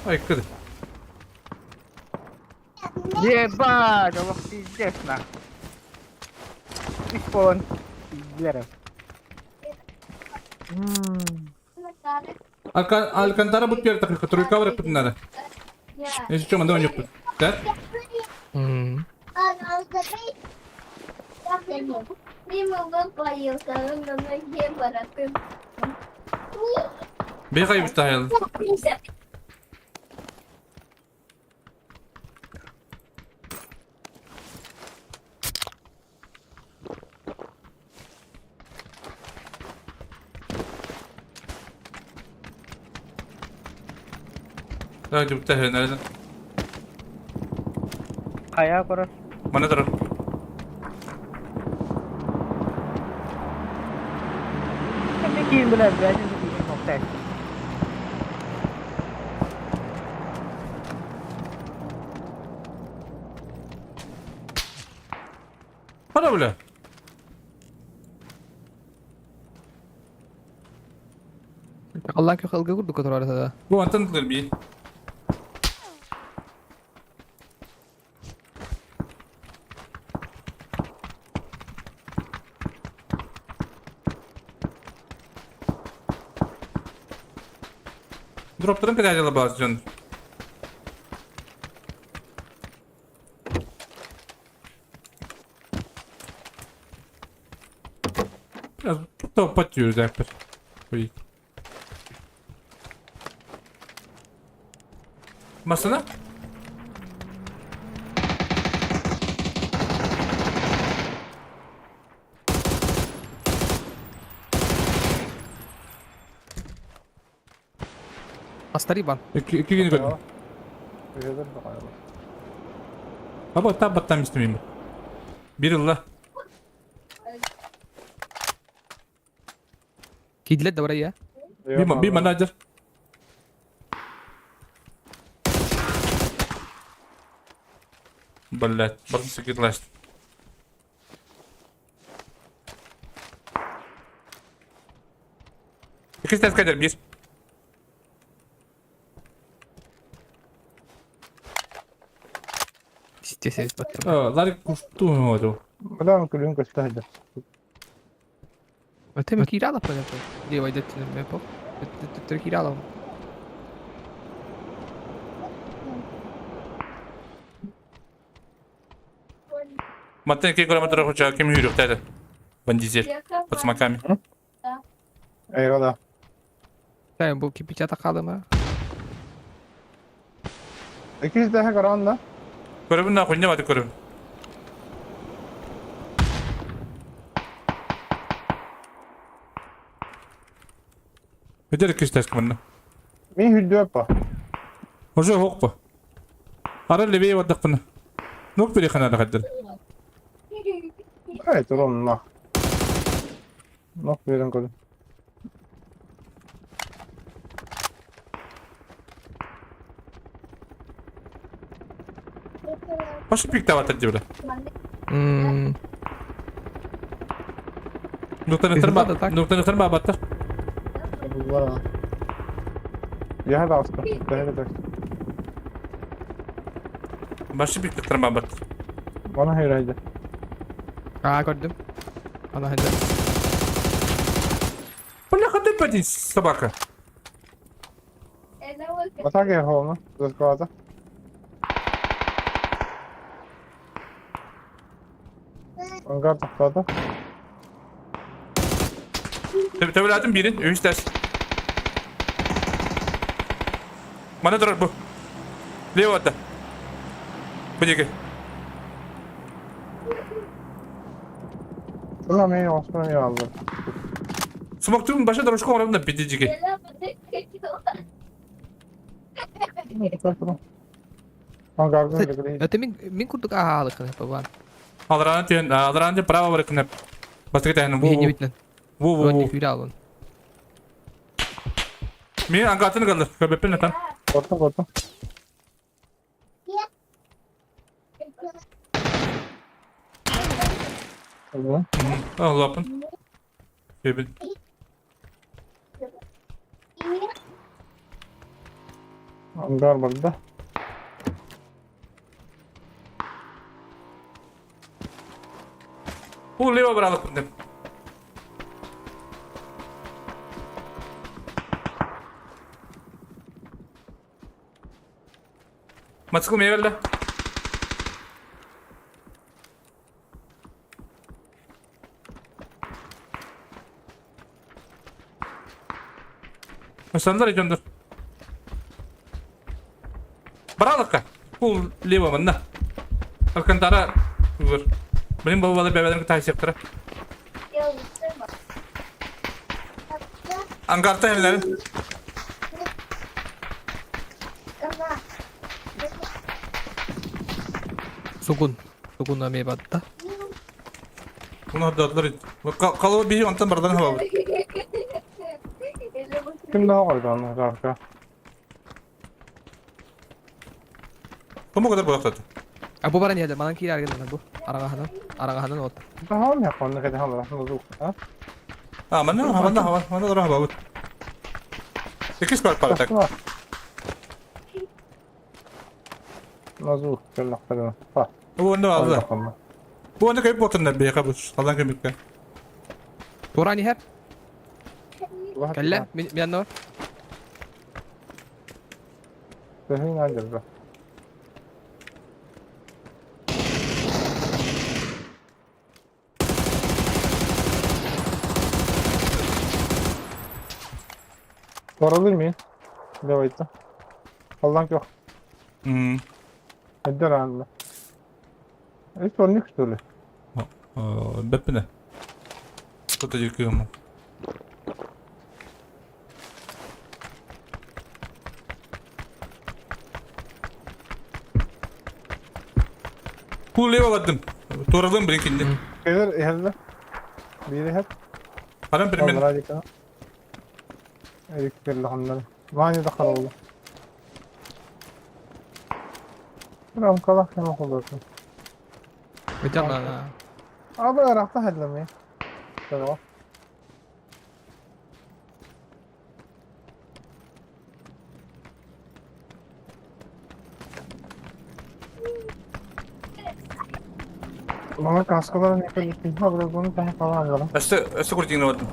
Speaker 1: Ay kız.
Speaker 9: Ебать, ох пиздец нахуй. Исполн. Пиздец.
Speaker 1: Alcantara bu pier takı который кавер пытнада. Если что, мы давай не да? Бегай вставил. Hadi bu tehir nereden?
Speaker 9: Ayağa korar.
Speaker 1: Bana dur.
Speaker 9: Şimdi kim bilir ben şimdi nokta.
Speaker 1: Para bile.
Speaker 10: Allah ki xalqa qurdu kotor arasada.
Speaker 1: Bu antandır bir. Dropların kadar acaba bazı canım. Biraz top atıyoruz yaklaşık. Koy. Masana?
Speaker 10: Astariban.
Speaker 1: İki gün gördüm.
Speaker 8: Öyle de bakalım.
Speaker 1: Baba tabbattan istemeyeyim. Bir yılla.
Speaker 10: Kidlet de oraya.
Speaker 1: Bir manager. Блять, barın sıkıntılaştı. İki ses kadar bir.
Speaker 10: İsteseniz battım.
Speaker 1: Lar kustu mu oldu?
Speaker 8: Ulan kulun gösterdi.
Speaker 10: Öte mi kirala pa nepo? Diye ettin nepo. Öte kirala.
Speaker 1: Матен ки километр хоча kim yürüyor dedi. Ben dizel. Batmakami.
Speaker 8: Eyvallah.
Speaker 10: Sen bu kipi çata kaldı mı?
Speaker 8: İkisi de karanlık.
Speaker 1: Körübün ne koyunca hadi körübün. Öder kış kımında.
Speaker 8: Min hüddü yapma.
Speaker 1: Hoca hok bu. Ara lebeyi vadak bunu. Nok bile kanada kadar.
Speaker 8: Evet oğlum nah. Nok verin kulun.
Speaker 1: Başka pik davat etti burada. Noktanı tırma battı.
Speaker 8: Var. Ya da asla. Daha da.
Speaker 1: Başka pik tırma battı.
Speaker 8: Bana herhalde.
Speaker 10: Aa gördüm. Allah hadi.
Speaker 1: Bu ne kadar pedin sabaka.
Speaker 8: Atak ya home. Zaskada. Angar takladı.
Speaker 1: Tabi lazım birin. Üç ders. Bana durar bu. Leo hatta. Bu dike.
Speaker 8: Ulan beni Osman ya Allah.
Speaker 1: Smoktun başa duruş kovalım da bir dike.
Speaker 8: Angar takladı.
Speaker 10: Öte min kurduk ahalı kan hep ban.
Speaker 1: Alran diye prava bırakın hep. Başka tane bu.
Speaker 10: Birinci bitlen.
Speaker 1: Bu.
Speaker 10: Önce hüra alın.
Speaker 1: Mi angkatını kaldır. Köbepen atan.
Speaker 8: Korktum. Tamam.
Speaker 1: Allah yapın. Köbin.
Speaker 8: Angar burada.
Speaker 1: Bu Leo bırakın hep. Maçkıl meyvelle. Masanlar ikondur. Bırakın. Bu Leo bana. Alcantara. Vur. Benim babalar bebelerin taşı yaptıra. Angarta hemlerin.
Speaker 10: Sugun ame batta.
Speaker 1: Bunu hadi atlar. Kalıbı bir yantan bardan hava.
Speaker 8: Kim daha koydu onu arka?
Speaker 1: Bu kadar bıraktı.
Speaker 10: Bu baran yedi. Manan kiri argın bu. Arangahanan ot.
Speaker 8: Daha mı yapalım ne kadar hala nasıl? Ha?
Speaker 1: Ha, mana hava. İkiz par tak.
Speaker 8: Nasıl? Şöyle kadar. Ha.
Speaker 1: Bu ne aldı?
Speaker 8: Bakalım.
Speaker 1: Bu ne kayıp bakın ne bir kabus. Kalan kemikler.
Speaker 10: Turani her. Kalla. Min yanna var.
Speaker 8: Sehin nerede? Sorabilir miyim? Devaydı. Allah'ın yok. Eder anla. Hiç sorun yok işte.
Speaker 1: Beppe ne? Kutu yıkıyor mu? Kuleye aladım. Toralım brinkindi.
Speaker 8: Gelir ehelde. Biri hep.
Speaker 1: Haram primen.
Speaker 8: Allah'a dikkat. Elektrikli hanları. Vani de kara oldu. Buram kalak yemek olursun.
Speaker 10: Becan la.
Speaker 8: Abi Irak'ta hallemi. Tamam. Bana kaskaların ne kadar gittiğini haberi bunu ben falan anlarım.
Speaker 1: Este kurting na wadım.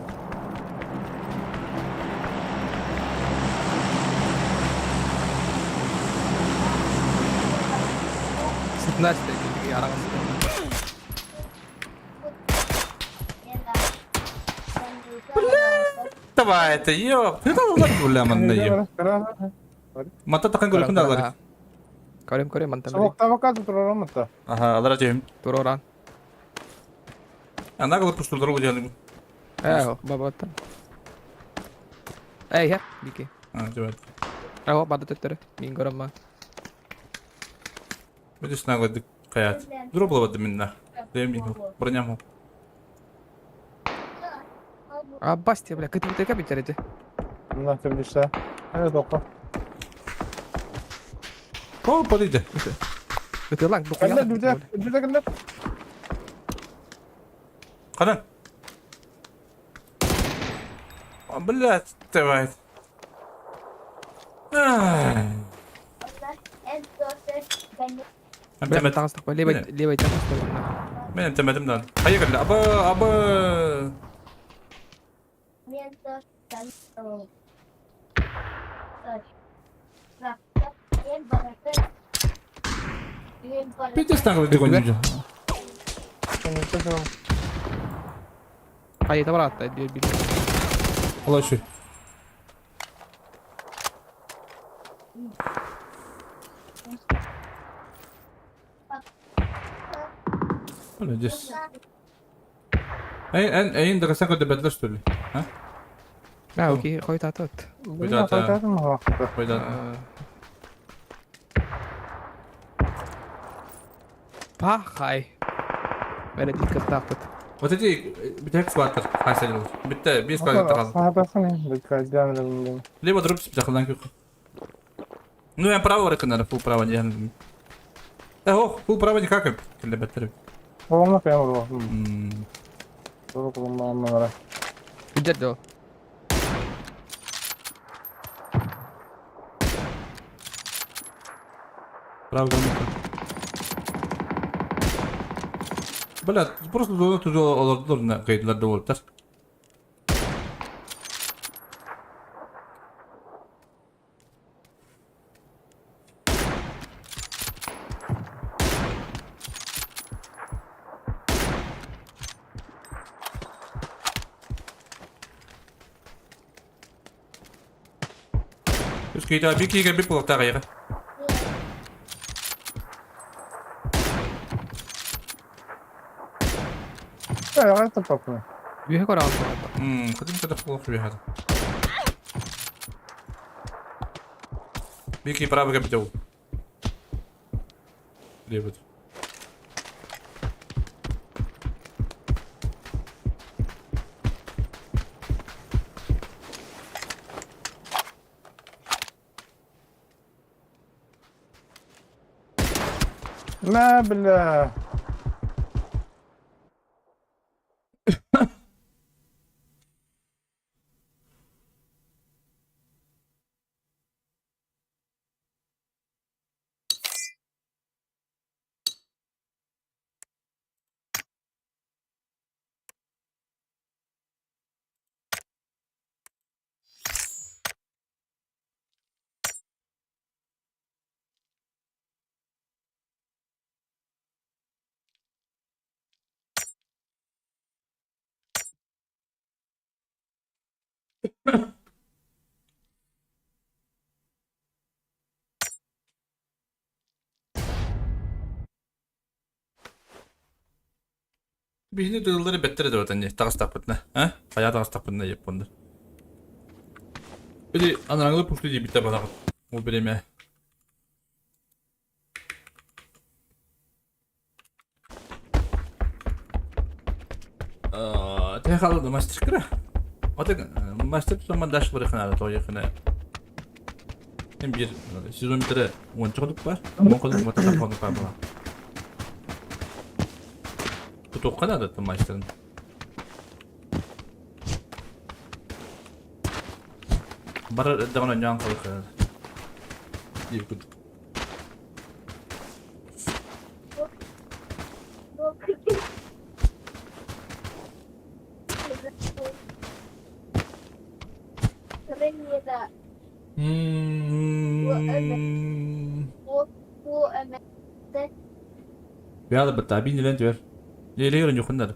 Speaker 10: Sitnas de arangahanan.
Speaker 1: Taba ete yok. Ne kadar bulla manna yok. Mata takın golkun da alır.
Speaker 10: Korem mantan.
Speaker 8: Soğukta bakat oturalım mı da?
Speaker 1: Aha alıracağım.
Speaker 10: Turoran.
Speaker 1: Ana kadar pusturlar bu canım.
Speaker 10: Babatan. Her. Biki.
Speaker 1: Ha cevap.
Speaker 10: Bada tettere. Mingoram ma.
Speaker 1: Böyle snakladık kayat. Dur bulamadım minna. Demeyim. Bırnyam o.
Speaker 10: Basti bla. Kıtı kapitlerece.
Speaker 8: Bunlar tabii işte. Evet oku.
Speaker 1: Oh polide.
Speaker 10: Kıtı lang.
Speaker 8: Gel düze gel.
Speaker 1: Kanan. Billah tebait.
Speaker 10: Ben tangas takpa. Lebay tangas takpa.
Speaker 1: Ben entemedim lan. Hayır geldi. Aba.
Speaker 4: Mientras tanto.
Speaker 1: Bir de snakladık oyuncu.
Speaker 8: Senin çocuğum.
Speaker 10: Hayır tamam hatta.
Speaker 1: Allah şu. Öleceğiz. En de kasan kadar bedler söyle. Ha?
Speaker 10: Okey. Koy tatot.
Speaker 8: Bunlar koyardın mı vakti?
Speaker 1: Koydan.
Speaker 10: Hay. Böyle dikkat takot.
Speaker 1: Öteki bir tek squatter. Kayseri olur. Bitti. Bir squatter kaldı.
Speaker 8: Sahadasın ya. Dikkat devam edelim.
Speaker 1: Либо дроп себе захланки. Ну я право река надо, фул право не. Фул право никак, когда беттер.
Speaker 8: Babamla kıyamır o. Doğru kullanmam onlara.
Speaker 10: Güzel o.
Speaker 1: Право грамота. Блядь, просто зона туда олордулар на кайдларда болуптар. Terus kita bikin bir pulau ya.
Speaker 8: Ya hayat tapını.
Speaker 10: Büyük oran.
Speaker 1: Kadın kadar pulau bir hadi. Bikin prawo kapitał. Левый.
Speaker 8: ما بالله.
Speaker 1: Birini duyulları better eder oradan ya. Tağız tapıtına. Ha? Bayağı tağız tapıtına yap bunu. Bir de anaranglı puştu diye bitti bana. O birime. Tek aldı master kıra. O da master zaman daş var kanalda to yakına. Hem bir sezon bitire oyunculuk var. Ama kolay mı telefonu var bana. Bu çok kadar da maçların. Bara devam edeceğim kalır. İyi good. Ya da betul bin jalan jual. Jadi orang jual ntar.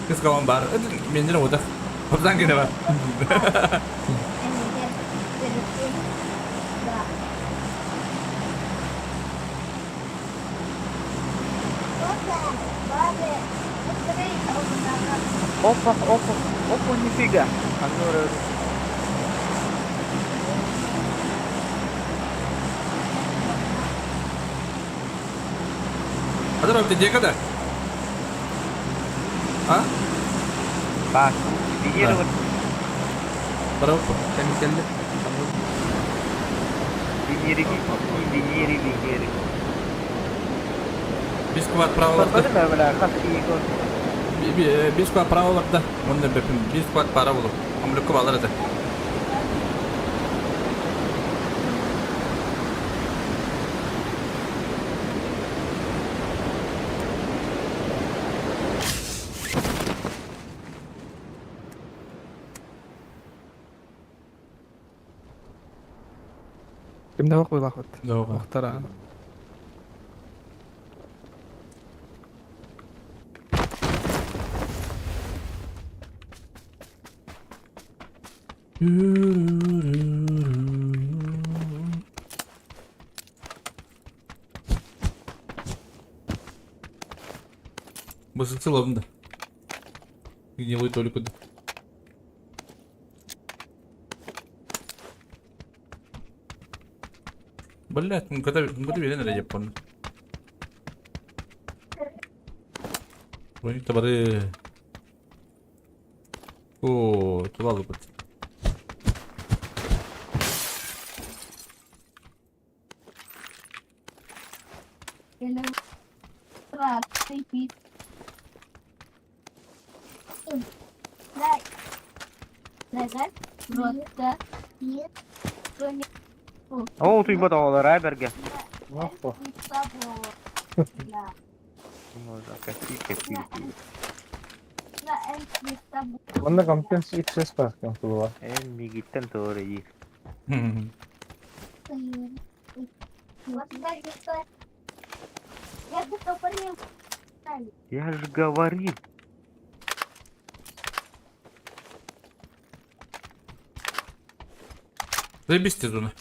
Speaker 1: Kes kawan bar, minyak udah. Pesan gini pak.
Speaker 9: Опа, опа, опа, нифига. А ну,
Speaker 1: Ada berapa dia kata? Hah?
Speaker 9: bak. Pinggir
Speaker 1: Ha. Berapa?
Speaker 10: Kendi kendi.
Speaker 9: pinggir pinggir.
Speaker 1: Biz kuat perahu
Speaker 9: Betul nggak benar? Kaki ikut.
Speaker 1: Biz kuat perahu da. Onda bepin. Biz kuat perahu. Ambil ke bawah ada.
Speaker 10: Kimde bak bakot.
Speaker 1: Yok.
Speaker 10: Muhtara.
Speaker 1: Басын сылабым да. Гнилой только да. Блять, ну когда верен или япон. Вроде товары. О, туда лупит.
Speaker 9: Oh, tuh ibu tahu lah, berga.
Speaker 8: Опа.
Speaker 9: Kecil.
Speaker 8: Bunda компетенс XS başkan kulu var.
Speaker 9: Migitten tuh reji. Я же говорил.
Speaker 1: Заебись ты зона.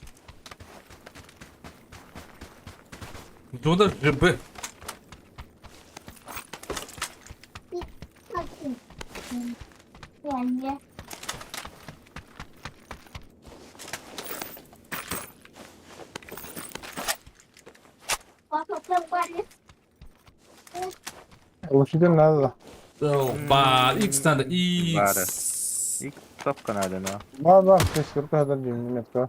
Speaker 1: Зона ЖБ.
Speaker 8: Улучшитель надо, да.
Speaker 1: Опа, X надо,
Speaker 9: Бары.
Speaker 1: X.
Speaker 9: Ик топка надо, но.
Speaker 8: Var, keşke kadar diyeyim metka.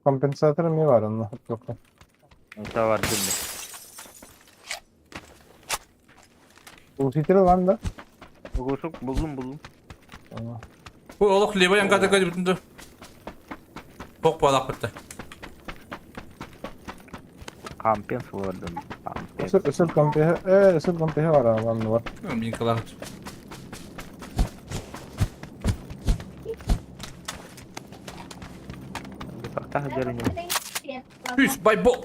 Speaker 8: Kompensatör mi var onun? Yok.
Speaker 9: Это var дымный.
Speaker 8: Улучшитель lan da.
Speaker 9: Угушук, buldum.
Speaker 8: Tamam.
Speaker 1: Bu oluk leva yan kata kata bütün de. Bok balak bitti.
Speaker 9: Компенс вырдым. Компенс.
Speaker 8: Isır kompehe var abi var.
Speaker 1: Bin kalar.
Speaker 9: Картах дернем.
Speaker 1: Hüs bay bol.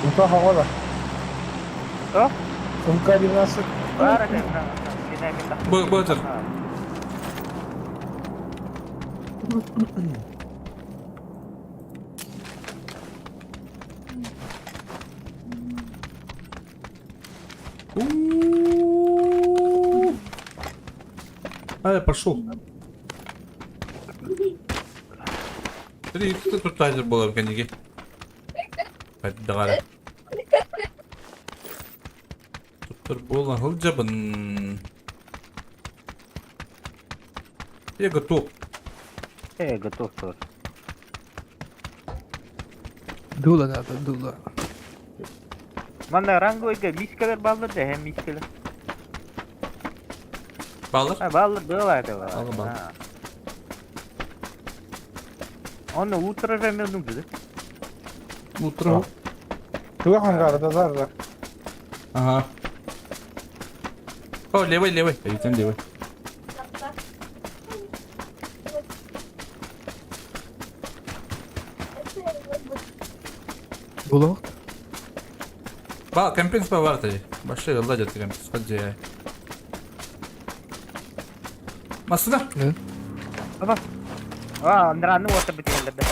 Speaker 8: Umka havada.
Speaker 9: Что?
Speaker 8: Umka binası.
Speaker 9: Бара, динамика.
Speaker 1: Bıtır. Пошел. Ты тут тазер был в коньяке. Давай. Тут был хылджабын. Я готов.
Speaker 9: Готов тоже.
Speaker 10: Дула надо, дула.
Speaker 9: Мана рангойга мискалер балдырды, hem мискалер.
Speaker 1: Bağlar.
Speaker 9: Ha, балдыр была этого.
Speaker 1: Балдыр.
Speaker 9: Onu ultra remel нужно, да?
Speaker 1: Утро.
Speaker 8: Tuğ hangarda zarlar.
Speaker 1: Ага. О, левый. Идем левый.
Speaker 10: Дула.
Speaker 1: Компенс var tabi. Başka yolda getir kompens. Hadi ya. Masada.
Speaker 10: Ne?
Speaker 9: Apa? Wah, neranu water betul ada.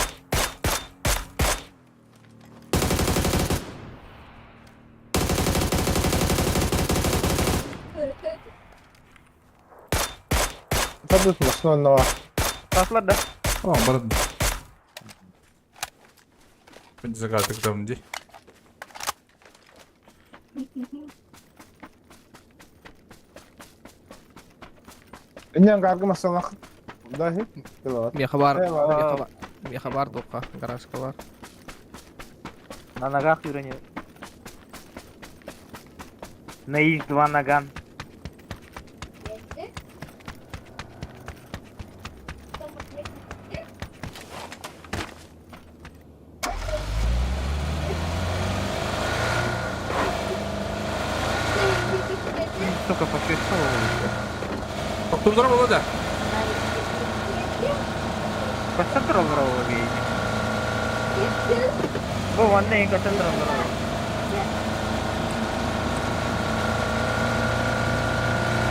Speaker 8: Tabii ki başına var.
Speaker 9: Paslar da.
Speaker 1: Tamam barın. Ben de artık tamam diye.
Speaker 8: Ini yang karga masalah dahi.
Speaker 10: Мне хабар.
Speaker 8: Eyvallah.
Speaker 10: Мне хабар только. Гараж хабар.
Speaker 9: На ногах юрани. На их два наган. Сука, почувствовал.
Speaker 1: Doktor baba da.
Speaker 9: Касандра здорового видите. Вы ванны и Касандра здорового.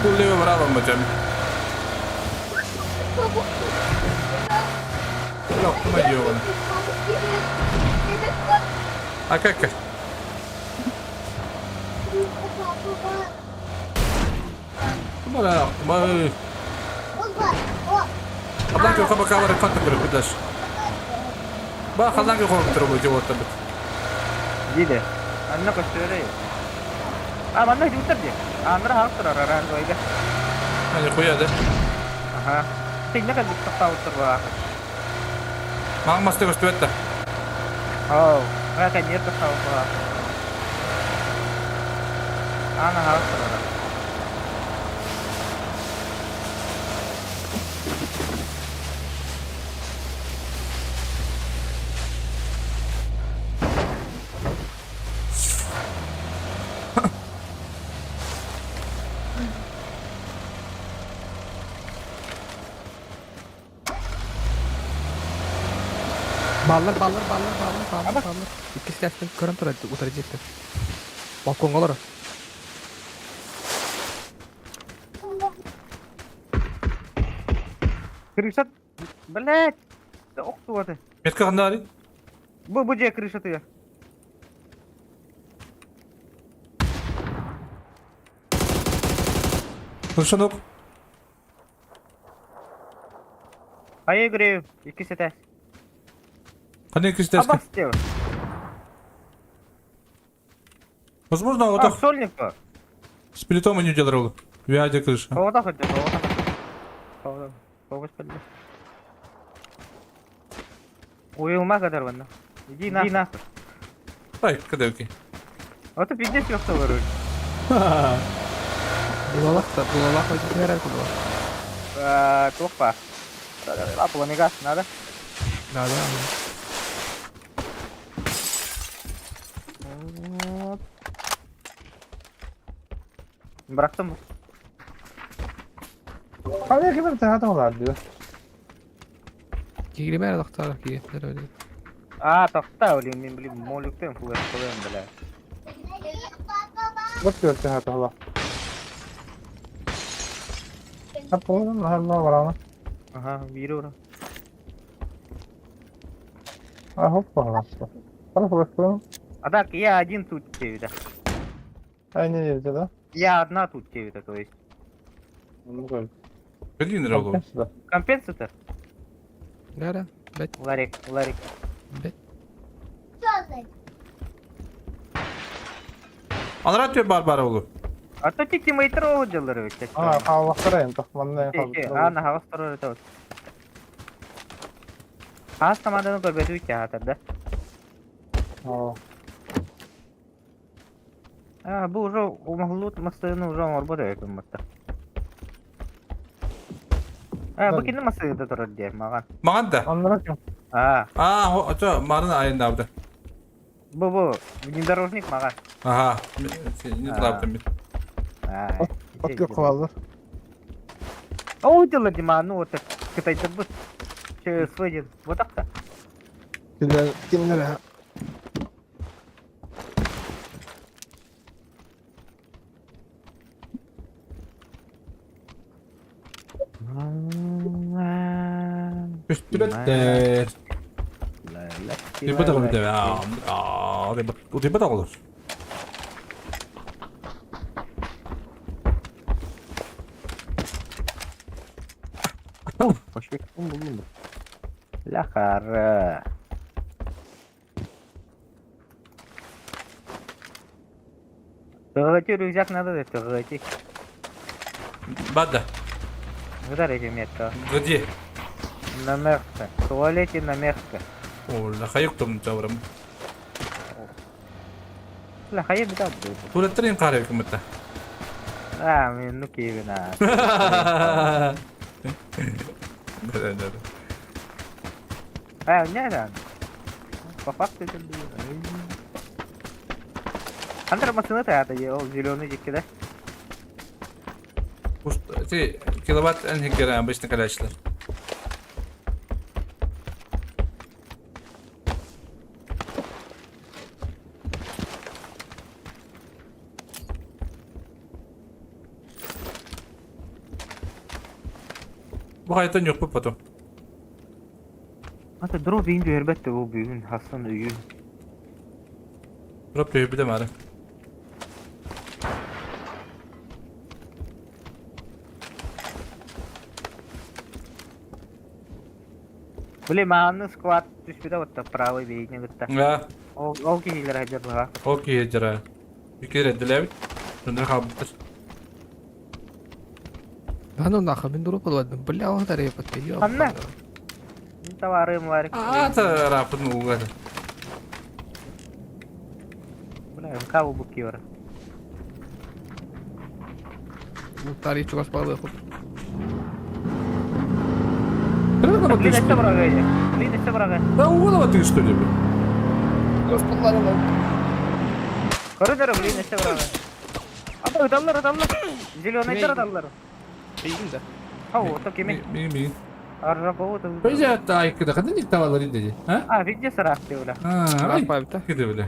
Speaker 1: Bu leve bravo hocam. Yok, ne diyor bana? Akaka. Kumara. Ablan ki kaba kaba rekanta böyle kudaş. Bak ablan ki kaba tırı bu cevap tabi.
Speaker 9: Gide. Anna kastere. Ah, mana juta dia. Andra harus teraran gue ga.
Speaker 1: Hani koya da.
Speaker 9: Aha. Tinggal kan kita tahu terbang.
Speaker 1: Mang mas te kostuetta.
Speaker 9: Oh, kayak nyet tahu terbang. Ana harus teraran.
Speaker 10: Ballar. İki silahlı kırın turacak, oturacaktır. Balkon olur.
Speaker 9: Крышат. Блять. Да ох ты вот.
Speaker 1: Metka kanda ali.
Speaker 9: Bu je крышат ya.
Speaker 1: Kılşan ok.
Speaker 9: Kaya görev. İkisi de.
Speaker 1: Hani ikisi ters.
Speaker 9: Abas diyor.
Speaker 1: Возможно, вот
Speaker 9: А,
Speaker 1: так
Speaker 9: сольник var.
Speaker 1: с пилотом они делали. Виадя крыша.
Speaker 9: Kovada hadi, kovada. Kovada. Kovada hadi. Uyulma kadar bana. İyi na.
Speaker 1: Ай, кадавки.
Speaker 9: O da piddes yoksa var öyle.
Speaker 10: Bulalak hocam herhalde bulalak.
Speaker 9: Toppa. Apa nih gas, nada.
Speaker 10: Nada.
Speaker 9: Bıraktım mı?
Speaker 8: Kaya gibi bir tane var diyor.
Speaker 10: Gigli mer doktor ki. Öyle.
Speaker 9: Takta olayım ben bileyim. Moluktan fugar koyayım bile.
Speaker 8: Bakıyor tane var. Hep oğlum her var ama.
Speaker 9: Aha, biru orang.
Speaker 8: Ah hoppa. Para bıraktım.
Speaker 9: А так, я один тут тебе,
Speaker 8: Aynı yerde de.
Speaker 9: Я одна тут тебе, то есть.
Speaker 8: Onu koy.
Speaker 1: Один рогу.
Speaker 9: Компенсатор?
Speaker 10: Nere? Bet.
Speaker 9: Ларик.
Speaker 10: Bet.
Speaker 1: Anlat diyor Barbara oğlu.
Speaker 9: А то ти тиммейтер oldular işte.
Speaker 8: Aa havalarayım. Takmandan
Speaker 9: А, на хавас второй это вот. Хавас команданы көрбөдү ичи хатырда.
Speaker 8: Aa.
Speaker 9: Bu уже умаглут мастыны уже орбода экматта. Bu кине мастыда турат дия маган.
Speaker 1: Mağan da.
Speaker 8: Anladım.
Speaker 1: O da Marın ayında orada.
Speaker 9: Bu внедорожник маган.
Speaker 1: Aha. Ne taraftan bir.
Speaker 8: Bak yok fazla.
Speaker 9: О, дела дима, ну вот кытайцы бут. Че сводит. Вот так-то.
Speaker 8: Kimlere?
Speaker 1: Üstüne Ribet olur bir de. Ribet olur.
Speaker 9: Пошли. Ляхара. Төгөтү рюкзак надо да төгөтү.
Speaker 1: Бада.
Speaker 9: Куда режиметка?
Speaker 1: Где?
Speaker 9: На мягко. В туалете на мягко.
Speaker 1: Ola hayık da mutavram.
Speaker 9: لا خيب بتاع
Speaker 1: Tuvaletlerin kahve hükümette.
Speaker 9: من نكي بنا. Нерeden? Попахты şimdi. Антармасını da ya o zilonu cikkide.
Speaker 1: Kilowatt en hikârı başına arkadaşlar. Bu hayattan yok bu pato.
Speaker 9: Hatta drop deyince elbette bu büyüğün Hasan Üyün.
Speaker 1: Drop diyor bir de mara.
Speaker 9: Блин, маны склад түспеде вот правый бейне гытта.
Speaker 1: Ya,
Speaker 9: Ол кейлер хажарлыга.
Speaker 1: okey jara. Bir kere dilev. Şunları kabuttur.
Speaker 10: Ben onu akabin durup olmadım. Billa o kadar yapıp geliyor.
Speaker 9: Anne. Товары марик.
Speaker 1: Tarafın uğradı.
Speaker 9: Бля, каву букиора.
Speaker 10: Muhtar çok az bağlı yapıp.
Speaker 9: Блин, это врага. Блин, это врага.
Speaker 1: Да уголова ты что ли?
Speaker 9: Коридор, блин, это врага. Adamlar. Zilyoner adamlar.
Speaker 10: Değilim de.
Speaker 9: Ау, то кеми.
Speaker 1: Benim.
Speaker 9: Аржапову-то.
Speaker 1: Peki hatta aykırı kadın ilk tavalları dedi. Ha?
Speaker 9: А, где сарах ты, бля?
Speaker 1: Ha, ay.
Speaker 10: Bak bir de.
Speaker 1: Gidiyor bile.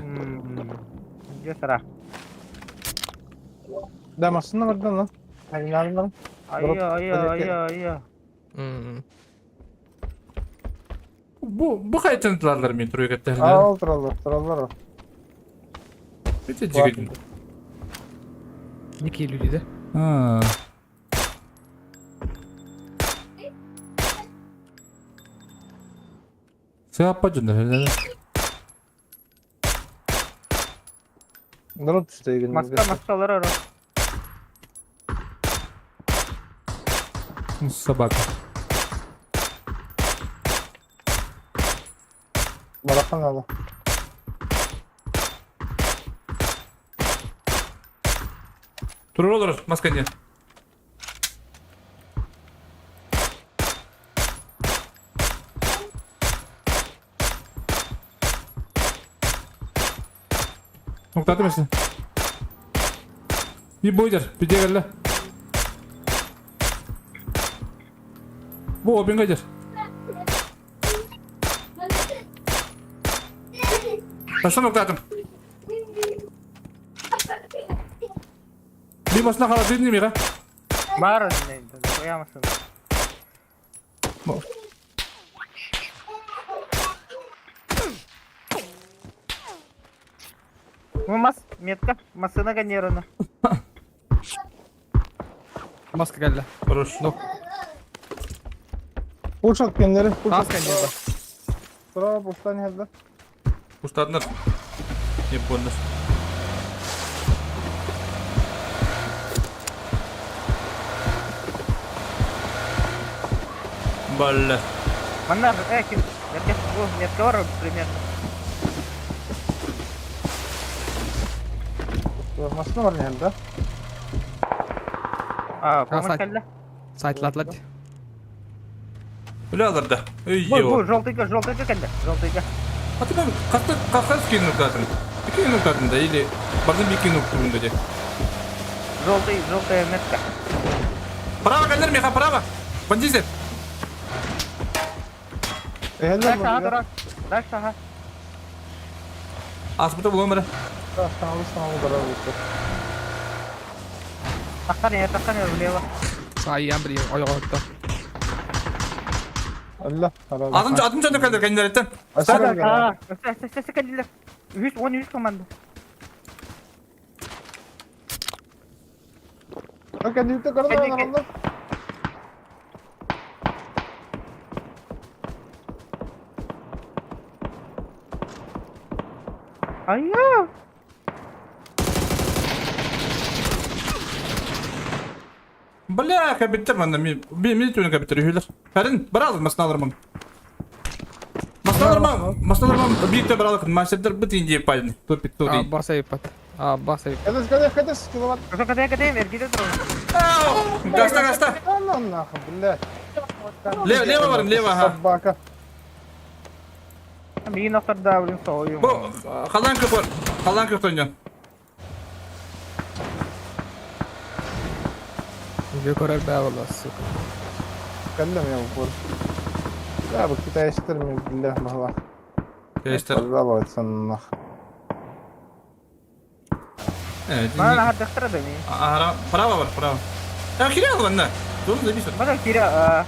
Speaker 9: Где сарах?
Speaker 8: Demasını verdin lan. Hadi nereden?
Speaker 9: Aya.
Speaker 1: Bu kayıtıntılarlar mı introyu katlarlar?
Speaker 8: Aa trallar.
Speaker 1: Bir de cigedin.
Speaker 10: Ne geliyor de.
Speaker 1: Ha. Sen yapmayacaksın.
Speaker 8: Drop düştü Ege.
Speaker 9: Maskalar ara.
Speaker 1: Собака.
Speaker 8: Bırakın abi.
Speaker 1: Dur olur. Maska нет. To'xtatib mısın? Bir boydur. Bir de gel. Bu obin kaçır. Baştan to'xtatdim. Bir başına kalıp dedin mi ya?
Speaker 9: Var önünde. Koyamazsın. Bu metka. Masına ganyarına.
Speaker 10: Maska geldi.
Speaker 1: Хорош.
Speaker 10: No.
Speaker 8: Pulşat kendileri.
Speaker 10: Maska geldi.
Speaker 8: Sıra pulştan geldi.
Speaker 1: Устаднар. Не понял. Бля.
Speaker 9: Манар, kim? Метка var примерно.
Speaker 8: Masına var geldi.
Speaker 9: Помощь geldi.
Speaker 10: Site'la atladı.
Speaker 1: Бля, да. Эй,
Speaker 9: Bu
Speaker 1: его.
Speaker 9: желтыйка geldi. Желтыйка.
Speaker 1: А ты как скинул карту? Ты кинул карту, да? Или бардым bir кинул турunda де.
Speaker 9: Желтая метка.
Speaker 1: Право, Галер, меха, право. Бандитер.
Speaker 8: Geldi
Speaker 9: Daş
Speaker 8: mi?
Speaker 9: sağa dur. Daş sağa.
Speaker 1: Asbıta bulamıyorum.
Speaker 8: Sana bu kadar oldu.
Speaker 9: Takkan ya влево.
Speaker 10: Sağ yan bir ayağa attı.
Speaker 8: Allah. Allah.
Speaker 1: Adım çöndür kaldır kendileri etten.
Speaker 8: Aşağı gel.
Speaker 9: Sesi geldiler. 100 komando.
Speaker 8: Bak kendi yükle karada
Speaker 9: Kendi-
Speaker 8: lan Allah.
Speaker 9: Ayyo.
Speaker 1: Бля, капитер банда bir minut капитер үйілер. Кәрін, бір алыр, масына алырмын. Масына алырмын, büyükte bir alır. Мастердер bir тиінде пальны. Топит, то değil.
Speaker 10: Basa yapat. Basa yapat.
Speaker 8: Hadi kilowatt.
Speaker 9: Kadaya vergide durun.
Speaker 1: Gasta.
Speaker 8: Allah billah.
Speaker 1: Leva varım, leva ha.
Speaker 8: Sabaka.
Speaker 9: Bir noktada davulun soğuyum.
Speaker 1: Bu, kalan köp var. Kalan köp oynayan.
Speaker 10: Yukarı be valla sık.
Speaker 8: Kallem ya bu. Ya bak kita değiştirmiyor billah mahva.
Speaker 1: Değiştir.
Speaker 8: Allah Allah sanına.
Speaker 1: Evet.
Speaker 9: Bana haddaktıra da mı?
Speaker 1: Ara, prava var, prava. Ya kiri aldı benden. Doğru da bir sor.
Speaker 9: Bana kira.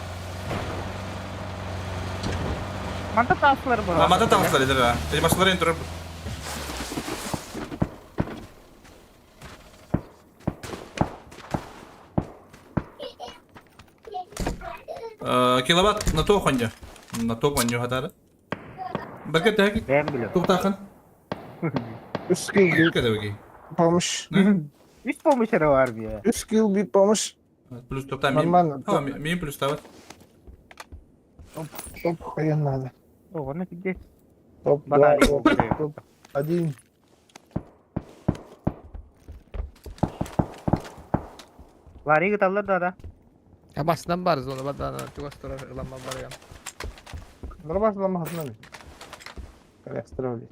Speaker 9: Mantap tasları bu.
Speaker 1: Mata tavslar eder ha. Başları entrar. Kilowatt na to konja. Na to konja hatar. Bakit ha ki?
Speaker 9: Ben biliyorum.
Speaker 1: Tuktakan.
Speaker 8: Üskül
Speaker 1: Bir kadar bakayım.
Speaker 8: pamış.
Speaker 9: Üst pomuşları var bir ya.
Speaker 8: Üskül bir pamış.
Speaker 1: Plus tuktan
Speaker 8: Нормально.
Speaker 1: Ha, miyim plus tavat.
Speaker 8: Топ, надо.
Speaker 9: O ona gidiyor.
Speaker 8: Топ,
Speaker 9: Bana
Speaker 8: два, топ, один.
Speaker 9: Lari gitarlar da da.
Speaker 10: Ya basından barız onu badana tıvastıra ılanma var ya.
Speaker 8: Нормально, лама хатнами. Калестрoli.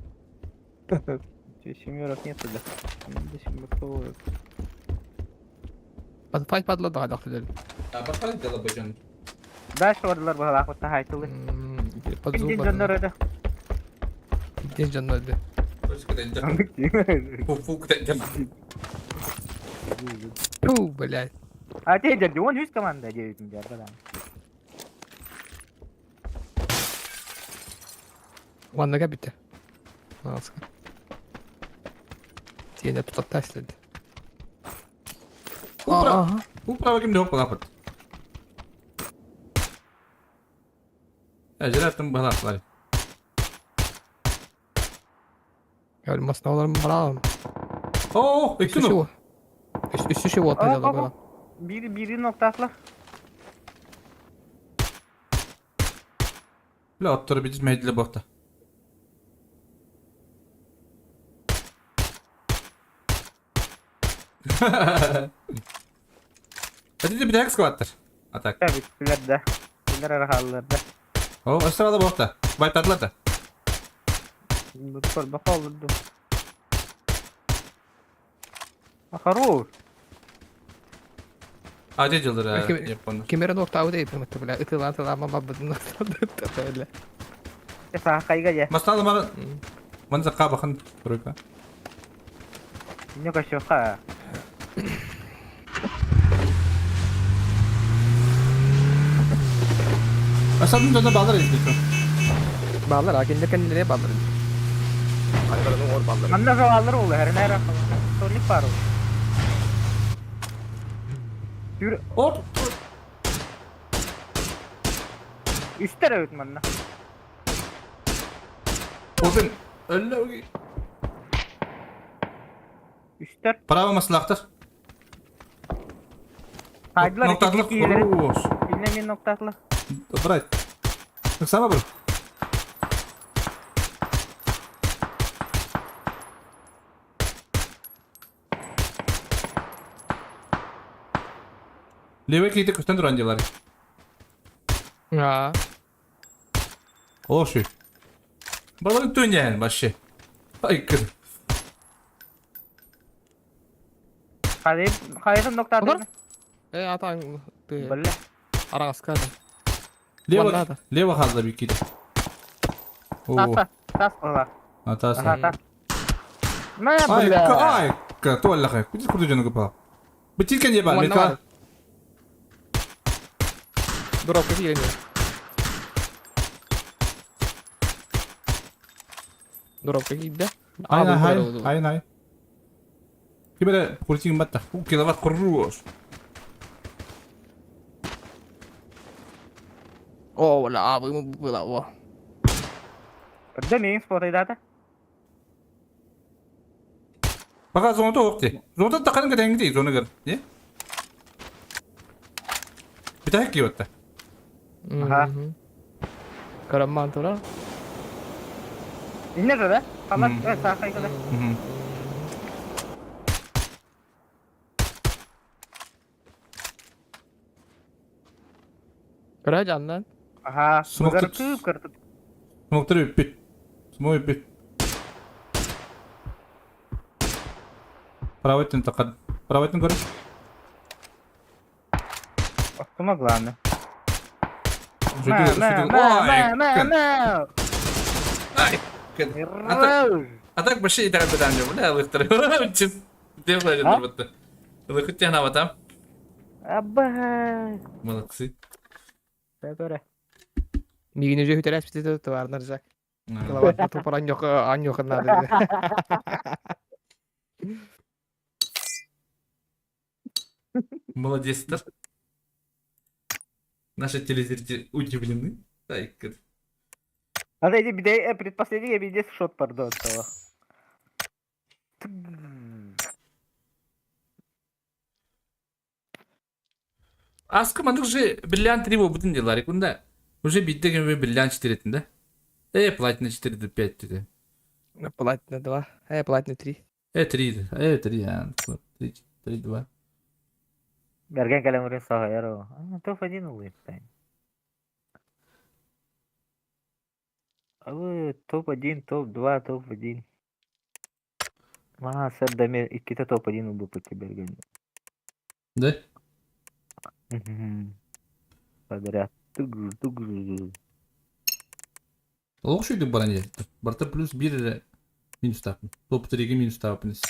Speaker 9: Семерок нет туда. Şimdi
Speaker 10: Fight patladı hadi akıllı.
Speaker 1: Başka da bakın.
Speaker 9: Daş vardılar bu halakutta haytılı.
Speaker 10: Padzul
Speaker 9: İkinci canlar
Speaker 10: patladı.
Speaker 9: öyle.
Speaker 10: İkinci canlı öldü.
Speaker 1: Başka da ince. Fuk da ince.
Speaker 10: Tuh блядь.
Speaker 9: А ты jadi он 100 команда 9 milyar falan.
Speaker 10: Vanda gel bitti. Nasıl? Tiene tutat ters dedi.
Speaker 1: Bu prava kim de yok bana pat. Ejder attım bana atlar.
Speaker 10: Elmasnalarım baram.
Speaker 1: Oo, iki
Speaker 10: Üstü
Speaker 1: nu.
Speaker 10: şu. Üstü şu bot acaba baram.
Speaker 9: Biri nokta atla.
Speaker 1: La atları biz meydile bakta. Hadi de bir daha skvattır. Atak.
Speaker 9: Tabii küllerde. Küller arahalarda.
Speaker 1: Oo, aşağıda bakta. Wipe'lar da.
Speaker 9: Doktor baka olurdu. Хорош.
Speaker 1: Acıcıdır
Speaker 10: Belki-
Speaker 1: Japonlar.
Speaker 10: Kimere nokta avı değil muhtemelen. Itılan ama babadın nokta öyle.
Speaker 9: Sah kayga ya.
Speaker 1: Masal mara. Mana zakka bakın. Kuruka.
Speaker 9: Ini kasih ka.
Speaker 1: Asalın döne bağlar izliyor.
Speaker 10: Bağlar hakinde kendine bağlar. Hayvanın or bağlar.
Speaker 9: Mana kawalar ulah hari nera. Toli paru. Yürü.
Speaker 1: Or.
Speaker 9: Üstte evet mana.
Speaker 1: Orada öyle
Speaker 9: Üstte.
Speaker 1: Prava maslahtır.
Speaker 9: Haydiler
Speaker 1: Noktalık
Speaker 9: iki ileri.
Speaker 1: kuruz.
Speaker 9: Bilmeyen noktalı.
Speaker 1: Bırak. Sama bro. Leve kiti kustan duran diyorlar.
Speaker 10: Ha.
Speaker 1: O şu. Buraların dönyen başı. Ay kız.
Speaker 9: Hayır nokta
Speaker 10: Olur.
Speaker 9: atla.
Speaker 10: Atan.
Speaker 9: Bella.
Speaker 10: Arang skada.
Speaker 1: Leve
Speaker 10: Vallahi.
Speaker 1: leve hazır bir kiti. Oo.
Speaker 9: Tas olah.
Speaker 1: Atas.
Speaker 9: Aha. Ma
Speaker 1: Ay
Speaker 9: bella.
Speaker 1: ay. Ka tuwala ka. Kundi kundi jano ka pa. Betul kan ya ba?
Speaker 10: Mana
Speaker 1: Mereka.
Speaker 10: var? Drop ke sini. Drop ke sini.
Speaker 1: Aynen hayır. Aynen hayır. Gimana kucing mata? Kita buat kurus.
Speaker 10: Oh, wala abi mo wala wa.
Speaker 9: Ada nih spot data.
Speaker 1: Baka zonda okti. Zonda takan ka dengi zona gar. Ye? Bir daha ki yotta.
Speaker 9: Aha.
Speaker 10: Karaman tu lah.
Speaker 9: Ini ada. Kamat
Speaker 1: Hmm.
Speaker 9: sah kayga da.
Speaker 10: Kerajaan lan.
Speaker 9: Aha.
Speaker 1: Smoke
Speaker 9: Magar
Speaker 1: tut.
Speaker 9: kertut.
Speaker 1: Smoke üppi. Semua üppi. Perawatin takan. Perawatin gar.
Speaker 9: Cuma glana.
Speaker 1: Sudah sudah.
Speaker 9: Ma.
Speaker 1: Ay. Atak. Atak başı idare eden diyor. Bu ne alıktır? Çiz. Diye koyacaksın battı. Alıkıt yana batam.
Speaker 9: Abah.
Speaker 1: Malaksi.
Speaker 9: Betul.
Speaker 10: Minggu ni hutan seperti itu tuh Arner Jack. Kalau waktu tu anjok kena dia.
Speaker 1: Молодец-то. Наши телезрители удивлены. Ай, как.
Speaker 9: Ada ini bidaya предпоследний я видел шот пардон того.
Speaker 1: Аскы уже бриллиант 3 будем делать. Кунда уже битте gibi бриллиант 4 да? Платина 4 до 5 dedi.
Speaker 10: Платина 2. Платина 3.
Speaker 1: 3. 3 ya. 3 2.
Speaker 9: Biarkan kalian udah sah ya ro. Tuh fajin ulit tanya. Топ-1, топ-2, топ-1. Сердами kita топ-1 udah pakai bergen.
Speaker 1: Да?
Speaker 9: Благодаря. Тугру.
Speaker 1: Лох şuydu bana ne? Barta plus 1 minus tapın. Top 3'e minus tapınız.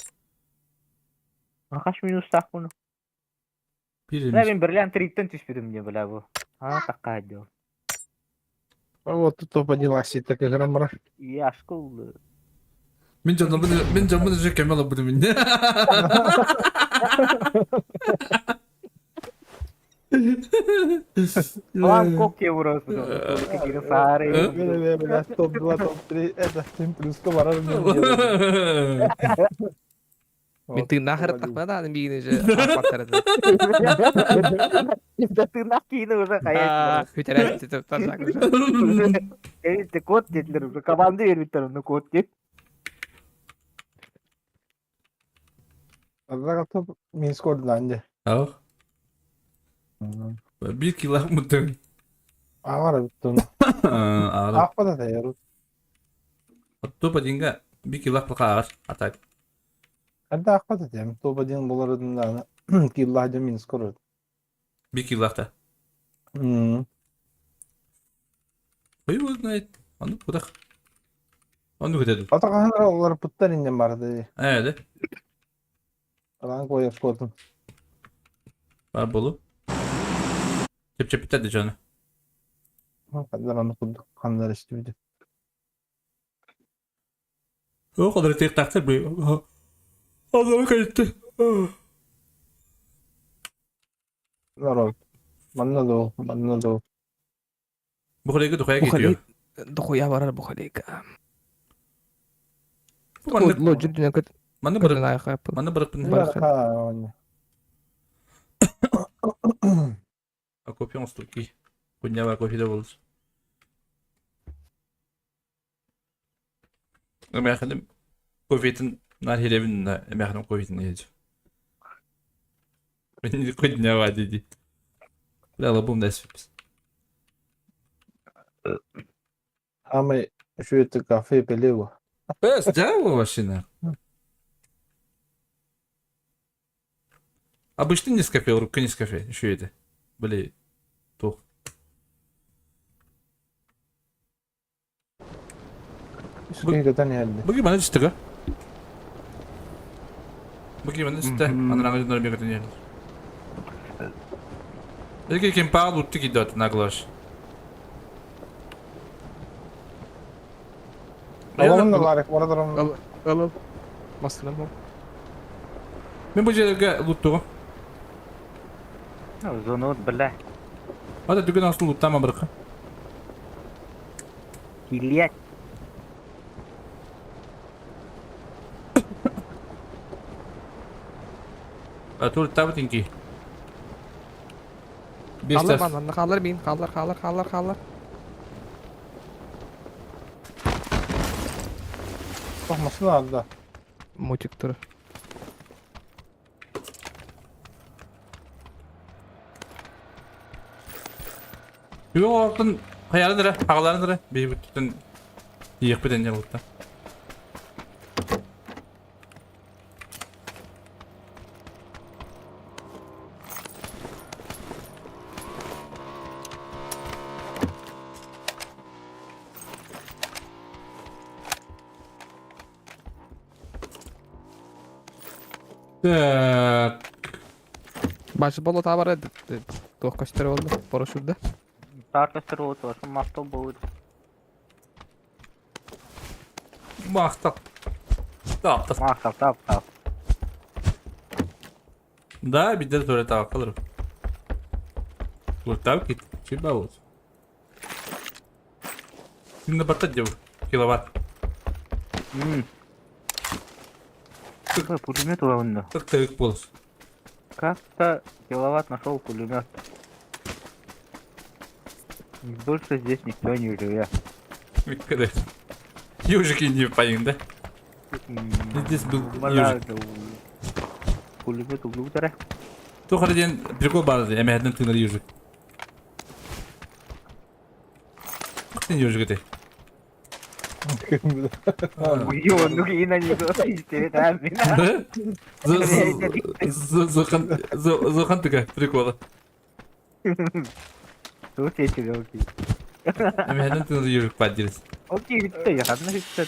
Speaker 9: Kaç minus tak bunu?
Speaker 1: 1
Speaker 9: Ya
Speaker 1: minus.
Speaker 9: ben berlian triton çispidim dia bela bu. Tak aja.
Speaker 8: Вот тут поднялась и такая граммара.
Speaker 9: Iya school.
Speaker 1: Min canımı da kemal abudu min.
Speaker 9: Lan kok diye vuruyorsun. Kekini sağırı.
Speaker 8: Böyle top 2 top 3 Simplisko var arada.
Speaker 10: Min tırnağı kırıtmak bana da bir gidince akbat tarafı.
Speaker 9: Kita tırnak kini usa kayak.
Speaker 10: Hütere tutup tarsak.
Speaker 9: İşte kot dediler usa. Kabandı vermişler onu kot diye.
Speaker 8: Arada top Minsk oldu bence.
Speaker 1: Ja. Bir kilo muhtemelen.
Speaker 8: Ağır bittim.
Speaker 1: Ağır.
Speaker 8: Akpada da yarı.
Speaker 1: Topa dinga bir kilo pakar atak.
Speaker 8: Hadi akpada diyeyim. Topa diyen bularından da yıllarca Minsk oldu.
Speaker 1: Bir kilo da. Koyu ne? Anı kudak. Anı kudak.
Speaker 8: Atakanlar onlar putlar inden vardı.
Speaker 1: Evet.
Speaker 8: Lan koyup koydum.
Speaker 1: Var bolu. Çep çep bitti canı.
Speaker 8: Kadar onu kurduk. Kanlar işte bir de.
Speaker 1: O kadar tek taktır bir. Adamı kayıttı.
Speaker 8: Var oldu. Bana da o. Bana da o.
Speaker 1: Bu kadar dokuya
Speaker 10: Bu
Speaker 1: gidiyor.
Speaker 10: kale dokuya varar bu kale.
Speaker 1: Bu bana
Speaker 10: Lo dünya kat.
Speaker 1: bana
Speaker 10: Kadın
Speaker 1: bırak.
Speaker 10: ayağa yapın.
Speaker 1: Bana bırak bunu.
Speaker 10: Bırak.
Speaker 8: Ha oyna.
Speaker 1: Kopya olsun ki. Kunya var kopya da bulur. Ama yakınım. Kopyetin nar hilevin de. Ama yakınım kopyetin neydi? Beni kunya var dedi. Böyle bu nasıl?
Speaker 8: Ama şu eti kafe pelevo.
Speaker 1: Без, да, машина? Обычный Нескафе, рубка Нескафе, еще это. Блин, то.
Speaker 8: Hakikaten geldi.
Speaker 1: Bagaimana sih tega? Bagaimana sih teh? Anak-anak itu lebih katanya. Jadi kayak kempal lutti gitu na glass.
Speaker 8: Alalım da bari. Orada
Speaker 10: Al. Al. Masına mı?
Speaker 1: Ben bu жерге luttu.
Speaker 9: Zonut belah.
Speaker 1: Hadi düğün asıl lutta mı bırak?
Speaker 9: Kiliat.
Speaker 1: Atur tahu tinggi. Bir
Speaker 10: Kallar
Speaker 1: tas.
Speaker 10: bana kallar bin. Kallar.
Speaker 8: bakması lazım da.
Speaker 10: Moçuk turu.
Speaker 1: Yok altın hayalıdır ha. Havalarıdır ha. Bir bütün yiyip bir denge lutta. Так.
Speaker 10: Başı bolu tabar edip. Doğ kaçtır oldu. Boru şurada.
Speaker 9: Tartıştır oldu. Mastol boğdu.
Speaker 1: Махтал. Так.
Speaker 9: Mastol tap.
Speaker 1: Да, bir de tuvalet hava kalırım. Tuvalet git. Çiba olsun. Şimdi batat diyor. Kilowatt.
Speaker 9: Какой пулемет у него?
Speaker 1: 40 tavuk bulur.
Speaker 9: Как-то киловатт нашел пулемет. Больше здесь никто не живет.
Speaker 1: Когда ежики не поим, да? Здесь был ежик.
Speaker 9: Пулемет углубля.
Speaker 1: Только один прикол базы, я имею в виду ежик. Как ты ежик ты?
Speaker 9: Ё, ну и на него истерит,
Speaker 1: Да? Захан такая прикола.
Speaker 9: Слушай, окей.
Speaker 1: Я имею в виду ежик подделись.
Speaker 9: Окей, bitti ya. Kadına bitti.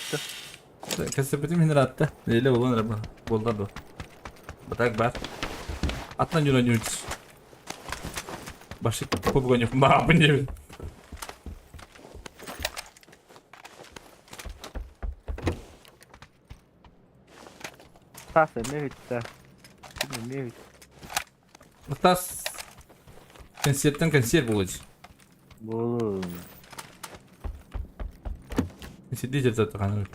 Speaker 1: Kasepetim hindi rahatta. Neyle olan araba. Bollar da. Batak bat. Atlan yun. Başlık popogonyuk. Mahapın yemin.
Speaker 9: Sasa ne bitti? Ne bitti?
Speaker 1: Стас. Консерттен консерв болуч.
Speaker 9: Болу.
Speaker 1: Консерт жер жаткан.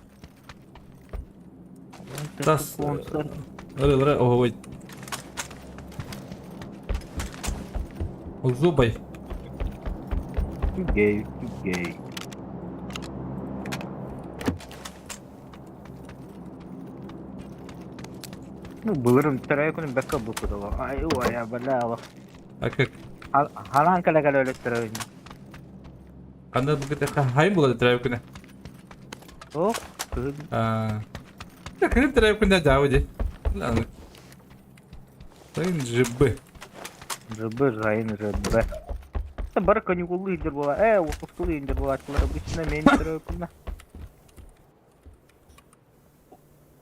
Speaker 1: Тас. Ыры, ой. Зубай.
Speaker 9: Гей. Ну, булырым тарай күнү бекка букудала. Ай, ой, я бала.
Speaker 1: А как?
Speaker 9: Халан кala kala өлөк тарай.
Speaker 1: Кандай бу кете хайм болот трайып күнө.
Speaker 9: Ох, кыз.
Speaker 1: Кирип трайып күнө жабы. Ланы. Тайын жибы.
Speaker 9: Жыбы, жайын, жыбы. Бар каникулы индер була. Укуктулы индер була. Атлар обычно мен тарай күнө.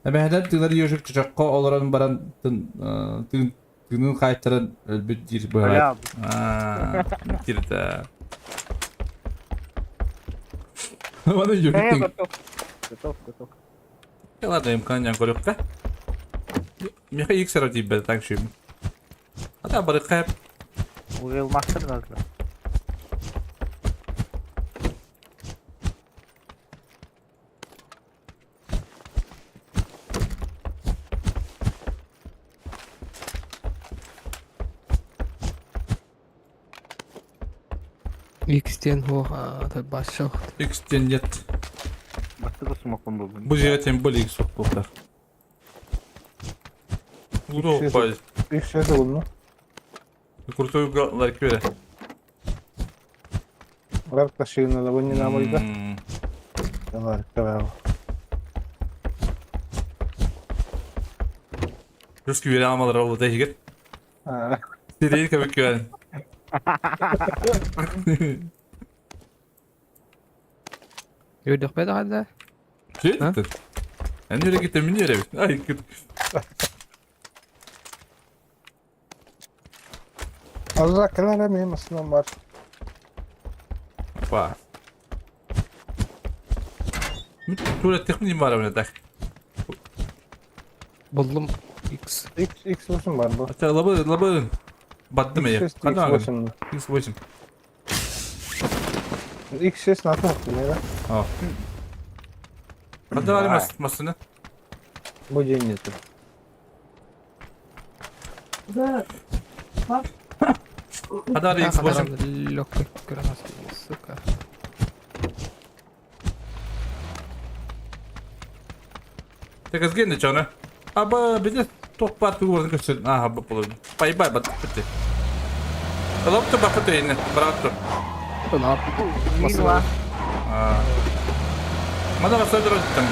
Speaker 1: Әмәһәдән тыңлар йөшүк чакка оларан баран тыңның кайтырын өлбүт дир бара. Кирдә. Ваны йөрүк.
Speaker 9: Готов.
Speaker 1: Ладно, имкан көрөккә. Меха иксер дип бер так шим. Ата бары кап.
Speaker 9: Уел мастер назлы.
Speaker 10: X'ten tabii başa.
Speaker 1: X'ten нет.
Speaker 9: Бастыгы сумакон болду.
Speaker 1: Бу жерде тем более X болдар. Урок.
Speaker 8: İlk şey de bunu.
Speaker 1: Крутой лайк бере.
Speaker 8: Рарка шина да вони на мойда. Давай, давай.
Speaker 1: Русский бере алмалар олды дегет. Сирей кебек кебен.
Speaker 10: Gördük be daha da.
Speaker 1: Şey dedin. Ben öyle gittim mi yere bit. Ay git.
Speaker 8: Az kadar emeğim aslında var.
Speaker 1: Var. Tuvalet tekniği var öyle tak.
Speaker 10: Buldum X.
Speaker 8: X olsun var bu.
Speaker 1: Hatta labı. Battı mı ya?
Speaker 8: X
Speaker 1: Hadi abi.
Speaker 8: olsun.
Speaker 1: X başım.
Speaker 8: X ses nasıl yaptın ya?
Speaker 1: Hadi abi masını.
Speaker 8: Bu cenneti.
Speaker 1: Hadi abi X başım.
Speaker 10: Lokka kıramaz. Suka.
Speaker 1: Tek az geldi canı. Aba bir de top parti vurdu gösterin. Aha bu bulur. Bay battı bitti. Alıp da bakıp da yine. Bıraktı.
Speaker 10: Ne yaptı?
Speaker 9: Мила.
Speaker 1: Mada masada durdu tamam.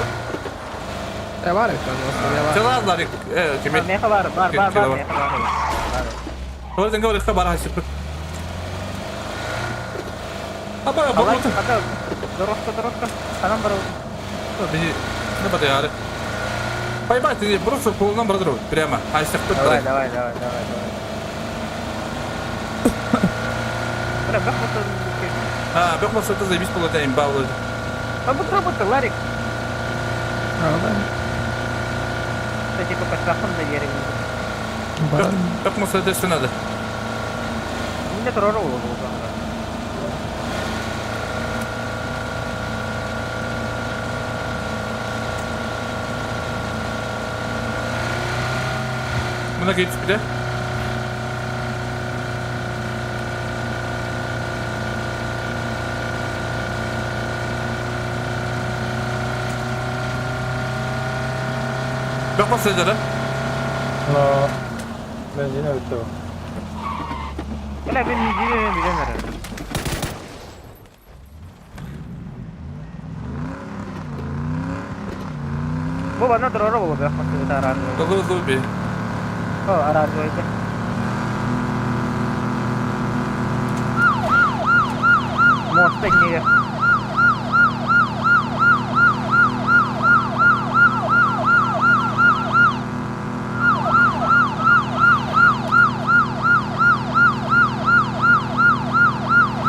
Speaker 10: Var ya şu an. Ya var.
Speaker 1: Çalarlar. Kimi?
Speaker 9: Меха бар, бар,
Speaker 1: Кем-
Speaker 9: бар,
Speaker 1: кем
Speaker 9: бар,
Speaker 1: бар?
Speaker 9: меха бар.
Speaker 1: Oradan говорит хабар хасип. Aba
Speaker 9: Алай,
Speaker 1: bakma.
Speaker 9: ата, дорожка. Канан бар.
Speaker 1: Бери. Ne bada yani? Bay ты просто kolundan bırakır прямо. Açtık tut.
Speaker 9: Давай. Бля, как это?
Speaker 1: Bakmasa da zaybis polatayım bağlı.
Speaker 9: Работа, Ларик.
Speaker 10: Arada.
Speaker 9: Кстати, по штрафам на дереве.
Speaker 1: Bakmasa da sana da.
Speaker 9: Мне тоже было.
Speaker 1: Buna geç bir de. Bakmasa da.
Speaker 8: No. Benzine bitti o.
Speaker 9: Бля, ben bilemiyorum. Bu bana doğru oldu ya. Masada arazi.
Speaker 1: Dolu bir.
Speaker 9: O arazi oydu. Mosta iniyor.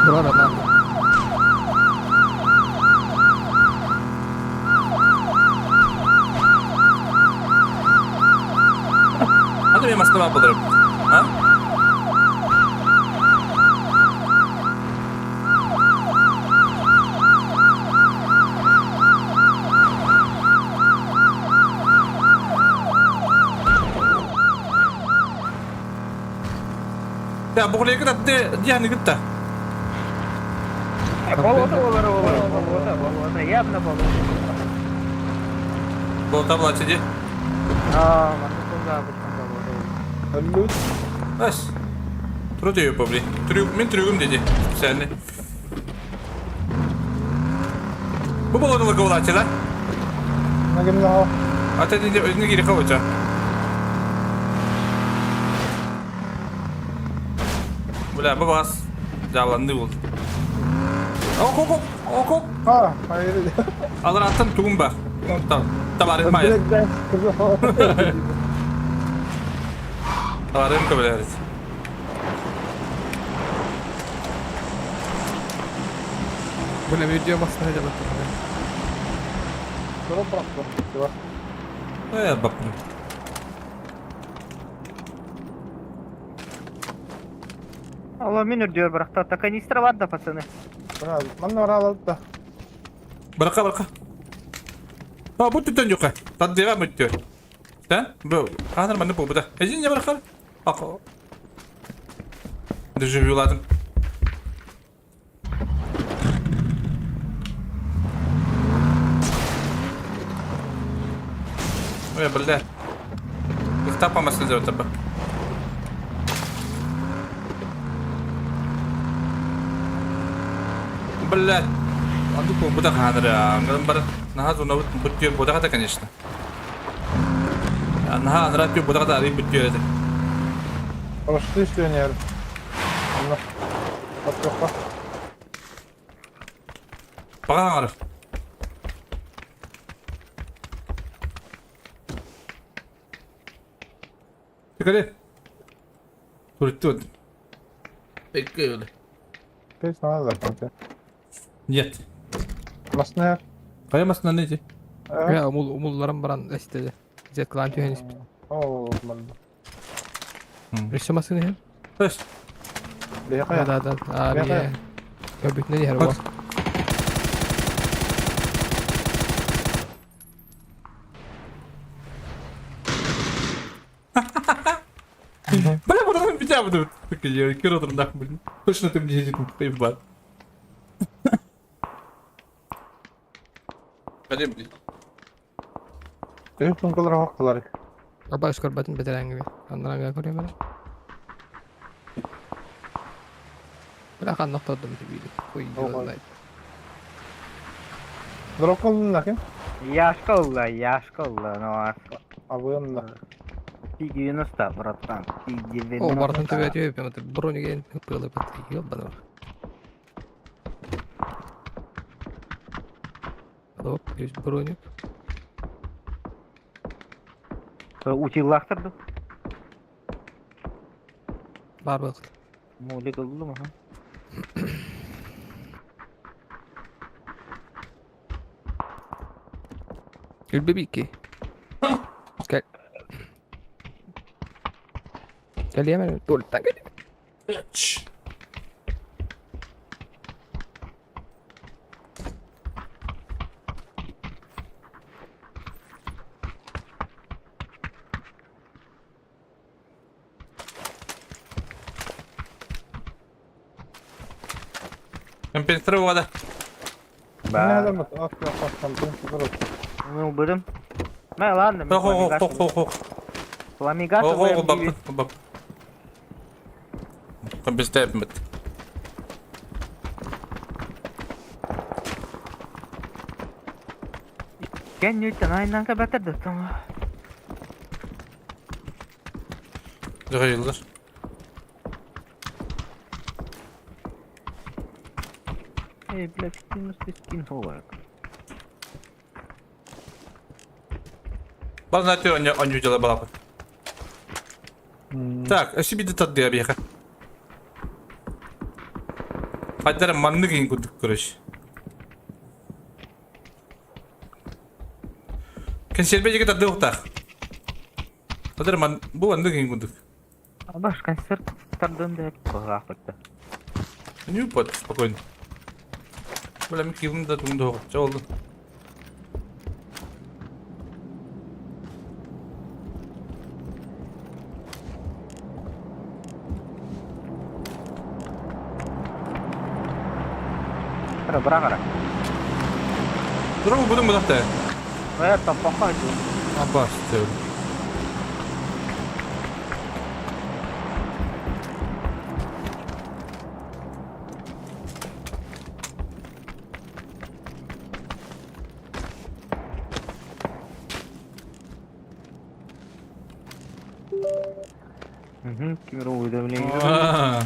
Speaker 10: Burada lan.
Speaker 1: Hadi benim aslında bulurum. Ha? Ya bu kuleye git de diğerini git de.
Speaker 9: Болото болото. Явно болото.
Speaker 1: Bu tabla açıcı.
Speaker 9: Манда сонда бутқан болото.
Speaker 8: Ölüt.
Speaker 1: Bas. Turu diyor publi. Men trügüm dedi. Sen. Bu bolonu kavul açılar.
Speaker 8: Nagim daha.
Speaker 1: Ata dedi özünü geri kavuca. Bula babas. Jalandı bul. Ok.
Speaker 8: Ha, hayır.
Speaker 1: Alır attın tugum bak. Tamam. Tabarın maya.
Speaker 8: Direkt ben sıkıldım.
Speaker 1: Tabarın kabul ederiz.
Speaker 10: Bu ne video basına acaba?
Speaker 8: Drop bıraktım. Bak.
Speaker 1: Hayır bak.
Speaker 9: Алло, минут diyor быракта. Та канистра var da пацаны.
Speaker 8: Bırak. Ben de oraya alıp da.
Speaker 1: Bıraka. Ha bu tütün yok ha. Tad devam et diyor. Sen? Bu. Kanır bana bu da. Ecin ya bıraka. Ak. Düzü yuladım. Ya بالله. اختفى مثل زي ما بالله عندكم بدك هذا نمبر نهاد ونوت بتير بدك هذا كنيشنا نها نراتب بدك هذا قريب بتير هذا
Speaker 8: Konuştu işte yani. Allah. Bak yok bak.
Speaker 1: بقى أعرف تقولي تقول بيقول
Speaker 8: Bir sana da kanka.
Speaker 1: نيت
Speaker 8: Nasıl ne?
Speaker 1: قيم مثلا نيجي
Speaker 8: Evet.
Speaker 10: Ya umullarım baran istedi. Zet klan tühen ispit.
Speaker 8: Oo, man.
Speaker 10: Yaşaması ne?
Speaker 1: ايش
Speaker 8: Liya kaya.
Speaker 10: Da. Abi
Speaker 8: Ya,
Speaker 10: ya. Ya bitne diğer bu.
Speaker 1: بلا بلا بتاع بدو تكجي كيرو درناك من كلش نتم جيجي كيف بعد بعدين بدي
Speaker 8: Üç gün kadar haklılar.
Speaker 10: Aba skor batın betiren gibi. Onlara gel koruyor böyle. Bırakan nokta oldum gibi. Koyuyor vallahi.
Speaker 8: Drop kaldın lakin.
Speaker 9: Яшка, ну
Speaker 8: Abi yanında.
Speaker 9: P90, братан. P90.
Speaker 10: О, бартын төбе төбе прямо ты бронеге пылып атты. Ёбаный. Оп, есть броник.
Speaker 9: Утил лақтырды.
Speaker 10: Бар бак.
Speaker 9: Молик oldu mu?
Speaker 10: Il bebiki. Gel. Gel hemen. Dur lan gel.
Speaker 1: كان بينثرو هذا
Speaker 8: Ne adam at? At yok at. Tam drop.
Speaker 9: Ну, будем. Ну, ладно.
Speaker 1: خو
Speaker 9: Фламигатор.
Speaker 1: باب كان بيستعب مت
Speaker 9: Ken newton aynen kapatırdı tamam.
Speaker 1: Yıldır.
Speaker 9: Блядь, скин ховак.
Speaker 1: Бал знаете, он видел балапы. Так, а себе тут где объехать? Хадер манны гин кудук короче. Кен сербеже кетат дыктак. Хадер ман бу манны гин кудук.
Speaker 9: Баш концерт тардığında hep bağırdı.
Speaker 1: Не упад, спокойно. Бля, ми кивнем да тум доо. Ча oldu?
Speaker 9: Sıra bırak ara.
Speaker 1: Dur mu budun budak da.
Speaker 9: Evet tapakka hadi.
Speaker 1: Abba istiyorum.
Speaker 9: Kimir o uyda bile yürü.
Speaker 1: Aa,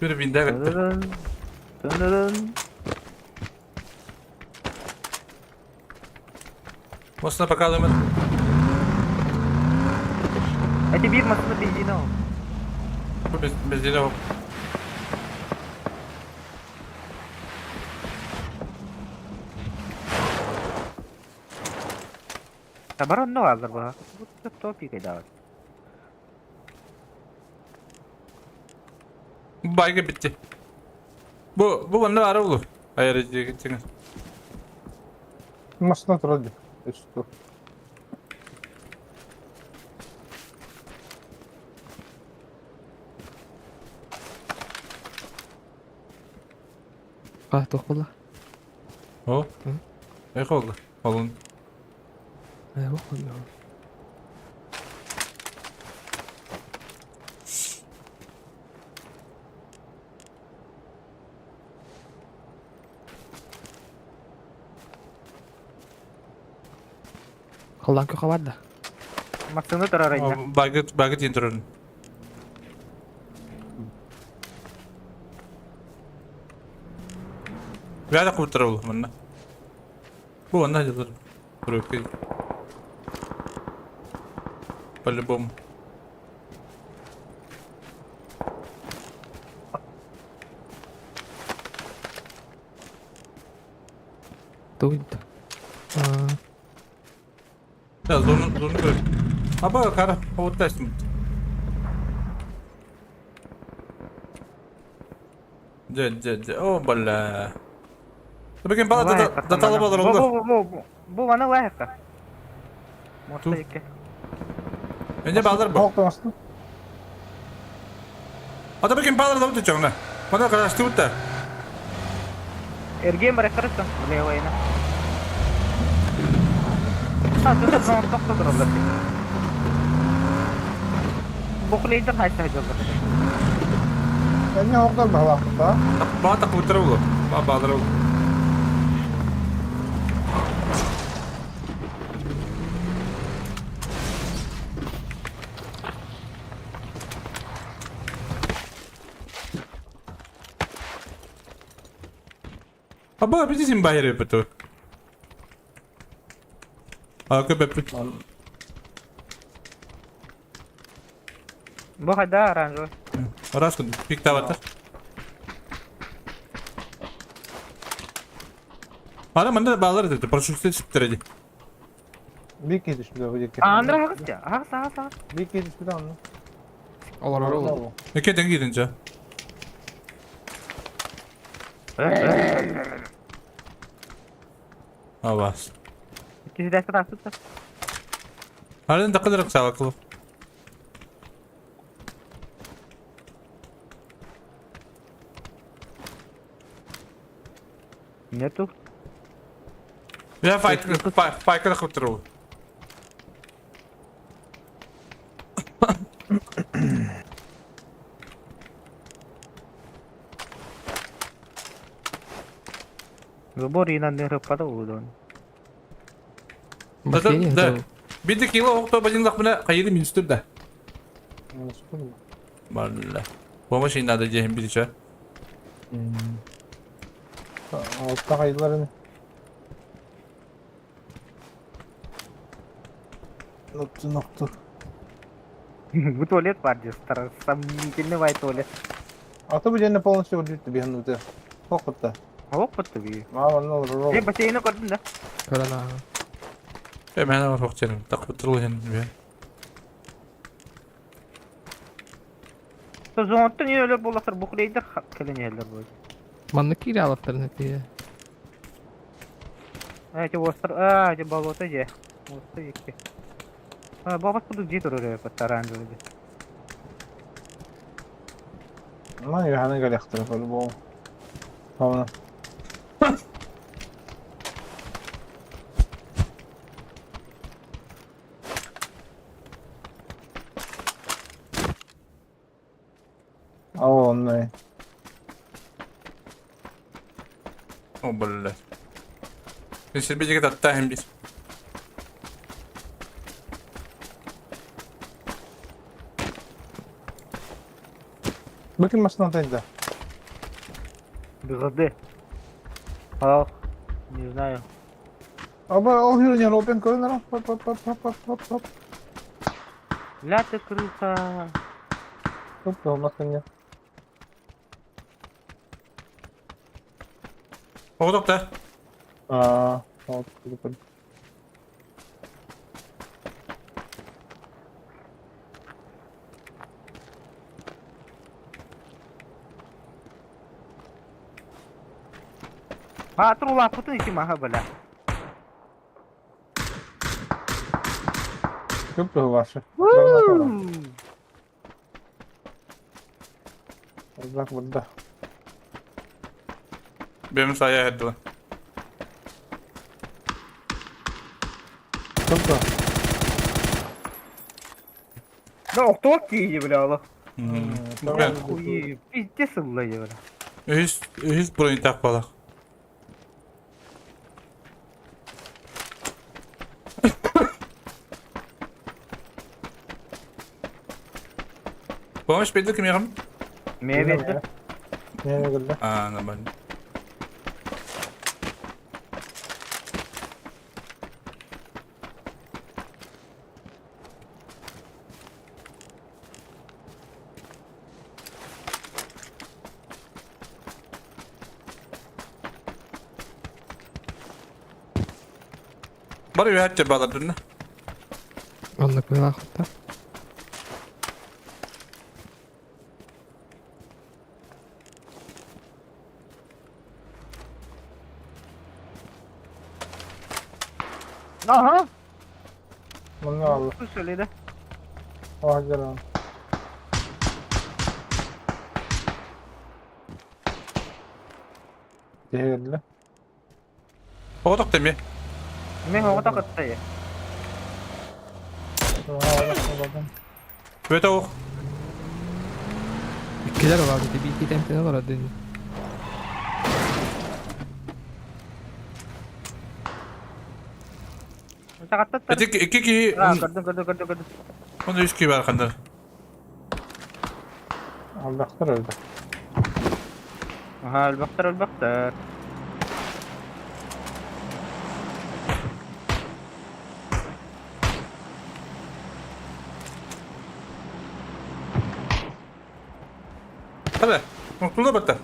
Speaker 1: bir binde gitti.
Speaker 9: Dınırın. Dınırın.
Speaker 1: Mosna bakalım.
Speaker 9: Hadi bir masada bildiğini al.
Speaker 1: Bu biz yine o.
Speaker 9: Tabaran ne vardır bu? Bu topik eder.
Speaker 1: Bu baygı bitti. Bu bana var olur. Hayır gideceksiniz.
Speaker 8: Masına dur hadi. Üstü.
Speaker 10: Ah toqula.
Speaker 1: O. Ne oldu? Olun.
Speaker 10: Ay toqula. Qaldan ku qabarda.
Speaker 9: Masını dur arayınca.
Speaker 1: Baygı tindirun. Ver de kurtarı olur bana. Bu bana hazır. Bırakayım. По-любому.
Speaker 10: Tuinta.
Speaker 1: Ya zorunu gör. Ama kara ortasın. Oh bala. Tapi bala data balar oldu.
Speaker 9: Bu bana layık. Mosta
Speaker 1: Dur.
Speaker 9: yıkı.
Speaker 1: Önce balar bu.
Speaker 8: Halk da masın.
Speaker 1: Ada bakayım balar da tutacağım ne? Bana karıştı bu da.
Speaker 9: Ergen mereka resam. Lewa ini. Satu tak nontok tuh berapa? Bukli itu hanya saja.
Speaker 8: Ben ne halklar mı halakta?
Speaker 1: Bana tak kurtarı olur. Bana balar olur. Aba bir dizim bayır yapıtı. Aku beput.
Speaker 9: Bu ada Ranzo.
Speaker 1: Orası pik tavatar. Bana bana bağlar dedi. Paraşütle çıktıracak.
Speaker 8: Bir kez düştü de bu yıkı.
Speaker 9: Andra hakis ya. Hakis.
Speaker 8: Bir kez düştü de anla.
Speaker 10: Olar ol.
Speaker 1: Ne kedin gidince. Avaz.
Speaker 9: İkisi de sıra tuttu.
Speaker 1: Halen ne kadar sağlıklı.
Speaker 9: Ne tuh?
Speaker 1: Ya fight kurtarı.
Speaker 9: Gabor inan din pada udon.
Speaker 10: Bakayım
Speaker 1: Da
Speaker 10: ya.
Speaker 1: bir de kilo okto bacın lakmına kaydı minstür de.
Speaker 8: Nasıl?
Speaker 1: Valla. Bu ama şeyin adı cehim bir içe.
Speaker 8: Altta kayıtlarını. Nokta.
Speaker 9: Bu tuvalet var diyor. Samimiyetini vay tuvalet.
Speaker 8: Atı bu cennet polonca vurdu bir hanımda. Kokutta.
Speaker 9: Oh betul bi.
Speaker 8: Ama ne olur.
Speaker 9: Dia baca ini kau dah.
Speaker 10: Karena
Speaker 1: Hemen ama çok canım. Tak kurtarı hen.
Speaker 9: So zonta ni öyle bolasır bu kuleydir kelen yerler bu.
Speaker 10: mana kira alaftır ne diye.
Speaker 9: Coba wastar coba bawa aja. Musta iki. Bawa tuh jitu udah pasaran dulu.
Speaker 8: Ama ya hani gel yaktırıp öyle bu. Tamam.
Speaker 1: O böyle. Ben şimdi bir ceket hatta hem bir.
Speaker 8: Bakın maçtan ataydı.
Speaker 9: Бегады. Ах, не знаю.
Speaker 8: Ama o hürriyen open corner. Hop hop hop hop hop hop hop.
Speaker 9: Ля ты крыса.
Speaker 8: Hop da olmasın ya.
Speaker 1: Okuduk da.
Speaker 8: Aa. Hop hop.
Speaker 9: А, трула, путын içi maha bala.
Speaker 8: Hop da var. Bak burada.
Speaker 1: Benim sayı etti lan.
Speaker 8: Hop da.
Speaker 9: Да, кто киди, бля, Allah.
Speaker 1: Ben
Speaker 9: Хуи, пиздец, бля, бля.
Speaker 1: hiç burayı takmadık. Помощь belli kim yakın?
Speaker 9: Мне видно.
Speaker 8: Ne geldi?
Speaker 1: Aa, nормально. Bari bir hatta bağladın ne?
Speaker 10: Anlık bir vakitte.
Speaker 9: Aha.
Speaker 8: Bunu ne aldı?
Speaker 9: Şu söyledi.
Speaker 8: Ah canım. Ne geldi?
Speaker 1: Okuduk değil mi?
Speaker 9: Ben hava takatta ya.
Speaker 1: Böyle tavuk.
Speaker 10: İkiler var bir de bir iki temtine var hadi.
Speaker 9: Takatta tar.
Speaker 1: İki ki
Speaker 9: Ha, gördüm.
Speaker 1: onu üç ki var arkanda.
Speaker 8: Allah'tan öldü.
Speaker 9: Aha, البختر.
Speaker 1: Hadi. Mutlu da baktı.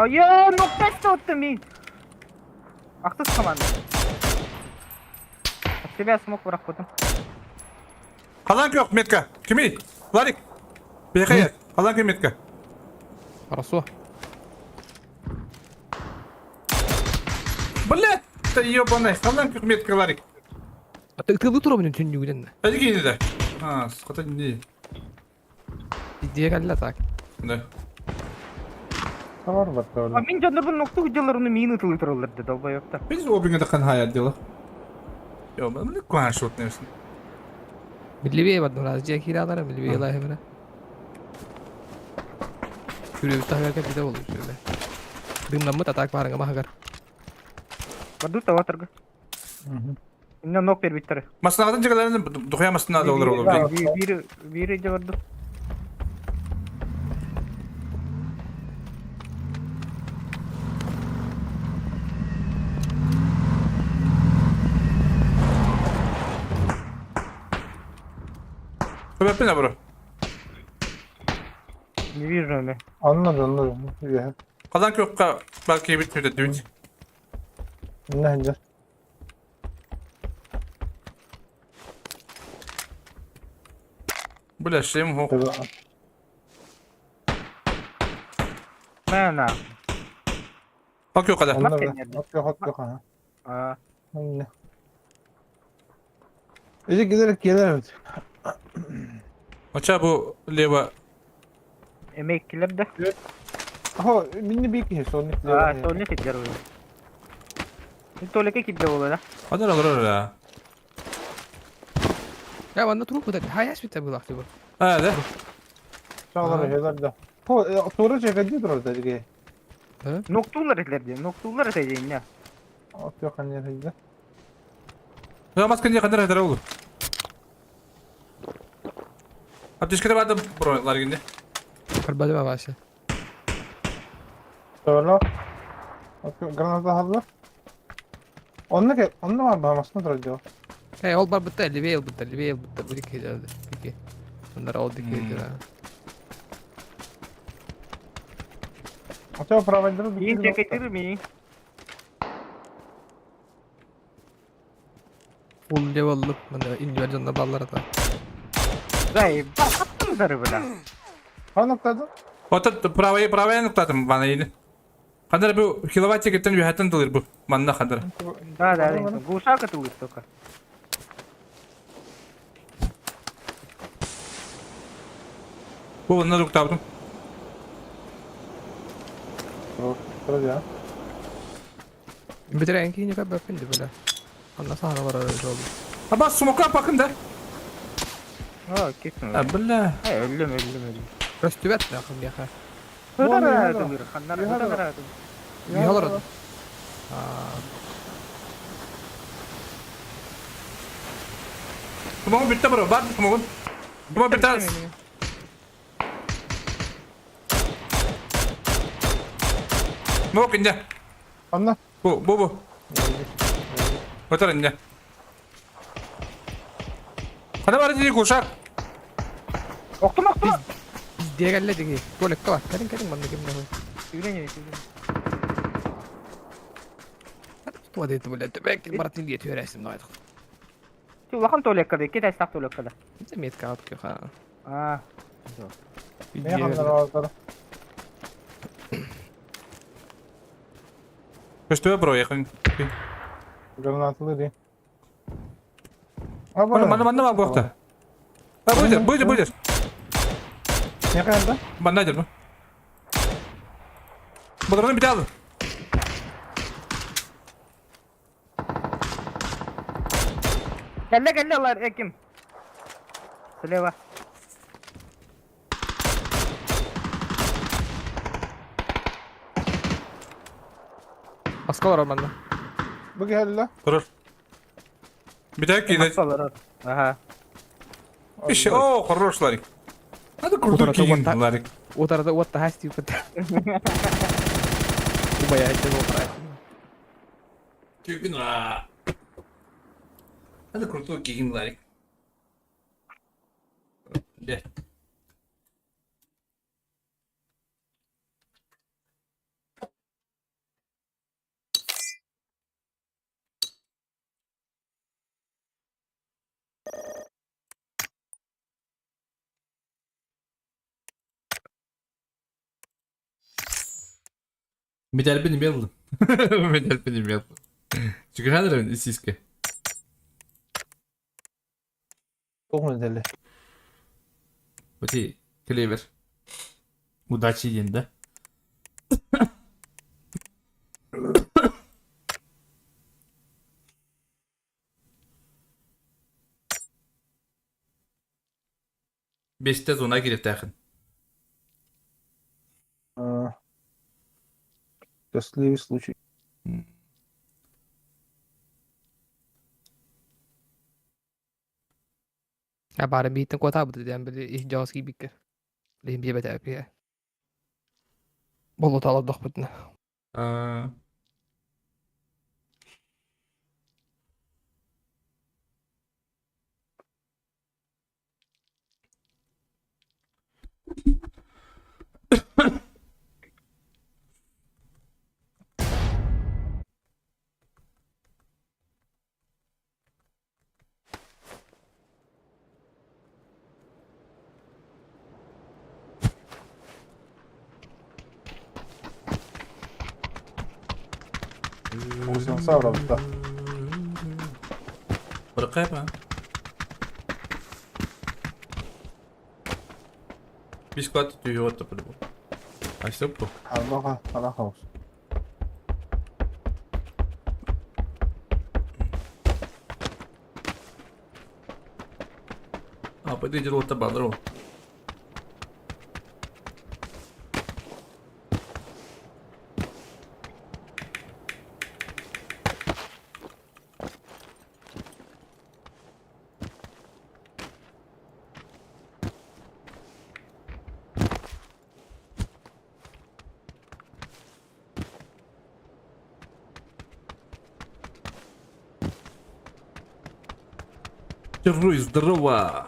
Speaker 9: Ya, nokta attım ben. Haksız komanda. Тебя смог бırakmadım.
Speaker 1: Kalan yok metka. Kimi? Varik. Bekaya. Kalan kim metka?
Speaker 10: Arası o.
Speaker 1: Блядь, ты ебаный. Kalan yok metka varik.
Speaker 10: Atı bu turu bunun tünlü güden de.
Speaker 1: Hadi giyini de. Ha, sıkıntı değil.
Speaker 10: Diye geldi tak.
Speaker 1: Ne?
Speaker 8: Var bak orada.
Speaker 9: Мен жанрдын нокта hüccalarını mini tıltırılırdı dalbayokta.
Speaker 1: Biz o bingde kan hayal diyorlar. Yo, ben ne kuan şut neysin?
Speaker 10: Milli bir evde razıya kiralara milli bir yıla hemine. Şuraya bir tahverken bir de oluyor şöyle. Dımdan mı tatak var ama hagar.
Speaker 9: Badu tawatarga. İnne nok bir bitti.
Speaker 1: Masnağın çıkalarını dokuyamasın da olur olur.
Speaker 9: Biri javardı.
Speaker 1: Sebep ne bro?
Speaker 9: Не вижу me.
Speaker 8: Anladım. Ya.
Speaker 1: Kalan yok belki bitmedi düğün.
Speaker 8: Ne hence?
Speaker 1: Bu da şeyim ho.
Speaker 9: Mana.
Speaker 1: Bak yok kadar.
Speaker 8: Anladım. Yok ha.
Speaker 9: Aa.
Speaker 8: Ne? Ece giderek gelir.
Speaker 1: Açar bu leva.
Speaker 9: Emekliler de.
Speaker 8: Aha, minni bir kişi sonluk.
Speaker 9: Aa, solle tekrar oluyor. Toleke kidde oluyor.
Speaker 1: Kadar olur ya.
Speaker 10: Ya bana turu kadar. Hayas bir tabi vakti bu.
Speaker 1: Hadi.
Speaker 8: Çağlar şeyler de. Sonra çekeceğiz orada Ece.
Speaker 9: Noktular etler diyor. Noktular edeceğin ya.
Speaker 8: Ot yok hani yerinde.
Speaker 1: Ya maskın diye kadar eder olur. Apteşkede vardı buralar günde.
Speaker 10: Berbalik mah başa.
Speaker 8: Şöyle. Ot yok. Granada hazır. Onunla var bağmasına duracak.
Speaker 10: Hey, ol bar betul, lebih betul. Bu dikkat ederdi. Peki. Bunlar ol dikkat eder.
Speaker 8: Ot yok provider'ı
Speaker 9: Yiyin çeketirir mi?
Speaker 10: Full level'lı. Bana individual canına ballar ata.
Speaker 9: Zay, bak attım zarı bile.
Speaker 8: Ha noktada.
Speaker 1: Otat pravaya noktadım bana yine. Kadar bu kilowatt çeketten bir hayatın dolar bu. Bana kadar.
Speaker 9: Да. Глушак это будет только.
Speaker 1: Bu onunla noktadım.
Speaker 8: Duracak.
Speaker 10: Bir de rengi juga berpindah bela. Anna sana var öyle oldu.
Speaker 1: Ha bak smoke'a bakın da.
Speaker 9: Ha, kesin.
Speaker 1: Ha billah.
Speaker 9: Ölüm.
Speaker 10: Terus tübet ne akım ya ha.
Speaker 9: Hıdar adım bir kanlar hıdar adım.
Speaker 10: Bir olur.
Speaker 1: Smoke bitti bro. Var mı smoke'un? Smoke bitti. Smoke ince.
Speaker 8: Anla.
Speaker 1: Bu. Otur ince. Hadi var diye koşar.
Speaker 9: Oktum.
Speaker 10: Dia kan lagi. Boleh kau. Kadang-kadang mana game dah.
Speaker 9: Yürüyün.
Speaker 10: Tu ada itu boleh. Tebek barat ni dia tu resim dah.
Speaker 9: Şu bakın tuvalet kadar. Kita start tuvalet kadar.
Speaker 10: Kita miet kau tu ha.
Speaker 9: Ah.
Speaker 8: Ne yapanlar ortada?
Speaker 1: Koştu bro yakın.
Speaker 8: Granatlı değil. Ha
Speaker 1: Mana var bu hafta? Ha buyur.
Speaker 8: Ne kadar?
Speaker 1: Bana nedir bu? Bunların bir daha alın.
Speaker 9: Kelle Allah Ekim. Seleva.
Speaker 10: Maskalar ormanda.
Speaker 8: Bu geldi.
Speaker 1: Durur. Bir dakika yine.
Speaker 9: Masalar. Aha.
Speaker 1: Bir şey. Oo korroşlar. Hadi kurtul ki bunlar.
Speaker 10: Utara what the hasti peta. Ubaya itu operasi.
Speaker 1: Çünkü la. Hadi kurtul ki bunlar. Gel. Medal benim yazdım. Medal benim yazdım. Çünkü her siske.
Speaker 8: Çok medeli.
Speaker 1: Poti Cleaver. Удачи yine. Beşte zona girip takın.
Speaker 8: Счастливый случай.
Speaker 10: Ya bari bir itin kota bu dedi. Bir iş jawas gibi bir. Lehim bir beta yapıyor. Bolu talar dak bitne.
Speaker 8: Olsun sağ ol da.
Speaker 1: Bırakayım ha. Bir squad tutuyor orta bu. Açtı bu.
Speaker 8: Allah olsun.
Speaker 1: Apa dia jeruk tebal bro. Герой, здорово!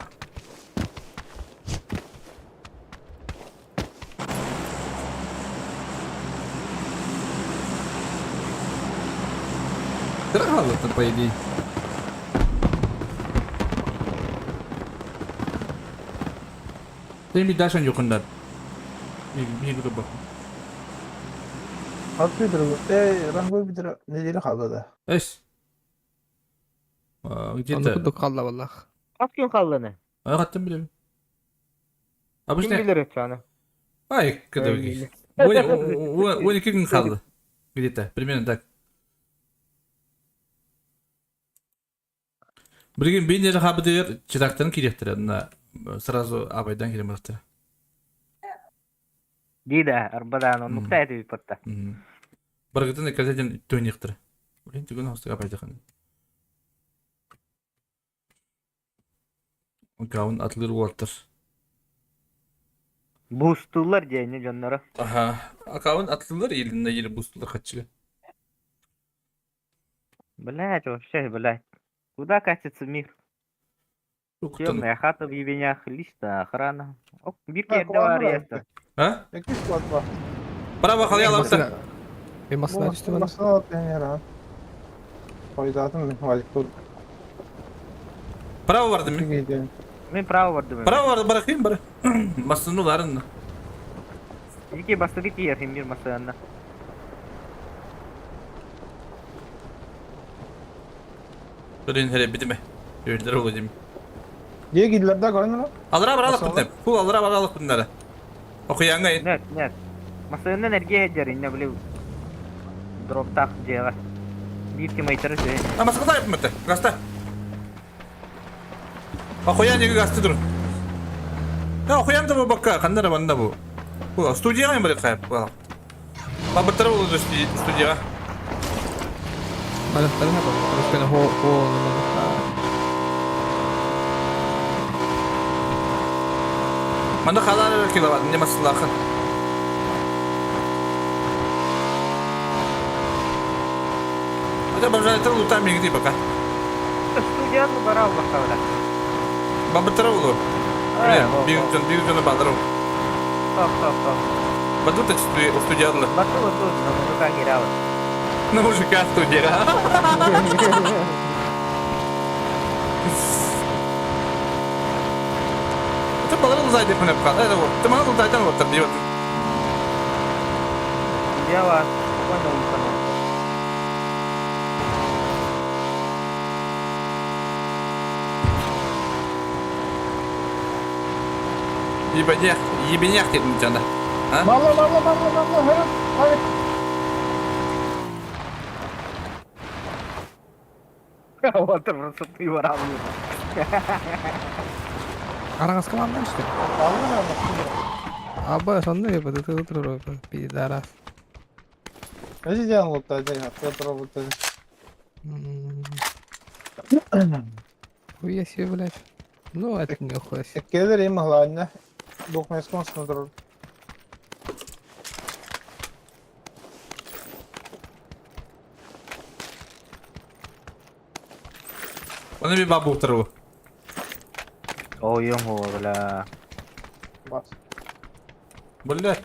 Speaker 1: Дорого-то, по идее. Senin bir daha sen yokundan. Bir grup bak.
Speaker 8: At bidir. Rangoy bidir. Neceli kaldı.
Speaker 1: Eş.
Speaker 10: Onu
Speaker 1: Где-то.
Speaker 10: kuduk kalla vallah.
Speaker 9: Kaç gün kaldı ne?
Speaker 1: Hakikaten bilmiyorum. Abi
Speaker 9: Kim
Speaker 1: işte.
Speaker 9: bilir et yani.
Speaker 1: Ay, когда
Speaker 9: Öyle.
Speaker 1: 12 gün kaldı. Где-то. Примерно так. Bir gün bir yere habı diyor. Çıraktan kirektir. Сразу абайдан kiremaktir.
Speaker 9: Дейді, арбадан он нукта это випатта.
Speaker 1: Bir gıdın ekaleden tönektir. Блин, тигун хостық абайдан. Kavun atılır oltır.
Speaker 9: Бустулар дегені жоннары.
Speaker 1: Aha. Kavun atılır elinde yeri bustulur kaçığı.
Speaker 9: Блять, вообще, блять. Куда катится мир? Темная хата в ебенях, лично охрана. Оп, bir kere de var ya.
Speaker 1: Ha?
Speaker 8: Який склад var?
Speaker 1: Para bak halıya alalım.
Speaker 10: Bir masına düştü bana.
Speaker 8: Masına at beni ya. Koydadım ben valik dur.
Speaker 1: Para var değil mi?
Speaker 8: Gidiyorum.
Speaker 9: Мен право вардым.
Speaker 1: Para var bırakayım bari. Masını varın.
Speaker 9: Жеке бастырып ерхим мир масаянна.
Speaker 1: Dönün hele bitime. Öldür olacağım.
Speaker 8: Diye gidiler de koyun lan.
Speaker 1: Alır abi alıp
Speaker 8: Nasıl
Speaker 1: bunları. Pul alır abi alıp bunları. Okuyan gayet.
Speaker 9: Нет, нет. Масаянна нерге хеджер, инне биле. Дроптак жега. Bir kilometre şey.
Speaker 1: Ama sıkıntı yapmadı. Gazete. Okuyan yeri gazete durun. Ya okuyan da bu bakka. Kanlara banda bu. Bu stüdyoya mı bırakayım? Bak bu tarafı olur stüdyoya.
Speaker 10: Balıkları ne bak? Terus kena ho.
Speaker 1: Manda kalar kilowatt. Ne masalahın? Hadi babjaytır lutan bir gideyim baka.
Speaker 9: Студияны барал бахтавда.
Speaker 1: Bak bu tarafı olur. Bir gün bağlarım.
Speaker 9: Стоп.
Speaker 1: Баду та студияlı.
Speaker 9: Батула тут, на мужика гирава.
Speaker 1: На мужика студия. Ты баларыл зайдет мне пхал. Это вот. Ты баларыл зайдет вот так делать.
Speaker 9: Дело. Понял, понял.
Speaker 1: Ебенях dedim cana. Ha?
Speaker 8: Malla. Hayır.
Speaker 9: Вот просто ты воравлю.
Speaker 10: Aranız kemana işte? Abba sonunda yapıyor. Tutulur. Bir daha.
Speaker 8: Ne diyeceğim lootlayacak ya? Fiyatı lootlayacak.
Speaker 10: Хуя себе, блядь. Ну, это не хуя себе.
Speaker 8: Gelir iyi mahallane. Dokmayız konusunda durur.
Speaker 1: Bana bir babu tarafı.
Speaker 9: Oyun o bla.
Speaker 8: Bas.
Speaker 1: Böyle.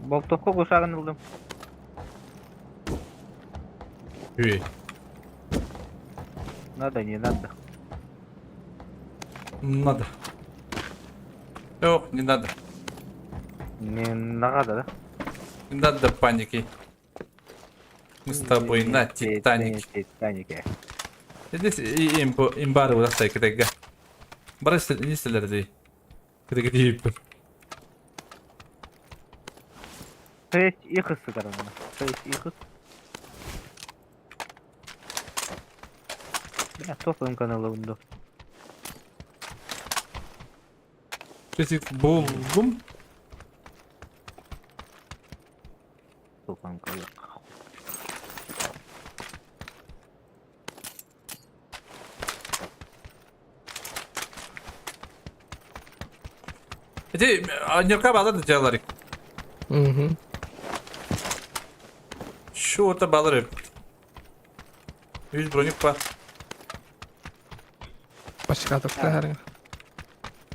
Speaker 9: Болтовку кушағын ылдым.
Speaker 1: Үй.
Speaker 9: Надо, не надо.
Speaker 1: Надо. Yok, не надо.
Speaker 9: Не надо, да?
Speaker 1: Не надо паники. Мы с тобой на Титаник.
Speaker 9: Титанике.
Speaker 1: Здесь имбары вот так, когда Барыс не стреляли. Когда где
Speaker 9: Шесть ихысы карамана. 6 ихыс. Бля, тофым каналы унду.
Speaker 1: Чесик бум.
Speaker 9: Sultan kalır.
Speaker 1: Eti anyorka bağlar da cağlarık.
Speaker 10: Mhm.
Speaker 1: Şu orta bağlarım. 100 bronik var.
Speaker 10: Başka tıkta her.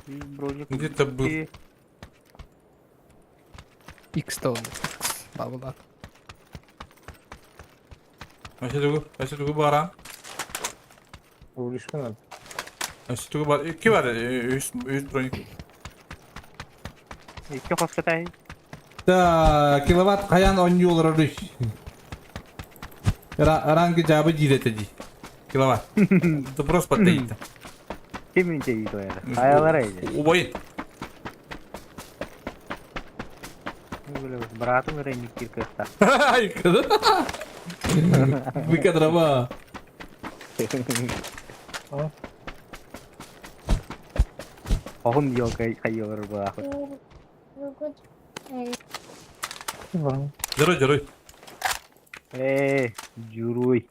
Speaker 9: Броник.
Speaker 1: Где-то был.
Speaker 10: X da oldu. X. Babular.
Speaker 1: Aşı dugu bağıran.
Speaker 8: Vuruşkan abi.
Speaker 1: Aşı dugu bağır. 2 var. 100 bronik.
Speaker 9: İki hoskatay.
Speaker 1: Da kilowatt kayan onyu olur orada. Rangi cevabı cileteci. Kilowatt. Tu просто потеет.
Speaker 9: Kimin şeyi o ya? Ayalara yedi.
Speaker 1: Убоит.
Speaker 9: Böyle bıraktım öyle mikir kırta.
Speaker 1: Ay kadın. Bu kadar ama.
Speaker 9: Ohun diyor kayıyor bu ahı.
Speaker 1: Жируй.
Speaker 9: Juruy.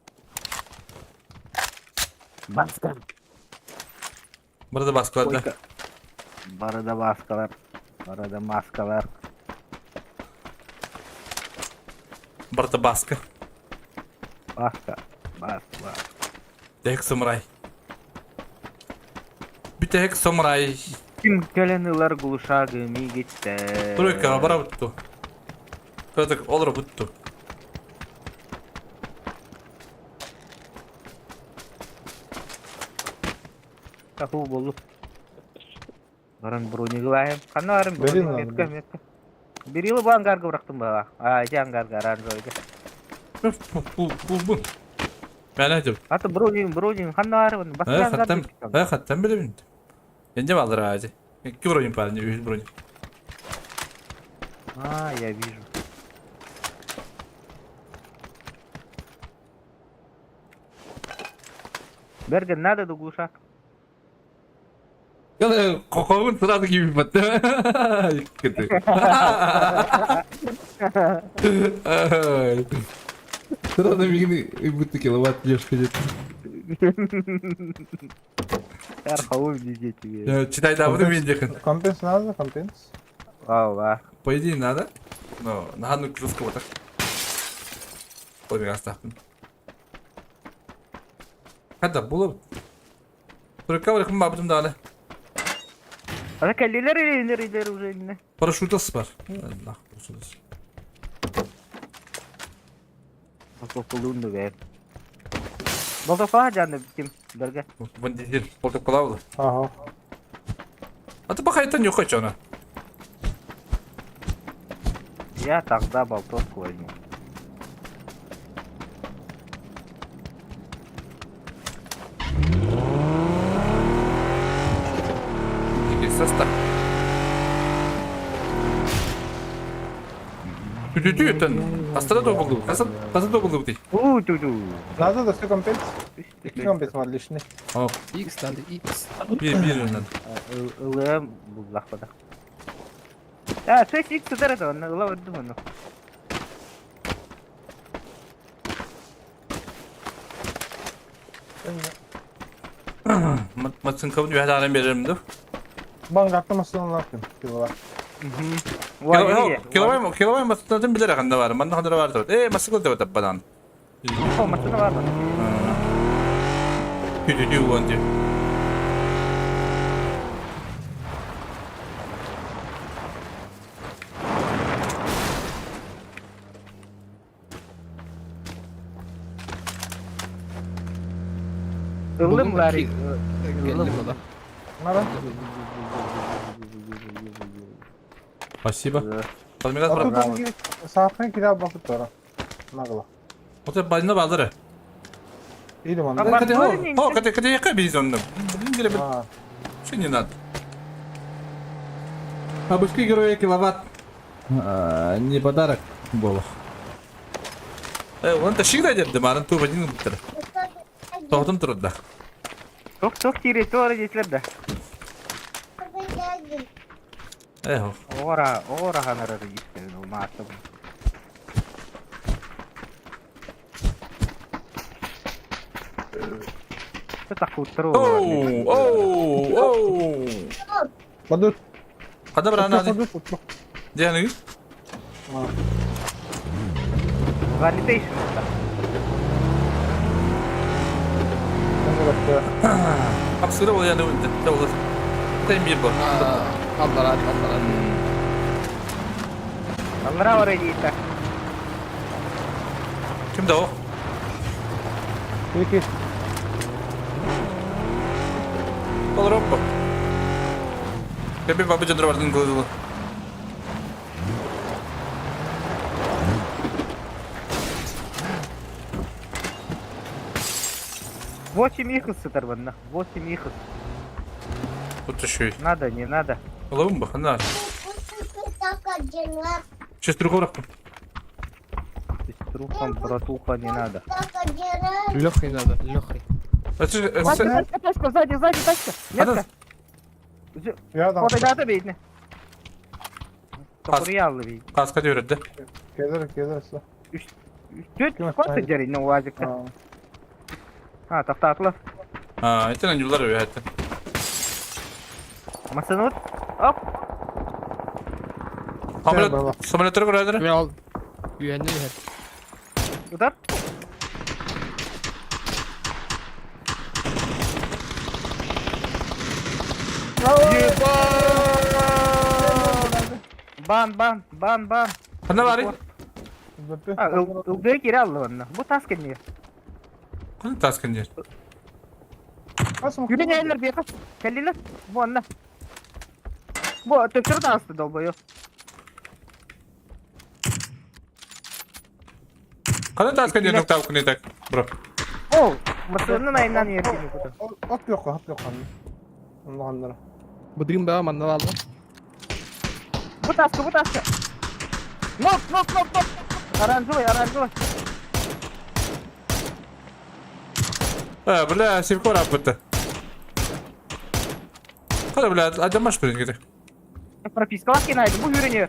Speaker 9: Baskar.
Speaker 1: Burada baskılarda.
Speaker 9: Barada baskalar. Barada maskalar.
Speaker 1: Burada baskı.
Speaker 9: Baska.
Speaker 1: Tek samuray. Bir tek samuray.
Speaker 9: Kim gelenler guluşağı mi gitti.
Speaker 1: Тройка, бара бутtu. Kadık olur buttu.
Speaker 9: Tahu bolu. Barang broni gua karena orang
Speaker 8: Berin
Speaker 9: broni
Speaker 8: lah,
Speaker 9: metka. Bir yıl bu hangar bıraktım bana. Aja hangar garan böyle.
Speaker 1: Bu. Ben ne diyorum?
Speaker 9: Hatta broni hangar var. Bas hangar.
Speaker 1: Hakikaten bile bildim. Bence alır ağacı. 2 bronim var, 100 bronim.
Speaker 9: Я вижу. Берген, надо до глушак.
Speaker 1: Ya kokumun sırası gibi battı. Kötü. Sırada bir gün bu kilowatt diyor şöyle.
Speaker 9: Erhavum diyecek gibi.
Speaker 1: Ya читай да буду мен дехен.
Speaker 8: Компенс надо, компенс.
Speaker 9: Вау.
Speaker 1: По идее надо. Но надо кружку вот так. Ой, меня оставим. Hadi bulup. Тройка var yakın babacım da hala.
Speaker 9: Ada kelliler ileri уже eline.
Speaker 1: Paraşütası var. Allah korusun.
Speaker 9: Okulun da ver. Bolta falan canlı kim? Bergen.
Speaker 1: Bandidir. Portak palavra.
Speaker 8: Ага.
Speaker 1: Hadi bak hayatan yok hiç ona.
Speaker 9: Я тогда болтос возьму.
Speaker 1: Состав. Тü там. Astra da buldu. Kasa da buldu.
Speaker 9: Ту-ту.
Speaker 8: Надо да все компенс. İki компенс var лишний.
Speaker 1: Hop.
Speaker 10: X tadı X.
Speaker 1: Bir yönden.
Speaker 9: Ilım bullak pada. Ya ses ilk tutar da onu ıla verdim onu.
Speaker 1: Maçın kabını bir halen veririm de.
Speaker 8: Ben katlamasını ne yapayım? Kilolar.
Speaker 1: Kilobayım masasından bilerek anda var. Bende kadar vardı. Masası kıldı da badan.
Speaker 9: Olmasına var mı?
Speaker 1: Tü onca.
Speaker 9: Ilım var.
Speaker 10: Geldim o da.
Speaker 8: Nara?
Speaker 1: Спасибо. Palmira
Speaker 8: Atı
Speaker 1: tarafı.
Speaker 8: da gir. Saatten kira bakıp sonra. Nagla.
Speaker 1: O da balina bağları.
Speaker 8: İyiydim
Speaker 9: Ama-
Speaker 8: onda.
Speaker 1: Hadi
Speaker 9: böyle
Speaker 1: ho, hadi yaka biz onu. Bilin bir
Speaker 8: Ha.
Speaker 1: şey не надо. А башки героя киловатт. Не подарок было. Он тащик да деді, марын туып один бітір. Тоқтым тұрды.
Speaker 9: Çok territory geçler de.
Speaker 1: Eho.
Speaker 9: Ora hanarı işte o maaşta. Takutro.
Speaker 1: Oo.
Speaker 8: Badut.
Speaker 1: Kada berana hadi.
Speaker 8: Badut utlu.
Speaker 1: Dia lagi.
Speaker 9: Validation.
Speaker 1: Aksırı o yani önde. Tamam. Tem bir bu.
Speaker 10: Allah razı Allah razı.
Speaker 9: Kamera oraya gitti.
Speaker 1: Kimde o?
Speaker 8: İki.
Speaker 1: Olur hoppa. Bebi babı candır vardın kılıcılı.
Speaker 9: Восемь ихс оторвано. 8 ихс.
Speaker 1: Bu tuşuyor.
Speaker 9: Надо, не надо.
Speaker 1: Oğlum bak ne?
Speaker 4: Так один раз,
Speaker 1: Сейчас трюку бıraktım.
Speaker 9: С трупом, братуха, не надо.
Speaker 4: так один раз.
Speaker 10: Легкий надо, легкий.
Speaker 9: Тачка, сзади, тачка. Метка.
Speaker 8: Ya adam.
Speaker 9: Вот это видно.
Speaker 1: Pas.
Speaker 9: Курьялы видно.
Speaker 1: Kaska diyor öyle.
Speaker 8: Gelir.
Speaker 9: Чуть, сколько дерей на УАЗик-то? А, тафтатлы.
Speaker 1: Ha, eten yıllar öyle hatta.
Speaker 9: Масынут. Оп.
Speaker 1: Samolotları kurarlar.
Speaker 10: Ben al. Güvenli bir her.
Speaker 9: Удар. Бан.
Speaker 1: Kana var?
Speaker 9: А, ылды кираллы онна. Бу таскин не.
Speaker 1: Kana taskın diyor.
Speaker 9: Yürüyün eller bir yakın. Kelliler. Bu onunla. Bu tökürü de astı dolbayı.
Speaker 1: Kana taskın diyor nokta okunu tak. Bro.
Speaker 9: O. Mısırının ayından yerken yukarı.
Speaker 8: At yok anne. Allah anlara.
Speaker 10: Budayım be aman ne var lan?
Speaker 9: Bu taskı. Nok. Aranjuvay.
Speaker 1: Ha, bla sivko rapıttı. Kana bla acamaş böyle gidiyor.
Speaker 9: Прописка ласки найду. Bu yürünüyor.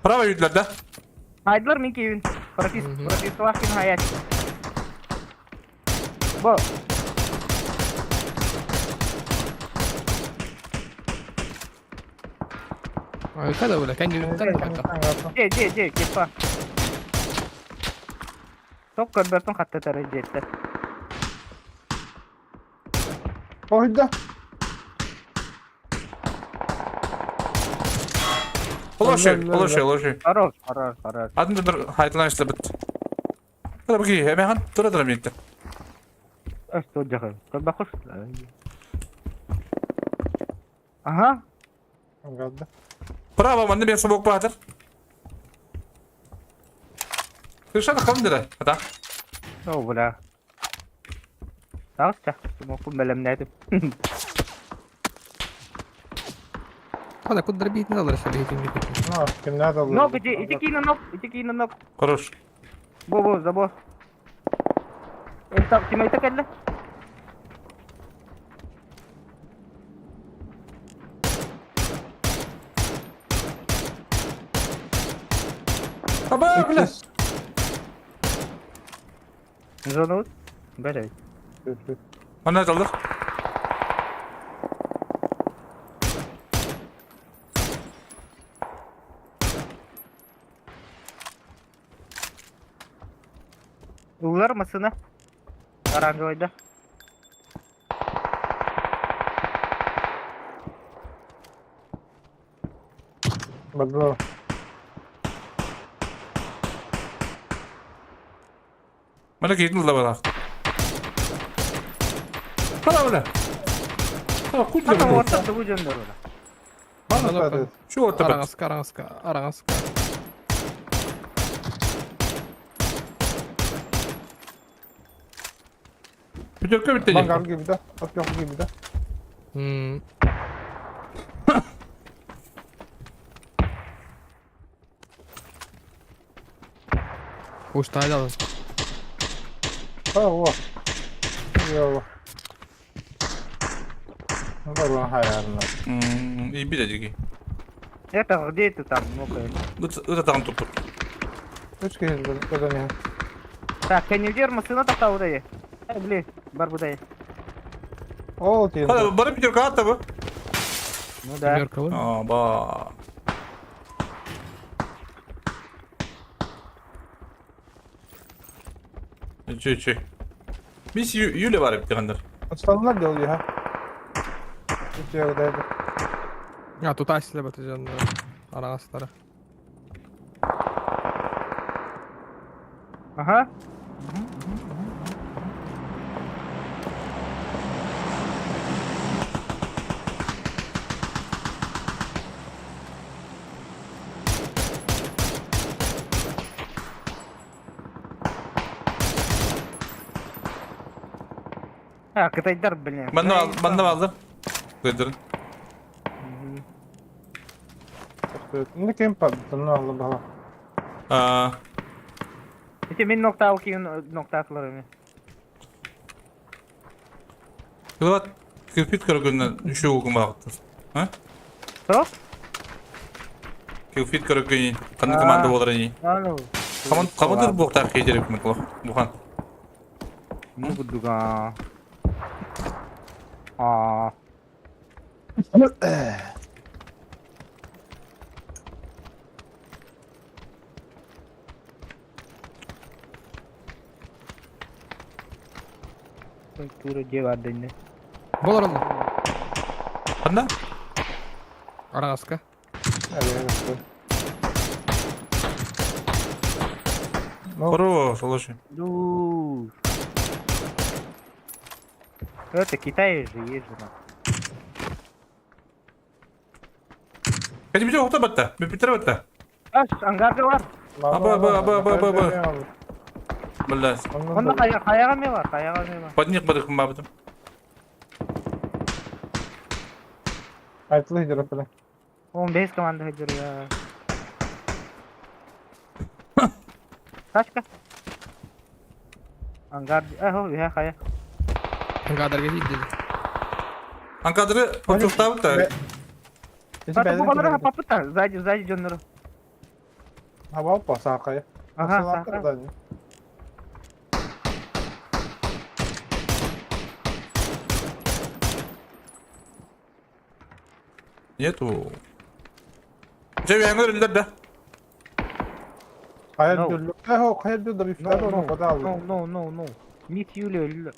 Speaker 1: Prava yüdüler de.
Speaker 9: Haydılar mı ki evin? Прописка ласки hayat. Bu.
Speaker 10: Harika da böyle kendi yürütten mi hatta?
Speaker 9: J, kepa. Çok kadar hatta tercihler.
Speaker 8: Oyda.
Speaker 1: Olur.
Speaker 9: Karar.
Speaker 1: Adını dur hayatlan işte bit. Kada bakayım hemen han dur birlikte.
Speaker 9: Что делаем? Как бы хочешь. Ага.
Speaker 8: Geldi.
Speaker 1: Prava bende bir sobok bahadır. Kışa da kalın dire. Hata.
Speaker 9: О, бля. Так, могу белемнетip.
Speaker 10: Hadi kudları bir itini alır şöyle yetim bir.
Speaker 8: Ha, kim nerede alıyor?
Speaker 9: Ног, иди на ног.
Speaker 1: Koruş.
Speaker 9: Бо, забо. Эльтак, тимейте келли.
Speaker 1: Aba bile.
Speaker 9: Зонут. Блядь.
Speaker 1: Ana kaldık.
Speaker 9: Ular mısın? Aranjoyda.
Speaker 8: Badro.
Speaker 1: Bana giydin la bana. Kana bile. Kana kudla
Speaker 9: Hatta
Speaker 1: bile.
Speaker 9: ortada bu cöndür ola.
Speaker 8: Bana sadece.
Speaker 1: Şu orta bit.
Speaker 10: Arana sıka.
Speaker 1: Bir dökü bitti.
Speaker 8: Bangar gibi de. At yok gibi de.
Speaker 10: Hoş tane alın.
Speaker 8: Allah. Yok. Var lan hayalına.
Speaker 1: İyi bir decik.
Speaker 9: Это где ты там? Ну-ка.
Speaker 1: Ita tam tuttuk.
Speaker 8: 3 kez kazanıyor.
Speaker 9: Так, can you hear masına takta burayı. Bile, var burayı.
Speaker 8: Oo diyor.
Speaker 1: Hadi bana bir tür kağıt da bu.
Speaker 9: Ну да.
Speaker 10: Семерка вон.
Speaker 1: Aba. Çö. Biz Yule var bir tane.
Speaker 8: Aslanlar da oluyor ha. Hiç yok değil.
Speaker 10: А, тут Асля батальон. Арасындары.
Speaker 9: Aha. Ha, Kıtaylar beni.
Speaker 1: Ben de aldım. Kıydırın.
Speaker 8: Şimdi kim patladı? Ne oldu bana?
Speaker 1: Aa,
Speaker 9: İşte ben nokta okuyun nokta atlarım.
Speaker 1: Kıvat kirpit körgünden şu okuma baktın. Ha?
Speaker 9: Çok?
Speaker 1: Kirpit körgünden kanı
Speaker 9: Aa.
Speaker 1: komanda olur iyi.
Speaker 9: Alo.
Speaker 1: Kamandır bu kadar kıyacak mı klo? Buhan.
Speaker 9: Ne bu duga? Aa. Tuğra cevap dinle.
Speaker 10: Болар ол.
Speaker 1: Anda?
Speaker 10: Арагаска.
Speaker 1: Хорош, слушай.
Speaker 9: Ду. Это Китай же есть же.
Speaker 1: Kaç bir şey okta batta. Bir bitir batta.
Speaker 9: Аш, ангарда бар.
Speaker 1: Aba. Billah.
Speaker 9: Онда каяга ме бар? Каяга ме бар?
Speaker 1: Подник бадык mı babdım?
Speaker 8: Aytılı hicra falan.
Speaker 9: 15 команда хәзер я. Тачка. Ангар. Ахо, я кая.
Speaker 10: Гадарга дейді.
Speaker 1: Ankadırı poçukta batta.
Speaker 9: Папа букалары папа сзади жоннору.
Speaker 8: Hava hoppa sakaya.
Speaker 9: Ага, сака.
Speaker 1: Нету. Cem yangır öldür de.
Speaker 8: Hayal
Speaker 9: No.
Speaker 8: diyor. Eho hayal diyor da bir
Speaker 9: No,
Speaker 8: fiyat onu kadar aldı.
Speaker 9: no. Мит Юля öldü.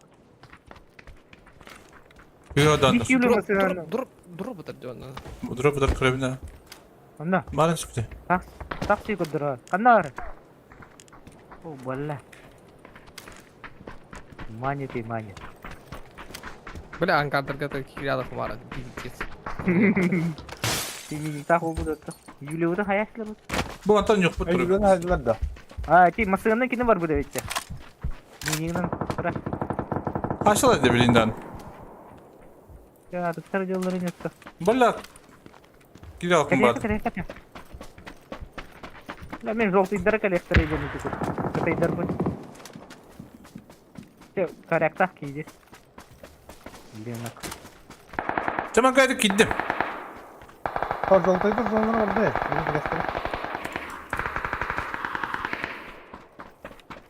Speaker 1: Yuhadan.
Speaker 9: Мит Юля mesela.
Speaker 10: Дур батальон.
Speaker 1: Budura budura kırabına.
Speaker 9: Anda,
Speaker 1: Bana çıktı.
Speaker 9: taksi kudura. Kanar. Oh, bolla. Манит и манит.
Speaker 10: Бля, анкадарга та киряда хумара. Пиздец.
Speaker 9: Сени не так oldu. Юля udah hayaslar.
Speaker 1: Bu antan yok bu
Speaker 8: Ay
Speaker 1: turu.
Speaker 8: yürüyen hayaldiler de.
Speaker 9: Ha, ti masığında kini var bu devette. Mininin bırak.
Speaker 1: Aşağıda da bilinden.
Speaker 9: Ya, tutar yolları yoktu.
Speaker 1: Valla. Gide akım
Speaker 9: Коллекция,
Speaker 1: bad.
Speaker 9: коллекция. Да, мен желтыйдары коллекторы идем тут. Кытайдар будет. Все, коряктах кейде. Ленок.
Speaker 1: Tamam kaydık gittim.
Speaker 8: Fazla oltaydı sonra orada. Bunu bıraktım.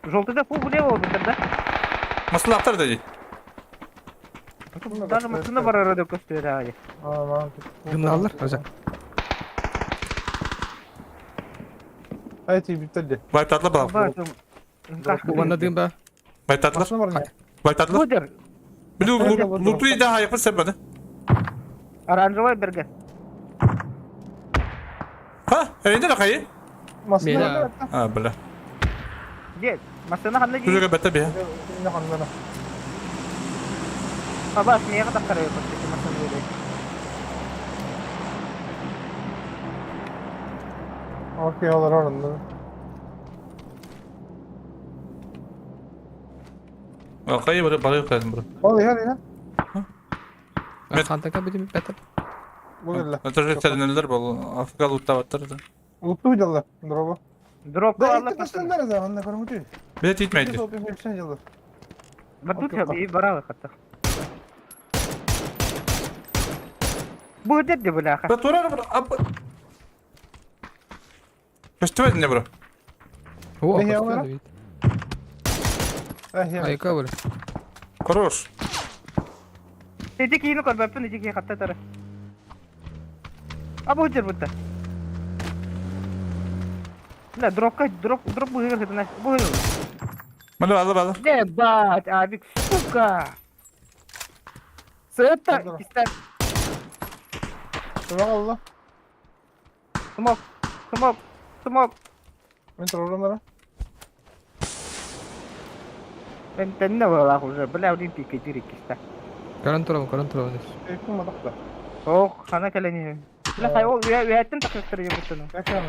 Speaker 9: Желтый-да фу влево вот тогда.
Speaker 1: Masal aktar da değil.
Speaker 9: Даже машина бар арада көстөрө.
Speaker 8: Aman.
Speaker 10: Кімді алыр? Ажа.
Speaker 8: Ayet iyi bitirdi.
Speaker 1: Vay tatlı bak.
Speaker 10: Бубанда дым ба.
Speaker 1: Vay tatlı.
Speaker 8: Masına var ne?
Speaker 1: Vay tatlı.
Speaker 9: Лудер,
Speaker 1: Bir de loot'u daha yapırsa bana.
Speaker 9: оранжевый берген.
Speaker 1: Ha, evinde de kayı.
Speaker 8: Masına
Speaker 10: Bela.
Speaker 8: var ne?
Speaker 1: Ha böyle.
Speaker 9: Где? Машина ханна
Speaker 1: Çocuk
Speaker 9: же.
Speaker 1: bete bir ya.
Speaker 8: Ne kanlara.
Speaker 9: Бабаш, мне ката карıyor почти машина öyle.
Speaker 8: Okey olur orada.
Speaker 1: Ha kayı böyle balığı yok lazım bura.
Speaker 8: Oluyor hadi ya.
Speaker 10: Хантака бидим бетер.
Speaker 8: Bu gelle.
Speaker 1: Çocuk sedenler bu. Afrika loot'ta battır da.
Speaker 8: Utlu hıcalı. Drop'u.
Speaker 9: Дроп
Speaker 8: Da
Speaker 9: алып
Speaker 8: ilk kaçtan nerede zaman ne kadar mutluyum.
Speaker 1: Bir de titmeydi.
Speaker 8: Bir sopayım hepsini hıcalı.
Speaker 9: Батут и баралы хатта. Bu dedi bırak.
Speaker 1: Ben turar bura. Kaçtı verdin ne bura?
Speaker 10: О,
Speaker 8: Не, я
Speaker 10: просто
Speaker 8: умер.
Speaker 10: видит. Ayıka böyle.
Speaker 1: Хорош.
Speaker 9: Ece kiyini kor ben Ece kiyi hatta tara. Abi ucur burada. La drop bu hırgı na bu hırgı.
Speaker 1: Bana al.
Speaker 9: Ne bat abi suka. Sığıtta
Speaker 8: Dur.
Speaker 9: ister.
Speaker 8: Tamam Allah.
Speaker 9: Smoke.
Speaker 8: Ben trollamadım.
Speaker 9: Ben ne var la kuzu. Bela din pike diri kista.
Speaker 10: Karan turalım.
Speaker 8: Yapmadık da.
Speaker 9: Oh kana kaleni. La kay o üyetten takıktır ya bunu.
Speaker 8: Kaçalım.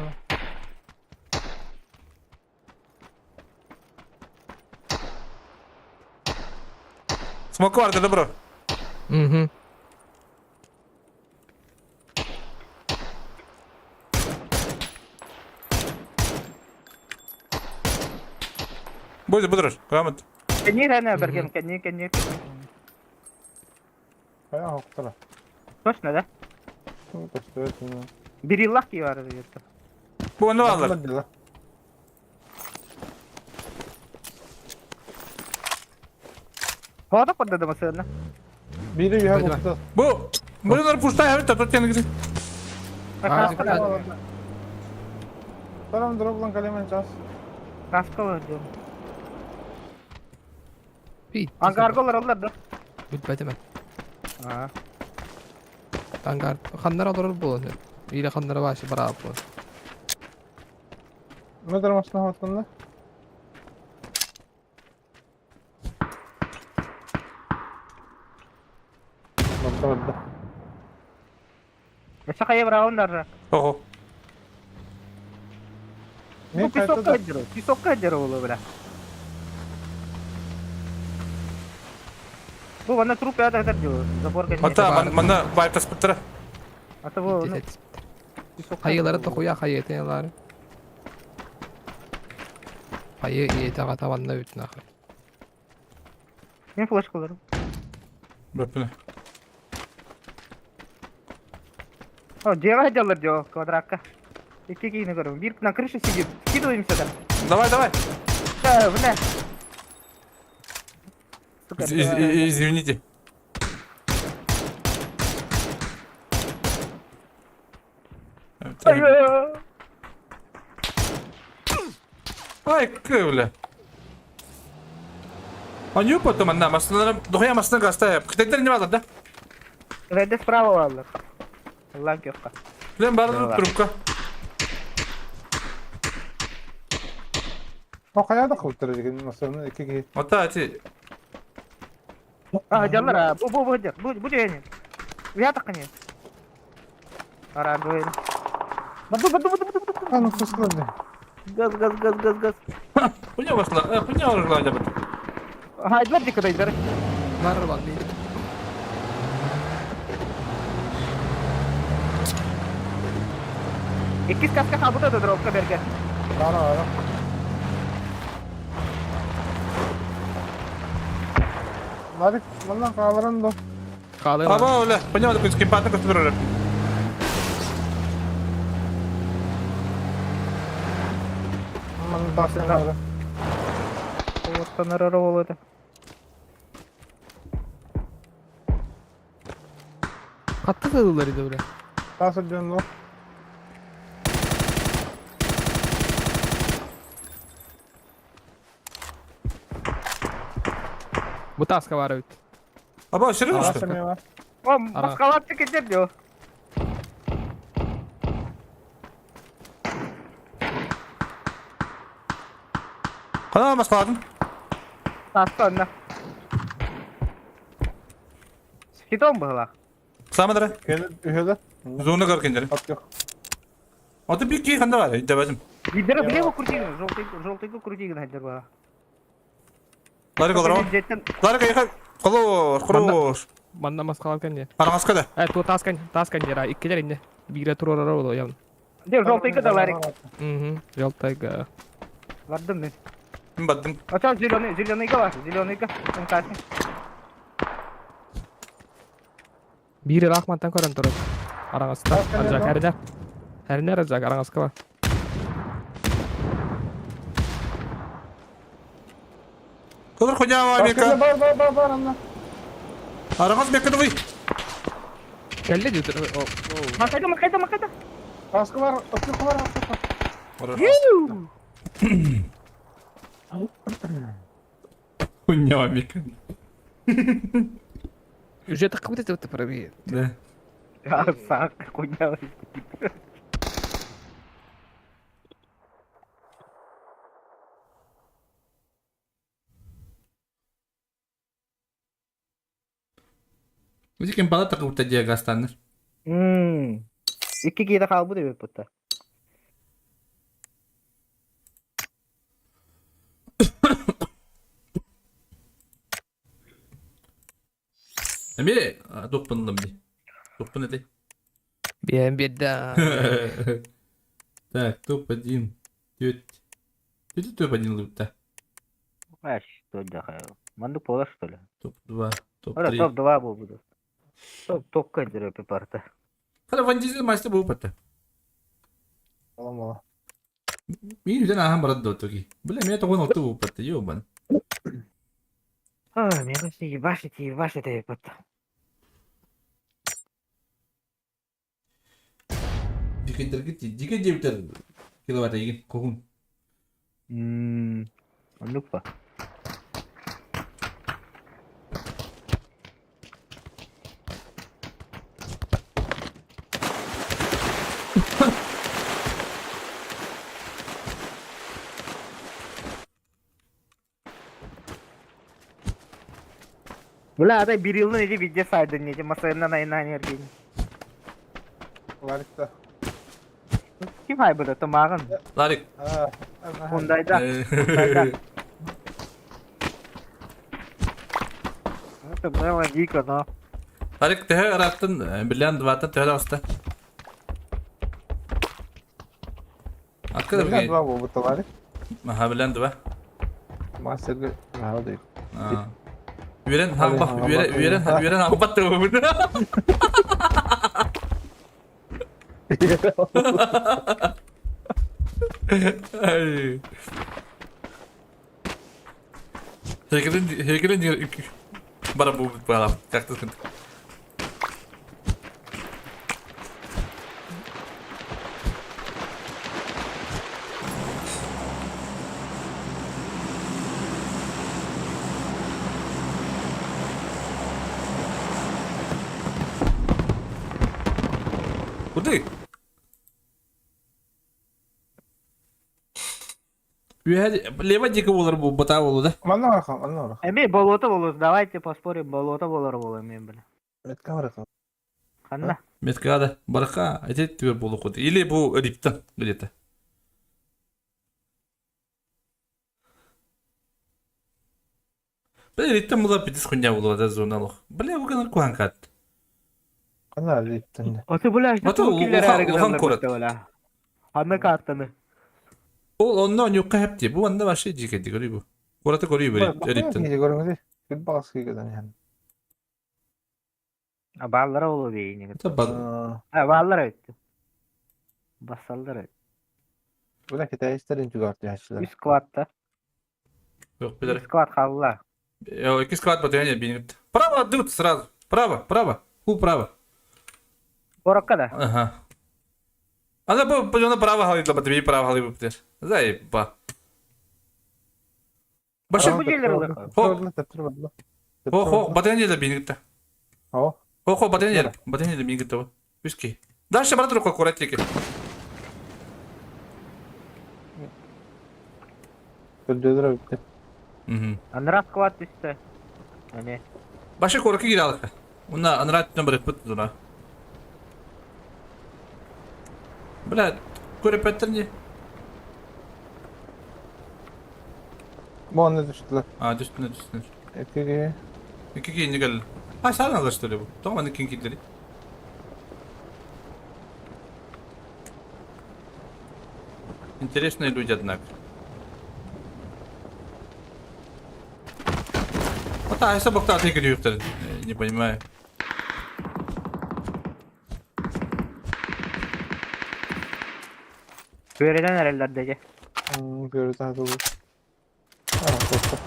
Speaker 1: Smoke var dedi bro.
Speaker 10: Hı hı.
Speaker 1: Budur. Devam et.
Speaker 9: Kenir ana bergen kenir.
Speaker 8: Bayağı haklılar.
Speaker 9: Hoş ne de?
Speaker 8: Gösteriyorsun.
Speaker 9: Bir yıllık ki var diyor.
Speaker 1: Bu ne alır?
Speaker 8: Hadi la.
Speaker 9: Hada kodda da mesela.
Speaker 8: Biri bir
Speaker 10: Hadi
Speaker 8: haklı.
Speaker 1: Bu. Bunları puşta ya. Tut kendini gidin.
Speaker 10: Hadi.
Speaker 8: Tamam drop lan kalemen çaz.
Speaker 9: Kaska var diyor.
Speaker 10: Bit.
Speaker 9: Angargolar alırdı.
Speaker 10: Bitmedi mi?
Speaker 9: Ha.
Speaker 10: Angar. Kanlar alır bu. İyi kanlara başı bravo.
Speaker 8: Ne dramasına hakkında? Bakalım.
Speaker 9: Esa kaya brown dar.
Speaker 1: Oho.
Speaker 8: Ne
Speaker 9: Bu
Speaker 8: kayıtta da?
Speaker 9: pisok kajar oğlu bela. Bu bana trup ya da diyor. Zapor kajar.
Speaker 1: Hatta bana bypass bittire.
Speaker 9: Atı bu pisok.
Speaker 10: Hayıları da koya hayıtı yalar. Hayı iyiyete katavanla bütün akır.
Speaker 9: Ne flash kılarım.
Speaker 1: Böyle.
Speaker 9: O ceva hajarlar diyor kvadrakka. İki kiyini görüyorum. Bir na kırışı sigir. Sigir oyum sada.
Speaker 1: Давай.
Speaker 9: Ha bu ne?
Speaker 1: Извините.
Speaker 9: Ayo.
Speaker 1: Ай, кывля. А не потом она масна, дохуя масна гаста. Кытайдар не алады да?
Speaker 9: Redde spravo varlar. Allah köfka.
Speaker 1: Bilen bardı trubka.
Speaker 8: O kaya da kılıktıracak mesela iki ki.
Speaker 1: Ota ati.
Speaker 9: Ha hajarlar ha. Bu hajar. Bu diyor yani. Ya takını. Ara böyle. Batu.
Speaker 8: Anı kısıtladı.
Speaker 9: Gaz.
Speaker 1: Punya basla. Punya orla aja betul.
Speaker 9: Haydlar dikkat edin.
Speaker 10: Var var değil.
Speaker 9: İkiz kaska kabuda da drop bergen.
Speaker 8: Ara. Larik, valla kavaran da.
Speaker 10: Kalır.
Speaker 1: Aba öyle. Punya ada kunci patah keseluruhan.
Speaker 8: Aman basın.
Speaker 9: Ortadan ara oldu.
Speaker 10: Kattı kıldılar da böyle.
Speaker 8: Nasıl diyorsun lan?
Speaker 10: Bu taska var evet.
Speaker 1: Aba aşırı mı
Speaker 8: Nasıl
Speaker 1: işte?
Speaker 8: ne var?
Speaker 9: O maskalat çıkacak diyor.
Speaker 1: Kana maskladın.
Speaker 9: Taska onda. Skidon bahla.
Speaker 1: Selamat dere.
Speaker 8: Gelip ühede.
Speaker 1: Zona kar kendini.
Speaker 8: At yok.
Speaker 1: Ota bir ki kanda var. İdde bazım.
Speaker 9: Gidere bile bu kurtiğini. Жовтый kurtiğini hajar bahla.
Speaker 1: Lari kalır ama. Lari kayıka. Хорош.
Speaker 10: Banda maskalarken ya.
Speaker 1: Aramaska da.
Speaker 10: Evet bu taskan yara. İkiler indi. Bir tur orara oldu ya.
Speaker 9: Diyor жовтый da larik.
Speaker 10: Hı. Yoltayga.
Speaker 9: Vardım ben.
Speaker 1: Ben battım.
Speaker 9: Açal zеленый var. Zеленый sen kaçın.
Speaker 10: Biri Rahmat'tan koran turun. Arangasta. Aracak her ne aracak arangasta var.
Speaker 1: Kalır хуйня,
Speaker 8: Başka
Speaker 1: Америка.
Speaker 8: var anla.
Speaker 1: Арагас мекка давай.
Speaker 10: Geldi diyor.
Speaker 9: Makayda.
Speaker 8: Kaskı var. Öpük var.
Speaker 1: Хуйня, Америка.
Speaker 10: Уже так вот это пробие.
Speaker 1: Да.
Speaker 9: Sak kunya.
Speaker 1: Bizi kim bala takıp da diye gastanır.
Speaker 9: İki kira kaldı diyor puta.
Speaker 1: Emre, dokundum di. Dokun это.
Speaker 10: Bien беда.
Speaker 1: Так, топ-1. Ты топ-1 лут-то.
Speaker 9: А что да? Манду пола что ли?
Speaker 1: Топ-2,
Speaker 9: Ora
Speaker 1: топ-3.
Speaker 9: top 2 bu budur. Top kaçırıyor bir parta.
Speaker 1: Hala Van Diesel maçta bu pata.
Speaker 8: Oğlum oğlum.
Speaker 1: Мин yüzden aham barada otogi. Бля, меня того нолты bu pata, ёбан.
Speaker 9: Ой, мне кажется, ебашить это парта.
Speaker 1: Jika dia betul kilowatt ini kohun.
Speaker 9: Lupa. Bula ada bir yılın önce video saydın nece masalarından ayından yergin.
Speaker 8: Var işte.
Speaker 9: Kim hay burada tamağın?
Speaker 1: Larik.
Speaker 8: Ha.
Speaker 9: Bundayda. Это было дико, но...
Speaker 1: Larik teh arattın bilen duvatan teh hasta. Akkada
Speaker 8: Nereden
Speaker 1: bir
Speaker 8: var bu butaları?
Speaker 1: maha bilen duva.
Speaker 8: Master'ı rahat değil.
Speaker 1: Üren hamba, üren hamba tuh. Ay. Hegelen dia bara bu balam kaktus kan. Udah. Лево дико болар bu bata bolu da.
Speaker 8: Manna bakalım, manna bakalım.
Speaker 9: Эми, болото болот, давайте поспорим, болото болар болар мен билем.
Speaker 8: Metka bakalım.
Speaker 9: Қанда?
Speaker 1: Меткада барака айтет тебе болу код. Или bu риптан где-то. Бля, риптан була питис хуйня була да зоналык. Бля, буган куанкат.
Speaker 8: Kanal ritminde.
Speaker 9: Otu bulaştı,
Speaker 1: Batu,
Speaker 9: killer
Speaker 1: Wuhan
Speaker 9: arıgılanlar
Speaker 1: Korat.
Speaker 9: muhtemelen. Anla kartını.
Speaker 1: Ол онно нюкка хепти. Bu anda başka ciketi görüyor bu. Kurata görüyor böyle риптан.
Speaker 8: Gece görmedi. Bir baskı gidelim yani.
Speaker 9: Ballara olur diye yine.
Speaker 1: Tabi
Speaker 9: Ballara öttü. Basallara öttü.
Speaker 8: Bu da kitaya isterin çıkarttı yaşlılar.
Speaker 9: Üst kvatta.
Speaker 1: yok bilir.
Speaker 9: Üst kvat kaldılar.
Speaker 1: Iki squad batıyor binip. Право, дуд сразу. Право. Ху право.
Speaker 9: Korokka da.
Speaker 1: Ага. Она бы на право халит, либо тебе право халит бы. Заеба. Başı
Speaker 9: Bu gelir olur.
Speaker 1: Хо, батарея да бинит.
Speaker 8: О.
Speaker 1: Хо, батарея да бинит. Виски. Дальше брат руку аккуратненько.
Speaker 8: Öldürdüler bitti.
Speaker 9: Anras kvat üstte. Hani.
Speaker 1: Başı korku gir alaka. Ona anrat numara put duna. Бля, көрепеттерни.
Speaker 8: Bu ne düştüler?
Speaker 1: Düştüne.
Speaker 8: Ekigi.
Speaker 1: İki ne gel. Ha sen alıştı öyle bu. Tamam ne kinki dedi. Интересные люди, однако. Вот а если бы кто-то играет, не понимаю.
Speaker 9: Böyleden herhalde.
Speaker 8: Görüyoruz hadi olur. Ha, korktu.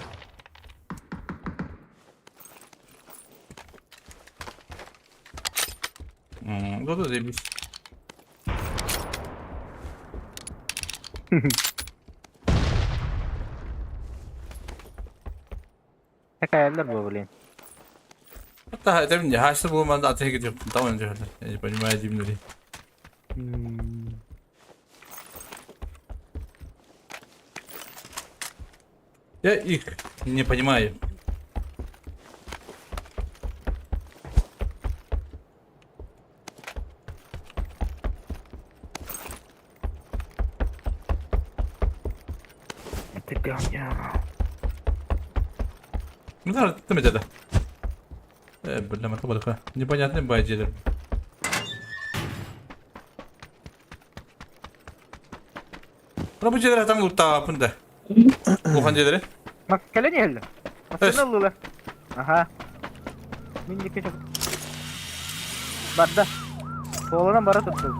Speaker 1: O da değilmiş.
Speaker 9: Tek hayaller bu böyle.
Speaker 1: Hatta demin ya haçlı bulmanda ateşe gidiyorum. Tamam önce öyle. Yani понимаю, дивный. Я их не понимаю. Ну да, ты это. Блин, это было непонятный байджер. Bu şeyler tam lutta yapında. Bu hanceleri.
Speaker 9: Bak kale ne helle?
Speaker 1: Evet.
Speaker 9: Nasıl oluyor? Aha. Minci keçip. Badda. Oğlana bara tuttu.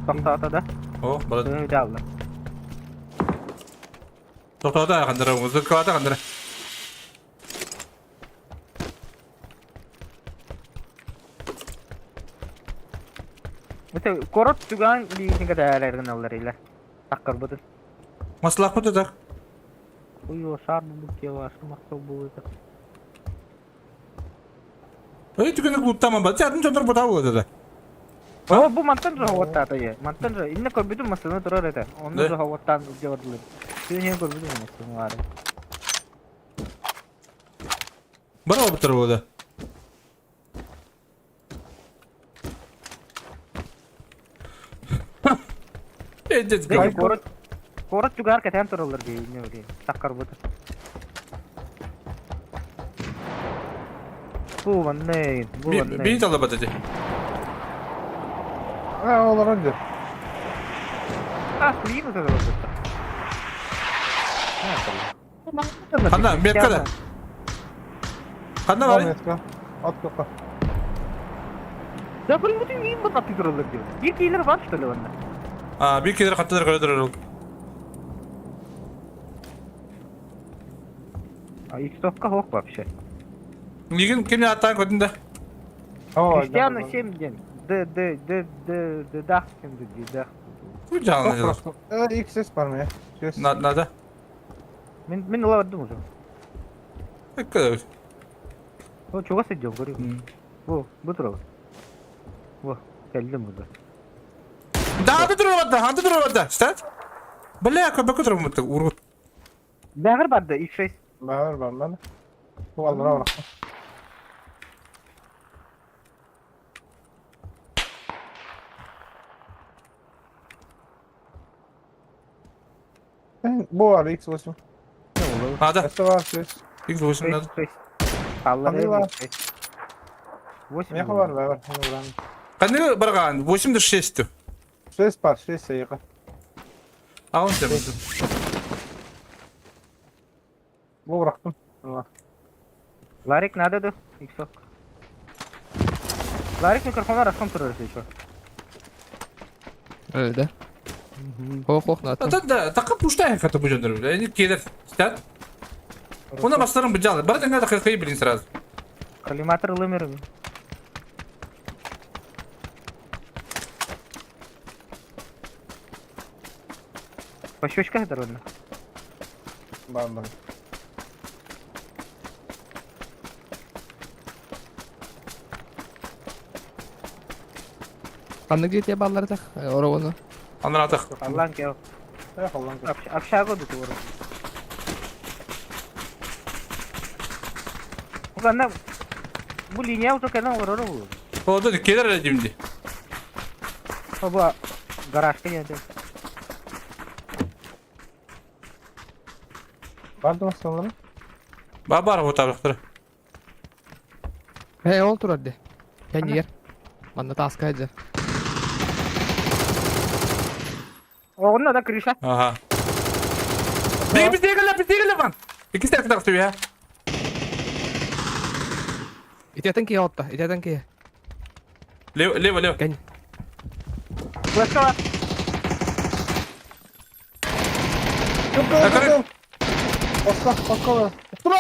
Speaker 9: Toktata da.
Speaker 1: Oh, bana
Speaker 9: Öyle aldı.
Speaker 1: tohtada kandıra, uzun kağıda kandıra.
Speaker 9: Mesela korot tugan bir tingkat ayarlardan allarıyla. Takkar budur.
Speaker 1: Maslak mı tutar?
Speaker 9: Uyo şar bu ki var. Makso bu.
Speaker 1: Öyle tükünük lutta bak. Zaten çadır bu tavuğu da.
Speaker 9: Oh bu mantan rahatta ataya. Mantan rah. İnne korbitu masını durar eder. Onu
Speaker 1: Ne?
Speaker 9: rahattan ucavadılır. Suyun korbitu masını var.
Speaker 1: Bana o tavuğu da. Edeceğiz.
Speaker 9: Değil korot. Korot juga arkadaşlar turulur diye ne öyle. Takkar budur. Bu vanne. Bu vanne.
Speaker 1: Bir tala batacı.
Speaker 8: Ha olur önce.
Speaker 9: Ah iyi mi turulur?
Speaker 1: Hanna, bir kadar. Hanna var.
Speaker 8: Metka. At kafa.
Speaker 9: Ya bu bütün iyi mi tatlı turulur diyor. Bir kiler var işte öyle.
Speaker 1: Aa, bir kere katılır kalır.
Speaker 9: Ay stokka hok var bir şey.
Speaker 1: Ligin kimle atan kodunda?
Speaker 8: Ama
Speaker 9: Cristiano şimdi de dah şimdi de.
Speaker 1: Bu canlı.
Speaker 8: ilk ses var mı ya? Ses.
Speaker 1: Nada?
Speaker 9: Ben olavardım o zaman.
Speaker 1: Ne kadar?
Speaker 9: O çok sıcak görüyor. Bu tarafa. Bu geldim burada.
Speaker 1: Daha da duramadı. Hadi duramadı. Stat. Bale ya kabak duramadı. Urut.
Speaker 9: Bağır vardı ilk şey.
Speaker 8: Bağır ben. Bu alana bak. Bu var X8.
Speaker 1: Nada.
Speaker 8: Este var ses.
Speaker 1: İlk doğuşum nada.
Speaker 9: Sallar
Speaker 8: Hadi var.
Speaker 9: ilk şey.
Speaker 8: Ne var var.
Speaker 1: Kanı bırakan. 86.
Speaker 8: Ses var ses sayıka.
Speaker 1: Ağın temizim.
Speaker 8: Bu bıraktım. Allah.
Speaker 9: Larik nerede de? İlk sok. Larik mikrofona rakam turar şu.
Speaker 10: Öyle. Hok natım.
Speaker 1: Da takım puşta ya katı bu jandarı. Yani keder. Stat. Ona bastırın bıcalı. Bana da kırkayı bilin sırası.
Speaker 9: Kalimatır ılımırım. Başka kadar onu.
Speaker 8: Ben.
Speaker 10: Kandık diye balları tak. Oravanı.
Speaker 1: Anlar atak.
Speaker 9: Allah'ın ki o.
Speaker 8: Yok Allah'ım.
Speaker 9: Aşağı koydu doğru. Ulan ne? Bu linya otokedan var orada bu.
Speaker 1: O da keder öyle şimdi.
Speaker 9: Ha bu garajda geldi.
Speaker 8: Vardı mı sanırım?
Speaker 1: Babar o tabakları.
Speaker 10: Hey otur hadi. Sen yer. Bana task hadi.
Speaker 9: Onun da krişa.
Speaker 1: Aha. Biz değil lan. İkisi de kadar tutuyor ya.
Speaker 10: İteten ki hatta. İteten ki.
Speaker 1: Levo.
Speaker 10: Gel.
Speaker 9: Başka var.
Speaker 1: Akarın.
Speaker 8: Oscar var. Dur.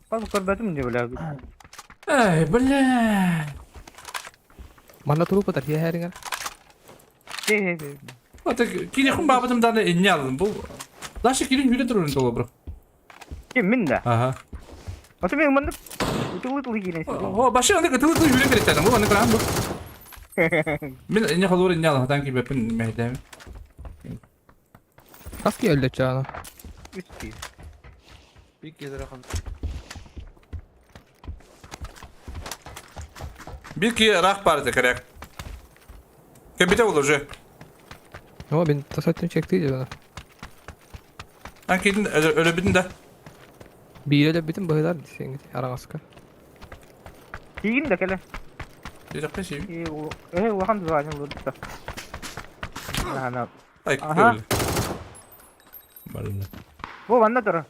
Speaker 8: Ah,
Speaker 9: Bak көрбөдүм не билем.
Speaker 1: Ey bля.
Speaker 10: Manna turu patar ya heringar.
Speaker 1: Ata kini kum babadım da ne aldım bu. Laşık kilin yürü durun dolu bro.
Speaker 9: Kim min de?
Speaker 1: Aha.
Speaker 9: Atı benim mandık. Utulu giren şey.
Speaker 1: O başı anda kıtılıklı yürü bir ettim. Bu bana kıran bu. Ben ne kalır ne aldım. Hatta ki ben mehdem.
Speaker 10: Kaski öldü çağına.
Speaker 9: 3 kişi.
Speaker 5: Bir gelir akın.
Speaker 1: Bir ki rak pardı kerek. Kebite olur je.
Speaker 10: Ama ben tasatını çektiydi bana.
Speaker 1: Ben kedin öyle bidin de.
Speaker 10: Bir öyle bütün bahılar sen git aramaska.
Speaker 9: Kigin de kele.
Speaker 1: Bir dakika şey.
Speaker 9: O han duvarın oldu da. Ana.
Speaker 1: Ay
Speaker 9: Aha.
Speaker 1: öyle. Vallahi.
Speaker 9: Bu banda dur.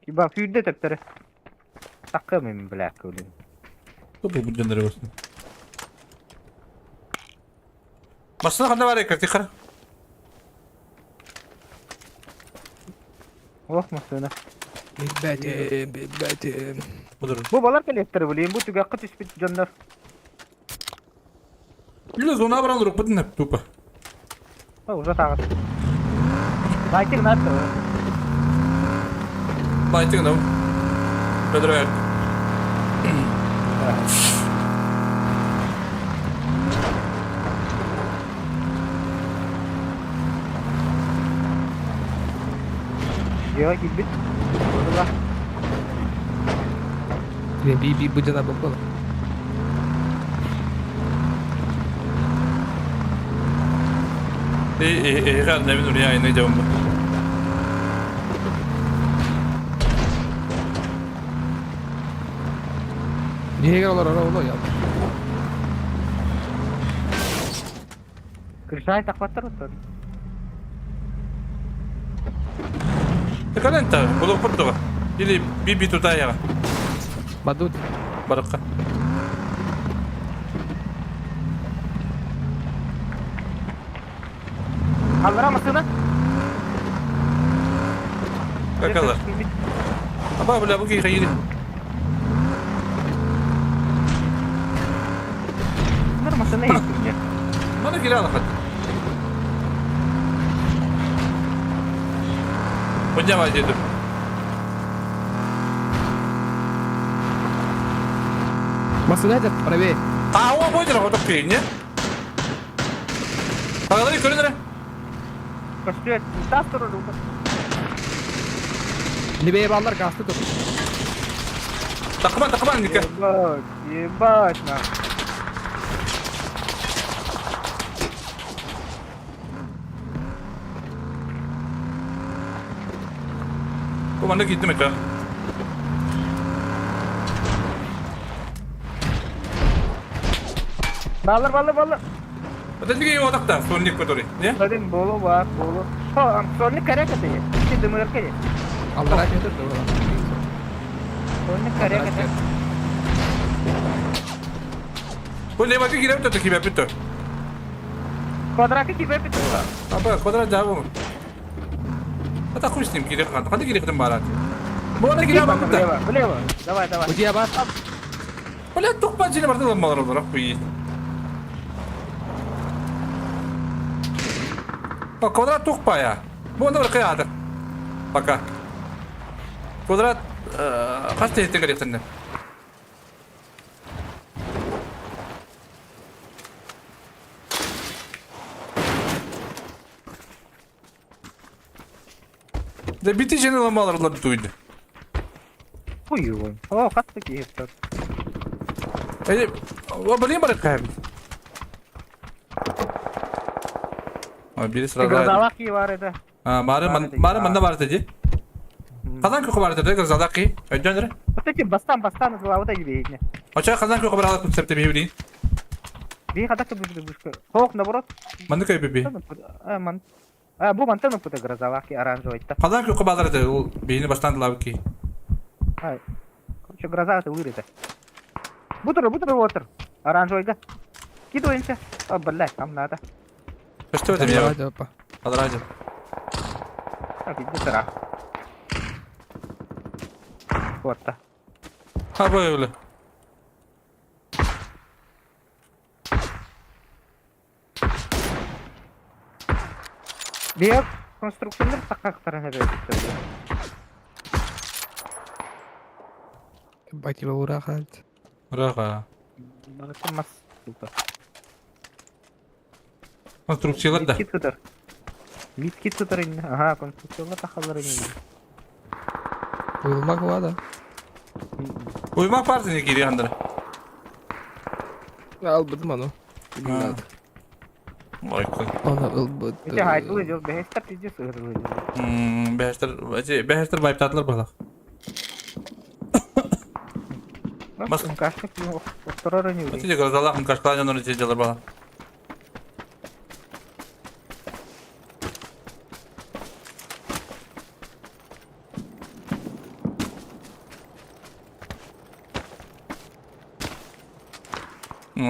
Speaker 9: Ki bak füyde tektere. Takımım black öyle.
Speaker 1: Bu canları olsun. Masana kadar var ya kritik.
Speaker 9: Oh masana.
Speaker 10: Bebetim.
Speaker 1: Budur.
Speaker 9: Bu balar kelektör bileyim. Bu tüga kıt ispit canlar.
Speaker 1: Yine zona bırak durup budun hep tupa.
Speaker 9: Ha uzat ağır. Baytik ne yaptı?
Speaker 1: Lighting no. Better ahead.
Speaker 9: Ya gibit. Ulan.
Speaker 10: Bir bıcana bakalım.
Speaker 1: Kan ne bileyim ya ne diyorum bu.
Speaker 10: Niye gel olar ola ya?
Speaker 9: Kırşay takvatlar mısın?
Speaker 1: Kan ente buluk puttu. Jadi bibi tutaya.
Speaker 10: Badut.
Speaker 1: Baraka.
Speaker 9: Aldıra mısın?
Speaker 1: Kakala. Apa boleh pergi kayak gini?
Speaker 9: Aldıra mısın ne yapıyorsun ya?
Speaker 1: Mana kira lah kan? Punya aja tu.
Speaker 10: Maksudnya ada para be.
Speaker 1: Tahu apa aja lah otak kayaknya. Kalau tadi kau ni
Speaker 9: Koşuyor. Tas durur.
Speaker 10: Libeye bağlar kastı dur.
Speaker 1: takman ni kan.
Speaker 9: Ебать, на.
Speaker 1: Kau mana gitu mereka?
Speaker 9: Балар.
Speaker 1: Ada juga yang otak dah, sonik kau tu ni, ya?
Speaker 9: Hadi bolu var, bolu. Ha, sonra kare kate. İşte demir kare.
Speaker 10: Allah razı olsun.
Speaker 9: Sonra kare kate.
Speaker 1: Kau lewat ke kira betul kira betul.
Speaker 9: Kodrak ki bepe tu.
Speaker 1: Apa? Kuadrat jauh. Kata aku mesti kira kan, kan kira kita barat. Boleh kira apa betul?
Speaker 9: Boleh. Давай.
Speaker 10: Ujiya bas.
Speaker 1: Boleh tuh pas jadi berarti lama orang orang kui. Pak kuadrat tuh pa ya. Boleh berkaya ada. Pakai. Kuadrat pasti tinggal di sana. Da biti jene lamalar onlar duydu.
Speaker 9: Хуй. О, хатта ki hepsi.
Speaker 1: O beli mereka. Biri sıra
Speaker 9: Gazavaki var ede.
Speaker 1: Ha, mare manda var dedi. Kazan kökü var dedi, gazadaki. Öncendire.
Speaker 9: Peki bastan zılavada gibi yine.
Speaker 1: Açığa kazan kökü var alıp septe bir bilin.
Speaker 9: Bir kadar ki bu bu. Hok ne burası?
Speaker 1: Mandı kayıp bir.
Speaker 9: Man. Bu mantar mı puta grazavaki aranjo itta.
Speaker 1: Kazan kökü bazar dedi, o beyni baştan dılav ki.
Speaker 9: Hayır. Şu grazavaki uyurdu. Budur otur. Aranjo itta. Kido ince. Abla tam nada.
Speaker 1: Kaçtı ödem ya.
Speaker 10: Hadi hoppa.
Speaker 1: Hadi hadi.
Speaker 9: Hadi bir sıra. Sportta.
Speaker 1: Ha böyle.
Speaker 9: Diğer konstrüksiyonlar sakaklarına böyle.
Speaker 10: Bati bawura kalt.
Speaker 1: Raga.
Speaker 9: Bakın mas.
Speaker 1: Konstruksiyalar da.
Speaker 9: Mitkit tutar. Mitkit tutar inne. Aha konstrüksiyonlar takallar inne.
Speaker 10: Uyulmak var da.
Speaker 1: Uyumak var senin geri yandıra.
Speaker 10: Almadım onu.
Speaker 1: Ha. Michael.
Speaker 10: Onu almadım.
Speaker 9: İşte hayırlı yol. Behestar tizce sığırlı yol.
Speaker 1: Behester vibe tatlar balak. Mas-
Speaker 9: Bak kaçtık yok. Oturar önü.
Speaker 1: Nasıl diyor Allah'ın kaşkalan yanları çekiyorlar balak.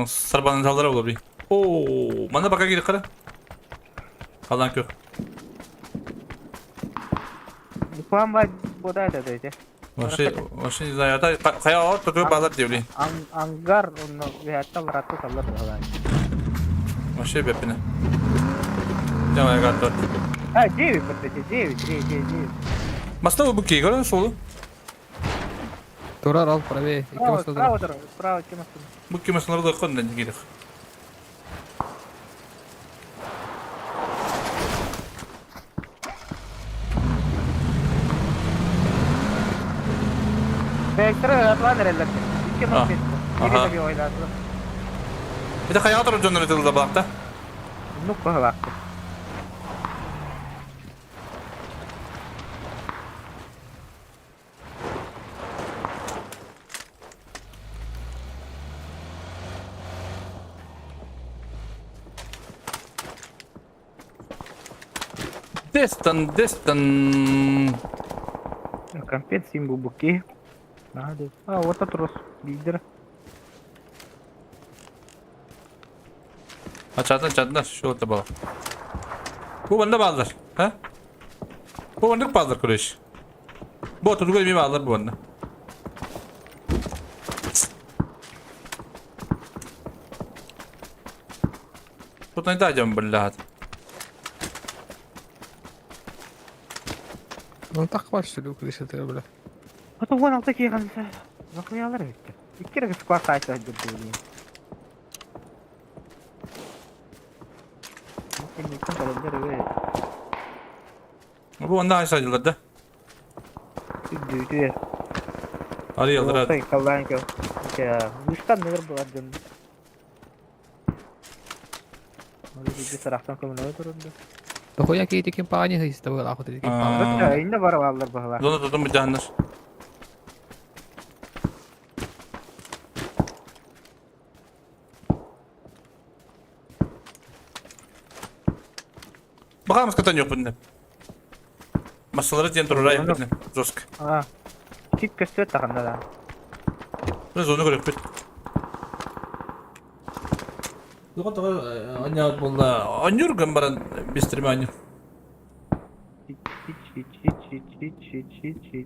Speaker 1: Sarbanın salları olur bir. Oo, mana baka gidip kara. Kalan kök.
Speaker 9: Bu puan var. Bu da da dedi.
Speaker 1: Maşı zayata kaya ağır tutuyor bağlar diyor li.
Speaker 9: Anggar onu hayatta bıraktı sallar da.
Speaker 1: Maşı bepine. Jamaya kartlar.
Speaker 9: Ha cevi pırtıcı cevi.
Speaker 1: Masta bu ki görün solu.
Speaker 10: Durar al para be. İki
Speaker 9: Bravo,
Speaker 10: masada
Speaker 9: bravo,
Speaker 10: durar.
Speaker 9: bravo, çemasın.
Speaker 1: Bu ki masaları da konudan gidiyor.
Speaker 9: Bektre atlar nereler? İki
Speaker 1: Ah,
Speaker 9: maske.
Speaker 1: aha.
Speaker 9: Bir de bir oyladı.
Speaker 1: Bir de kaya oturup canları tılda balakta.
Speaker 9: Nuk bahak.
Speaker 1: Destan.
Speaker 9: Компет симбу буки. Надо. А вот отрос. Лидер.
Speaker 1: Çatın şu orta balak. Bu bende bağlar. Ha? Bu bende bağlar kureş. Bu oturduğu gibi bağlar bu bende. Тут не дадим, блядь.
Speaker 10: Onu tak başlıyor kulise tabi böyle.
Speaker 9: А то вон такие конца. Захуялар bitti. İki kere squat kaçtı durdurdu. Mungkin itu kalau dari
Speaker 1: Bu bende aynı sayılarda.
Speaker 9: itu ya.
Speaker 1: Arıyorlar hadi.
Speaker 9: Oke, kalau yang ya, bukan neler buat dan. Lalu diserahkan ke mana turun dah.
Speaker 10: Ako yan kitikin pa kanya sa isda wala ako titikin pa.
Speaker 9: Ya, ini baru alır bahwa.
Speaker 1: Donu tutun bir canlar. Bakalım skatan yok bunda. Masaları diyen durur ayıp bunda. Zosk.
Speaker 9: Ah, kit köşe takanda da.
Speaker 1: Biraz onu görüp bit. Lukat anya bolla anyur gambaran bistirme anyur.
Speaker 9: Hiç.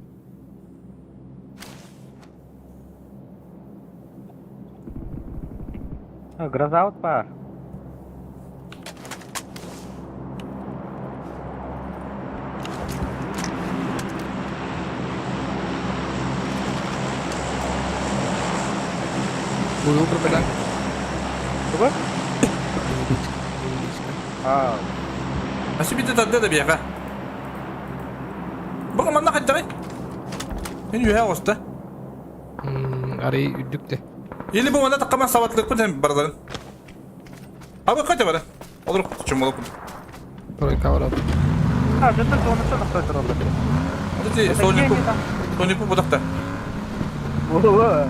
Speaker 9: А, гроза вот пар.
Speaker 10: Bulu berbeda.
Speaker 9: Coba? Ah,
Speaker 1: Nasıl bir de tadı da bir yaka. Bakın bana kaç tane. Ben yuha olsa.
Speaker 10: Arayı üddük de.
Speaker 1: Yeli bu bana takama savatlık bu hem barların. Abi kaç var? Olur çum olur.
Speaker 10: Orayı kavralım.
Speaker 9: ah, jatuh tuh nak terus terus.
Speaker 1: Hadi Sony bu budakta.
Speaker 9: Wah.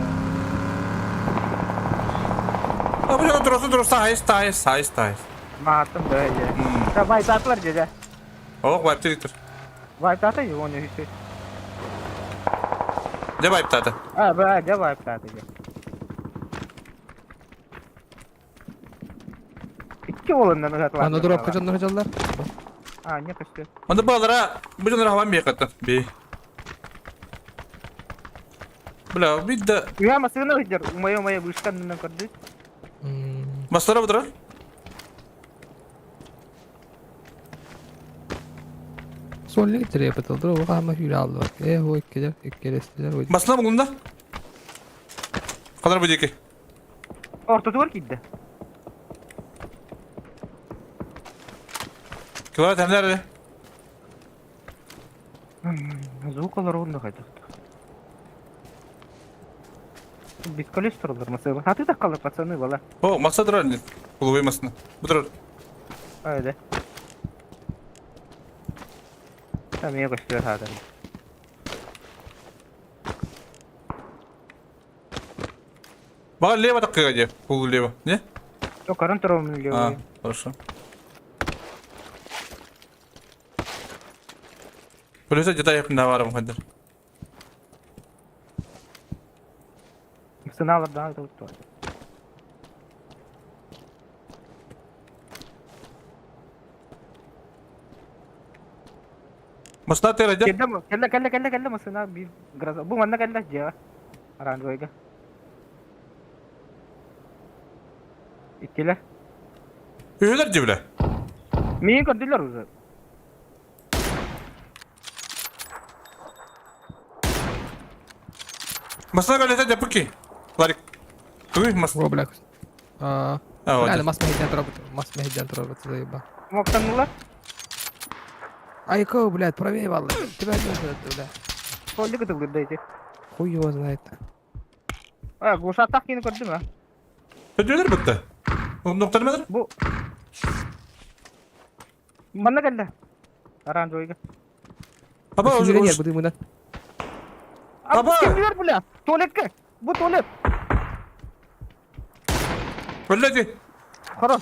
Speaker 1: Abi şuna dursun sahis.
Speaker 9: Matım böyle. Ya vay tatlar cece.
Speaker 1: Oh wipe direktör.
Speaker 9: Vay tatı ya onu hiç.
Speaker 1: Ne wipe tata?
Speaker 9: Ah, böyle vay tatı ya. İki olandan da tatlar.
Speaker 10: Anda drop kaçanlar kaçanlar.
Speaker 9: Ah, ne kaçtı?
Speaker 1: Onda bağlara bu canları havan bir yakattan. Bir. Bla bir de
Speaker 9: Ya masığına hıcar. Umaya bışkanından kardı.
Speaker 1: maslara budur.
Speaker 10: Solli getir yapatıldı. O ama hüle aldı bak. O ikkiler istiler.
Speaker 1: Masına bugunda. Kadar bu diki.
Speaker 9: Ortası var ki de.
Speaker 1: Kilowatt hem nerede?
Speaker 9: Звукалар onda kaydı. Biz kolesterollar mesela. Hatı da kalır pasanı valla.
Speaker 1: O masa durar ne? Kuluğu masına. Bu durar.
Speaker 9: Öyle. Tamam iyi koşuyor hadi.
Speaker 1: Bak leva dakika geliyor. Kuluğu leva. Ne?
Speaker 9: Yok karın travma geliyor.
Speaker 1: Ha, хорошо. Polise ceda yakında varım hadi.
Speaker 9: Sınavlar daha da tuttu.
Speaker 1: Masna tera ja.
Speaker 9: Kella masına bir grasa. Bu manna kella aja. Aran koyga. İkkiler.
Speaker 1: Üyeler cibile.
Speaker 9: Miyin kaddiler uzun.
Speaker 1: Masna galeta japı ki. Larik. Uy mas.
Speaker 10: هو بالعكس اه
Speaker 1: Ha
Speaker 10: لا
Speaker 1: hadi.
Speaker 10: لا ما اسمه هيجان ترابط ما اسمه هيجان ترابط زي با
Speaker 9: Moktanlılar.
Speaker 10: اي كو بلاد برامي والله تبعد ولا
Speaker 9: Kollu kıtıldı da işte.
Speaker 10: خوي هو знает
Speaker 9: Ha bu saat takini gördün mü?
Speaker 1: Ödüyorlar bitti. O nokta nedir?
Speaker 9: Bu. Manna kella. Aran koyga.
Speaker 1: Aba
Speaker 10: بس
Speaker 1: o
Speaker 10: يجي بدي منات
Speaker 9: Abi
Speaker 1: Baba.
Speaker 9: kimler bu la? Tuvalet ke? Bu tuvalet.
Speaker 1: Öyle di.
Speaker 9: Haram.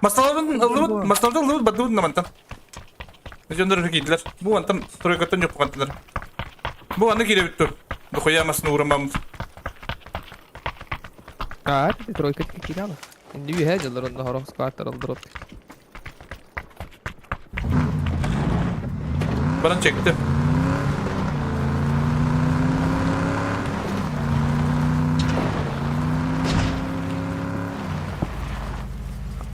Speaker 1: Masaların ılıbıt badlıbıt namantan. Necanları giydiler. Bu antam troikatan yok kantılar. Bu anda gire bitti. Bu koyamazsın uğramamız.
Speaker 10: قاعد ترويكت كتير على اللي بيهاجر اللي رد هروح سكوات ترى ضربت
Speaker 1: Bana çekti.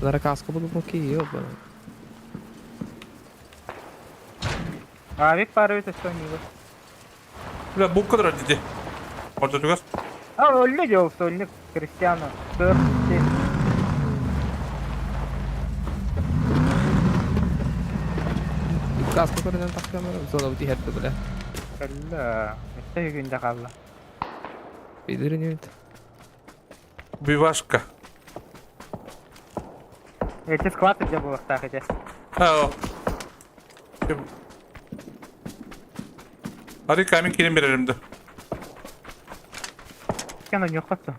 Speaker 10: انا كاسكو بقول اوكي يابا
Speaker 9: Abi para taştan gibi.
Speaker 1: Ulan bu kadar dedi. Orada duvar.
Speaker 9: Ha öyle diyor söyle Cristiano. Dört şey.
Speaker 10: كاسكو كنا نتحكم زولا بدي هرب بلا
Speaker 9: Kalla. İşte günde kalla.
Speaker 10: بيدرني انت
Speaker 1: Bir başka.
Speaker 9: Eğitim squat edeceğim bu vakti akıcı.
Speaker 1: Ha o. Hadi kamin kilim bir elimde.
Speaker 9: Kendin yok kattı.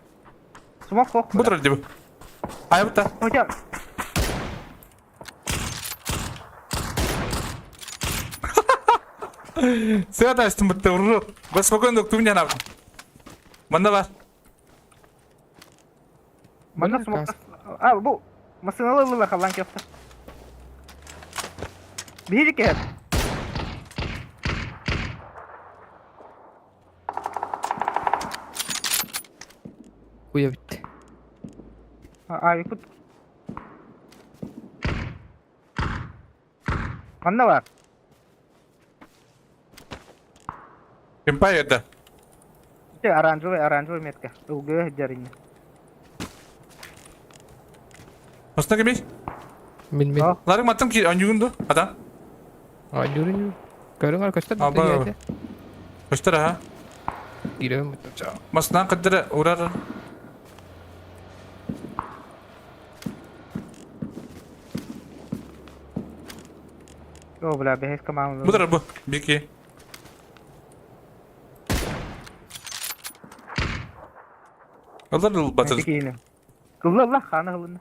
Speaker 9: Sumak kok.
Speaker 1: Bu kadar dedi bu. Ay bu da.
Speaker 9: Hocam.
Speaker 1: Saya da açtım bu tavırı. Bas bakın doktorun yanına. Bana var.
Speaker 9: Bana sumak. Abi bu. Masınalı ılıla kalan köfte. Bir kere.
Speaker 10: ويا بت
Speaker 9: Abi kut. Bana var.
Speaker 1: Empire yedi.
Speaker 9: İşte aranjör metka. Ugu jarinya.
Speaker 1: Nasıl gibi?
Speaker 10: من من
Speaker 9: Oh.
Speaker 1: Larik matım ki anjundu. Adam.
Speaker 10: عجوري كارو على كشتر
Speaker 1: Aba.
Speaker 10: بدي
Speaker 1: Kaçtır ha?
Speaker 10: يرم
Speaker 1: Masnan kadar uğrar.
Speaker 9: Yo bla behes kamam.
Speaker 1: Bu da bu. Bir iki. Alır batır.
Speaker 9: Tekini. Kılla Allah khana hılına.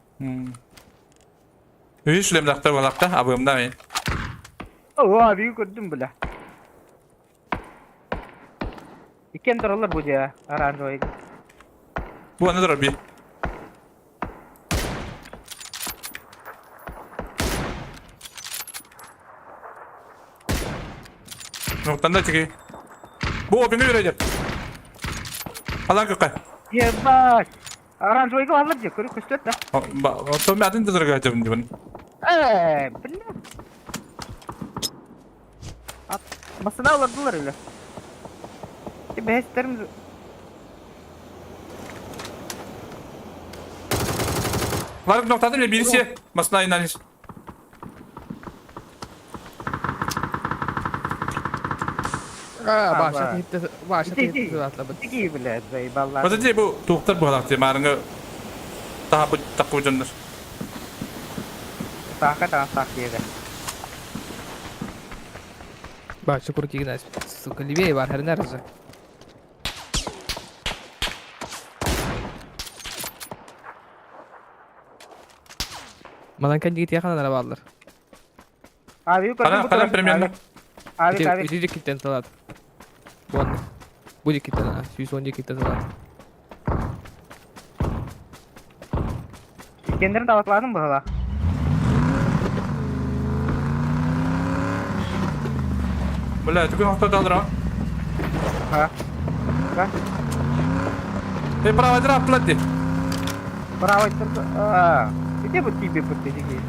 Speaker 1: Üyü şulem lakta var lakta. Abimda ben.
Speaker 9: Oh abi gördüm bla. İken taralar bu ya aranjör.
Speaker 1: Bu anıdır bir. Noktan da çeki. Bu o beni verecek. Alan kökay.
Speaker 9: Ебать! Оранжевый глаза где? Говорю, хоть что-то.
Speaker 1: Otom adın da zırga acabın diyorum.
Speaker 9: Бля. Basına alırdılar öyle. Beheslerimiz...
Speaker 1: Var bir noktada bile birisi masına inanış.
Speaker 10: Başa gitti. Başa gitti atladı.
Speaker 9: Такие, блядь, заебала.
Speaker 1: Hadi bu doktor bu halakta marını daha bu takıcındır.
Speaker 9: Hakikaten saklıydı.
Speaker 10: Başa kurki gidiyor. Suka Libya'ya var her nerede? Malan kan git yakın araba alır.
Speaker 9: Abi yukarı
Speaker 1: Kalan premium.
Speaker 9: Abi.
Speaker 10: Itu kita telat. Buat. Bu kita lah. Susun kita telat.
Speaker 9: İskender'in tavakladın mı hala?
Speaker 1: Böyle tükün hafta dalır ha.
Speaker 9: Ha. Bak.
Speaker 1: Prava drap plati.
Speaker 9: Право itu. Где бы тебе подтягивали?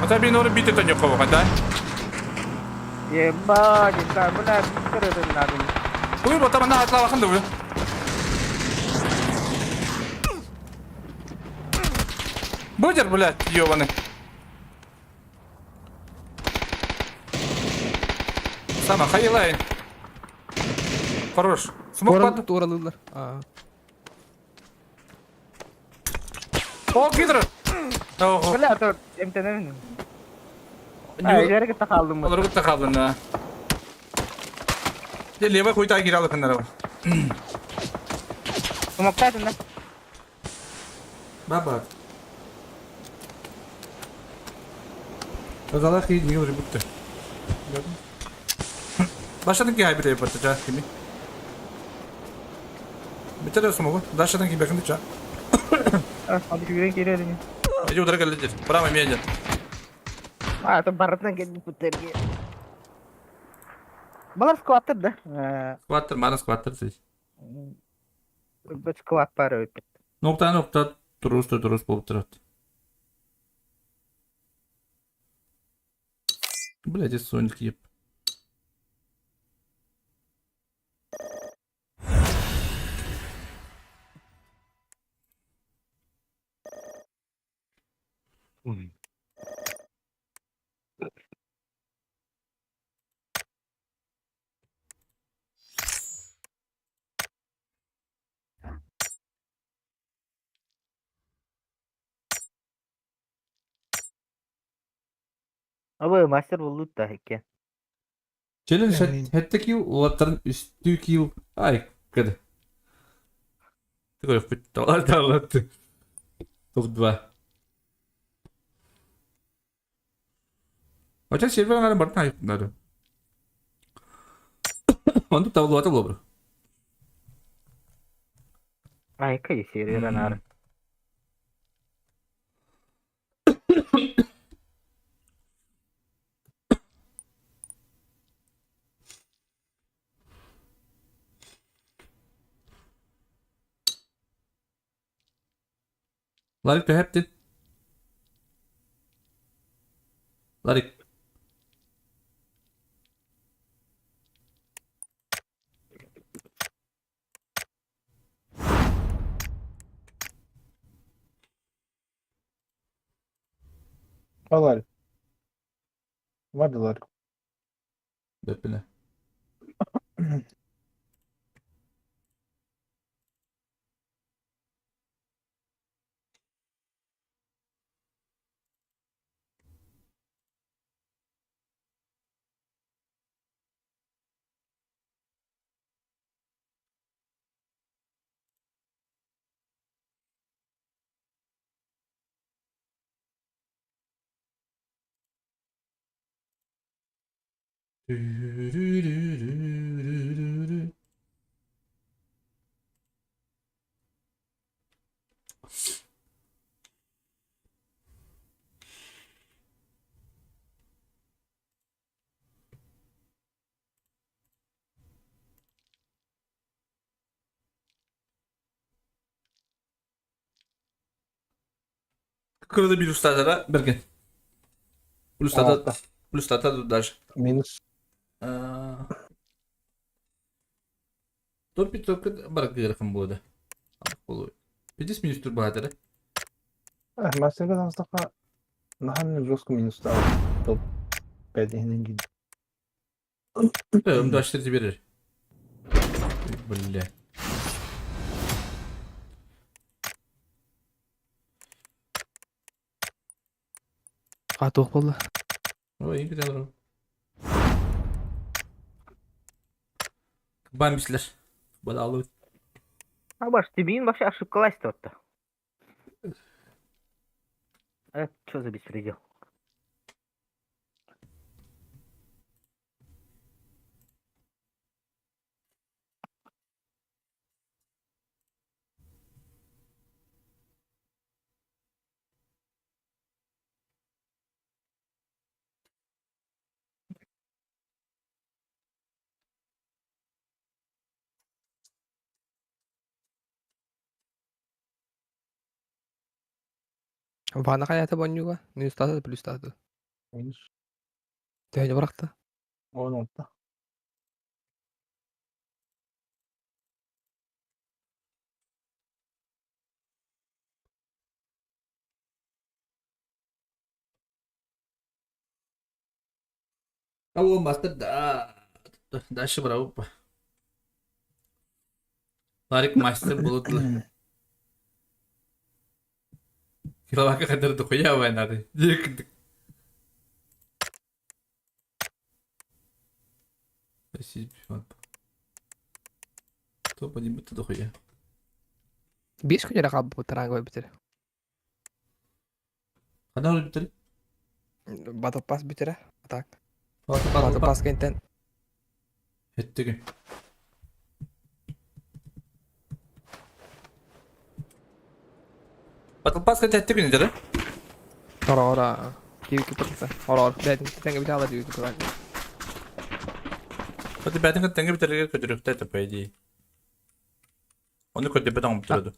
Speaker 1: Masa bin orang bitu tunjuk kau kan dah.
Speaker 9: Ебать, это, блядь, быстро надо.
Speaker 1: Bugün bu tabandan atla bakın da bu. Bujar bulat yo bana. Sama hayırlayın. Хорош. Смог под...
Speaker 10: Tuğralılar.
Speaker 1: О, гидро. О,
Speaker 9: Бля, тут МТН. Ileri kita kaldım mı?
Speaker 1: olur gutta kaldın ha. Gel leva koyta gir al kanara.
Speaker 9: Smoke'taydın lan.
Speaker 1: Baba. Kazalar ki niye olur bitti. Gördün mü? Başladın ki haybire yapacağız kimi. Bitiriyorsun mu bu? Başladın ki bakın diyeceğim.
Speaker 9: Hadi yürüyün geri edin.
Speaker 1: Ayo udah gelir. Bravo meja.
Speaker 9: Itu baratnya kayak puter gitu. Balas kuatir dah.
Speaker 1: Squatter, mana squatter sih.
Speaker 9: Kuat parah itu.
Speaker 1: Nokta terus bulup durat. Блядь, Соник еб.
Speaker 9: Abi master bulut da hekke.
Speaker 1: Challenge hette ki ulatların üstü ki ay kadı. Такой хоть талант. Топ-2. Хотя сервер надо бортна надо. Он тут того лота лобро.
Speaker 9: Ay kayak sih Renar.
Speaker 1: Larik behäftet. Larik.
Speaker 8: Алар. Vardılar.
Speaker 1: Döpüne. Kırdı bir ustalara bergen. Ustada dudar.
Speaker 8: Minus.
Speaker 1: Топ барак гыркым болды. Болу. Бидис министр баатары.
Speaker 8: Мәселе аздака нахамны жестко минуста топ бәденен гид.
Speaker 1: Ömrü aşırı verir. Bля.
Speaker 10: Атух болду.
Speaker 1: Ой, iyi güzel olur. Ban misler. Bana alır.
Speaker 9: А баш, ты бин вообще ошибкалась тут-то. Это что за беспредел?
Speaker 10: Вана каята бонюга. Минус таты плюс таты.
Speaker 8: Минус.
Speaker 10: Тәне быракты.
Speaker 8: 16.
Speaker 1: Ау мастер да. Дальше брavo. Tarık master bulutlu. Kira kadar da koya var nerede? Yıktık. Спасибо. То поднимет туда хуя.
Speaker 10: Беш күнерэ кабы бутараңга битер.
Speaker 1: Когда он битер?
Speaker 10: Батл пас битер. Так.
Speaker 1: Battle
Speaker 10: Батл пас кентен.
Speaker 1: Ettik. Battle Pass kan ettik ne dedi?
Speaker 10: Ора. Киви кипрса. Ора. Бэдин тенге битала диви кипрса.
Speaker 1: Hadi ben de tenge bitirge kötülükte de paydi. Onu kötü bir adam bitirdi.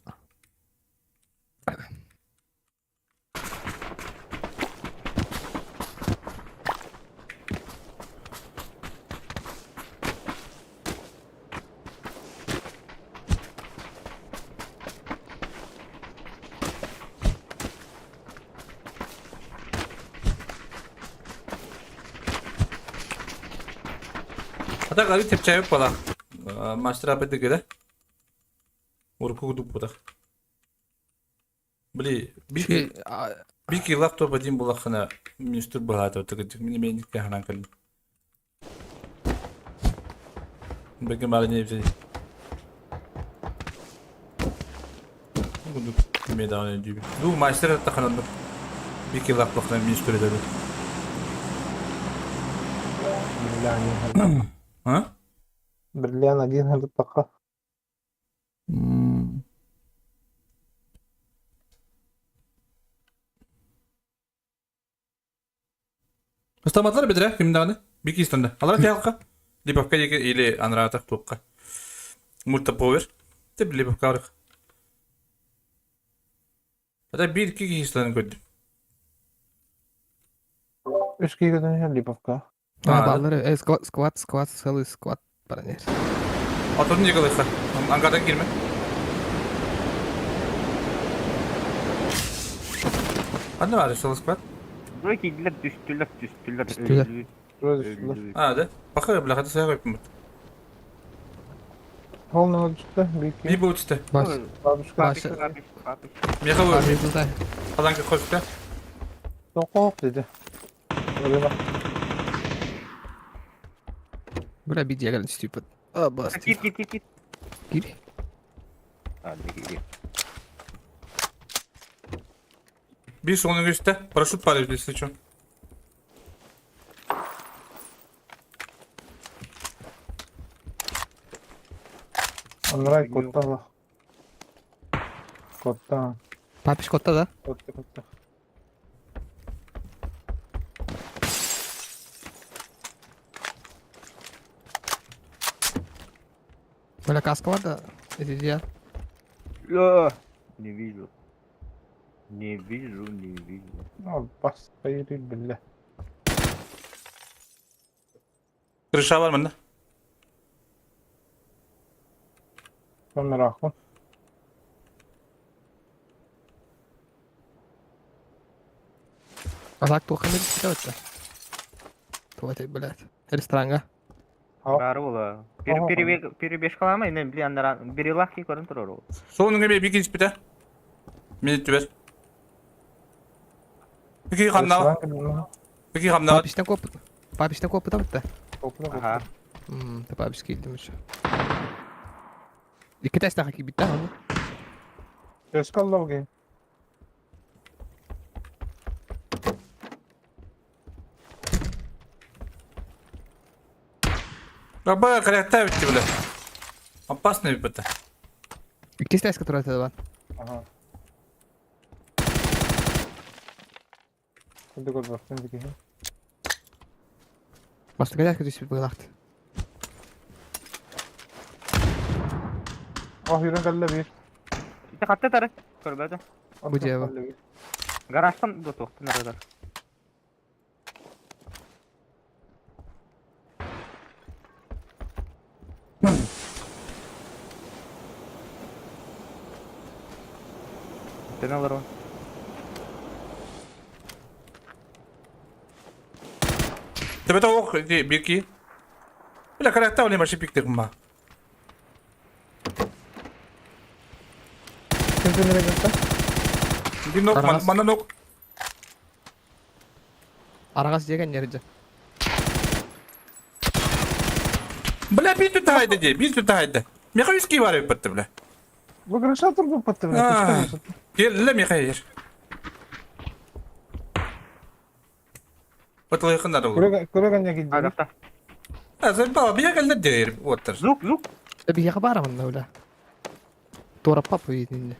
Speaker 1: Hatta galiba tepçe yok bana. Master apete göre. Urku kudup bu da. Bili bir ki laptop edeyim bu lakına minister bu hata oturup mini mini kahraman kalın. Belki malini yapacağız. Kudup meydan ediyor. Bu master hatta kanalda. Bir ki laptopla minister edelim. Ha?
Speaker 8: Берлиан один хәлеп така.
Speaker 1: Остаматlar бедре kimden? Bir iki istende. Alara tiyalka. Lipavka или анрата клубка. Multa power. Tip lipavka arık. Hatta bir iki istenden gördüm.
Speaker 8: 3 кигеден хәл Липовка.
Speaker 10: Баллары сквад целый сквад баранер.
Speaker 1: Atladın yakalaysa. Ankara'dan girme. Hadi var ya squad.
Speaker 9: Böyle gidiler düştüler.
Speaker 10: Düştüler.
Speaker 9: Öldü.
Speaker 8: Розышлар.
Speaker 1: Hadi. Bakıyor bile hadi saya koyayım.
Speaker 8: Полный düştü. Bir
Speaker 1: Bir bu üstte.
Speaker 10: Баш.
Speaker 8: babuşka.
Speaker 10: Баш.
Speaker 1: Miyaka bu.
Speaker 10: Баш.
Speaker 1: Alanka koştu.
Speaker 8: Dokok dedi. Öyle bak.
Speaker 10: Бля, бит ягал стюпид. А, бас.
Speaker 9: Git.
Speaker 10: Гири.
Speaker 9: Hadi git.
Speaker 1: Bir sonun üstte. Paraşüt var если что.
Speaker 8: Анрай котта var. Котта.
Speaker 10: Папиш котта да.
Speaker 8: Котта.
Speaker 10: Бля, каска var da. Edici ya.
Speaker 9: Ya. Не видел. Не вижу, не вижу.
Speaker 8: Bas hayır billah.
Speaker 1: Kırışa var mı?
Speaker 8: Ben merakım.
Speaker 10: Atak tuh kan itu kita. Tuh itu belat. Harus terangga.
Speaker 9: Бары була. Пири беш калама, эми биляндар бири лахи көрүнүп турар.
Speaker 1: Sonun gibi bir ikinci biter. Minut ver. Peki kamna. Peki kamna.
Speaker 10: Папишten kopu da bitti.
Speaker 9: Ага.
Speaker 10: Te papiş kildim şu. İki test daha ki bitti onu.
Speaker 8: Göz kaldı bakayım.
Speaker 1: Bak bak karakter bitti bile. Abbas ne bitti?
Speaker 10: İki test который это var.
Speaker 8: Aha. Hadi gol bak. Sen bakayım.
Speaker 10: Başta kadar kötü bir bıraktı.
Speaker 8: Ah yürün kaldı bir.
Speaker 9: İşte katta tarı. Körбөдө.
Speaker 10: Bu cevap.
Speaker 9: Гараждан до токтун арада. Sen alır o.
Speaker 1: Tabii o bir iki. Bile karakter olayım başı piktir kumma.
Speaker 10: Kimse nereye gitti?
Speaker 1: Bir nok
Speaker 10: Aras.
Speaker 1: bana nok.
Speaker 10: Aragas yegen yerice.
Speaker 1: Bile bir tut haydi diye. Bir tut haydi. Mika viski var bitti bile.
Speaker 8: Bu grasha tur bu pattı.
Speaker 1: Ah. Gel le Mika yer. Batıl yakınlar olur.
Speaker 8: Kuragan gidiyor.
Speaker 9: Агапта.
Speaker 1: Azır baba bir yakınlar diyor. Otur.
Speaker 9: Зук, зук.
Speaker 10: Bir yaka bara mı öyle? Doğru papu yedin.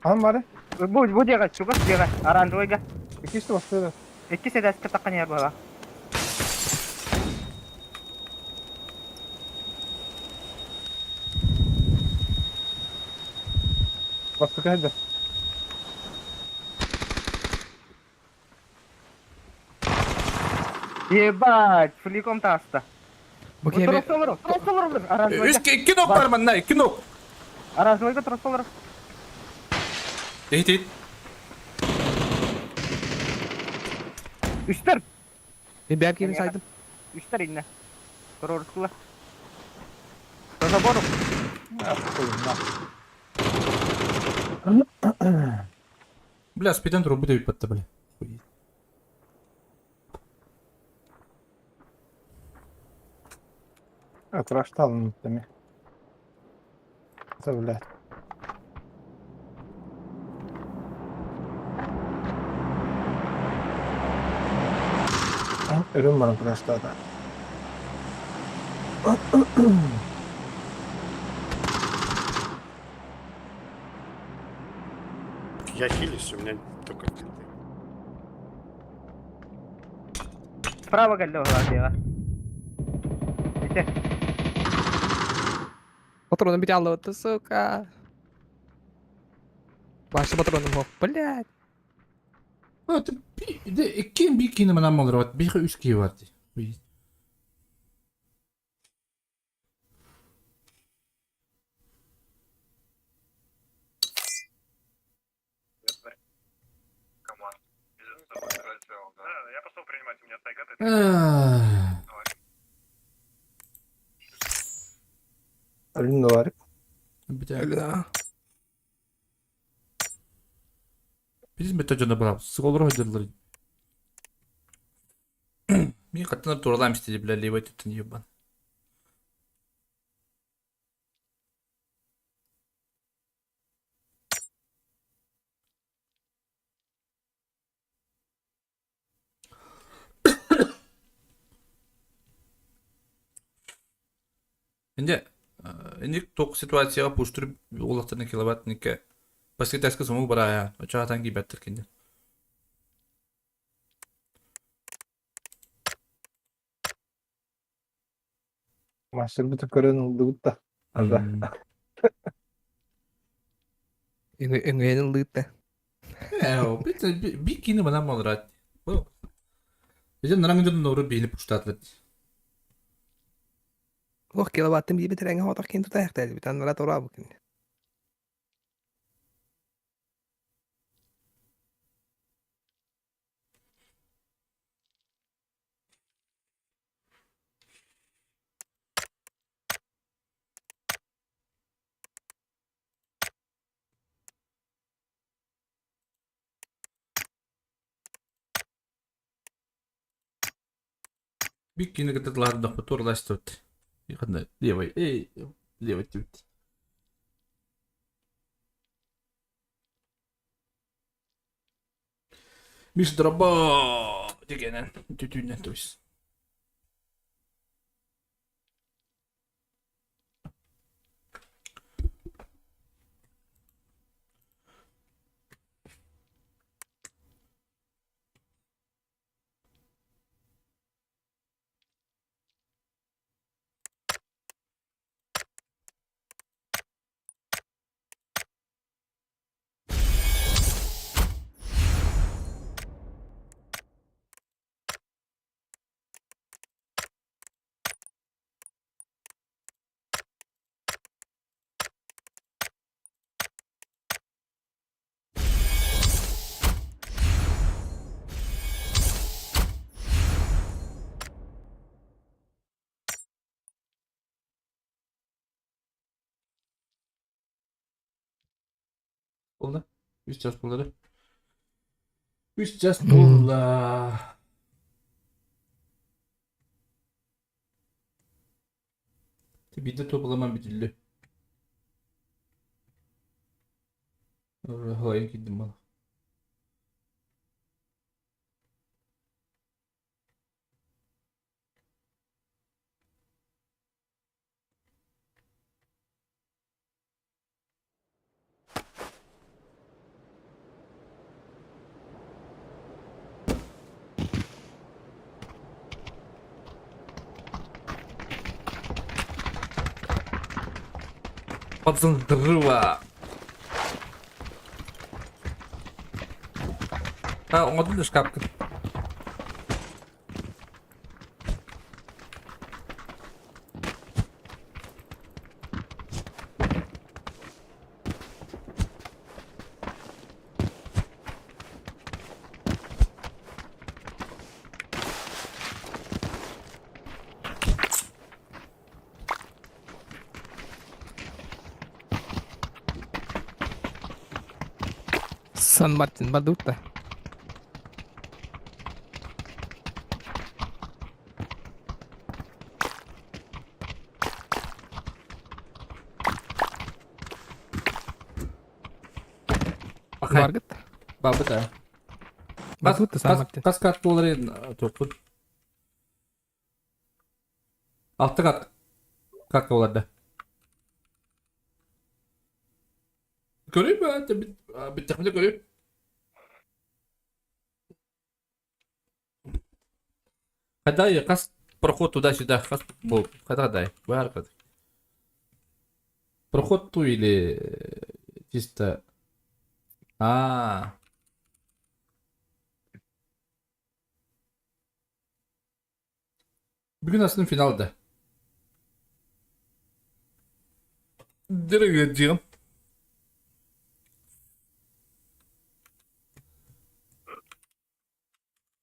Speaker 8: Han var ya.
Speaker 9: Bu жака чугат, жака. Оранжевыйга.
Speaker 8: İkisi bastı.
Speaker 9: Эки седаска таккан жер бала.
Speaker 8: Bastı hadi.
Speaker 9: Ебать, фликом таста.
Speaker 10: Bu kemi
Speaker 9: Тросолор, оранжевыйга.
Speaker 1: İki nok var bana. İki nok.
Speaker 9: Оранжевыйга тросолор.
Speaker 1: İyi değil.
Speaker 9: Үстер.
Speaker 10: ben bir kemi saydım.
Speaker 9: Үстер инне. Торорскула. Тозабору.
Speaker 1: Бля, спиден дроп буде bitti bile.
Speaker 8: Atrashta alındı demek. Tabii. Ürün var arkadaşlar da.
Speaker 6: Я хилюсь, у меня только килты.
Speaker 9: Справа галло гладига. Видите?
Speaker 10: Патроны bir aldı attı сука. Başı patronum hop. Блядь.
Speaker 1: Evet, bir de bir ikini bana mı olur? Bir üç ki vardı.
Speaker 8: Ürün de var.
Speaker 1: Bir de Biz mi tacına bırak? Sık olur hocaları. Bir katına doğrulayım istedi bile levay tutun yiyor bana. Şimdi tok situasiyaga pushtirib uloqtirni kilovatniki Баскетболка саму барая. Очага танги беттер кинде.
Speaker 8: Maçları bir tık öğren oldu da.
Speaker 10: Öngüyenin lığıttı.
Speaker 1: Bir kini bana mı olur hadi. Bu. Bizim narangıcının doğru beyni puştatlı.
Speaker 10: Oh kilowattın bir bitirenge hotak kendi tutayak dedi. Bir tane nara tora bugün.
Speaker 1: Bir kini gıdıklar da fotoğraflaştı. Yakında levay. Levay tüt. Mr. Bob. Degenen. Tütünden toys. Oldu. 3 час bunları. 3 час bulla. Bir de toplamam bir türlü. Havaya gittim bana. Пацан дрова. Ha, onu da şkapkın.
Speaker 10: San Martin Badutta.
Speaker 1: Bakay.
Speaker 10: Vargıt.
Speaker 1: Babı da.
Speaker 10: Badutta San Martin.
Speaker 1: Kas kat doları topun. Altı kat. Kat dolarda. Göreyim mi? Bir takımda göreyim. Хадай, кас проход туда-сюда, кас бол, хадай, бар. Проход ту или чисто. А. Bugün aslında finalde. Direkt edeceğim.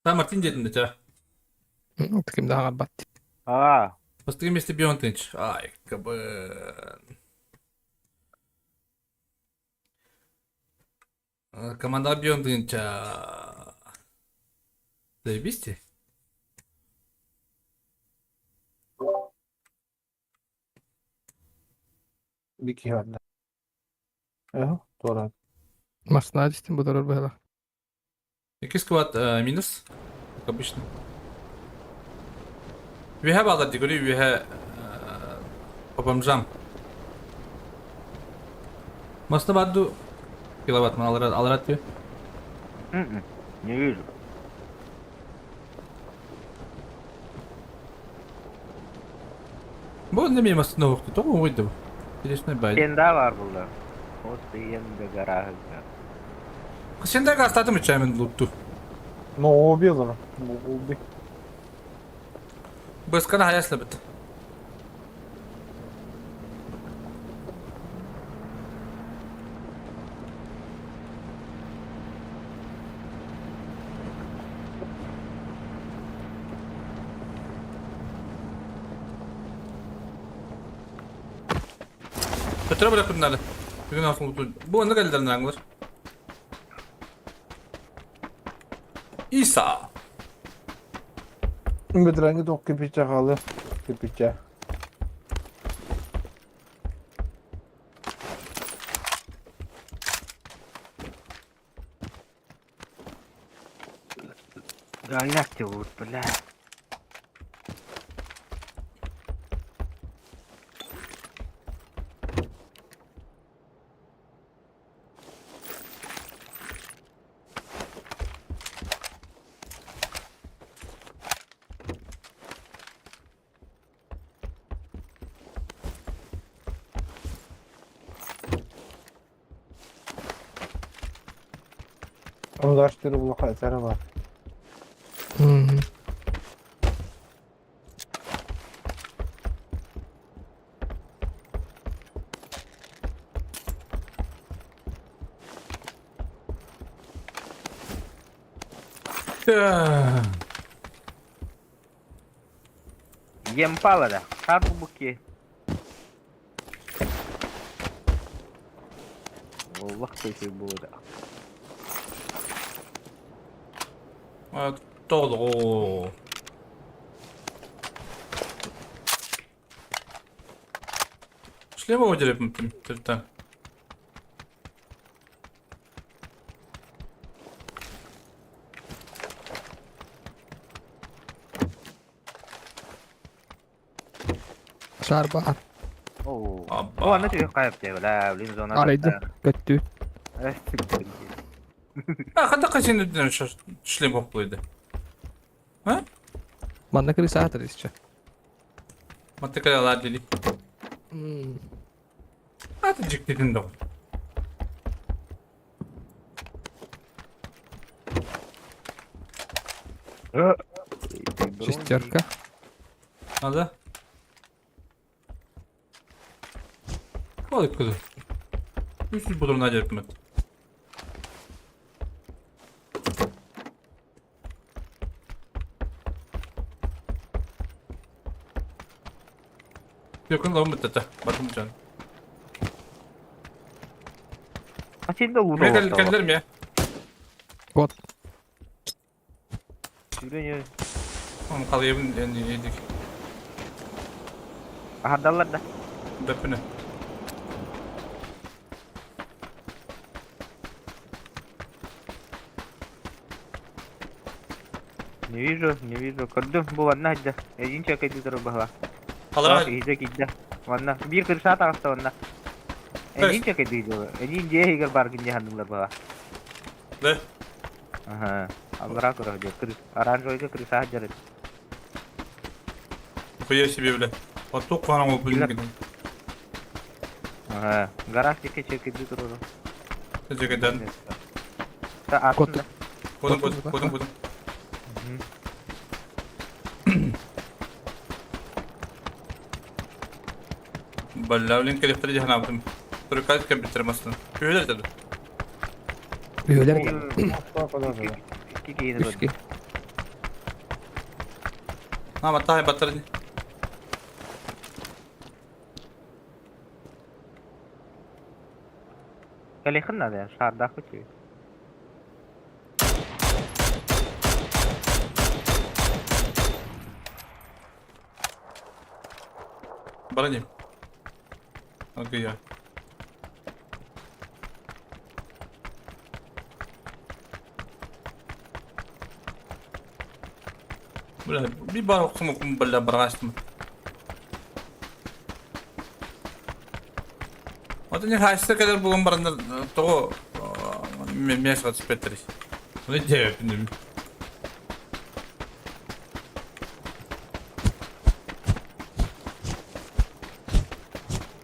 Speaker 1: Sen Martin dedin de ça.
Speaker 10: Takım daha kapat.
Speaker 9: Aa,
Speaker 1: Поставим вместе Бионтыч. Ай, кабан. Команда Бионтыча. Заебись?
Speaker 8: Bir iki herhalde. Doğru.
Speaker 10: Masna diştin bu doğru böyle.
Speaker 1: Який склад минус? Как обычно. Виха bağlar digori, viha babamcam. Masna baddu kilowatt mı alır atıyor.
Speaker 9: не вижу.
Speaker 1: Bu ne bileyim aslında yoktu. Tamam oydu bu. Birisine baydı.
Speaker 9: Sen daha var burada. Постоянно гараж.
Speaker 1: Sen de gazetadın mı çayımın loot'tu?
Speaker 8: Ну, убил уже. Убил.
Speaker 1: Bıskana hayasla bit. Petra bırakın nerede? Bugün nasıl mutlu? Bu ne geldiler nerede? İsa.
Speaker 8: Бедранги ток кипиче калды. Кипиче.
Speaker 9: Гайнак те вот, бля.
Speaker 8: Ondaştırı bu hasarı var.
Speaker 9: Ем палада. Шар bu buki. Allah koysa bu da.
Speaker 1: Todo. Шли мы выделим там.
Speaker 10: Şarba.
Speaker 9: Oo.
Speaker 1: Abba.
Speaker 9: O anne diyor kayıp diyor la. Bilin zona.
Speaker 10: Araydı. Göttü.
Speaker 1: А когда казин ödünür шлем hopluydu. Ha?
Speaker 10: Manda kırı saat arayışça.
Speaker 1: Matematikler deli. Azıcık dedin de.
Speaker 10: Шестерка.
Speaker 1: Надо. Ой, куда? Üstü budur nadir hükümet. Yakın lan bu tete. Bakın canım.
Speaker 9: Açında uno.
Speaker 1: Buraya geldiler mi ya?
Speaker 10: Kod.
Speaker 9: Yürüyor.
Speaker 1: Tamam kalayım yedik.
Speaker 9: Aha dallar da.
Speaker 1: Döpüne.
Speaker 9: Не вижу. Кырды bu ванна hajda. Ejin çakaydı tarafı bahwa.
Speaker 1: Alır
Speaker 9: Hijda kidda. Ванна. Bir kırsa tağısta ванна. Ejin çakaydı diyor. Ejin je higar bargın jahanımlar bahwa.
Speaker 1: Ve?
Speaker 9: Aha. Allara kırı diyor. Kırı. Aran koydu kırsa hajda.
Speaker 1: Koyuyor себе bile. Bak çok falan oldu bizim gibi.
Speaker 9: Aha. Garaj çakaydı tarafı.
Speaker 1: Teşekkür ederim.
Speaker 9: Ta aslında.
Speaker 1: Kodum. Ballavlin kelifleri jahan yaptım. Turkayt kan bitirmezsin. Öyle dedi.
Speaker 10: Üyeler geldi.
Speaker 9: İki kiyini
Speaker 10: Üç ki.
Speaker 1: Ha matah batırın.
Speaker 9: Kali kena da şarda kutu.
Speaker 1: Бараним. Окей, я. Бля, bir bar okusam okum balla bıraktım. Oda ne haşta kadar bulan baranda toğu mesaj spetteriz. Ne cevap bilmiyorum.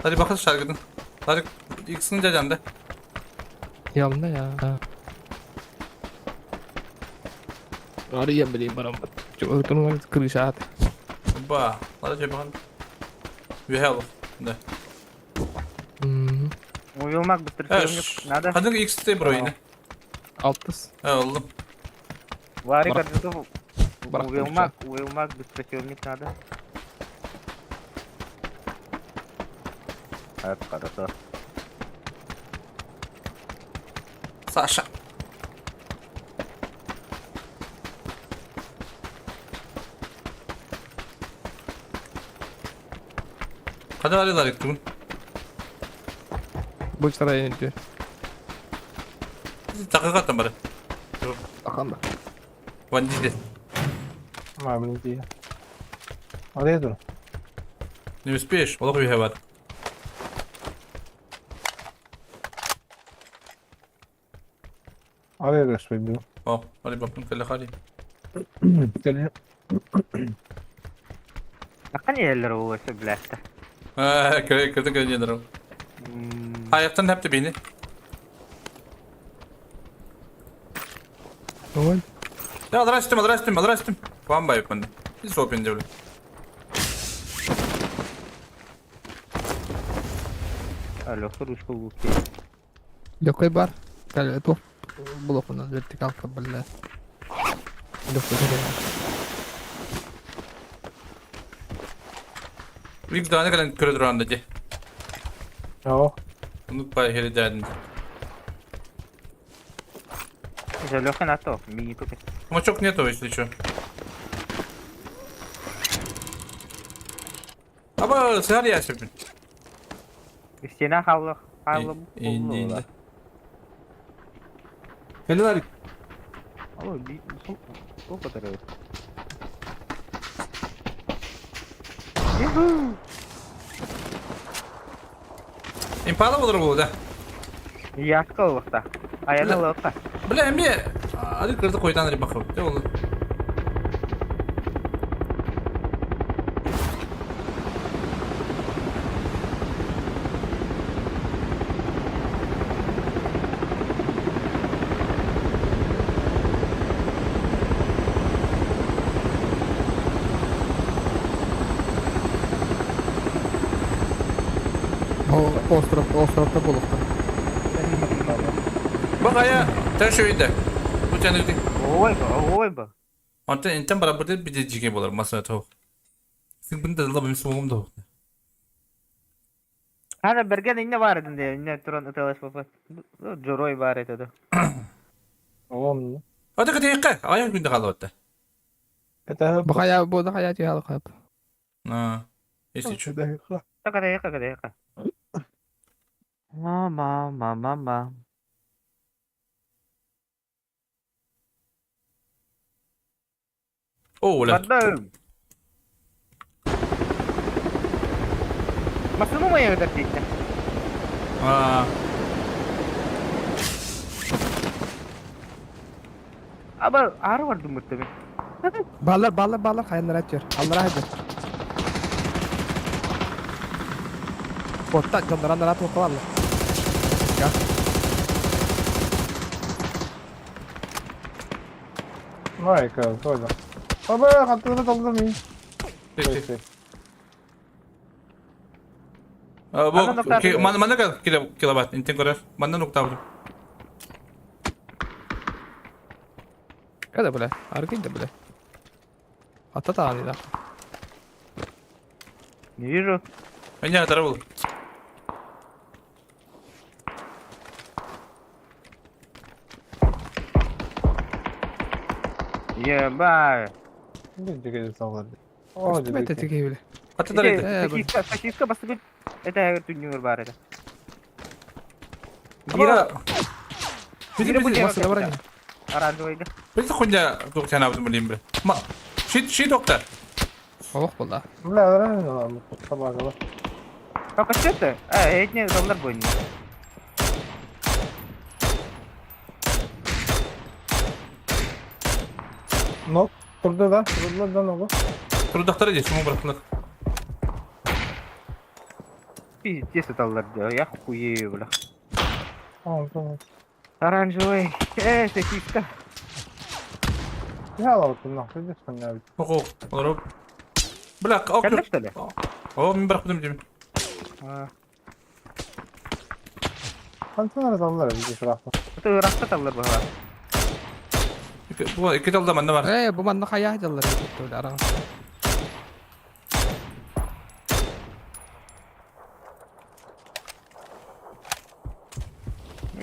Speaker 1: Hadi bakalım şarkıdan. Hadi X'ini cacanda.
Speaker 10: Yanında ya. Arayayım bileyim bana. Çok ırkın var kırışat.
Speaker 1: Ba. Hadi cebahan. We have. Ne?
Speaker 10: Hmm.
Speaker 9: Uyumak bitirtiyorum yok.
Speaker 1: Eş.
Speaker 9: Nada.
Speaker 1: Hadi X'te bro yine.
Speaker 10: Altıs.
Speaker 1: He oğlum.
Speaker 9: Вари
Speaker 10: Бrak-
Speaker 9: като
Speaker 10: Бrak-
Speaker 9: Уилмак беспрекословник надо. Evet, хорошо.
Speaker 1: Sasha. Hadi arıyorlar ilk gün.
Speaker 10: Bu sıraya iniyor.
Speaker 1: Takık atın bari.
Speaker 10: Akan da.
Speaker 1: Vandide.
Speaker 8: Мабуть, є. Але йду.
Speaker 1: Не успеешь? Олог we have.
Speaker 8: Але йду швидко.
Speaker 1: О, hadi bakın kelle hadi.
Speaker 8: Тэле.
Speaker 9: Akan yerler o işte bilekte.
Speaker 1: Kırdı gönderdim. Hayattan hep de beni.
Speaker 10: Oğlum.
Speaker 1: Ya adrastım. Bamba yok bende. Biz open devlet.
Speaker 9: Alo, ручку в руке.
Speaker 10: Легкий бар. Каль, то блок у нас вертикалка, бля. Легкий бар.
Speaker 1: İlk daha ne kadar kırdı randacı.
Speaker 8: О,
Speaker 1: Unut bayağı heri derdin.
Speaker 9: За Леха на то, мини тут.
Speaker 1: Ama çok net o если что. Ama sığar ya şimdi.
Speaker 9: Стена хавла.
Speaker 1: İndi. Helal.
Speaker 9: Alo, сколько тарелок?
Speaker 1: Impala olur bu da.
Speaker 9: Яска лоқта. Аяна лоқта.
Speaker 1: Bile emmi. Hadi kırdı koydan hadi bakalım. Ne oldu?
Speaker 10: O ostrovda bulukta.
Speaker 1: Bak aya sen şöyle. Bu tane değil.
Speaker 9: Ой ба.
Speaker 1: Anta enten beraber de bir de cige bolar masaya tavuk. Sen bunu da benim soğumum da.
Speaker 9: Hada bergen inne var edin ne turan ateles papa. Joroi var ede.
Speaker 8: оом.
Speaker 1: Hadi hadi yıka. Ayak günde kaldı hatta.
Speaker 8: Это
Speaker 10: Bakaya bu da hayatı halı kayıp.
Speaker 1: Ha. Neyse şu.
Speaker 9: Така. Мама.
Speaker 1: Oo lan.
Speaker 9: Бадам. Масunu mu yerde tekte?
Speaker 1: Ha.
Speaker 9: Aba ağrı vardı muhtemelen.
Speaker 10: Ballar kayanlara açıyor. Allara açıyor. Botta canlarından atma kovallı. Ya.
Speaker 8: Майка, тоже. Абе, хатта калдырмый.
Speaker 1: Peki. Bu mana kadar kilowatt inten kadar. Mana nokta bu.
Speaker 10: Kada bile. Hareket de bile. Hatta tane da.
Speaker 9: Не вижу.
Speaker 1: Bence taraf ol.
Speaker 9: Ебать.
Speaker 8: Где салады? О,
Speaker 10: Üstüme de teki bile.
Speaker 1: Hatta taraf.
Speaker 9: Фашистка басып. Это туннер бар это.
Speaker 1: Ama
Speaker 9: Biri bu
Speaker 10: Bizim masada var ya.
Speaker 9: Оранжевый.
Speaker 1: biz de konya doktor ne yaptım bileyim bre. Ma. Şey doktor.
Speaker 10: Oh valla.
Speaker 8: Бля, реально ладно, собака.
Speaker 9: Как это? Эти доллар будет.
Speaker 8: Ну, турда да ногу.
Speaker 1: Sonra doktora diye sumu bıraktılar.
Speaker 9: Пиздец аталар diyor. Ya хуе, бля.
Speaker 8: Tamam.
Speaker 9: Оранжевый. Сосиска.
Speaker 8: Bir hala bakın lan. Ne diyorsun ya?
Speaker 1: Oku. Olur. Bırak. Ok.
Speaker 9: Kendin söyle.
Speaker 1: O min bırak dedim.
Speaker 9: Ha.
Speaker 8: Kantinler adamlar bir şey şurada.
Speaker 9: Это Irak'ta atалар bana.
Speaker 1: Bu iki dalda bende var.
Speaker 10: Bu manda kaya ajallar. Udah arang.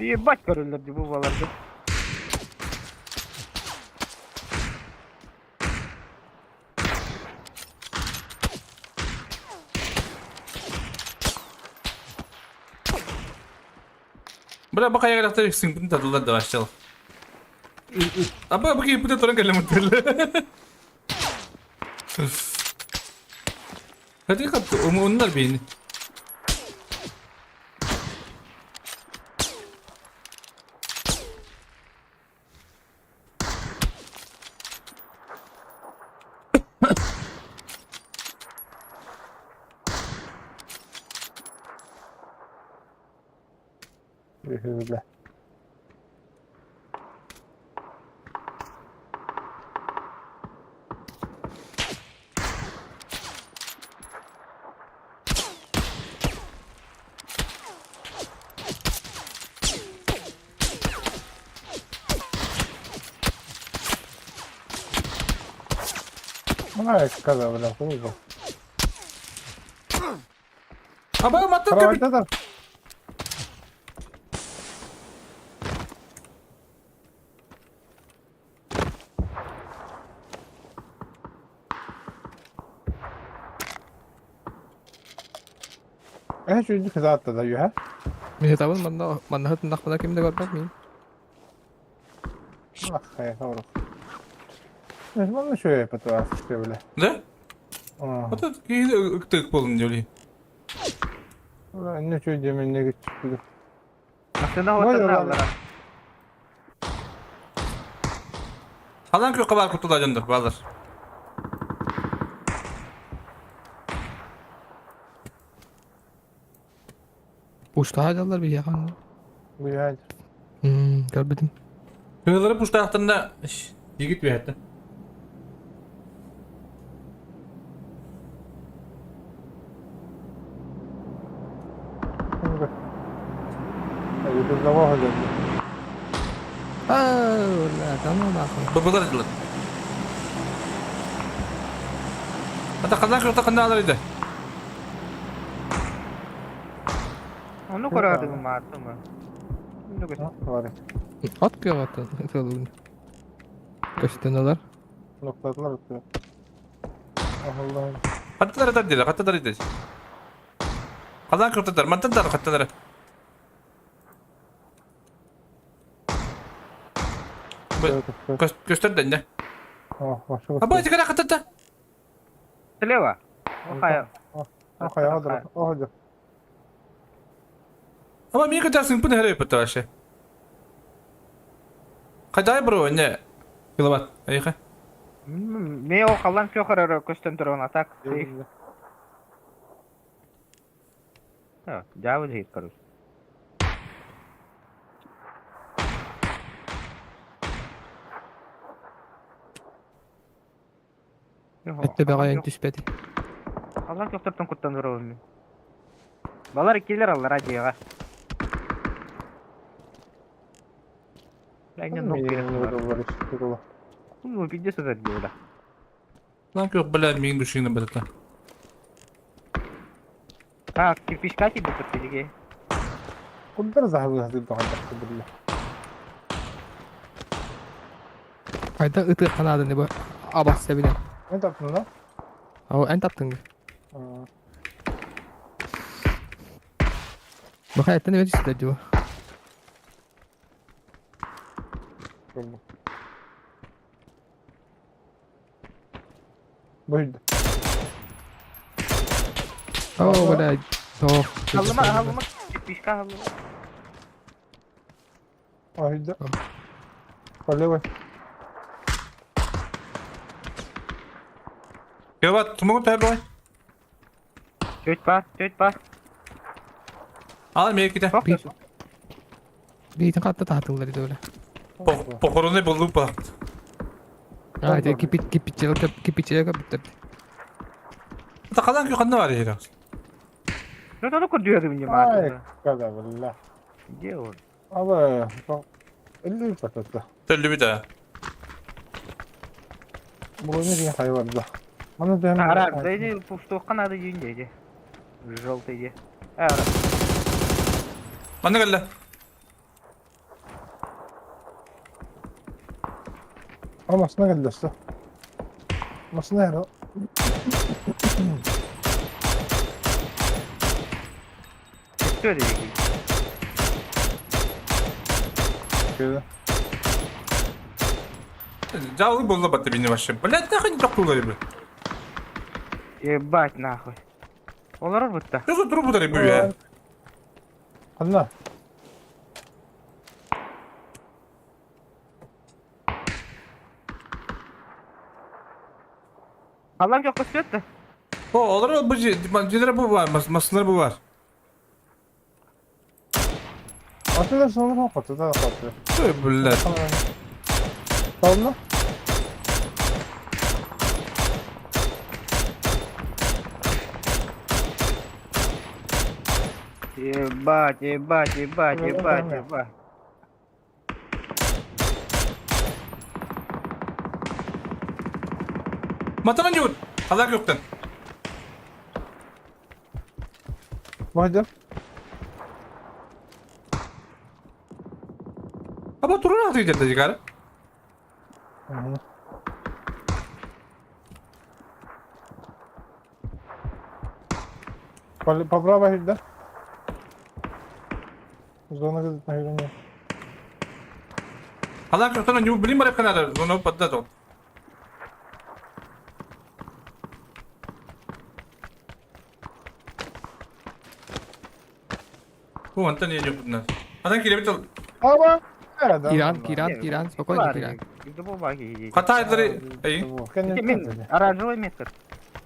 Speaker 9: Ебать королерdi bu balarda.
Speaker 1: Bırak bak ayağa kadar yüksin. Bunu da dalda başlayalım. Apa bagi putar orang kalau betul. Hadi kat onlar beni.
Speaker 8: Öyle. Bana kadar böyle koyuyor.
Speaker 1: Apa mata kapit.
Speaker 8: Karavanca da. Çocuk kıza atladı ya.
Speaker 10: Minta tahu manda hendak pada kim dekat min.
Speaker 8: Ah hayır doğru. Ne zaman şöyle yapıyor işte böyle.
Speaker 1: Ne?
Speaker 8: Aa.
Speaker 1: Mata kayı ıktık bolun diyor.
Speaker 8: Ulan ne çocuğumun ne geçti.
Speaker 9: Aslında
Speaker 8: Vay
Speaker 9: hotanı
Speaker 8: Allah.
Speaker 9: aldılar.
Speaker 1: Halan köy kabar kurtulacaksındır bazılar.
Speaker 10: Uçta ajallar bir yakan.
Speaker 8: Bu ya.
Speaker 10: Görmedim.
Speaker 1: Köyleri puşta hattında yigit bir hatta.
Speaker 8: Hadi bir zaman hadi.
Speaker 10: Lah, kamu nak.
Speaker 1: Babalar edilir. Hatta kazan köy takında alır idi.
Speaker 9: Onu koradım martı mı? Bunu göster.
Speaker 8: Ha var.
Speaker 10: At kaya atın. Itu dulu. Kaçtanlar?
Speaker 8: Nokladılar atıyor. Ah Allah'ım.
Speaker 1: Hattalar eder diyorlar. Hattalar eder. Kazan köy taktılar. Mantan da hattaları. Göster de ne?
Speaker 8: Ah başka.
Speaker 1: Apa çıkara hatta.
Speaker 9: Слева. Охая.
Speaker 8: Ah ayağa dur. Ah hadi.
Speaker 1: Ama niye kaçarsın bu ne herif bu aşağı? Kaçay bro ne? Kilowatt. Ayıka.
Speaker 9: Me o kalan kökörö köstön turun atak. Ha, jauh hit terus.
Speaker 10: Ette bagayan düşbedi.
Speaker 9: Kalan köktörtөн kuttan turun. Balar ikiler alır acıya. Aynen nok
Speaker 8: var işte.
Speaker 9: Bunu video sözer diyor da.
Speaker 1: Lan yok bela miyim düşünün bedata.
Speaker 9: Ha, kipişka ki bu kutlu.
Speaker 8: Kuntar zahmet hadi daha da billah.
Speaker 10: Ayda ıtı kanadın ne bu? Abah sebine.
Speaker 8: Ne yaptın lan?
Speaker 10: Oh, en taptın.
Speaker 8: Aa.
Speaker 10: Bakaya etten ne işte diyor.
Speaker 8: Tamam. Buydu.
Speaker 10: Oh, böyle. Oh.
Speaker 9: Halıma kipişka halıma.
Speaker 8: Ahide. Öyle var.
Speaker 1: Kilowatt tumu tabi boy.
Speaker 9: Çöt var.
Speaker 1: Al mevkide.
Speaker 8: Çok
Speaker 10: Bir-
Speaker 8: da
Speaker 10: Beytin katta tahtılları da öyle.
Speaker 1: Pokorunu bulduk bak.
Speaker 10: Haydi kipitçilik bitirdi.
Speaker 1: Da kalan yukarıda var ya.
Speaker 9: No to kur diyor benim
Speaker 8: Ay
Speaker 9: artık.
Speaker 8: kadar billah.
Speaker 9: Diyor.
Speaker 8: Ama çok 50 patatta.
Speaker 1: Döllü bir daha.
Speaker 8: Bu ne diye hayvan da. Bana da
Speaker 9: Arar dedi pustu kanadı yiyince. Жовтый.
Speaker 1: Bana gel lan.
Speaker 8: Amasına geldi işte. Amasına yer o.
Speaker 9: Что это?
Speaker 8: Şöyle.
Speaker 1: Жалко было бы ты меня вообще. Блядь, нахуй не такую рыбу.
Speaker 9: Ебать нахуй. Олар бутта.
Speaker 1: Что за трубу рыбу я?
Speaker 8: Anla.
Speaker 9: Allah'ım çok kötü.
Speaker 1: O olur bu cinere bu var. Masınlar bu var.
Speaker 8: Aslında sonra kapatı da kapatı.
Speaker 1: Tüh blядь.
Speaker 8: Tamam.
Speaker 9: Ебать, ебать, ебать, ебать, ебать.
Speaker 1: Matalan yut. Halak yoktan.
Speaker 8: Vahcan.
Speaker 1: Ama turun altı gidiyor yukarı.
Speaker 8: Поправа да? Зона где-то наверное.
Speaker 1: Halak yoktan önce bu bilim bırak kadar. Onu patlat o. Bu mantan niye yok bunlar? Adam kiremit al.
Speaker 8: Ama nerede?
Speaker 10: Kiran, spokojno Kiran.
Speaker 9: Где бумаги?
Speaker 1: Hatayları. İyi.
Speaker 9: Где мин? Оранжевая метка.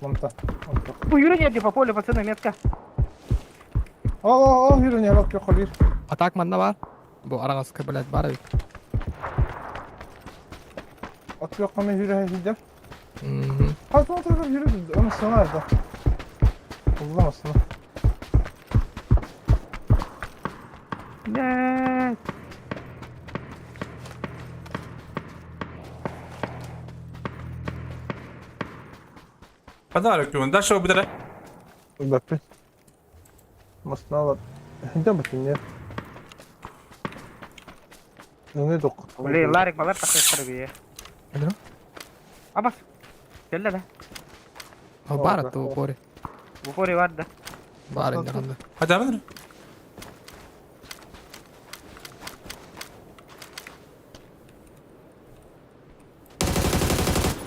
Speaker 8: Monta.
Speaker 9: Bu yürü nerede по полю, пацаны, метка.
Speaker 8: Aa, yürü ne bak yok hayır.
Speaker 10: Atak manda var. Bu arangası kabilet var.
Speaker 8: At yok ama yürü gideceğim.
Speaker 10: Mhm.
Speaker 8: Hadi otur yürü. Onu sana nerede? Uzamasın.
Speaker 9: Да.
Speaker 1: Pazar yok. Daş o bir tane.
Speaker 8: Bakın. Masna var. Hinde bakın ya. Ne dok?
Speaker 9: Блин, Ларик, балар такой старый.
Speaker 10: Hadi lan.
Speaker 9: Абас. Gel de.
Speaker 10: O bara to pori.
Speaker 9: Bu pori var da.
Speaker 10: Bara inda kanda.
Speaker 1: Hadi abi.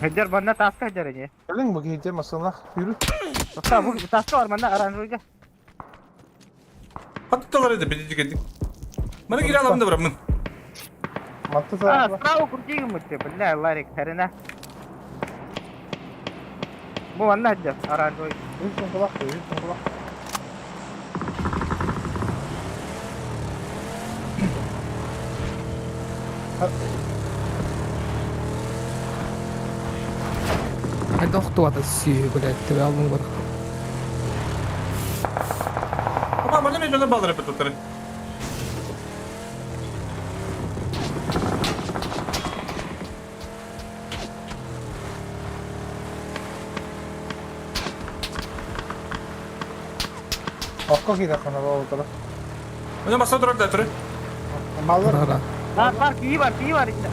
Speaker 9: Hajar bana task hajar aja.
Speaker 8: Gelin bak gideceğim masana. Yürü.
Speaker 9: Yoksa bu task var bana aranjoyga.
Speaker 1: Hadi dolar da bir dik. Bana gir alalım da bırakın.
Speaker 8: Mantı
Speaker 9: А,
Speaker 8: tarafı.
Speaker 9: справа крути ему, бля, Ларик, хрена. Bu bana hajar aranjoy.
Speaker 8: Yürü kulak. Yürü kulak.
Speaker 10: Hadi doktu ata si bilet. Tabi aldım bak.
Speaker 1: Ama bana ne kadar bağlar yapıp tutarı.
Speaker 8: Akka gidelim kana bak o taraf.
Speaker 1: Önce masada durak da tutarı.
Speaker 8: Mallar.
Speaker 10: Rara.
Speaker 9: Var, iyi var işte.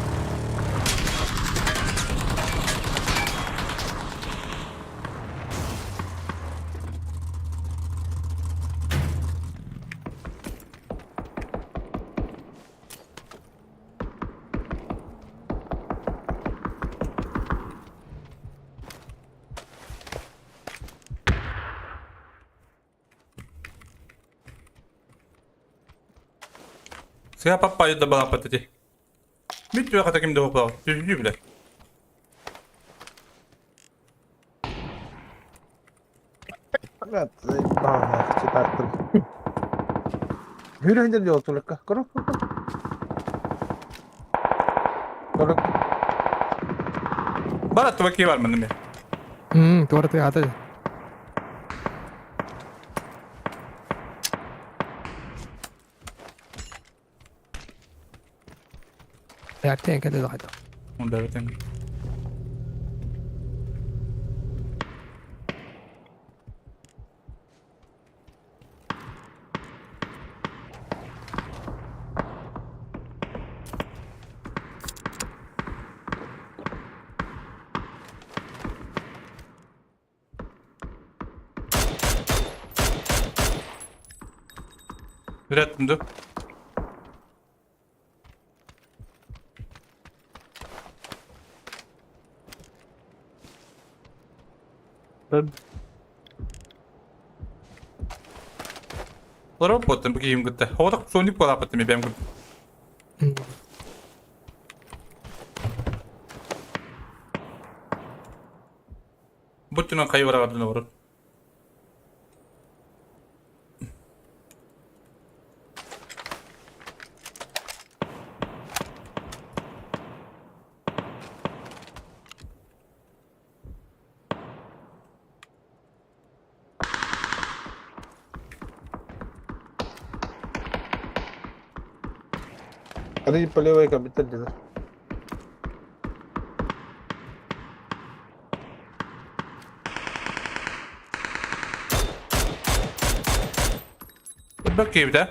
Speaker 1: Saya papa ya da bana patati. Bitti kata kim de hopa. Düzgün bile.
Speaker 8: Evet. Daha çıkarttım. Hürü hindir diyor otulukka. Kuru. Toluk.
Speaker 1: Barat bakayım var benim ya.
Speaker 10: Tuarete आता है यार थे क्या देखा था
Speaker 1: Onda evet. yani. Ürettim dur.
Speaker 9: Ben
Speaker 1: Lara потом bakayım gitti. Havada sonik bola patım benim gitti. Bütün kayı var ardına var.
Speaker 8: Hadi полевой капиталь dedi.
Speaker 1: Bakayım bir de.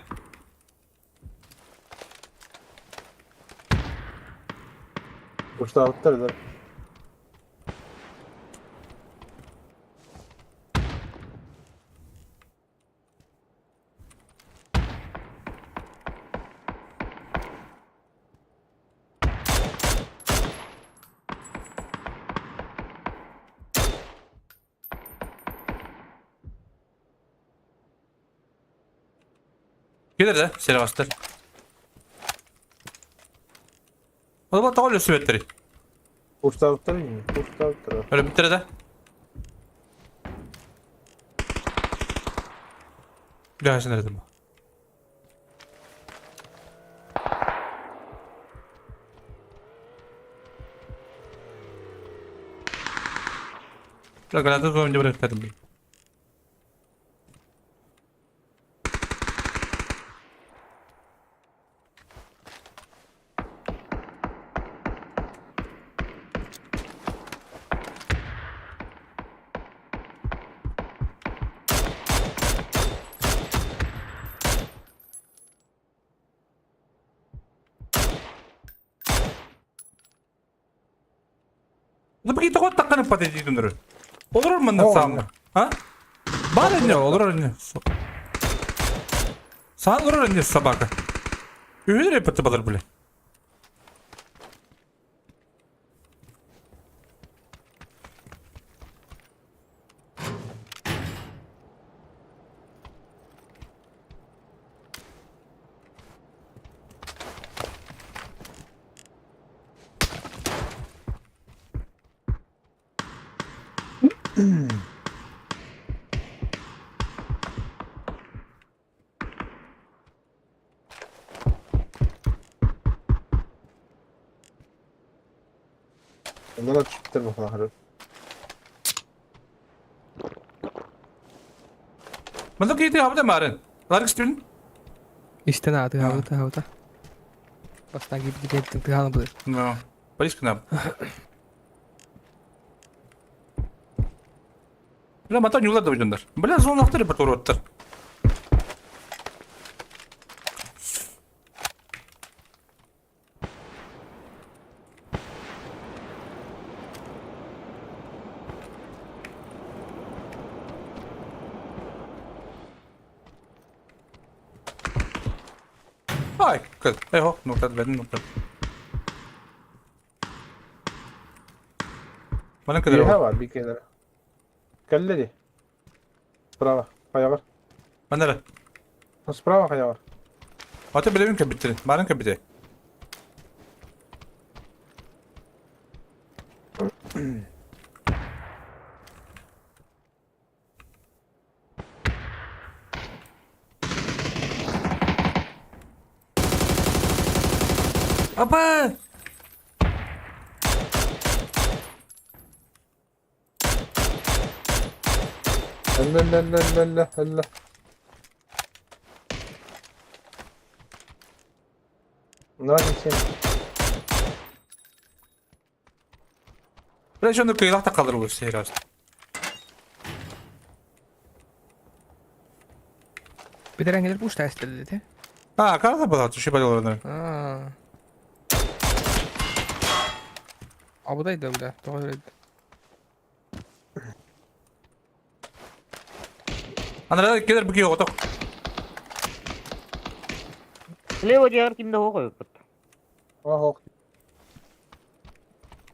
Speaker 8: Kuşta alıptar dedi.
Speaker 1: Gelir de seni bastır. O zaman tavalı süvetleri.
Speaker 8: Kuşta alıptar mı? Kuşta alıptar.
Speaker 1: Öyle bitir de. Bir daha nerede bu? Granada önce bıraktım. Nah begitu kau tekan pada di tundur. Olur mu
Speaker 8: Oh,
Speaker 1: sama? Ha? Bana ne olur ne? Sağ olur ne sabaka? Öyle repeti balır bile.
Speaker 8: Ondan açıp bitir bakalım harbi.
Speaker 1: मतलब कि apa dah marin? Lari student?
Speaker 10: इस्तेना आते होता बस ताकि भी दिखाना पड़े
Speaker 1: No. Paris kenapa? Bila mata nyulat da ucunlar. Bila zon nokta repertuar otter. Ay, kız. Eho, nokta benim nokta. Bana kadar
Speaker 8: Bir
Speaker 1: o.
Speaker 8: var bir kenara. Kelleri. Sprava. Kaya var.
Speaker 1: Bana da.
Speaker 8: Sprava kaya var.
Speaker 1: Mata bilemin kapitali. Barın kapitali. Apa!
Speaker 8: Allah. Bunlar geçsin.
Speaker 1: Biraz şunu kıyılakta kalır bu seyir aslında.
Speaker 10: Bir de rengeler bu işte dedi.
Speaker 1: Ha, karada bu da şu böyle olur.
Speaker 10: Ha. Abudaydı bu da. Doğru.
Speaker 1: Anlara gelir bu ki yok.
Speaker 9: Levo diğer kimde o koyup.
Speaker 8: Oh.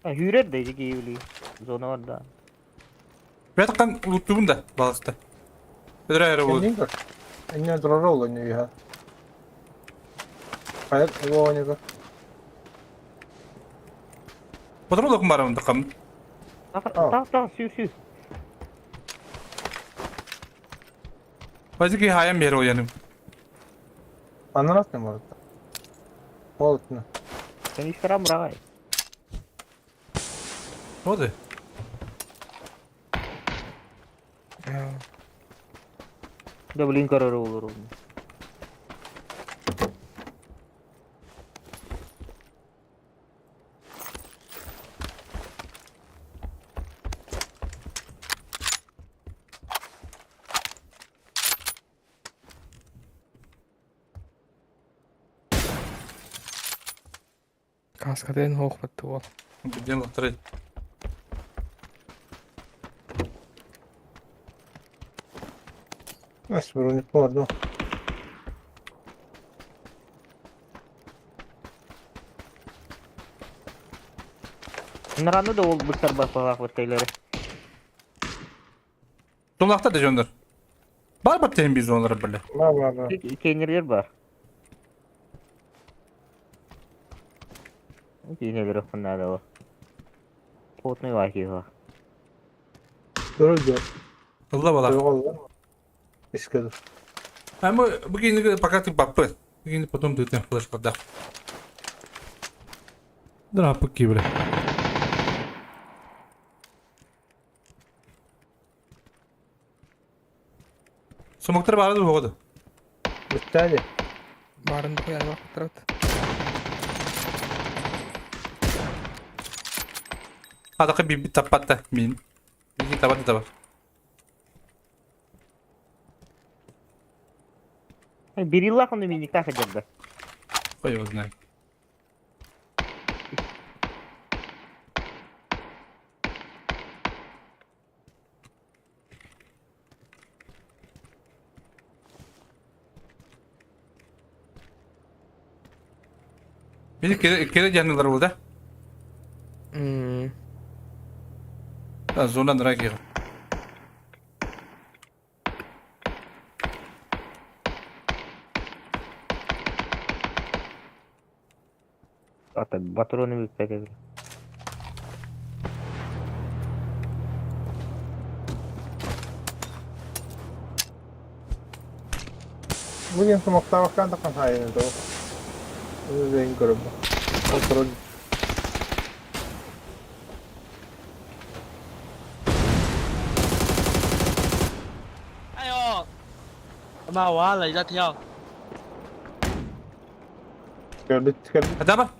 Speaker 9: Ha hürer de ki evli. Zona var da.
Speaker 1: Ben kan unuttum da balıkta. Bir ayarı bu.
Speaker 8: Kendin gör. Enne durar oynuyor ya. Hayır, o oynuyor.
Speaker 1: Fotoğraf dokun var onda kam.
Speaker 9: Tak sü.
Speaker 1: Bazı ki hayam bir yere oyanım.
Speaker 8: Anlarsın bu arada. Olsun.
Speaker 9: Sen isterim bırak.
Speaker 1: Ne oldu?
Speaker 10: Ya.
Speaker 9: Doubling karar olur onun.
Speaker 10: Kaskaden hoch mit Tor.
Speaker 1: Bir yıl hatırlayın.
Speaker 8: Nasıl bir oyun vardı?
Speaker 9: Narano da ol besar bapak vaktileri.
Speaker 1: Dolakta da gönder. Var bakayım biz onlara böyle.
Speaker 8: Var.
Speaker 9: Kendileri var. Kendileri bunlar da var. Potne var ki var.
Speaker 8: Duruldu.
Speaker 1: Allah bala.
Speaker 8: Yok oldu. İskadır.
Speaker 1: Ama bugün pakatı baktı. Bugün potom düğütten flash kadar. Dur apık gibi böyle. Somoklar bağladı bu oldu.
Speaker 8: Bitti.
Speaker 10: Barın koyar bak taraf.
Speaker 1: Hadi bir tapatta min. Bir tapatta.
Speaker 9: Bir yıl hakkında minik takacaklar.
Speaker 1: Koy o zaman. Bir kere canlılar burada. Ha, zondan nereye gidiyor?
Speaker 9: Zaten patronu büyük takacak.
Speaker 8: Bugün smoke'ta bakan da kan hayır da o. Bunu renk görüyorum. Kontrol.
Speaker 9: Mà quá lấy ra theo.
Speaker 8: Gördük.
Speaker 1: Hadi ama.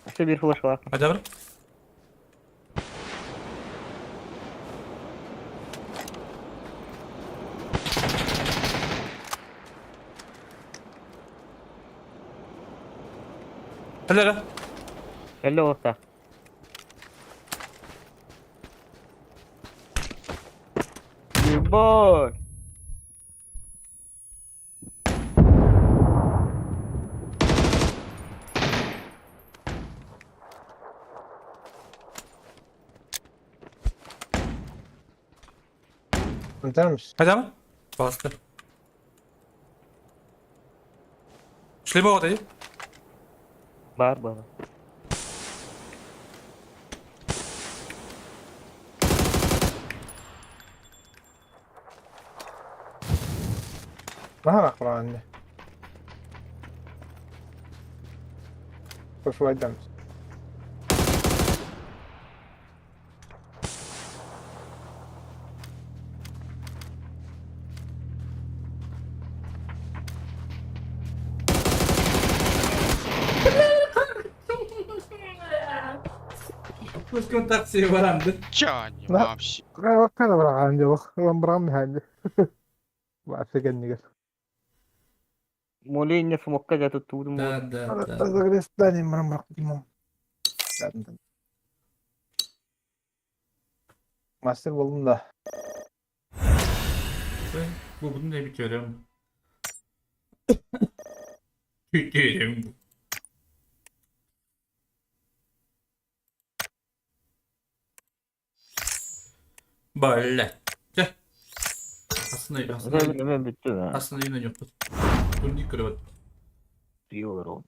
Speaker 9: İşte bir flash var.
Speaker 1: Hadi ama. Hadi lan.
Speaker 9: Hello orta. Good boy.
Speaker 8: Antar mısın?
Speaker 1: Hadi ama. Bastı. Şlima odayı.
Speaker 9: Var baba.
Speaker 8: راح اقرا عني. شوية دمج.
Speaker 1: Pus kontaksiyya varandı.
Speaker 7: Johnny,
Speaker 8: لا.
Speaker 7: вообще.
Speaker 8: كان برا عندي والله برامي عندي. بعد سجني قال.
Speaker 9: Molinha smoke jatuh turun.
Speaker 1: Da.
Speaker 8: أنا ثاني مرة قديمهم. Master buldum da.
Speaker 1: Bu bunu ne bitiyorum? Tütüyorum. Böyle. Gel.
Speaker 9: Ben bitti ya.
Speaker 1: Aslında yine yoktu. Bunu yıkırıyor.
Speaker 9: Diyorlar oğlum.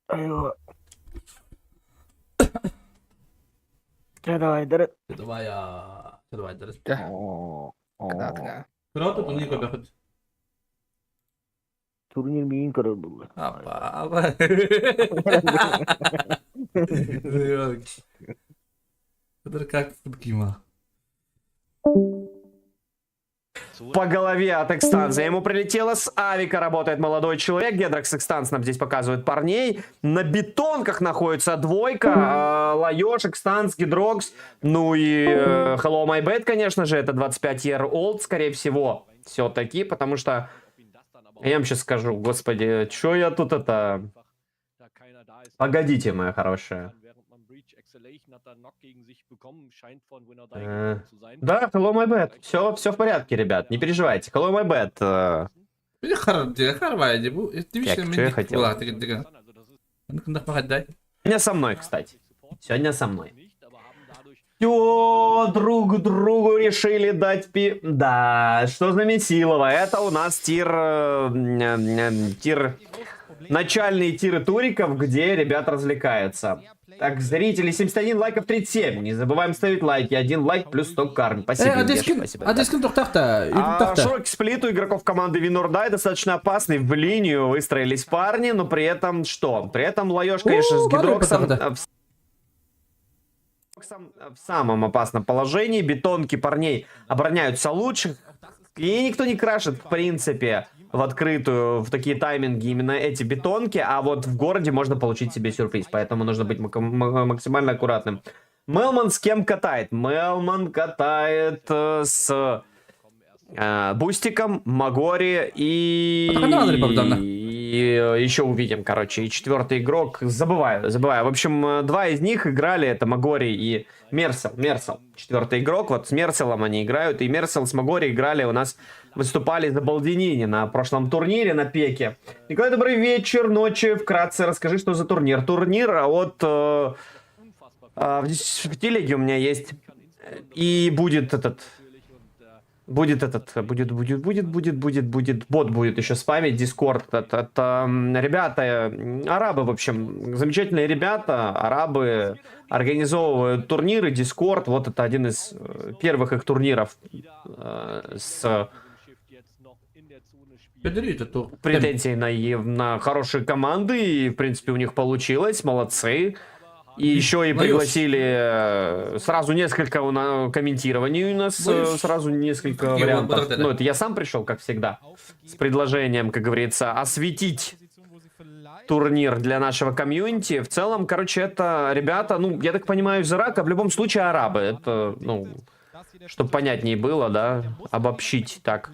Speaker 9: Ayo. Давай, дары.
Speaker 1: Давай я. Давай, дары.
Speaker 10: Tengah.
Speaker 1: Kırıyor bunu yıkıyor.
Speaker 9: Турнир биин кырылды.
Speaker 1: Apa. Это как Кима.
Speaker 11: По голове от Экстанса. Ему прилетело с авика, работает молодой человек. Гедракс Экстанс нам здесь показывает парней. На бетонках находится двойка. Лайош, Экстанс, Гидрокс. Ну и Hello My Bad, конечно же. Это 25 year old, скорее всего. Все-таки, потому что... Я вам сейчас скажу, господи, что я тут это... Погодите, моя хорошая. Да, Hello My Bad. Все в порядке, ребят. Не переживайте. Hello My Bad.
Speaker 1: Харвайди.
Speaker 11: Что я хотел? Сегодня со мной, кстати. Сегодня со мной. Все, друг другу решили дать Да, что за Месилова? Это у нас начальные тиры туриков, где ребят развлекаются. Так, зрители, 71 лайков, 37. Не забываем ставить лайки. 1 лайк плюс 100 карм. Спасибо.
Speaker 1: Адескин тухтахта.
Speaker 11: Широкий сплит у игроков команды Винордай достаточно опасный. В линию выстроились парни, но при этом что? При этом Лайош, конечно, с Гидроксом в самом опасном положении. Бетонки парней обороняются лучше. И никто не крашит, в принципе, в открытую, в такие тайминги именно эти бетонки. А вот в городе можно получить себе сюрприз. Поэтому нужно быть максимально аккуратным. Мелман с кем катает? Мелман катает с Бустиком, Магори и еще увидим, короче. И четвертый игрок, забываю. В общем, два из них играли, это Магори и Мерсел. Четвертый игрок, вот с Мерселом они играют. И Мерсел с Магори играли у нас, выступали за Балдинини на прошлом турнире на Пеке. Николай, добрый вечер, ночи. Вкратце расскажи, что за турнир. Турнир от... в телеге у меня есть. И будет этот... Будет. Бот будет еще спамить, Дискорд. Это ребята, арабы, в общем, замечательные ребята, арабы организовывают турниры, Дискорд. Вот это один из первых их турниров с претензией на хорошие команды. И, в принципе, у них получилось, молодцы. И еще и пригласили сразу несколько комментирований у нас, сразу несколько вариантов. Ну, это я сам пришел, как всегда, с предложением, как говорится, осветить турнир для нашего комьюнити. В целом, короче, это ребята, ну, я так понимаю, из Ирака, в любом случае арабы. Это, ну, чтобы понятнее было, да, обобщить так.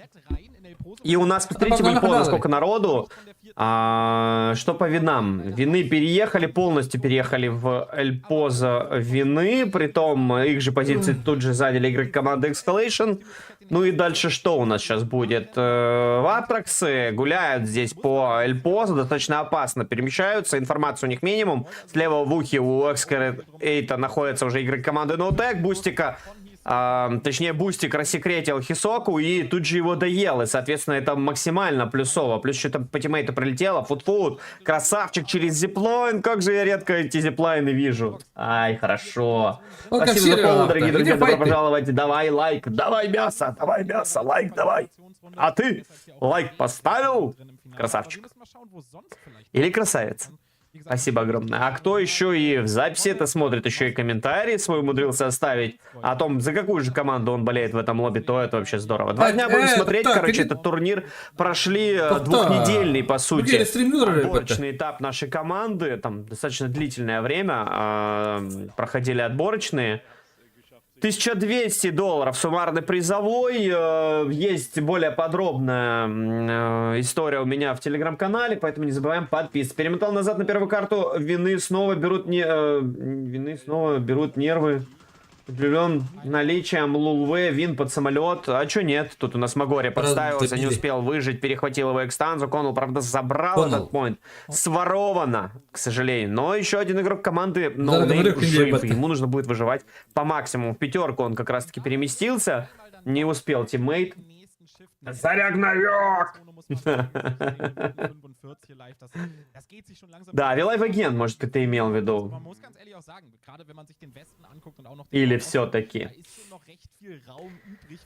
Speaker 11: И у нас, посмотрите, в Эльпоза сколько народу. Что по винам? Вины полностью переехали в Эльпоза вины. Притом их же позиции тут же заняли игроки команды Escalation. Ну и дальше что у нас сейчас будет? Ватраксы гуляют здесь по Эльпоза, достаточно опасно перемещаются. Информация у них минимум. Слева в ухе у Экскарейта находятся уже игроки команды NoTech. Бустика точнее, Бустик рассекретил Хисоку и тут же его доел. И, соответственно, это максимально плюсово. Плюс что-то по тиммейту прилетело. Фут-фут. Красавчик через зиплайн. Как же я редко эти зиплайны вижу. Ай, хорошо.
Speaker 1: Ну, как
Speaker 11: Спасибо за
Speaker 1: сериал,
Speaker 11: фоллоу, дорогие
Speaker 1: где
Speaker 11: друзья. Добро
Speaker 1: файты?
Speaker 11: пожаловать. Давай лайк. Давай мясо. Лайк давай. А ты лайк поставил? Красавчик. Или красавица. Спасибо огромное. А кто еще и в записи это смотрит, еще и комментарий свой умудрился оставить о том, за какую же команду он болеет в этом лобби, то это вообще здорово. 2 дня будем смотреть,
Speaker 1: так,
Speaker 11: короче,
Speaker 1: иди-
Speaker 11: этот турнир прошли
Speaker 1: Так-то.
Speaker 11: двухнедельный, по сути,
Speaker 1: стримлеры,
Speaker 11: отборочный этап нашей команды. Там достаточно длительное время проходили отборочные. $1200 суммарный призовой. Есть более подробная история у меня в телеграм-канале, поэтому не забываем подписываться. Перемотал назад на первую карту. Вины снова берут нервы. Удивлен наличием Лулве, вин под самолет. А чё нет? Тут у нас Магория подставился, не
Speaker 1: Дебили.
Speaker 11: успел выжить, перехватил его экстанзу. Конул, правда, забрал
Speaker 1: Конул.
Speaker 11: этот поинт. Своровано, к сожалению. Но еще один игрок команды
Speaker 1: говорю,
Speaker 11: ноунейм жив.
Speaker 1: ребята.
Speaker 11: Ему нужно будет выживать по максимуму. В пятерку он как раз-таки переместился. Не успел тиммейт. Зарягновек! Да, Вилайв Аген, может, ты имел в виду. Или все-таки.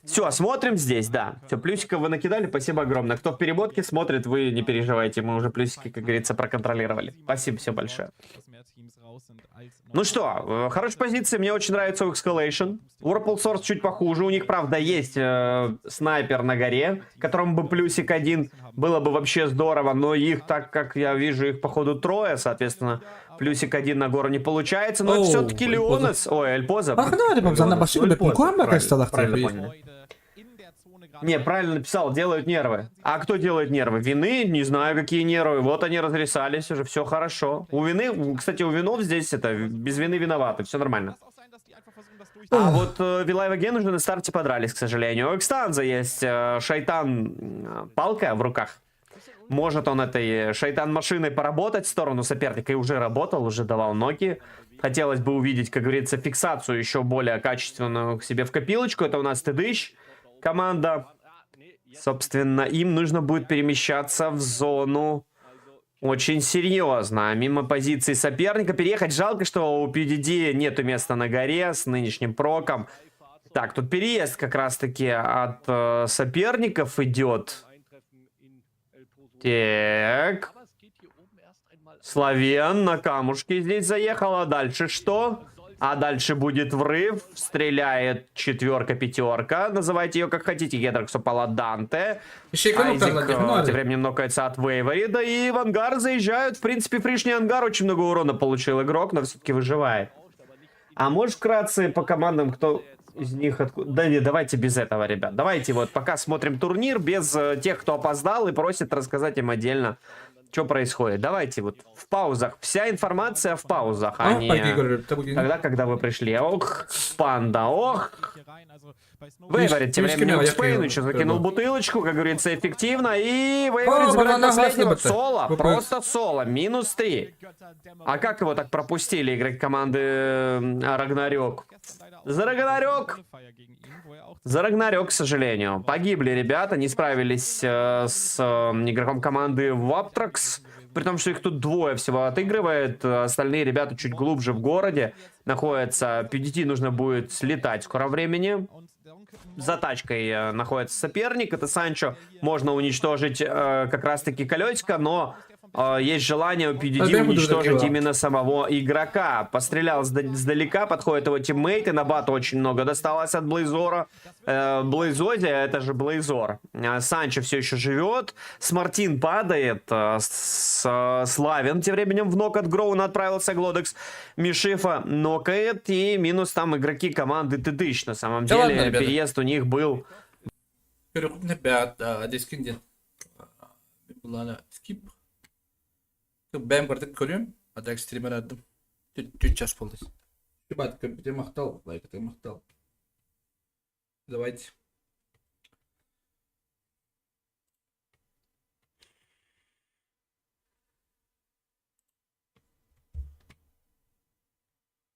Speaker 11: Все, смотрим здесь, да. Все, плюсиков вы накидали, спасибо огромное. Кто в перемотке смотрит, вы не переживайте, мы уже плюсики, как говорится, проконтролировали. Спасибо все большое. Ну что, хорошая позиция, мне очень нравится у Escalation. Whirlpool Source чуть похуже, у них, правда, есть снайпер на горе, которому бы плюсик 1, было бы вообще здорово, но их, так как я вижу, их походу 3, соответственно, плюсик 1 на гору не получается, но это
Speaker 1: Оу,
Speaker 11: все-таки
Speaker 1: Эльпоза.
Speaker 11: Леонес, ой, Эльпоза.
Speaker 1: Погнали, бабза, на башку,
Speaker 11: Эльпоза,
Speaker 1: пинкуам, как стало
Speaker 11: правильно понял. Не, правильно написал, делают нервы. А кто делает нервы? Вины? Не знаю, какие нервы. Вот они разрисались уже, все хорошо. У Вины, кстати, у Винов здесь это, без вины виноваты, все нормально. А вот Вилайв Аген уже на старте подрались, к сожалению. У Экстанза есть шайтан-палка в руках. Может он этой шайтан-машиной поработать в сторону соперника, и уже работал, уже давал ноги. Хотелось бы увидеть, как говорится, фиксацию еще более качественную к себе в копилочку. Это у нас Тыдыщ. Команда, собственно, им нужно будет перемещаться в зону очень серьезно. Мимо позиции соперника переехать. Жалко, что у PDD нету места на горе с нынешним проком. Так, тут переезд как раз-таки от соперников идет. Так. Славен на камушке здесь заехал. А дальше что? А дальше будет врыв. Стреляет 4-5. Называйте ее как хотите. Гедракс упала Данте.
Speaker 1: Еще и кнопка
Speaker 11: Айзек
Speaker 1: надо,
Speaker 11: тем временем нокается от Вейвори. Да и в ангар заезжают. В принципе, пришний ангар очень много урона получил игрок, но все-таки выживает. А можешь вкратце по командам, кто из них... Да не, давайте без этого, ребят. Давайте вот пока смотрим турнир без тех, кто опоздал и просит рассказать им отдельно, что происходит. Давайте вот в паузах. Вся информация в паузах, а не когда вы пришли. Ох, панда, ох. Вейворит тем временем Спейн еще закинул бутылочку, как говорится, эффективно. И Вейворит забирает последнего. Соло, просто соло, -3. А как его так пропустили игроки команды Рагнарёк? За Рагнарёк! За Рагнарёк, к сожалению. Погибли ребята, не справились с игроком команды Ваптракс. При том, что их тут двое всего отыгрывает. Остальные ребята чуть глубже в городе находятся. PDT нужно будет слетать в скором времени. За тачкой находится соперник. Это Санчо. Можно уничтожить как раз-таки колесико, но... есть желание у PDD уничтожить именно самого игрока. Пострелял сдалека, подходит его тиммейт, и на бату очень много досталось от Блейзора. Блейзози, это же Блейзор. Санчо все еще живет. Смартин падает. Славен тем временем в нок от Гроуна отправился Глодекс. Мишифа нокает. И минус там игроки команды Тыдыщ. На самом деле,
Speaker 1: ладно,
Speaker 11: переезд у них был...
Speaker 1: Ребят, дискинден. Скип. Ben burada görüyorum. Hadi ekstremer adım. 3 yaş oldu. Ребят, компьютер махтал, лайк это махтал. Давайте.